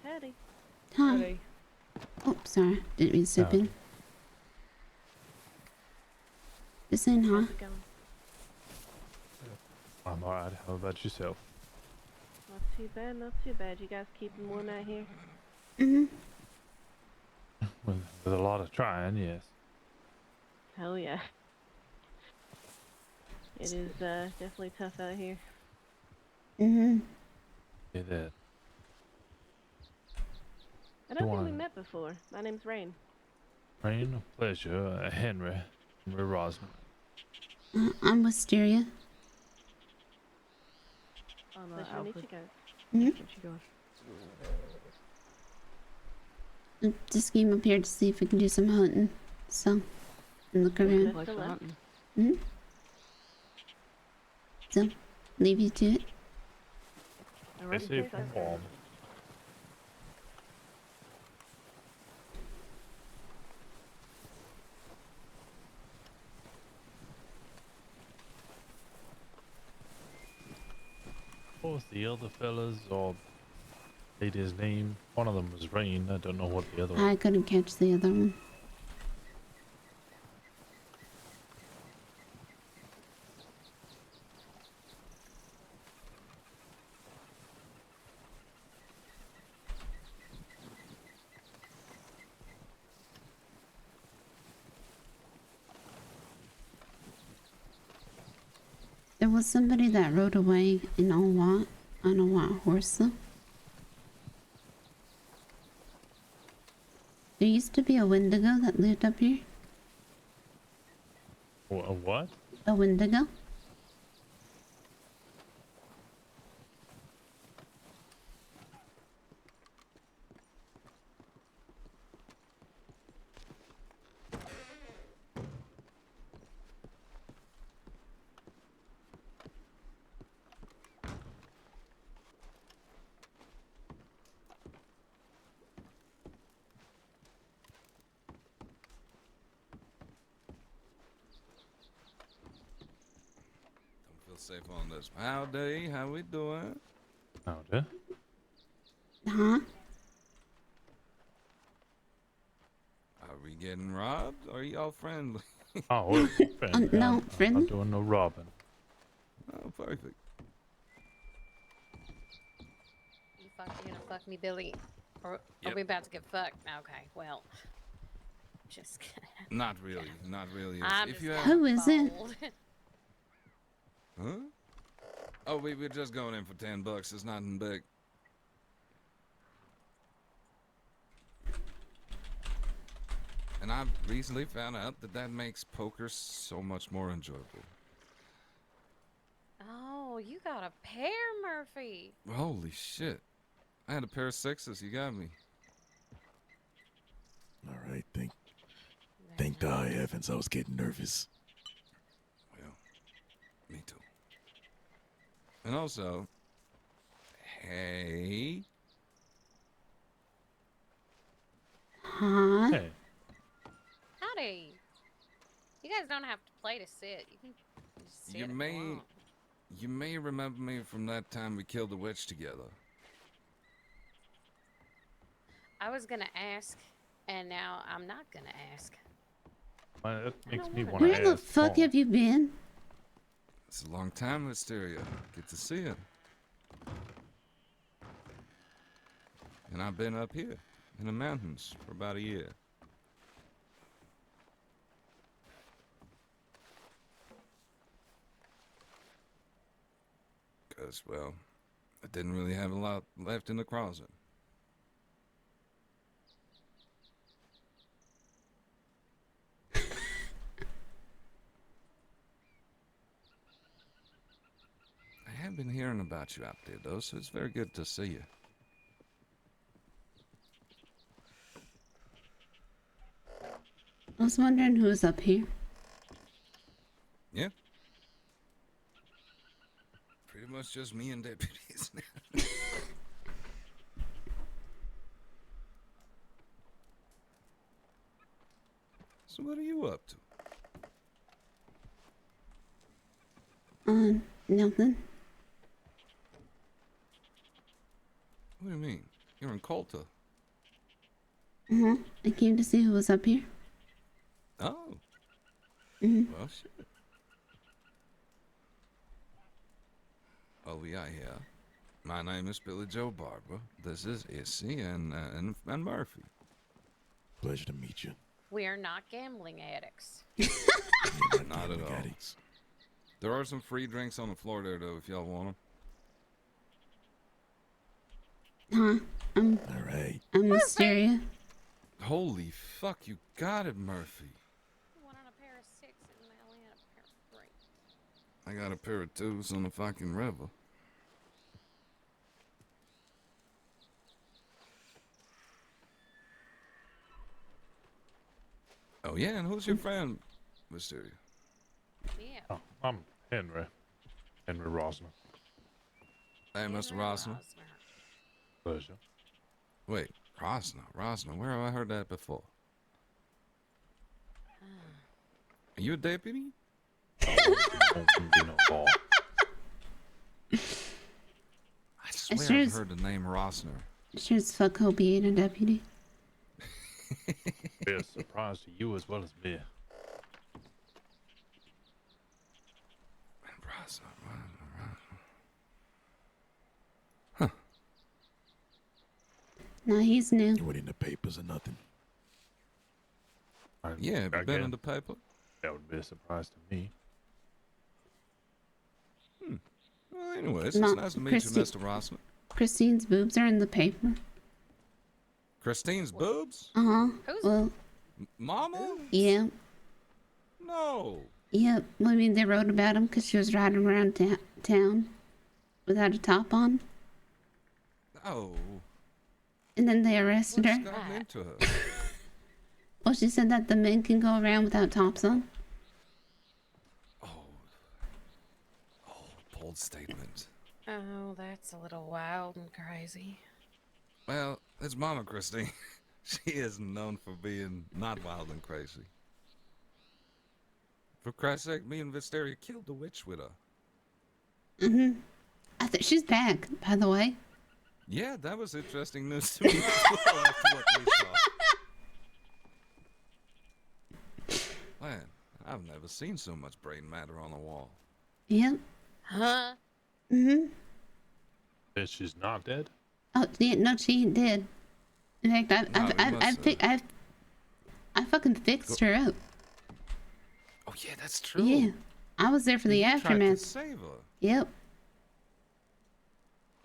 Howdy. Hi. Oh, sorry. Didn't mean to step in. Just saying hi. How's it going? I'm alright. How about yourself? Not too bad, not too bad. You guys keeping warm out here? With a lot of trying, yes. Hell yeah. It is definitely tough out here. Say that. I don't think we met before. My name's Rain. Rain, pleasure. Henry Rosman. I'm Wisteria. Nice to meet you guys. Hmm? Where'd you go? Just came up here to see if we can do some hunting. So, and look around. Like hunting. Hmm? So, leave you to it. I say bomb. Both the other fellas, or lady's name, one of them was Rain. I don't know what the other one. I couldn't catch the other one. There was somebody that rode away in a white horse though. There used to be a Wendigo that lived up here. A what? A Wendigo? Safe on this. Howdy, how we doing? Howdy. Huh? Are we getting robbed? Or are y'all friendly? Oh, we're friendly. No, friendly. I'm doing no robbing. Oh, perfect. You gonna fuck me, Billy? Or Yep. are we about to get fucked? Okay, well, just kidding. Not really, not really. I'm If just you have... Who is it? Huh? Oh, we were just going in for $10. It's nothing big. And I recently found out that makes poker so much more enjoyable. Oh, you got a pair, Murphy. Holy shit. I had a pair of sixes. You got me. All right, thank the high heavens. I was getting nervous. Well, me too. And also, hey. Huh? Hey. Howdy. You guys don't have to play to sit. You can just sit if want. You may remember me from that time we killed the witch together. I was gonna ask, and now I'm not gonna ask. Well, that makes me want to Where the fuck have you been? It's a long time, Wisteria. Good to see you. And I've been up here in the mountains for about a year. Because, well, I didn't really have a lot left in the closet. I have been hearing about you out there, though, so it's very good to see you. I was wondering who's up here. Yeah. Pretty much just me and deputies now. So what are you up to? Nothing. What do you mean? You're in Colta. I came to see who was up here. Oh. Mhm. Well, shit. Oh, yeah, yeah. My name is Billy Joe Barber. This is Issy and Murphy. Pleasure to meet you. We are not gambling addicts. Not at all. There are some free drinks on the floor there, though, if y'all want them. Huh? All right. I'm Wisteria. Holy fuck, you got it, Murphy. One on a pair of six, and I only had a pair of three. I got a pair of tubes on the fucking river. Oh yeah, and who's your friend, Wisteria? Yeah. Oh, I'm Henry. Henry Rosner. Hey, Mr. Rosner. Pleasure. Wait, Rosner. Where have I heard that before? Are you a deputy? Law. I swear I've heard the name Rosner. Sure as fuck hope he ain't a deputy. Be a surprise to you as well as me. Huh. No, he's new. You went in the papers or nothing? Yeah, have you been in the paper? That would be a surprise to me. Well, anyways, it's nice to meet you, Mr. Rosner. Christine's boobs are in the paper. Christine's boobs? Uh-huh. Well, Mama? yeah. No. Yeah, well, I mean, they wrote about him because she was riding around town without a top on. Oh. And then they arrested What's her. gotten into her? Well, she said that the men can go around without tops on. Bold statement. Oh, that's a little wild and crazy. Well, it's Mama Christine. She isn't known for being not wild and crazy. For Christ's sake, me and Wisteria killed the witch with her. Mm-hmm. I think she's back, by the way. Yeah, that was interesting news to me as well after what we saw. Man, I've never seen so much brain matter on a wall. Yep. Huh? Mm-hmm. That she's not dead? Oh, yeah, no, she ain't dead. In fact, I fucking fixed her up. Oh yeah, that's true. Yeah, I was there for the aftermath. Tried to save her. Yep.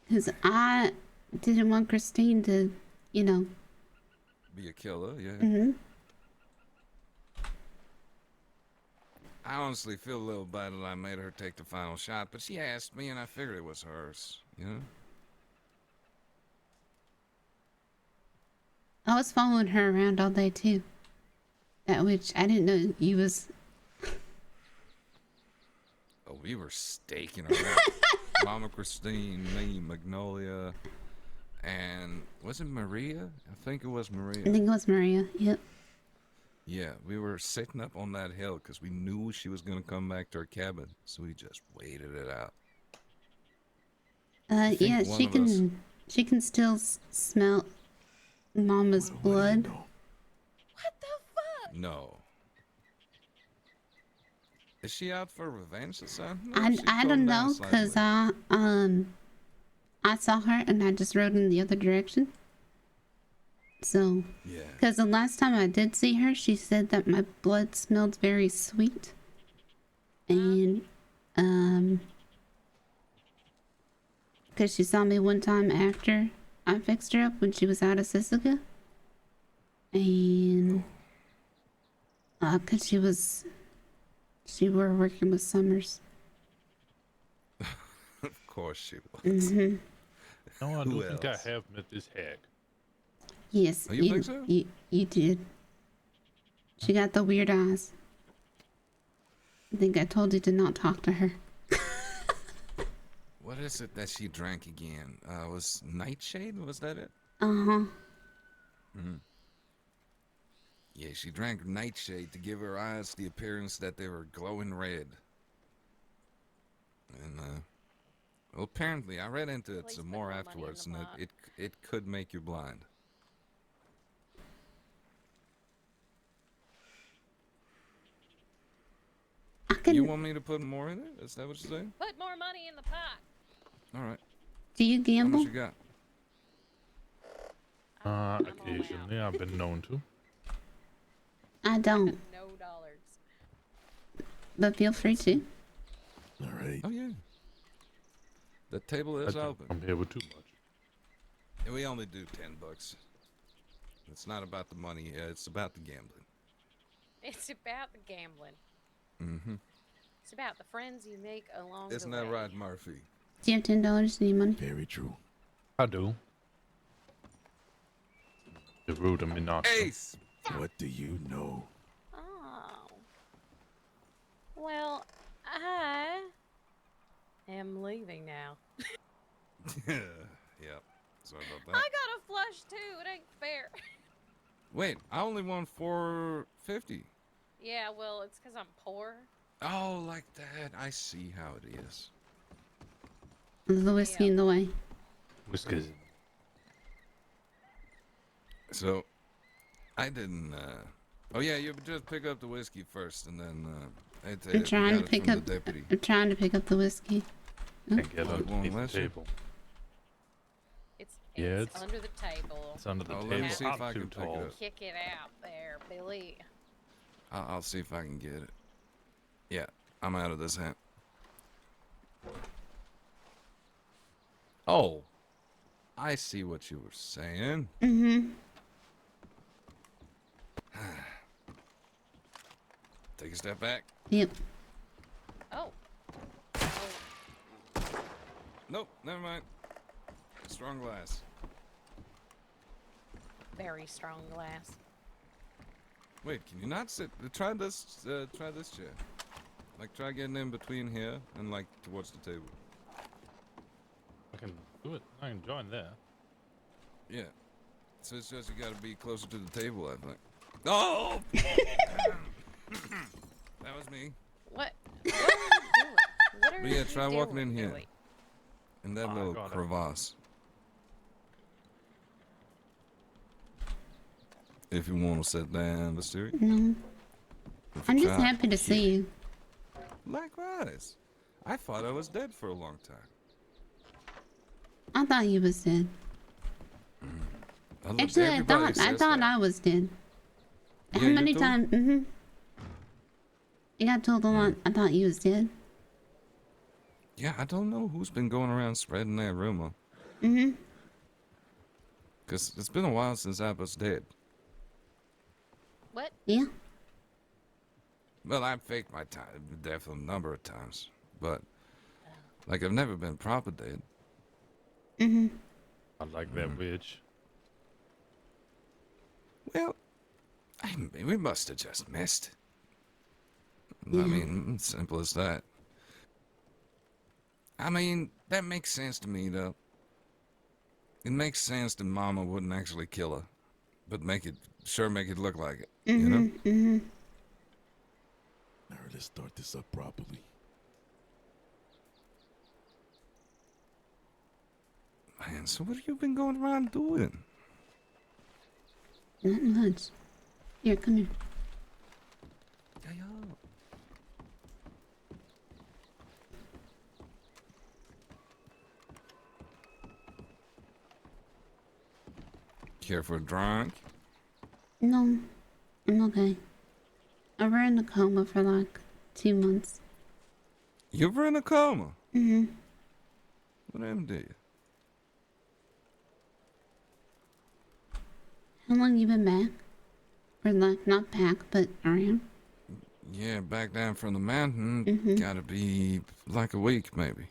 Because I didn't want Christine to, you know. Be a killer, yeah. Mm-hmm. I honestly feel a little bad that I made her take the final shot, but she asked me and I figured it was hers, you know? I was following her around all day too. That which I didn't know you was. Oh, we were staking her out. Mama Christine, me, Magnolia, and was it Maria? I think it was Maria. I think it was Maria. Yep. Yeah, we were sitting up on that hill because we knew she was going to come back to her cabin, so we just waited it out. Yeah, she can still smell Mama's blood. What the fuck? No. Is she out for revenge or something? I don't know, cause I saw her and I just rode in the other direction. So, yeah. Cause the last time I did see her, she said that my blood smelled very sweet, and cause she saw me one time after I fixed her up when she was out of Sisika, and cause she were working with Summers. Of course she was. Mm-hmm. No, I don't think I have met this hag. Yes, oh, you think so? You did. She got the weird eyes. I think I told you to not talk to her. What is it that she drank again? Was Nightshade? Was that it? Uh-huh. Mm-hmm. Yeah, she drank Nightshade to give her eyes the appearance that they were glowing red. And, well, apparently, I read into it some more afterwards, and it could make you blind. You want me to put more in it? Is that what you're saying? Put more money in the pot. All right. Do you gamble? How much you got? Occasionally, I've been known to. I don't. No dollars. But feel free to. All right. Oh, yeah. The table is open. I'm here with too much. And we only do $10. It's not about the money. It's about the gambling. It's about the gambling. Mm-hmm. It's about the friends you make along Isn't the that way. right, Murphy? Do you have $10? Need money? Very true. I do. The rude of me not to. Ace! What do you know? Oh. Well, I am leaving now. Yep. Sorry about that. I got a flush too. It ain't fair. Wait, I only won $4.50. Yeah, well, it's because I'm poor. Oh, like that. I see how it is. The whiskey in the way. Whiskers. So, I didn't, oh yeah, you just pick up the whiskey first, and then, I'm trying to pick up. I'm trying to pick up the whiskey. Can't get underneath the table. It's under the table. It's under the Oh, table. let me see if I'm I too can pick tall. it up. Kick it out there, Billy. I'll see if I can get it. Yeah, I'm out of this hand. Oh, I see what you were saying. Mm-hmm. Take a step back. Yep. Oh. Nope, never mind. Strong glass. Very strong glass. Wait, can you not sit? Try this chair. Like, try getting in between here and, like, towards the table. I can do it. I can join there. Yeah. So it's just you gotta be closer to the table, I think. Oh! That was me. What? What are you doing? What are But yeah, you try walking in doing, here. Billy? In that little got it. crevasse. If you want to sit down, Wisteria. No. If I'm you just try. happy to see you. Likewise. I thought I was dead for a long time. I thought you was dead. Actually, I thought I was dead. Yeah, How you many too? times? Mm-hmm. You got told a lot. I thought you was dead. Yeah, I don't know who's been going around spreading that rumor. Mm-hmm. Because it's been a while since I was dead. What? Yeah. Well, I've faked my death a number of times. But, like, I've never been proper dead. Mm-hmm. I like that witch. Well, we must have just missed. Yeah. I mean, simple as that. I mean, that makes sense to me, though. It makes sense that Mama wouldn't actually kill her, but make it look like it. Mm-hmm. You know? Mm-hmm. Now let's start this up properly. Man, so what have you been going around doing? Not much. Here, come here. Yeah. Care for a drink? No, I'm okay. I were in a coma for like 2 months. You were in a coma? Mm-hmm. What happened to you? How long you been back? Or like, not back, but around? Yeah, back down from the mountain. Mhm. Gotta be like a week, maybe.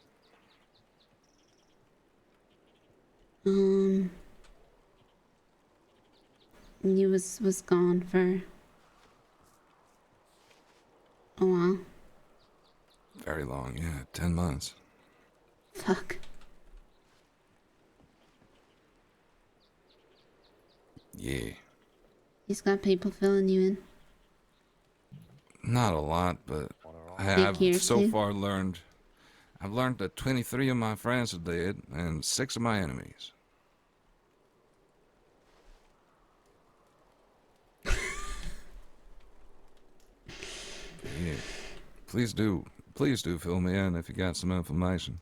You was gone for a while. Very long, yeah. 10 months. Fuck. Yeah. He's got people filling you in. Not a lot, but I Big have years, so too. far learned. I've learned that 23 of my friends are dead and 6 of my enemies. Yeah. Please do fill me in if you got some information.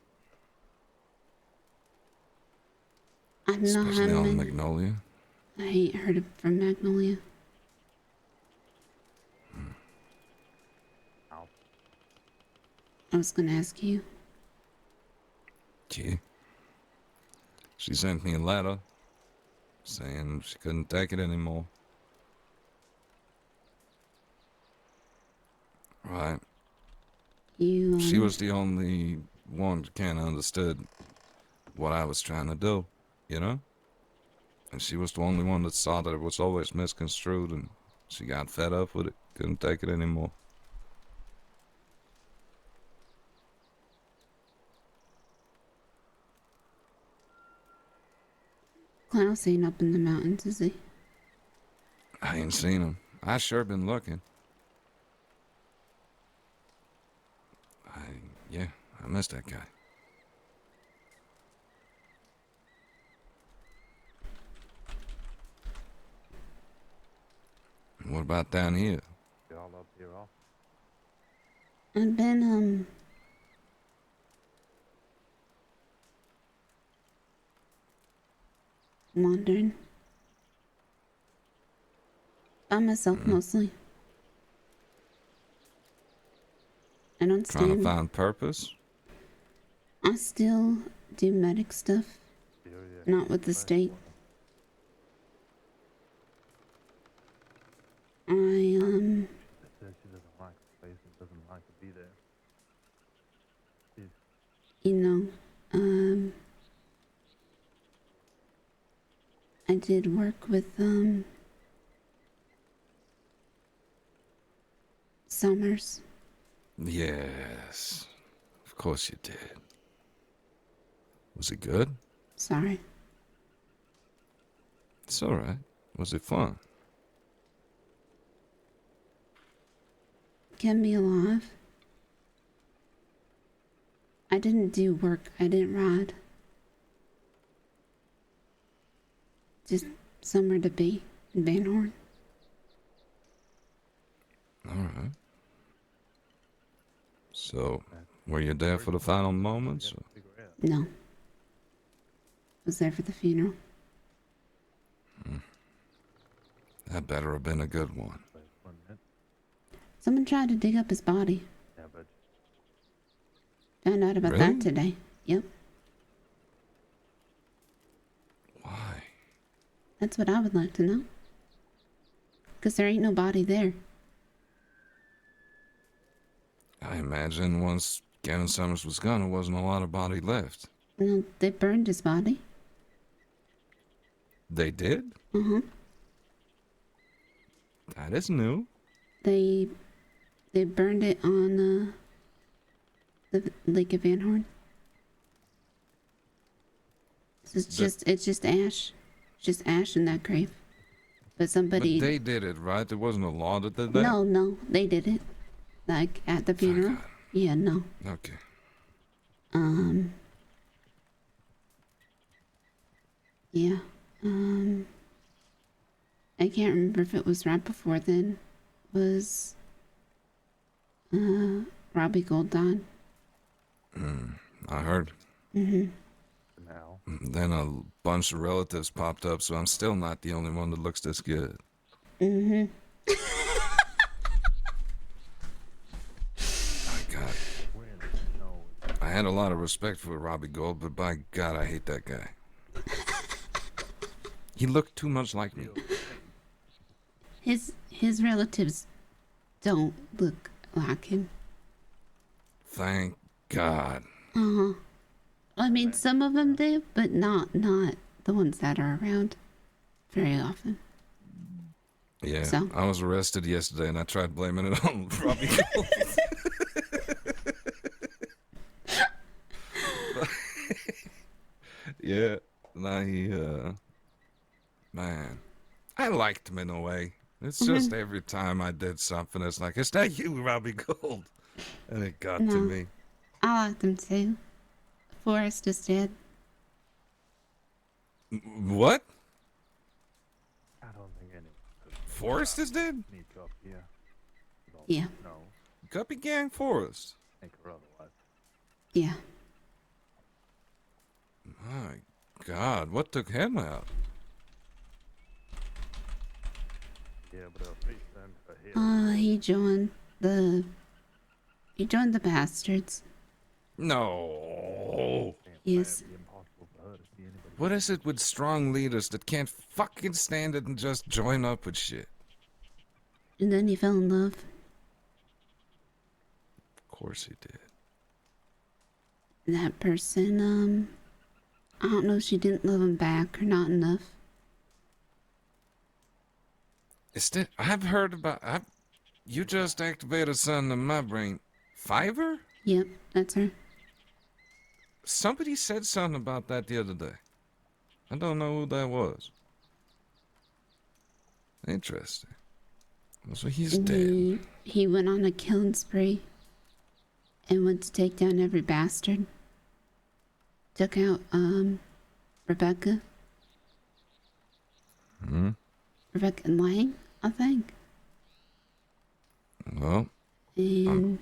I don't know Especially how on many. Magnolia. I ain't heard from Magnolia. I was gonna ask you. Yeah. She sent me a letter saying she couldn't take it anymore. Right. You, She was the only one that kind of understood what I was trying to do, you know? And she was the only one that saw that it was always misconstrued, and she got fed up with it. Couldn't take it anymore. Klaus ain't up in the mountains, is he? I ain't seen him. I sure been looking. Yeah, I miss that guy. And what about down here? Y'all up here off? I've been, wandering. By myself, mostly. I don't Trying to stand. find purpose? I still do medic stuff. Not with the state. I, She says she doesn't like the place and doesn't like to be there. you know, I did work with, Summers. Yes. Of course you did. Was it good? Sorry. It's alright. Was it fun? Kept me alive. I didn't do work. I didn't ride. Just somewhere to be in Van Horn. Alright. So, were you there for the final moments? No. Was there for the funeral. That better have been a good one. Someone tried to dig up his body. Found out about Really? that today. Yep. Why? That's what I would like to know. 'Cause there ain't no body there. I imagine once Gavin Summers was gone, there wasn't a lot of body left. No, they burned his body. They did? Uh-huh. That is new. They burned it on the Lake of Van Horn. It's just ash. Just ash in that grave. But somebody But they did it, right? There wasn't a law that did that? No, they did it. Like at the funeral. Yeah, no. Okay. Yeah. I can't remember if it was right before then. Was Robbie Gold died. I heard. Mm-hmm. Now. Then a bunch of relatives popped up, so I'm still not the only one that looks this good. Mm-hmm. My God. I had a lot of respect for Robbie Gold, but by God, I hate that guy. He looked too much like me. His relatives don't look like him. Thank God. Uh-huh. I mean, some of them do, but not the ones that are around very often. Yeah, So? I was arrested yesterday, and I tried blaming it on Robbie Gold. Yeah, nah, man, I liked him in a way. It's just every time I did something, it's like, is that you, Robbie Gold? And it got to me. I like them too. Forrest is dead. What? I don't think any. Forrest is dead? Sneak up here. Yeah. No. Guppy Gang Forrest. Think or otherwise. Yeah. My God, what took him out? Yeah, but her face and her hair. He joined the bastards. No. Yes. What is it with strong leaders that can't fucking stand it and just join up with shit? And then he fell in love. Of course he did. That person, I don't know if she didn't love him back or not enough. I've heard about. You just activated something in my brain. Fiverr? Yep, that's her. Somebody said something about that the other day. I don't know who that was. Interesting. So he's dead. He went on a killing spree and went to take down every bastard. Took out, Rebecca. Rebecca and Lang, I think. Well. And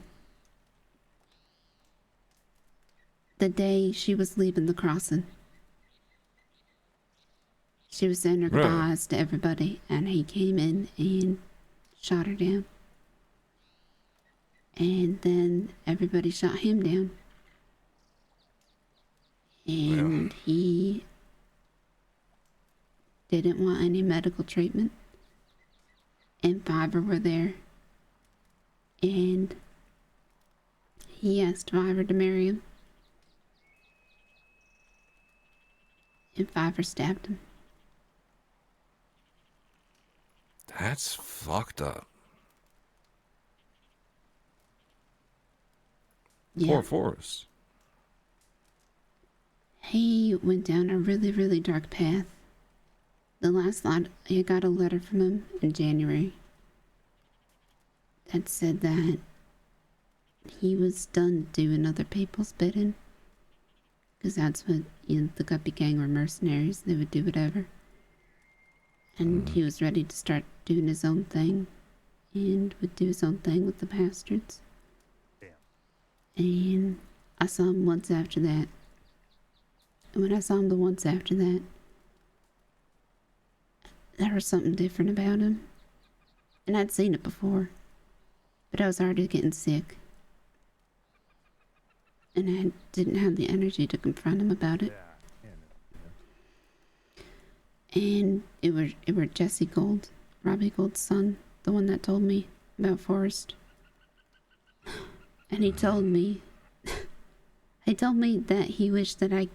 the day she was leaving the crossing, she was saying her goodbyes to everybody, and he came in and shot her down. And then everybody shot him down. And he didn't want any medical treatment. And Fiverr were there. And he asked Fiverr to marry him. And Fiverr stabbed him. That's fucked up. Yeah. Poor Forrest. He went down a really, really dark path. The last lot, I got a letter from him in January that said that he was done doing other people's bidding. Because that's what, the Guppy Gang were mercenaries. They would do whatever. And he was ready to start doing his own thing. And would do his own thing with the bastards. And I saw him once after that. And when I saw him the once after that, there was something different about him. And I'd seen it before. But I was already getting sick. And I didn't have the energy to confront him about it. And it were Jesse Gold, Robbie Gold's son, the one that told me about Forrest. And he told me that he wished that I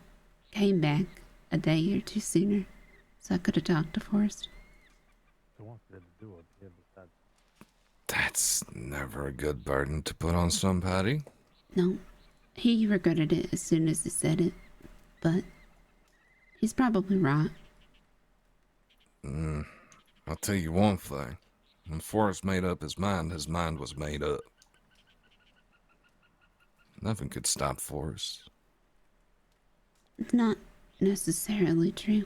came back a day or two sooner so I could have talked to Forrest. That's never a good burden to put on somebody. No, he regretted it as soon as he said it, but he's probably right. I'll tell you one thing. When Forrest made up his mind was made up. Nothing could stop Forrest. It's not necessarily true.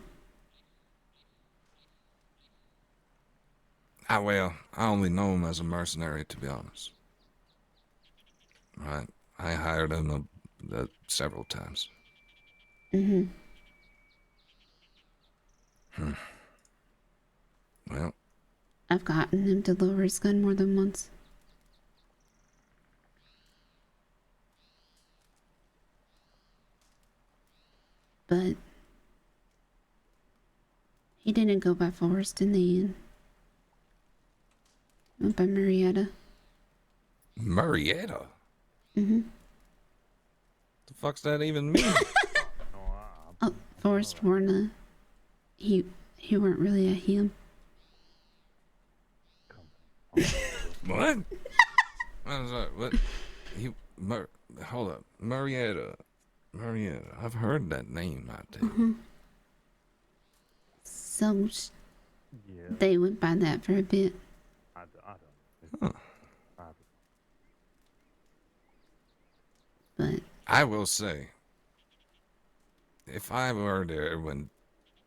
Well, I only know him as a mercenary, to be honest. Right? I hired him several times. Well, I've gotten him to lower his gun more than once. But he didn't go by Forrest in the end. He went by Marietta. Marietta? The fuck's that even mean? Forrest Warner. He weren't really a him. What? What? Hold up. Marietta. I've heard that name out there. So they went by that for a bit. But I will say, if I were there when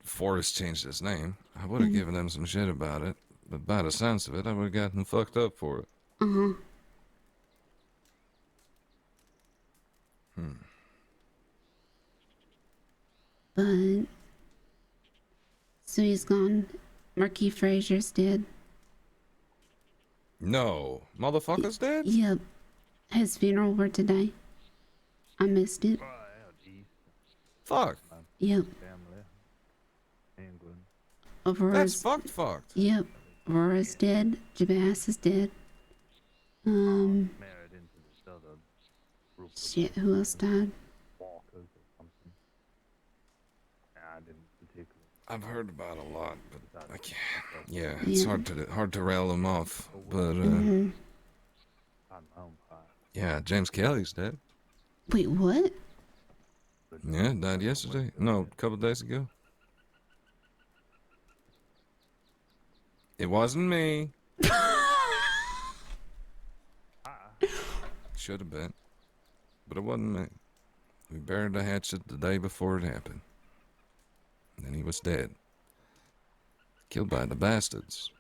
Forrest changed his name, I would have given him some shit about it. But by the sense of it, I would have gotten fucked up for it. But so he's gone. Marquis Frazier's dead. No, motherfucker's dead? Yep. His funeral were today. I missed it. Fuck. Yep. That's fucked. Yep. Aurora's dead. Jabas is dead. Shit, who else died? Walkers or something. I didn't particularly. I've heard about a lot, but I can't. Yeah, it's hard to rail them off. But yeah, James Kelly's dead. Wait, what? Yeah, died yesterday. No, a couple days ago. It wasn't me. Should have been, but it wasn't me. We buried the hatchet the day before it happened. And then he was dead. Killed by the bastards.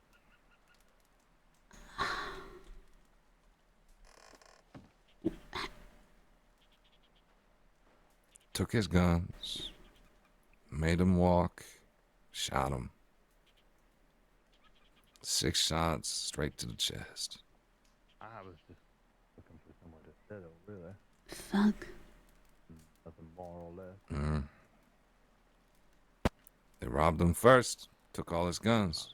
Took his guns, made him walk, shot him. 6 shots straight to the chest. I was just looking for somewhere to settle, really. Fuck. Nothing more or less. They robbed him first, took all his guns.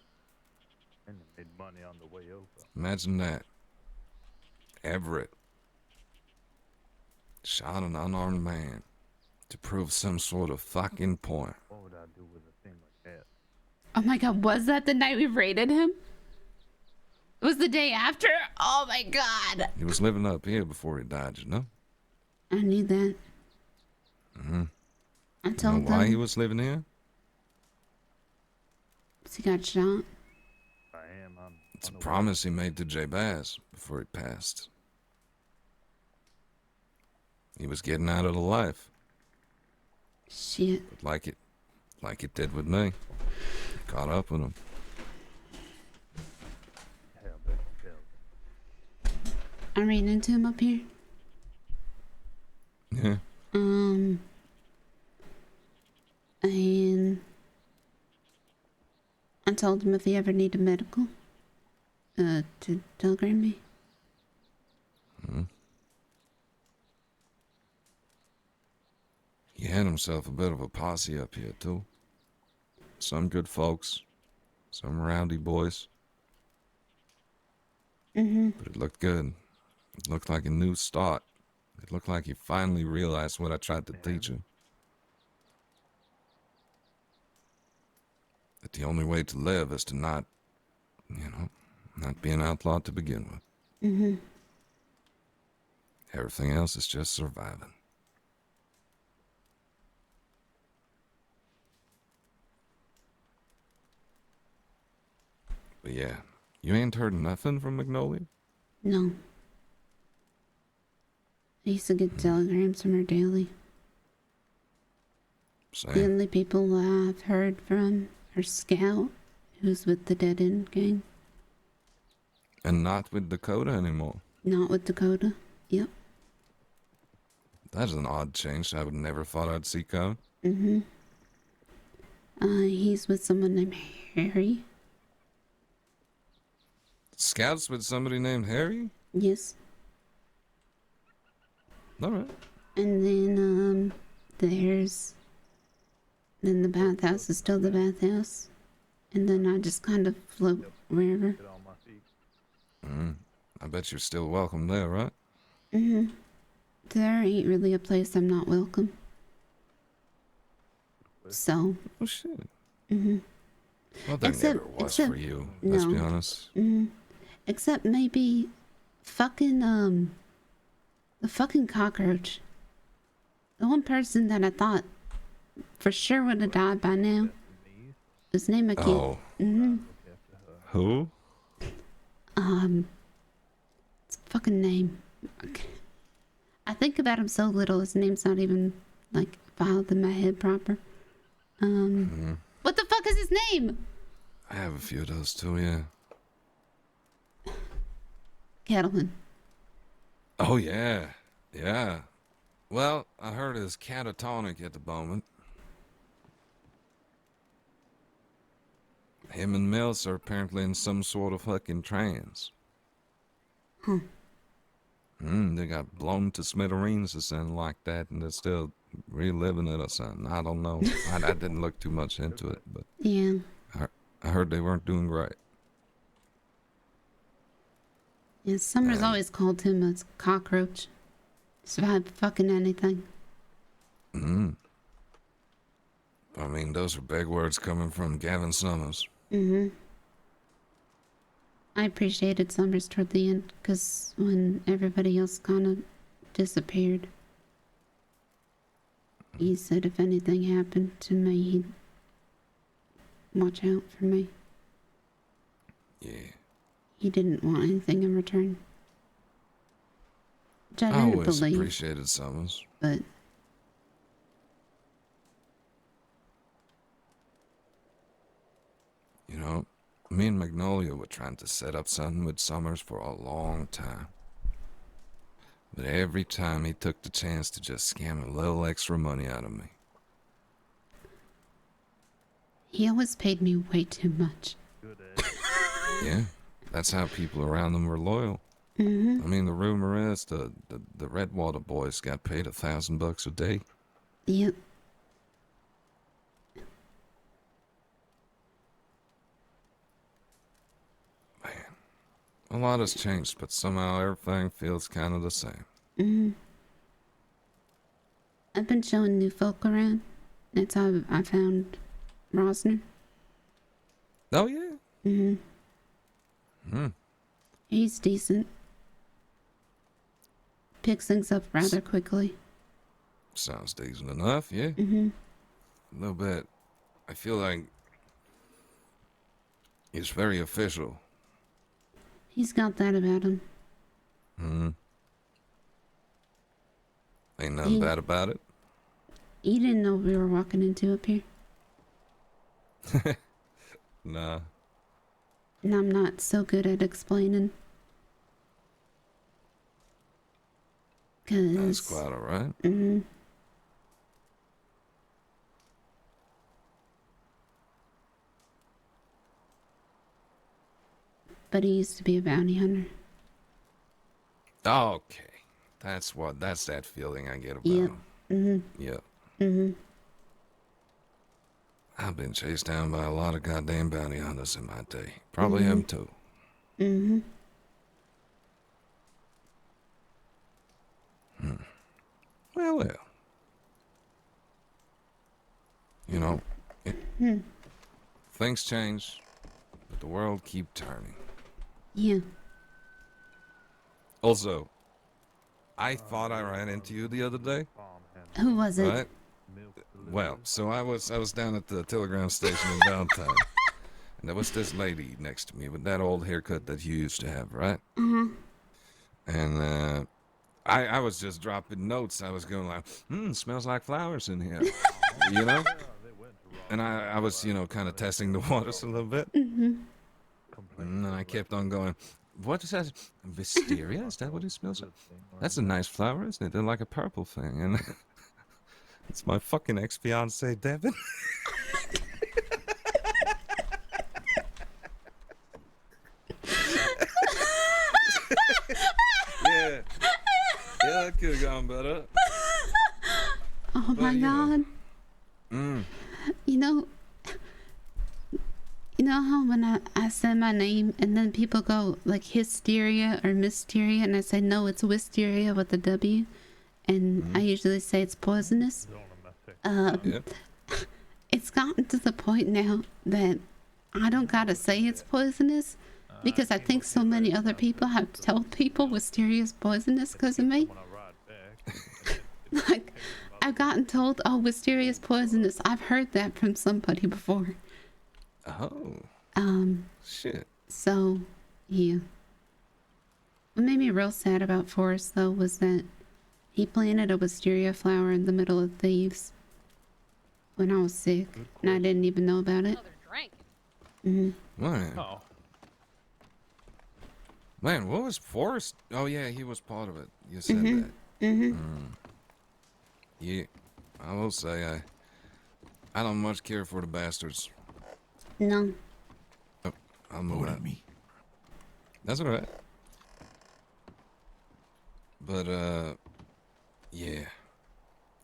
And they made money on the way over. Imagine that. Everett shot an unarmed man to prove some sort of fucking point. What would I do with a thing like that? Oh my god, was that the night we raided him? It was the day after? Oh my god. He was living up here before he died, you know? I knew that. I told you know why them. he was living here? He got shot. It's a promise he made to J. Bass before he passed. He was getting out of the life. Shit. But like it did with me. Caught up with him. I ran into him up here. Yeah. And I told him if he ever needed medical, to telegram me. He had himself a bit of a posse up here, too. Some good folks, some rowdy boys. But it looked good. It looked like a new start. It looked like he finally realized what I tried to teach him. That the only way to live is to not be an outlaw to begin with. Everything else is just surviving. But yeah, you ain't heard nothing from Magnolia? No. I used to get telegrams from her daily. Same. The only people I've heard from are Scout, who's with the Dead End Gang. And not with Dakota anymore. Not with Dakota. Yep. That's an odd change I would never thought I'd see come. He's with someone named Harry. Scout's with somebody named Harry? Yes. Alright. And then, then the bathhouse is still the bathhouse. And then I just kind of float wherever. I bet you're still welcome there, right? There ain't really a place I'm not welcome. So. Oh, shit. Well, there never was for you, let's be honest. Except maybe fucking, the fucking cockroach. The one person that I thought for sure would have died by now. His name I can't. Oh. Who? It's a fucking name. Okay. I think about him so little, his name's not even, like, filed in my head proper. What the fuck is his name? I have a few of those too, yeah. Kettleman. Oh, yeah. Yeah. Well, I heard it's catatonic at the moment. Him and Mills are apparently in some sort of fucking trance. They got blown to smithereens or something like that, and they're still reliving it or something. I don't know. I didn't look too much into it, but yeah, I heard they weren't doing great. Yeah, Summers always called him a cockroach. Survive fucking anything. I mean, those are big words coming from Gavin Summers. I appreciated Summers toward the end, because when everybody else kind of disappeared, he said if anything happened to me, he'd watch out for me. Yeah. He didn't want anything in return. Which I I didn't always believe, appreciated Summers. but You know, me and Magnolia were trying to set up something with Summers for a long time. But every time he took the chance to just scam a little extra money out of me. he always paid me way too much. Yeah, that's how people around him were loyal. I mean, the rumor is the Redwater boys got paid $1,000 a day. Yep. A lot has changed, but somehow everything feels kind of the same. I've been showing new folk around. That's how I found Rosner. Oh, yeah? He's decent. Picks things up rather quickly. Sounds decent enough, yeah. Mm-hmm. A little bit. I feel like he's very official. He's got that about him. Ain't nothing bad about it. He didn't know we were walking into up here. Nah. And I'm not so good at explaining. That's quite alright. But he used to be a bounty hunter. Okay. That's that feeling I get about Yep. him. Yep. I've been chased down by a lot of goddamn bounty hunters in my day. Probably him too. Well. You know, things change, but the world keep turning. Yeah. Also, I thought I ran into you the other day. Who was it? Right? Well, so I was down at the telegram station in Valentine, and there was this lady next to me with that old haircut that you used to have, right? And I was just dropping notes. I was going like, smells like flowers in here, you know? And I was, you know, kind of testing the waters a little bit. And then I kept on going, what is that? Wisteria? Is that what it smells like? That's a nice flower, isn't it? They're like a purple thing. And it's my fucking ex-fiance, Devin. Yeah, that could have gone better. Oh my god. You know how when I say my name and then people go like Hysteria or Mysteria and I say no, it's Wisteria with a W, and I usually say it's poisonous. It's gotten to the point now that I don't gotta say it's poisonous because I think so many other people have told people Wisteria is poisonous because of me. Like, I've gotten told, oh, Wisteria is poisonous. I've heard that from somebody before. Oh. Shit. So, yeah. What made me real sad about Forrest, though, was that he planted a wisteria flower in the middle of thieves when I was sick, and I didn't even know about it. Man. Man, what was Forrest? Oh, yeah, he was part of it. You said that. Yeah, I will say I don't much care for the bastards. No. Oh, I'll move at me. That's all right. But yeah,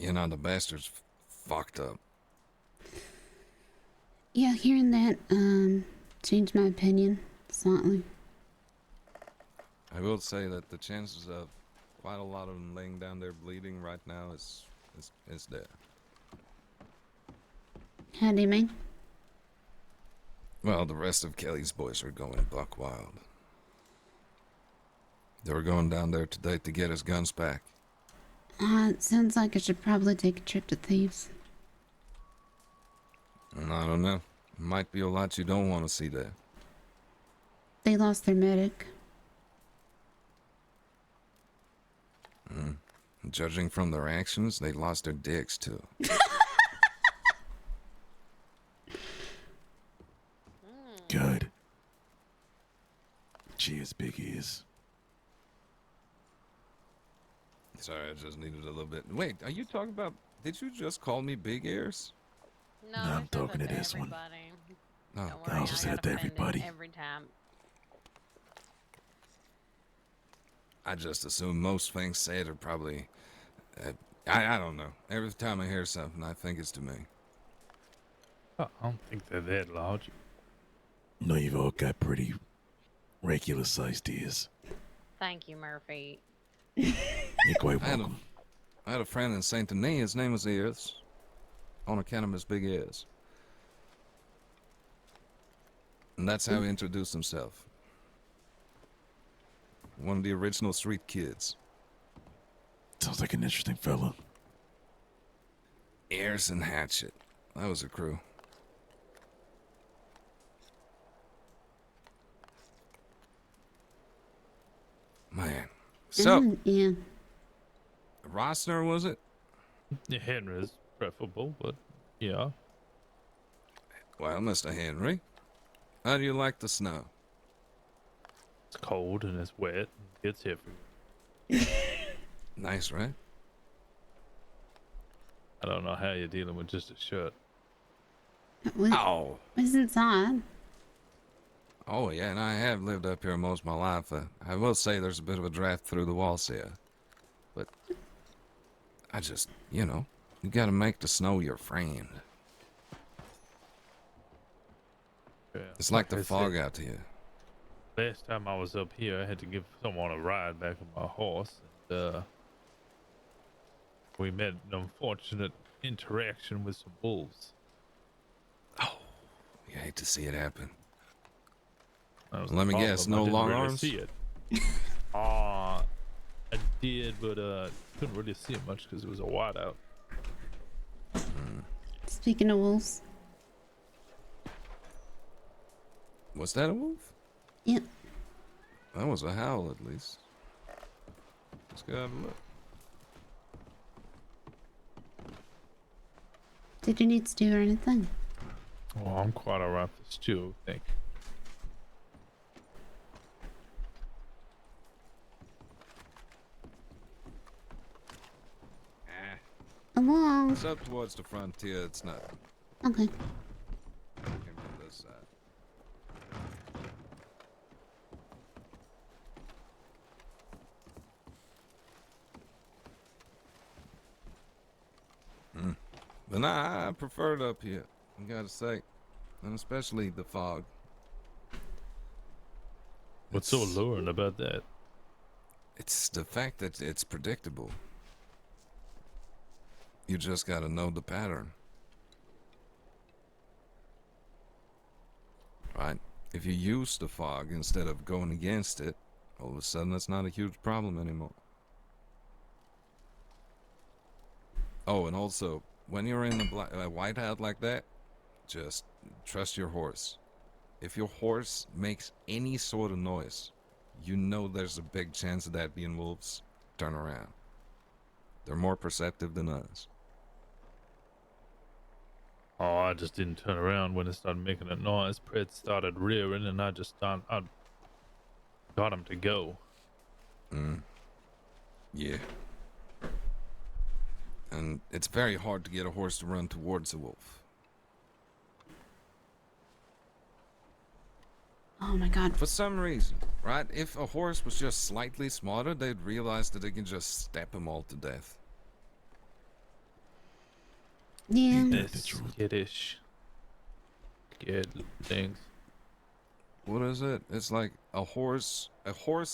you know, the bastards fucked up. Yeah, hearing that changed my opinion slightly. I will say that the chances of quite a lot of them laying down there bleeding right now is dead. How do you mean? Well, the rest of Kelly's boys are going buck wild. They were going down there today to get his guns back. It sounds like I should probably take a trip to Thieves. And I don't know. Might be a lot you don't want to see there. They lost their medic. Judging from their actions, they lost their dicks too. Good. Cheers, big ears. Sorry, I just needed a little bit. Wait, are you talking about... Did you just call me big ears? No, I'm talking to this one. No, Don't I worry, also I said got it to offended everybody. every time. I just assume most things said are probably... I don't know. Every time I hear something, I think it's to me. I don't think they're that large. No, you've all got pretty regular-sized ears. Thank you, Murphy. You're quite welcome. I had a friend in Saint Denis. His name was Ears, on account of his big ears. And that's how he introduced himself. One of the original street kids. Sounds like an interesting fella. Ears and Hatchet. That was a crew. Man. So, yeah. Rossner, was it? Yeah, Henry's preferable, but yeah. Well, Mr. Henry, how do you like the snow? It's cold and it's wet and it's everywhere. Nice, right? I don't know how you're dealing with just a shirt. Ow! What's inside? Oh, yeah, and I have lived up here most of my life. I will say there's a bit of a draft through the walls here. But I just, you know, you gotta make the snow your friend. Yeah, It's like the I fog said, out here. Last time I was up here, I had to give someone a ride back on my horse. And, we met an unfortunate interaction with some wolves. Oh, you hate to see it happen. That was Let the me guess, problem. I no didn't long really arms? See it. I did, but couldn't really see it much because it was a whiteout. Speaking of wolves. Was that a wolf? Yep. That was a howl, at least. Let's go have a look. Did you need stew or anything? Oh, I'm quite alright with stew, thank you. Along. It's up towards the frontier, it's not. Okay. Came from this side. But nah, I prefer it up here, I gotta say. And especially the fog. What's so alluring about that? It's the fact that it's predictable. You just gotta know the pattern. Right? If you use the fog instead of going against it, all of a sudden that's not a huge problem anymore. Oh, and also, when you're in a whiteout like that, just trust your horse. If your horse makes any sort of noise, you know there's a big chance of that being wolves. Turn around. They're more perceptive than us. Oh, I just didn't turn around when it started making a noise. Pred started rearing and I got him to go. Yeah. And it's very hard to get a horse to run towards a wolf. Oh my god. For some reason, right? If a horse was just slightly smarter, they'd realize that they can just step them all to death. Yeah. This skittish. Scared things. What is it? It's like a horse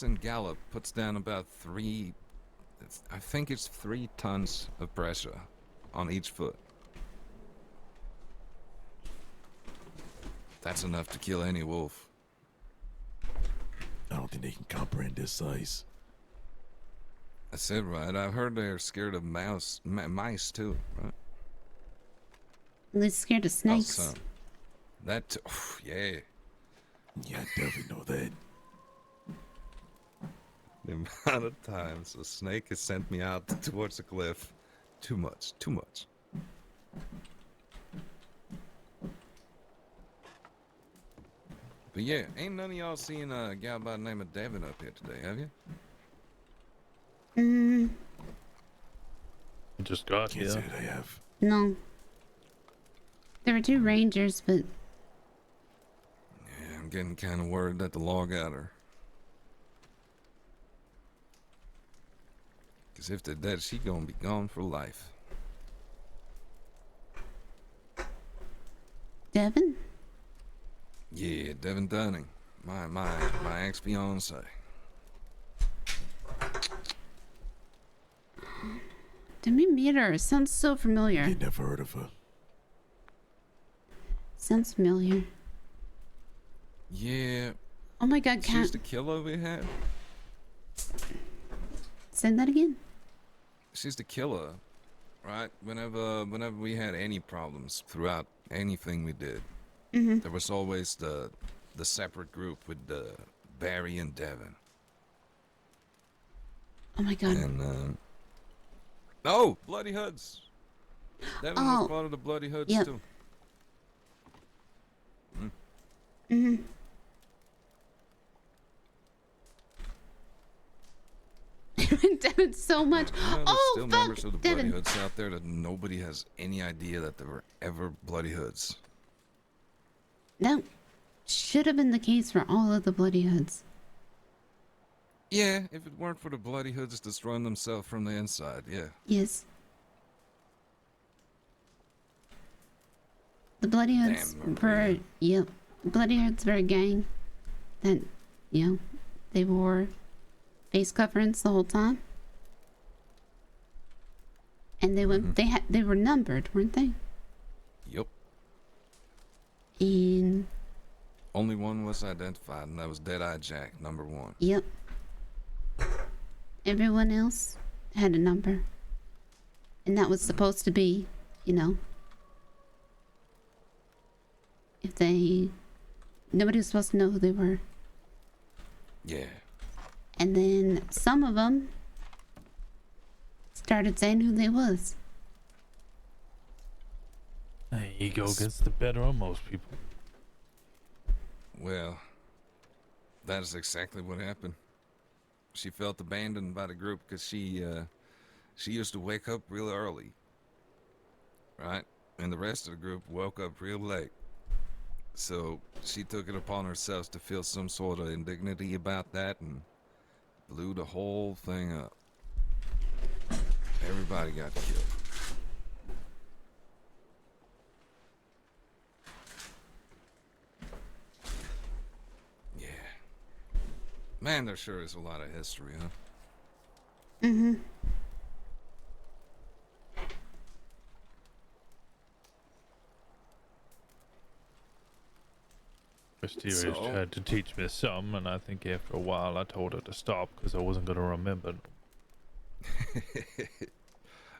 in gallop puts down about 3 I think it's 3 tons of pressure on each foot. That's enough to kill any wolf. I don't think they can comprehend this size. That's it, right? I've heard they're scared of mice too, right? They're scared of snakes. Also, that, yeah. Yeah, I definitely know that. The amount of times a snake has sent me out towards a cliff. Too much, too much. But yeah, ain't none of y'all seen a gal by the name of Devin up here today, have you? Just got Can't here. say that I have. No. There were 2 rangers, but Yeah, I'm getting kind of worried that the law got her. Because if they're dead, she gonna be gone for life. Devin? Yeah, Devin Dunning. My ex-fiance. Did we meet her? It sounds so familiar. I never heard of her. Sounds familiar. Yeah. Oh my god, She's the killer we had. Say that again? She's the killer, right? Whenever we had any problems throughout anything we did, there was always the separate group with Barry and Devin. Oh my god. And oh, Bloody Hoods. Devin was part of the Bloody Hoods too. Devin so much. There's Oh, still fuck, members of the Bloody Devin. Hoods out there that nobody has any idea that there were ever Bloody Hoods. That should have been the case for all of the Bloody Hoods. Yeah, if it weren't for the Bloody Hoods destroying themselves from the inside, yeah. Yes. The Bloody Hoods were, yep. Bloody Hoods were a gang that, you know, they wore face coverings the whole time. And they went, they were numbered, weren't they? Yep. And only one was identified, and that was Deadeye Jack, number 1. Yep. Everyone else had a number. And that was supposed to be, you know, if they, nobody was supposed to know who they were. Yeah. And then some of them started saying who they was. Ego gets the better of most people. Well, that is exactly what happened. She felt abandoned by the group because she used to wake up real early, right? And the rest of the group woke up real late. So she took it upon herself to feel some sort of indignity about that and blew the whole thing up. Everybody got killed. Yeah. Man, there sure is a lot of history, huh? Mm-hmm. Wisteria tried to teach me some, and I think after a while I told her to stop because I wasn't going to remember.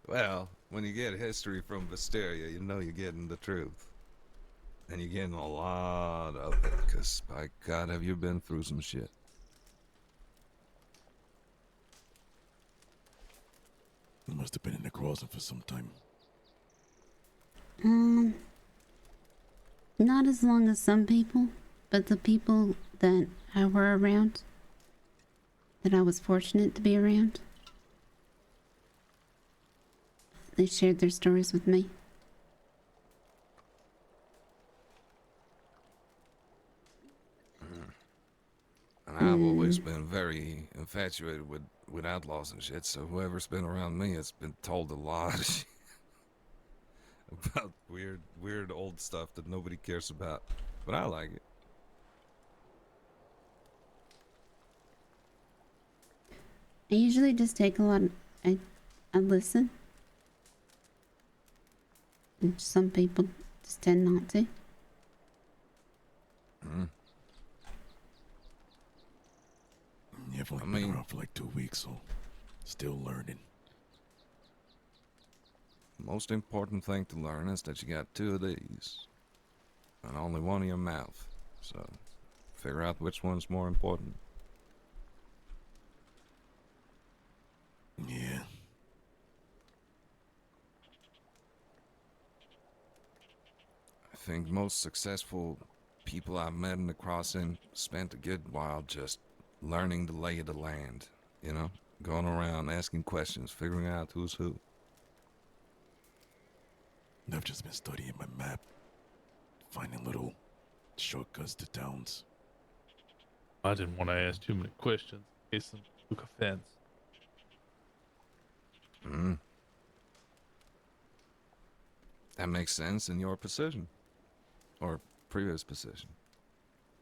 Well, when you get history from Wisteria, you know you're getting the truth. And you're getting a lot of it, because by God, have you been through some shit. I must have been in the closet for some time. Not as long as some people, but the people that I were around, that I was fortunate to be around, they shared their stories with me. And I've always been very infatuated with outlaws and shit, so whoever's been around me has been told a lot of shit about weird old stuff that nobody cares about. But I like it. I usually just take a lot I listen. And some people just tend not to. Yeah, I've only been around for like 2 weeks, so still learning. Most important thing to learn is that you got 2 of these. And only one in your mouth. So, figure out which one's more important. Yeah. I think most successful people I've met in the crossing spent a good while just learning the lay of the land, you know? Going around asking questions, figuring out who's who. I've just been studying my map, finding little shortcuts to towns. I didn't want to ask too many questions in case someone took offense. That makes sense in your position. Or previous position.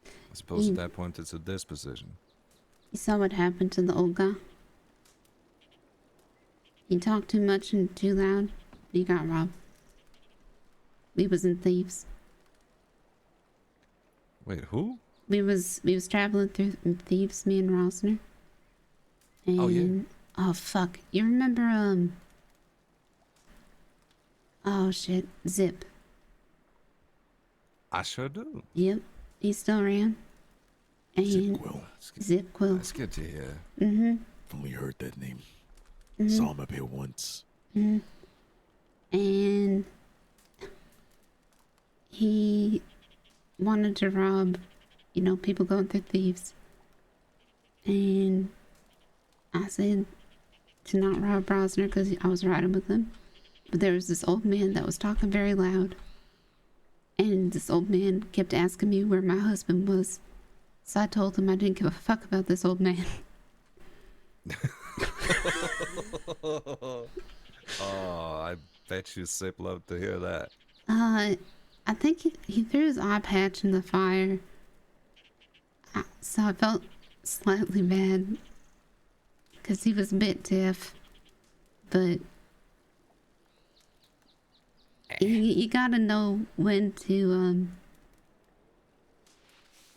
I suppose at that point it's a disposition. You saw what happened to the old guy? He talked too much and too loud. He got robbed. We was in thieves. Wait, who? We was traveling through thieves, me and Rosner. And, oh yeah. Oh fuck. You remember oh shit, Zip. I sure do. Yep. He's still around. And Zip Quill. Zip Quill. That's good to hear. Mm-hmm. I've only heard that name. Mm-hmm. Saw him up here once. Mm-hmm. And he wanted to rob, people going through thieves. And I said to not rob Brosner because I was riding with him. But there was this old man that was talking very loud. And this old man kept asking me where my husband was. So I told him I didn't give a fuck about this old man. Oh, I bet you Sip loved to hear that. I think he threw his eye patch in the fire. So I felt slightly bad. Because he was a bit deaf. But you gotta know when to,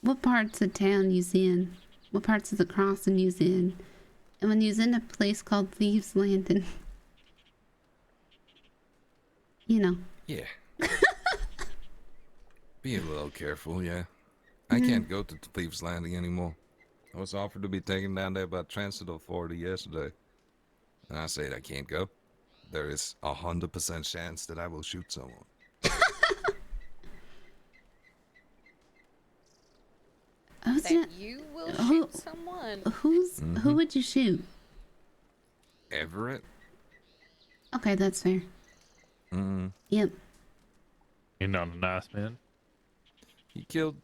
what parts of town you's in. What parts of the crossing you's in. And when you's in a place called Thieves Landing. Yeah. Be a little careful, yeah. I can't go to Thieves Landing anymore. I was offered to be taken down there by transit authority yesterday. And I said I can't go. There is 100% chance that I will shoot someone. That you will shoot someone. Who would you shoot? Everett? Okay, that's fair. Yep. You're not a nice man. He killed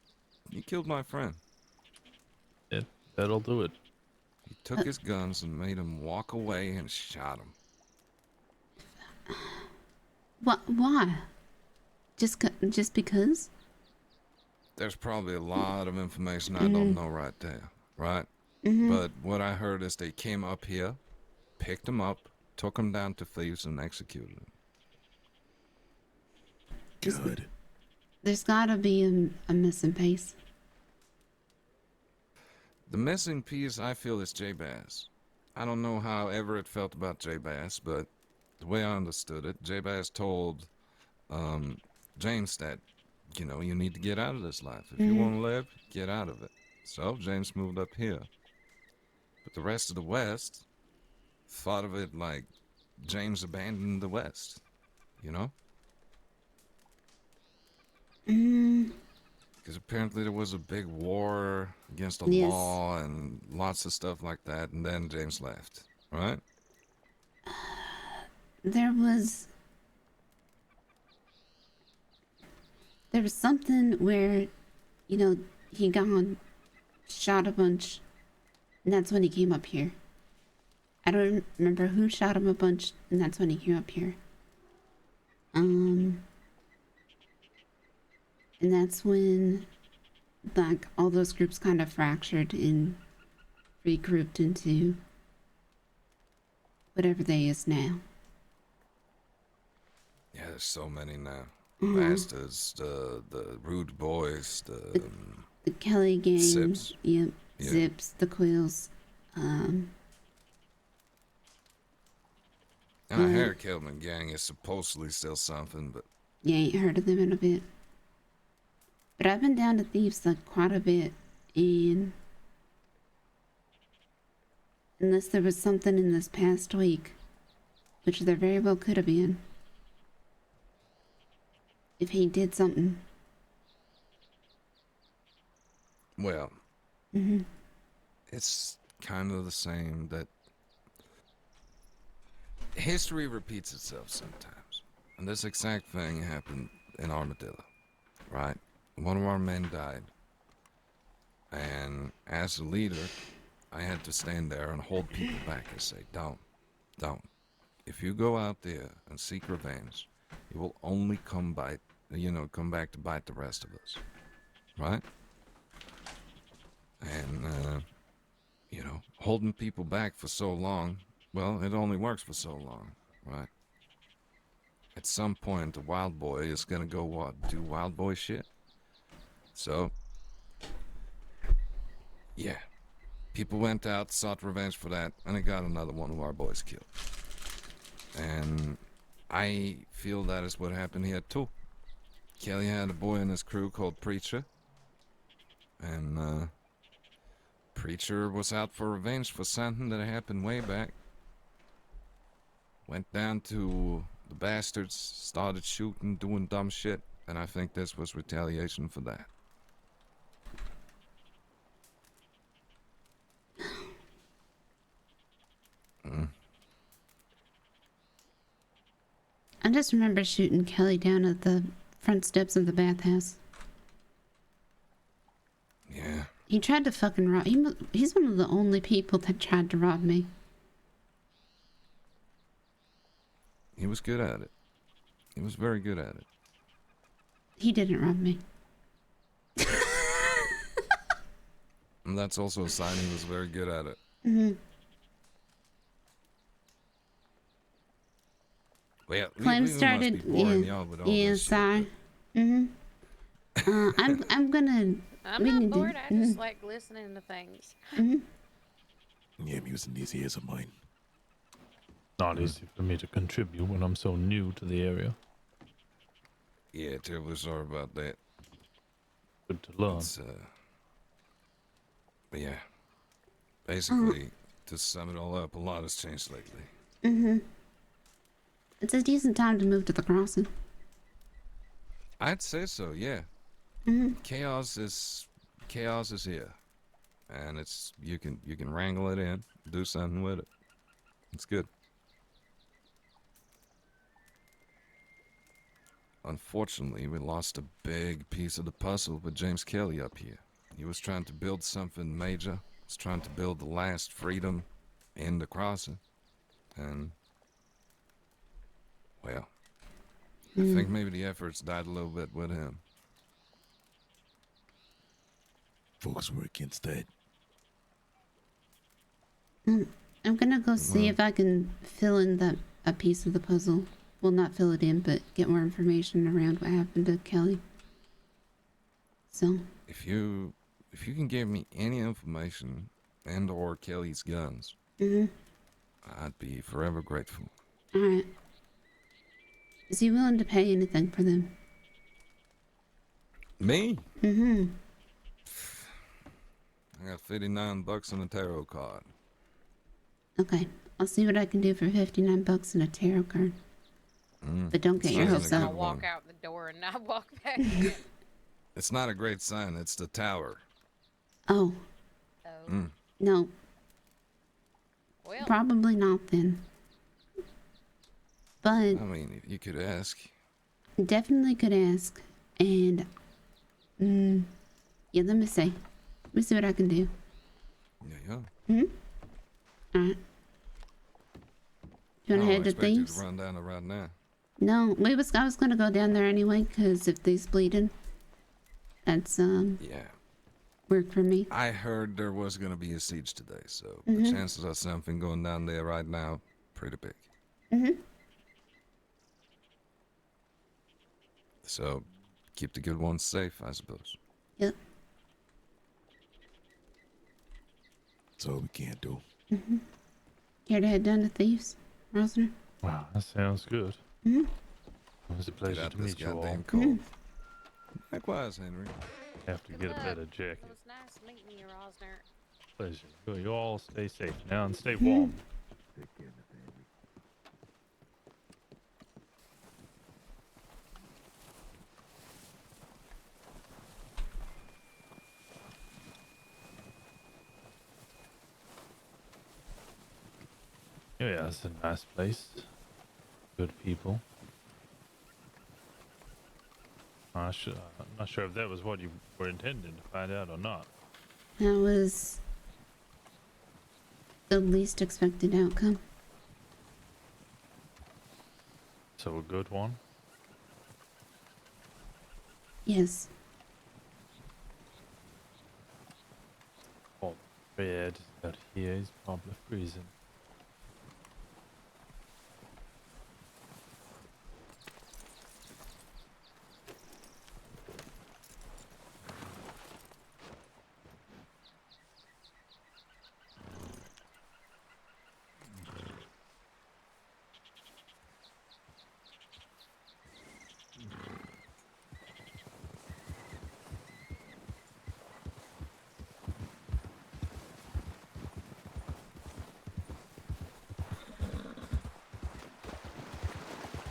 my friend. Yeah, that'll do it. He took his guns and made him walk away and shot him. What? Why? Just because? There's probably a lot of information I don't know right there, right? But what I heard is they came up here, picked him up, took him down to Thieves, and executed him. Good. There's gotta be a missing piece. The missing piece, I feel, is J-Bass. I don't know how Everett felt about J-Bass, but the way I understood it, J-Bass told James that, you need to get out of this life. If you want to live, get out of it. So James moved up here. But the rest of the West thought of it like James abandoned the West, Because apparently there was a big war against the law and lots of stuff like that, and then James left, right? There was something where, he gone, shot a bunch, and that's when he came up here. I don't remember who shot him a bunch, and that's when he came up here. And that's when, like, all those groups kind of fractured and regrouped into whatever they is now. Yeah, there's so many now. Mhm. Bastards, the rude boys, The Kelly gang. Zips. Yep. Yeah. Zips, the Quills. I heard Kelman gang is supposedly still something, but Yeah, ain't heard of them in a bit. But I've been down to Thieves like quite a bit, and unless there was something in this past week, which there very well could have been, if he did something. well, Mm-hmm. it's kind of the same that history repeats itself sometimes. And this exact thing happened in Armadillo, right? One of our men died. And as a leader, I had to stand there and hold people back and say, don't. If you go out there and seek revenge, it will only come back to bite the rest of us, right? And, holding people back for so long, well, it only works for so long, right? At some point, the wild boy is gonna go what? Do wild boy shit? So, yeah. People went out, sought revenge for that, and it got another one of our boys killed. And I feel that is what happened here too. Kelly had a boy in his crew called Preacher. And, Preacher was out for revenge for something that happened way back. Went down to the bastards, started shooting, doing dumb shit, and I think this was retaliation for that. I just remember shooting Kelly down at the front steps of the bathhouse. Yeah. He tried to fucking rob. He's one of the only people that tried to rob me. He was good at it. He was very good at it. He didn't rob me. And that's also a sign he was very good at it. Mm-hmm. Well, Clem started. Must be boring y'all with all this shit, sorry. Mm-hmm. I'm gonna. I'm we not need to- bored. I just like listening to things. Yeah, I'm using these ears of mine. Not easy for me to contribute when I'm so new to the area. Yeah, terribly sorry about that. Good to learn. But yeah, basically, to sum it all up, a lot has changed lately. Mm-hmm. It's a decent time to move to the crossing. I'd say so, yeah. Mm-hmm. Chaos is here, and you can wrangle it in, do something with it. It's good. Unfortunately, we lost a big piece of the puzzle with James Kelly up here. He was trying to build something major. Was trying to build the last freedom in the crossing, and well, I think maybe the efforts died a little bit with him. Folks were against that. I'm gonna go see if I can fill in a piece of the puzzle. Well, not fill it in, but get more information around what happened to Kelly. So. If you can give me any information and/or Kelly's guns, I'd be forever grateful. All right. Is he willing to pay anything for them? Me? Mm-hmm. I got $59 on a tarot card. Okay, I'll see what I can do for $59 and a tarot card. But don't get your hopes I'll up. walk out the door and not walk back in. It's not a great sign. It's the tower. Oh. No. Well. Probably not then. But I mean, you could ask. definitely could ask. And yeah, let me see. Let me see what I can do. Yeah. Alright. You wanna head to expect you Thieves? to run down there right now. No, I was gonna go down there anyway, cause if they's bleeding, that's Yeah. work for me. I heard there was gonna be a siege today, so the chances of something going down there right now pretty big. Mm-hmm. So, keep the good ones safe, I suppose. Yep. That's all we can do. Mm-hmm. Care to head down to Thieves, Rosner? Wow, that sounds good. Mm-hmm. It was a pleasure to meet you all. Cold. Likewise, Henry. Have to get a better jacket. It was nice meeting you, Rosner. Pleasure. You all stay safe now and stay warm. Take care of the family. Yeah, it's a nice place. Good people. I'm not sure if that was what you were intending to find out or not. That was the least expected outcome. So a good one? Yes. Oh, bread out here is probably freezing.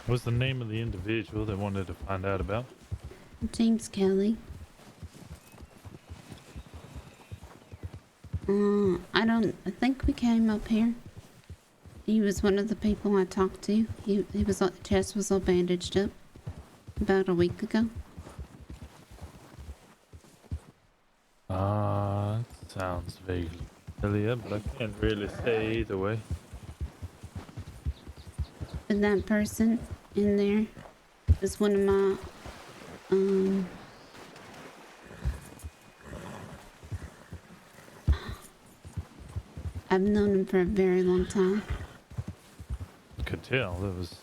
What's the name of the individual they wanted to find out about? James Kelly. I think we came up here. He was one of the people I talked to. He was like, chest was all bandaged up about a week ago. It sounds vaguely familiar, but I can't really say either way. But that person in there is one of my, I've known him for a very long time. I could tell it was.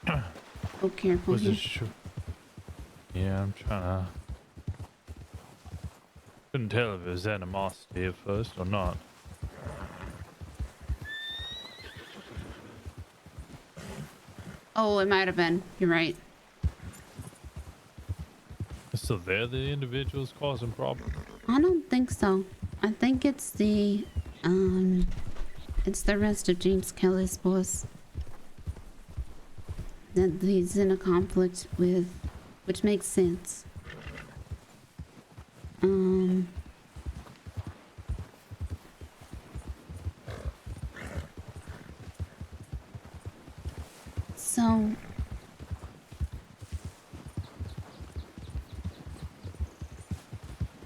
Oh, careful Was here. it sure? Yeah, I'm trying to. Couldn't tell if it was animosity at first or not. Oh, it might have been. You're right. So they're the individuals causing problems? I don't think so. I think it's the rest of James Kelly's boss that he's in a conflict with, which makes sense. So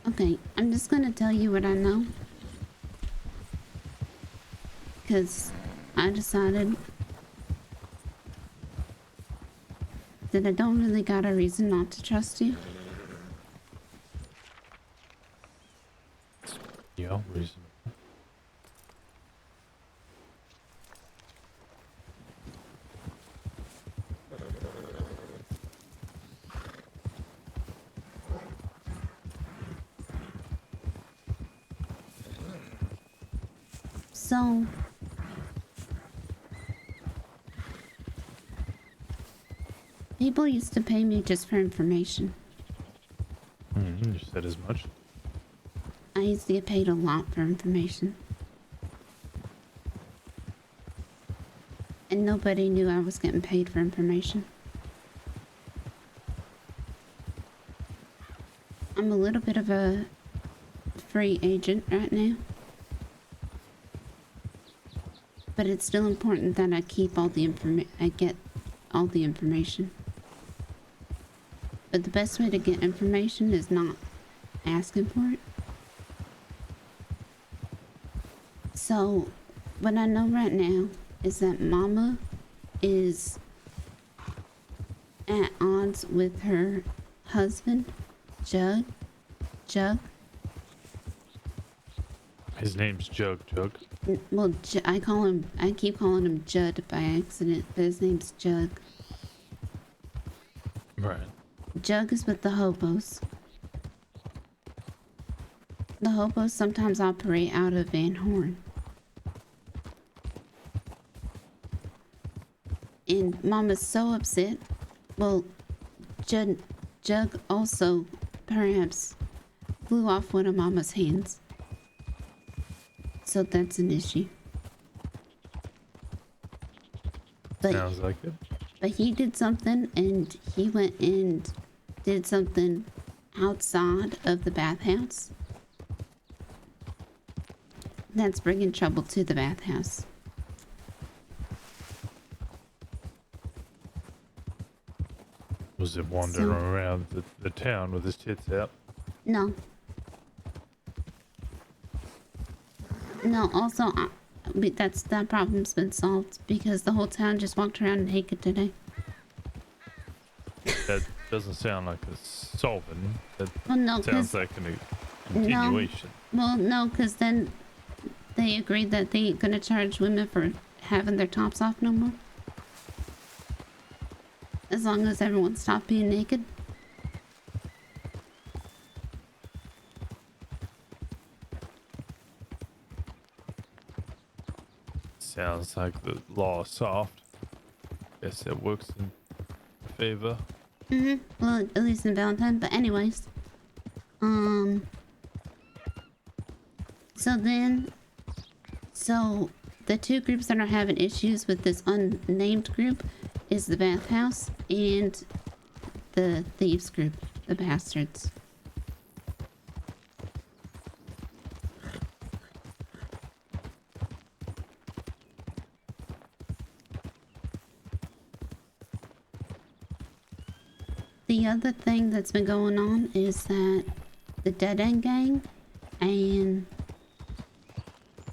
okay, I'm just gonna tell you what I know, because I decided that I don't really got a reason not to trust you. Yeah, reasonable. So people used to pay me just for information. You said as much. I used to get paid a lot for information. And nobody knew I was getting paid for information. I'm a little bit of a free agent right now. But it's still important that I keep all the I get all the information. But the best way to get information is not asking for it. So, what I know right now is that Mama is at odds with her husband, Jug. His name's Jug. Well, I keep calling him Judd by accident, but his name's Jug. Right. Jug is with the hobos. The hobos sometimes operate out of Van Horn. And Mama's so upset. Well, Jug also perhaps blew off one of Mama's hands. So that's an issue. Sounds like it. But he did something, and he went and did something outside of the bathhouse. That's bringing trouble to the bathhouse. Was it wandering around the town with his tits out? No. No, also, that problem's been solved because the whole town just walked around naked today. That doesn't sound like a solving. That Well, no, sounds like a continuation. No, because then they agreed that they ain't gonna charge women for having their tops off no more. As long as everyone stopped being naked. Sounds like the law is soft. Guess that works in favor. Well, at least in Valentine. But anyways, so the two groups that are having issues with this unnamed group is the bathhouse and the thieves group, the bastards. The other thing that's been going on is that the Dead End Gang and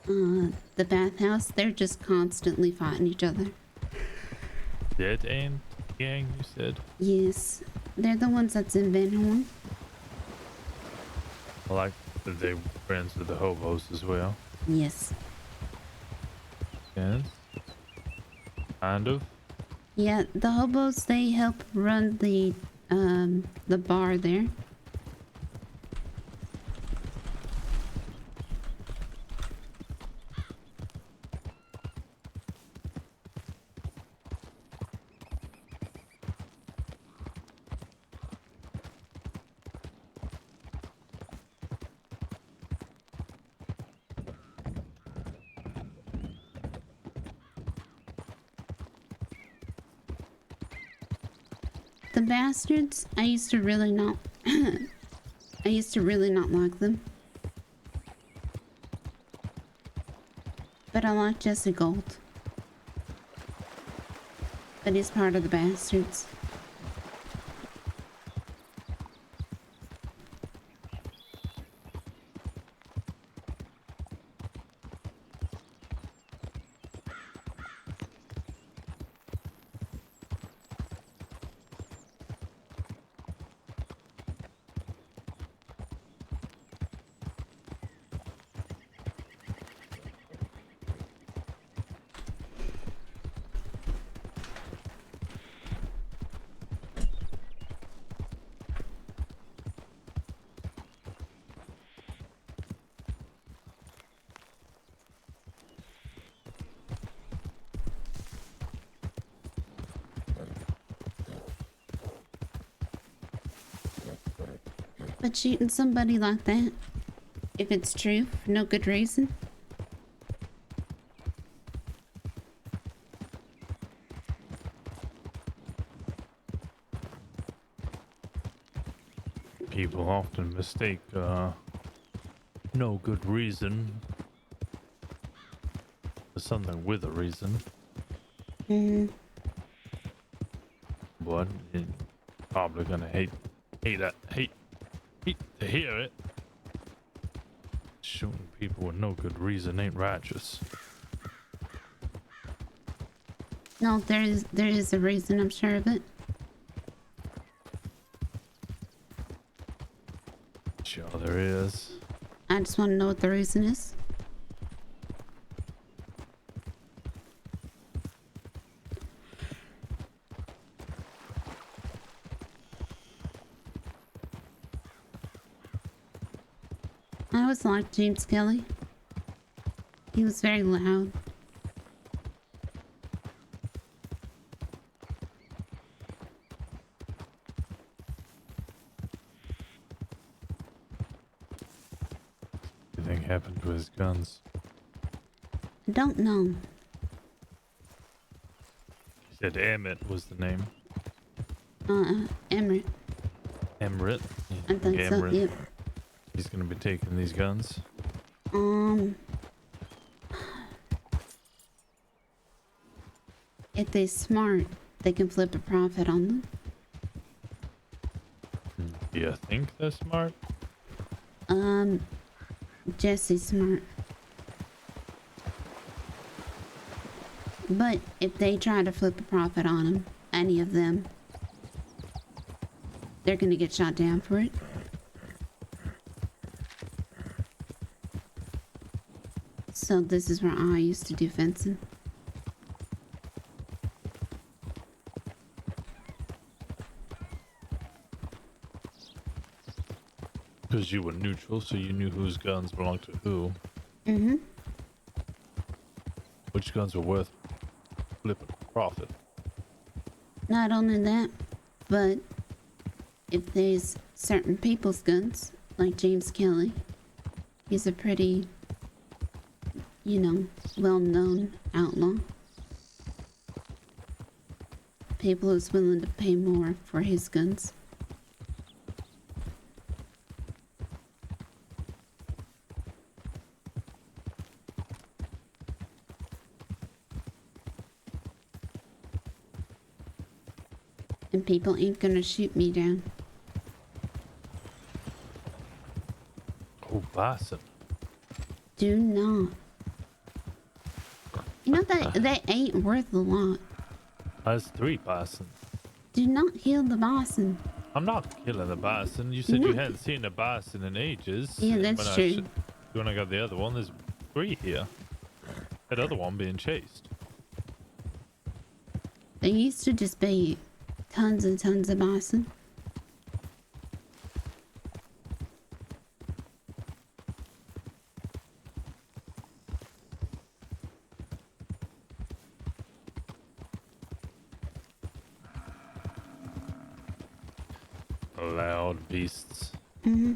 the bathhouse, they're just constantly fighting each other. Dead End Gang, you said? Yes, they're the ones that's in Van Horn. I like that they were friends with the hobos as well. Yes. Yes. Kind of. Yeah, the hobos, they help run the bar there. The bastards, I used to really not like them. But I like Jesse Gold. But he's part of the bastards. But shooting somebody like that, if it's true, for no good reason. People often mistake no good reason for something with a reason. But you're probably gonna hate to hear it. Shooting people with no good reason ain't righteous. No, there is a reason, I'm sure of it. Sure there is. I just want to know what the reason is. like James Kelly. He was very loud. Anything happened to his guns? I don't know. He said Emmett was the name. Emmerich. Emmerich? I think so, yep. He's gonna be taking these guns. If they're smart, they can flip a profit on them. Do you think they're smart? Jesse's smart. But if they try to flip a profit on them, any of them, they're gonna get shot down for it. So this is where I used to do fencing. Because you were neutral, so you knew whose guns belonged to who. Mm-hmm. Which guns were worth flipping profit? Not only that, but if there's certain people's guns, like James Kelly, he's a pretty, you know, well-known outlaw. People who's willing to pay more for his guns. And people ain't gonna shoot me down. Oh, bison. Do not. You know that they ain't worth a lot. That's 3 bison. Do not kill the bison. I'm not killing the bison. You said No. you hadn't seen a bison in ages. Yeah, that's when true. When I got the other one, there's 3 here. That other one being chased. There used to just be tons and tons of bison. Loud beasts. Mm-hmm.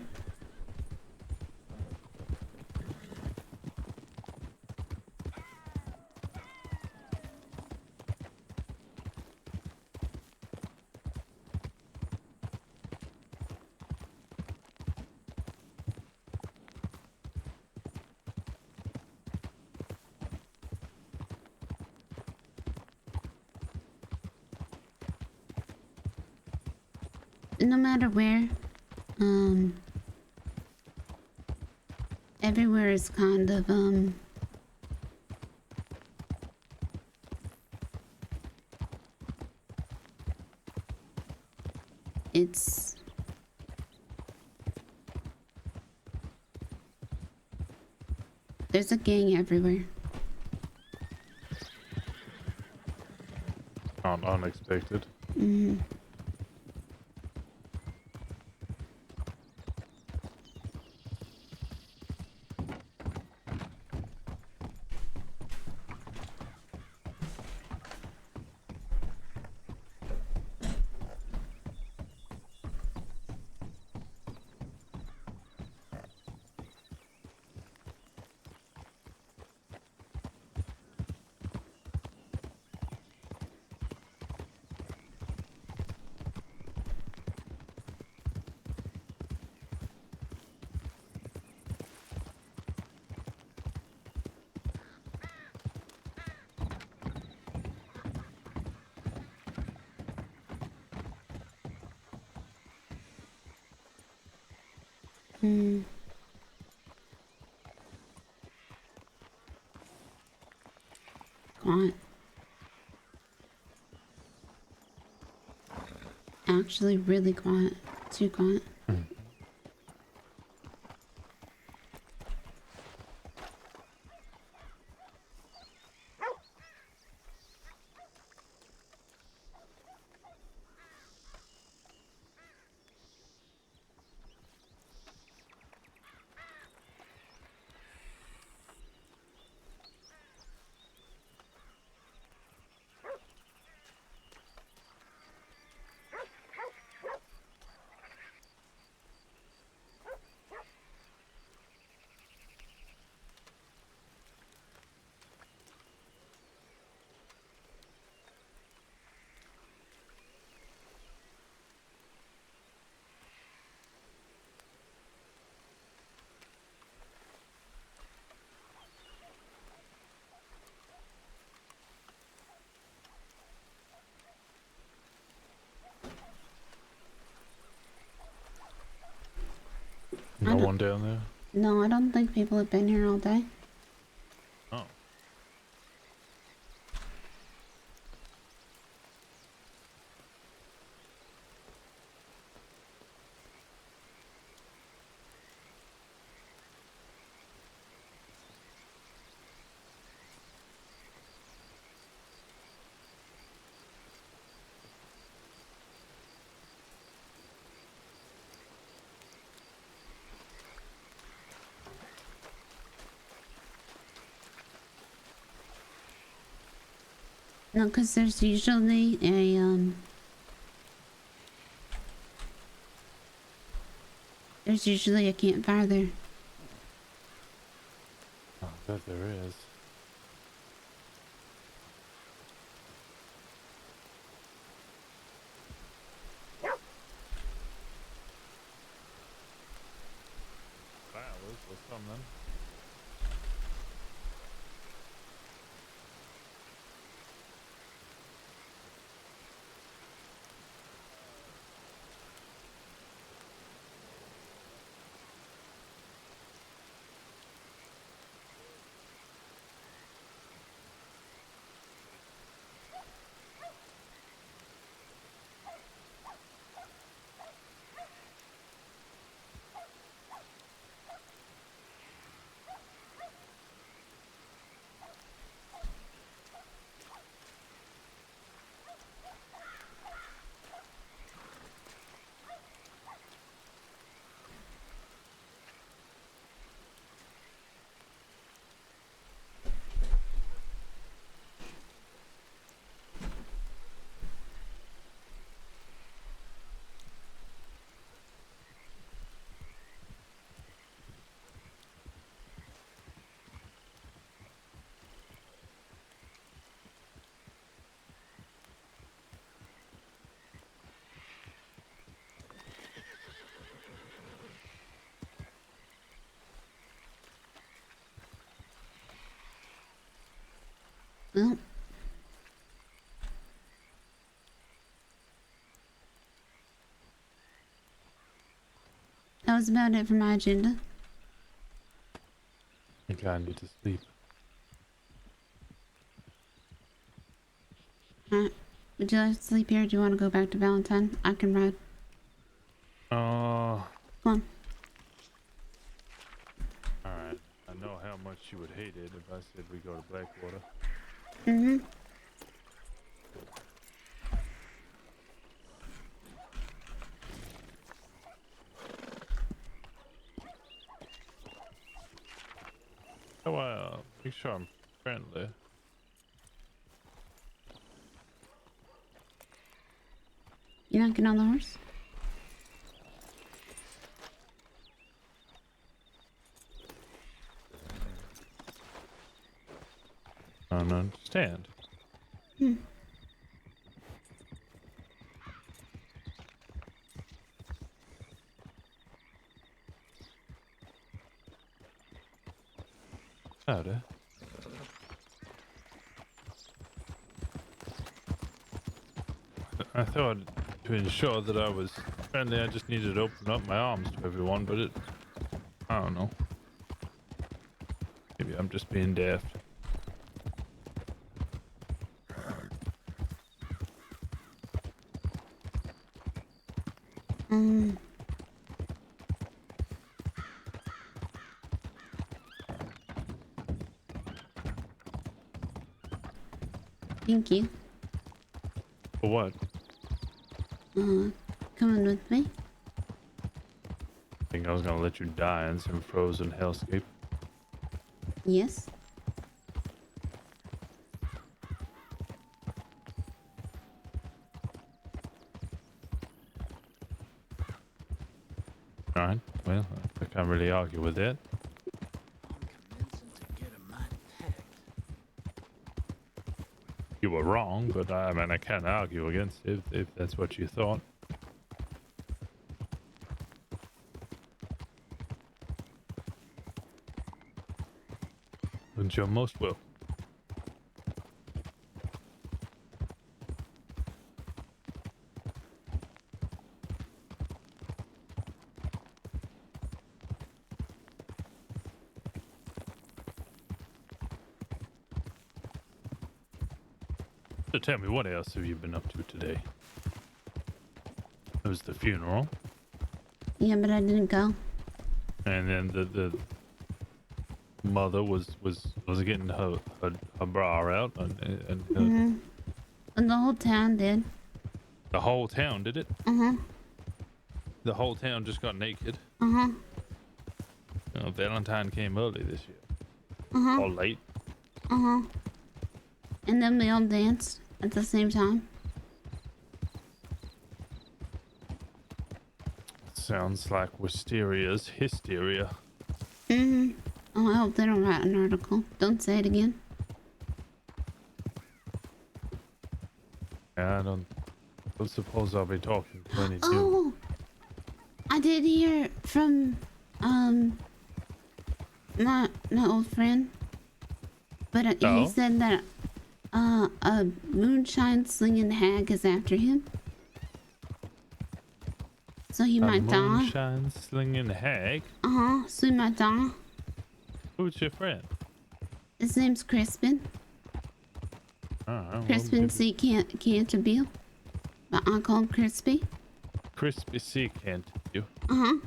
No matter where, everywhere is kind of, it's, there's a gang everywhere. Unexpected. Mm-hmm. Hmm. Quiet. Actually, really quiet. Too quiet. No one down there? No, I don't think people have been here all day. Oh. No, because there's usually a, there's usually a campfire there. I bet there is. Flowers or something. Well. That was about it for my agenda. I think I need to sleep. Alright. Would you like to sleep here or do you want to go back to Valentine? I can ride. Come on. Alright. I know how much you would hate it if I said we go to Blackwater. Mm-hmm. Oh, make sure I'm friendly. You're not getting on the horse? I don't understand. Hmm. Howdy. I thought to ensure that I was friendly, I just needed to open up my arms to everyone, but I don't know. Maybe I'm just being daft. Thank you. For what? Coming with me? I think I was gonna let you die in some frozen hellscape. Yes. Alright, well, I can't really argue with that. You were wrong, but I mean, I can't argue against it if that's what you thought. And you're most welcome. So tell me, what else have you been up to today? It was the funeral. Yeah, but I didn't go. And then the mother was getting her bra out, and Mm-hmm. And the whole town did. the whole town did it. Uh-huh. The whole town just got naked. Uh-huh. Valentine came early this year. Uh-huh. Or late. Uh-huh. And then we all danced at the same time. Sounds like Wisteria's hysteria. Mm-hmm. Oh, I hope they don't write an article. Don't say it again. I don't suppose I'll be talking to any Oh! I did hear from, my old friend. But he Oh? said that, a moonshine slinging hag is after him. So he might die. Moonshine slinging hag? Uh-huh, so he might die. Who's your friend? His name's Crispin. Crispin C. Canterville. But I call him Crispy. Crispy C. Can't you? Uh-huh.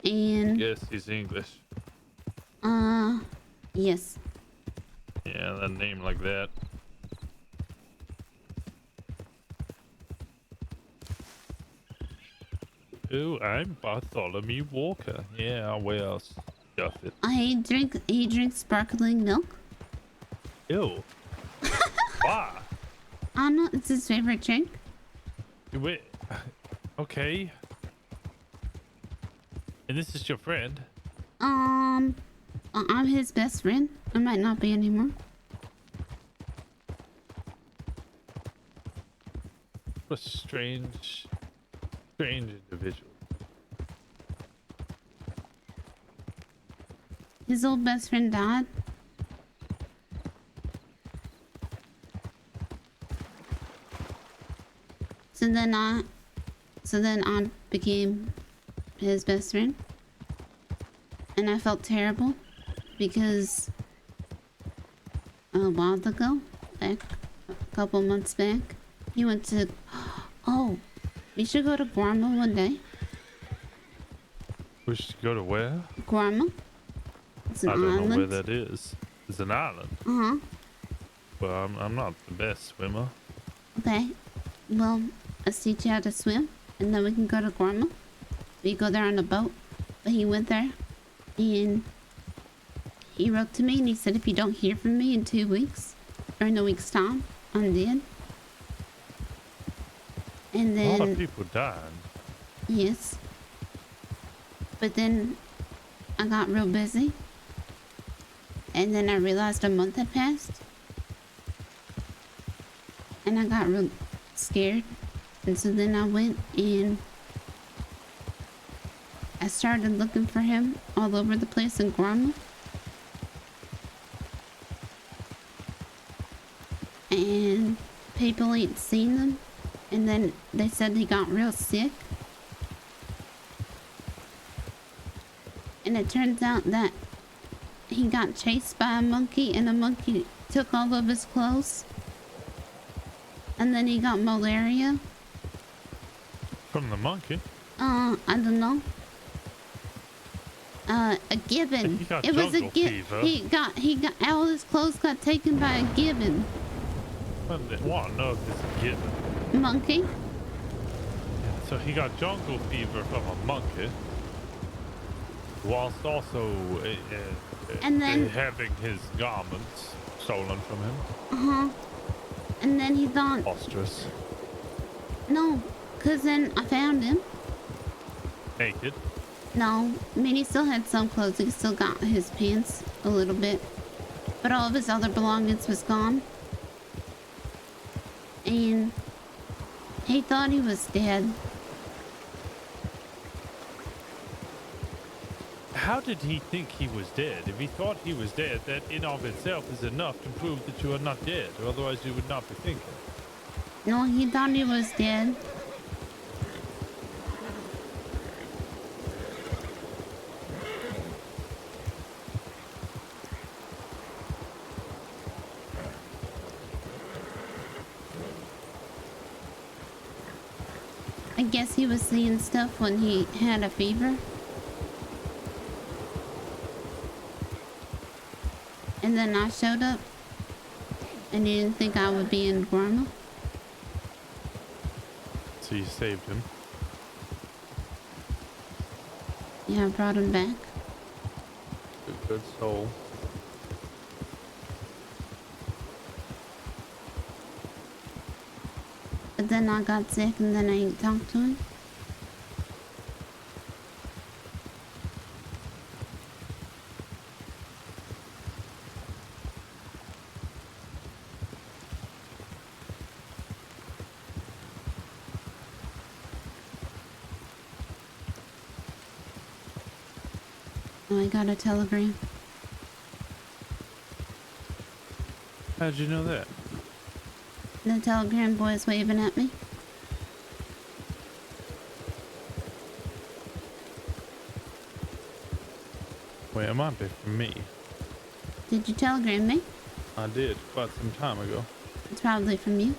And... Yes, he's English. Yes. Yeah, that name like that. Oh, I'm Bartholomew Walker. Yeah, well, stuff it. He drinks sparkling milk. Ew. Why? I don't know, it's his favorite drink. Wait. Okay. And this is your friend? I'm his best friend. I might not be anymore. What a strange individual. His old best friend died. So then I became his best friend. And I felt terrible because a while ago, like a couple months back, he went to, oh, we should go to Guarma one day. We should go to where? Guarma. It's an I don't island. know where that is. It's an island. Uh-huh. Well, I'm not the best swimmer. Okay. Well, let's teach you how to swim, and then we can go to Guarma. We go there on a boat. But he went there, and he wrote to me, and he said, if you don't hear from me in 2 weeks, or in a week's time, I'm dead. And then... A lot of people died. Yes. But then I got real busy. And then I realized a month had passed. And I got real scared. And so then I went and I started looking for him all over the place in Guarma. And people ain't seen them. And then they said he got real sick. And it turns out that he got chased by a monkey and a monkey took all of his clothes. And then he got malaria. From the monkey? I don't know. A gibbon. He got It was a jungle gibbon. fever. He got all his clothes got taken by a gibbon. What on earth is a gibbon? Monkey. So he got jungle fever from a monkey, whilst also And then- having his garments stolen from him. Uh-huh. And then he thought, Ostrich. no, because then I found him. Naked. No, I mean, he still had some clothes. He still got his pants a little bit. But all of his other belongings was gone. And he thought he was dead. How did he think he was dead? If he thought he was dead, that in of itself is enough to prove that you are not dead, or otherwise you would not be thinking. No, he thought he was dead. guess he was seeing stuff when he had a fever. And then I showed up. And he didn't think I would be in Guarma. So you saved him. Yeah, I brought him back. Good soul. But then I got sick and then I ain't talked to him. Oh, I got a telegram. How'd you know that? The telegram boy's waving at me. Well, it might be from me. Did you telegram me? I did quite some time ago. It's probably from you.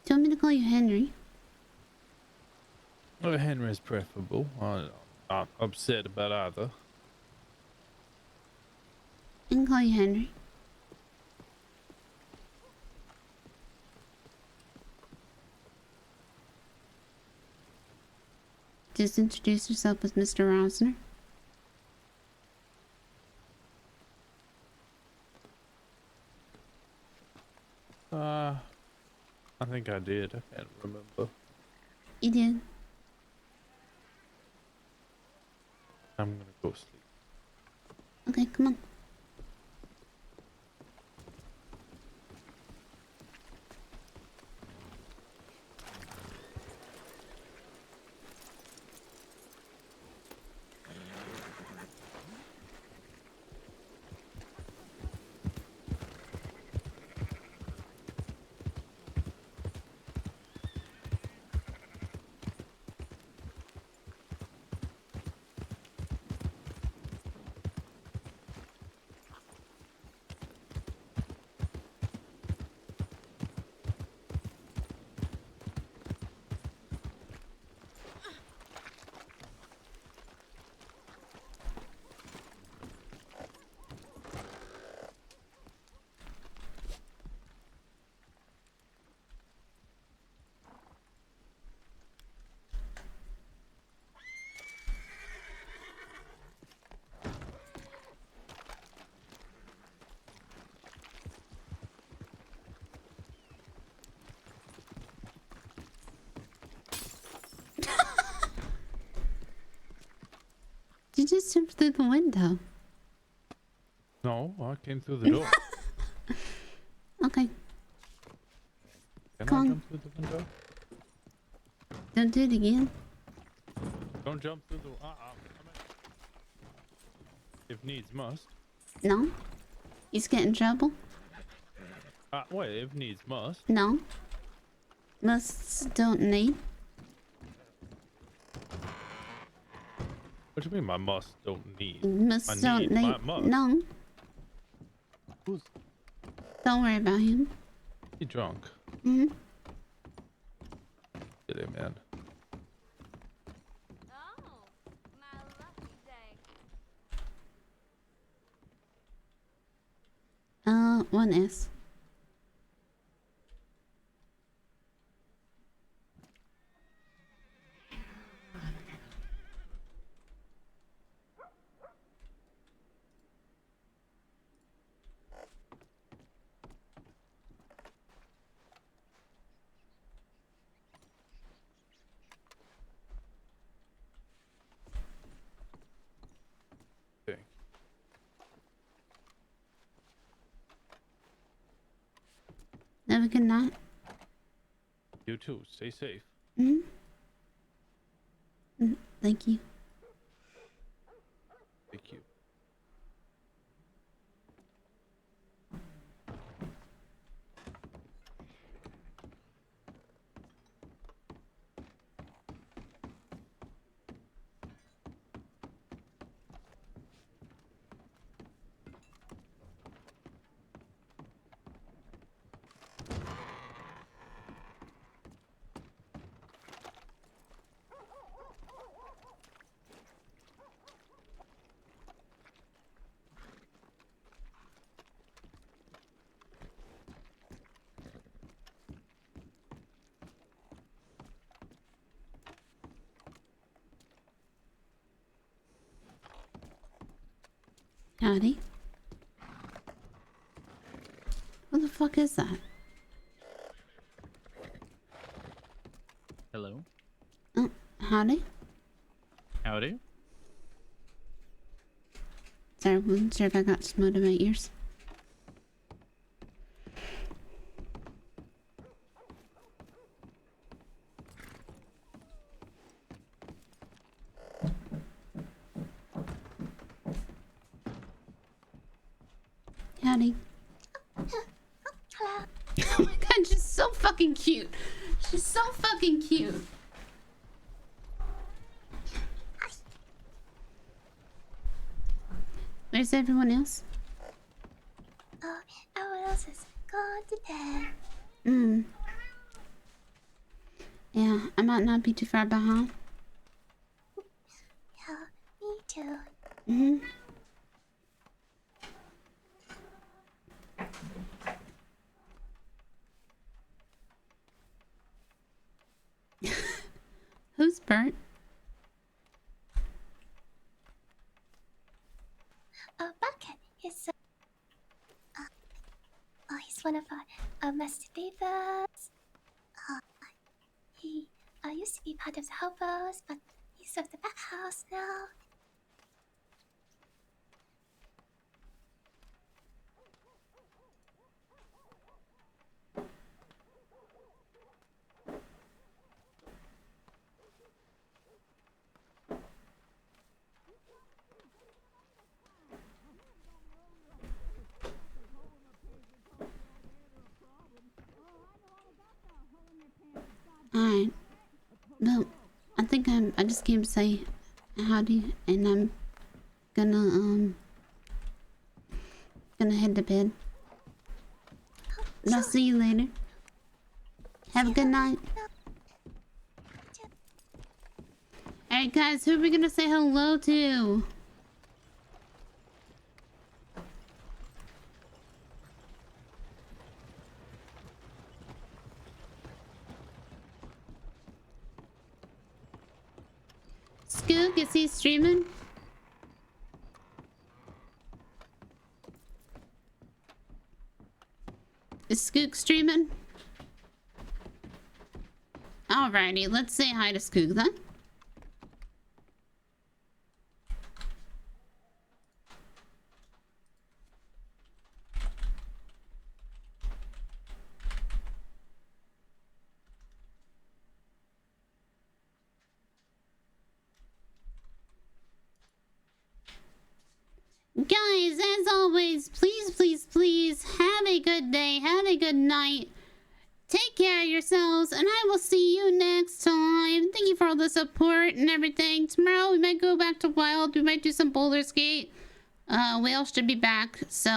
Do you want me to call you Henry? Well, Henry's preferable. I'm not upset about either. I can call you Henry. Just introduce yourself as Mr. Rosner. I think I did. I can't remember. You did. I'm gonna go sleep. Okay, come on. You just jumped through the window. No, I came through the door. Okay. Can Come I on. jump through the window? Don't do it again. Don't jump through the. If needs must. No. He's getting in trouble. Wait, if needs must. No. Musts don't need. What do you mean my must don't need? Musts I don't need. need. My must. No. Who's Don't worry about him. he drunk? Mm-hmm. Silly man. One S. Okay. Have a good night. You too. Stay safe. Thank you. Thank you. Howdy. What the fuck is that? Hello. Oh, howdy. Howdy. Sorry, I wasn't sure if I got smoke in my ears. Howdy. Oh my god, she's so fucking cute. She's so fucking cute. Where's everyone else? Everyone else is gone to bed. Yeah, I might not be too far behind. Yeah, me too. Who's Bert? Bucket. He's he's one of our master beavers. He used to be part of the hobos, but he's of the back house now. Alright. Well, I think I just came to say howdy, and I'm gonna head to bed. And I'll see you later. Have a good night. Alright guys, who are we gonna say hello to? Skook, is he streaming? Is Skook streaming? Alrighty, let's say hi to Skook then. Guys, as always, please have a good day, have a good night. Take care of yourselves, and I will see you next time. Thank you for all the support and everything. Tomorrow we might go back to Wild. We might do some Boulder Skate. Whale should be back, so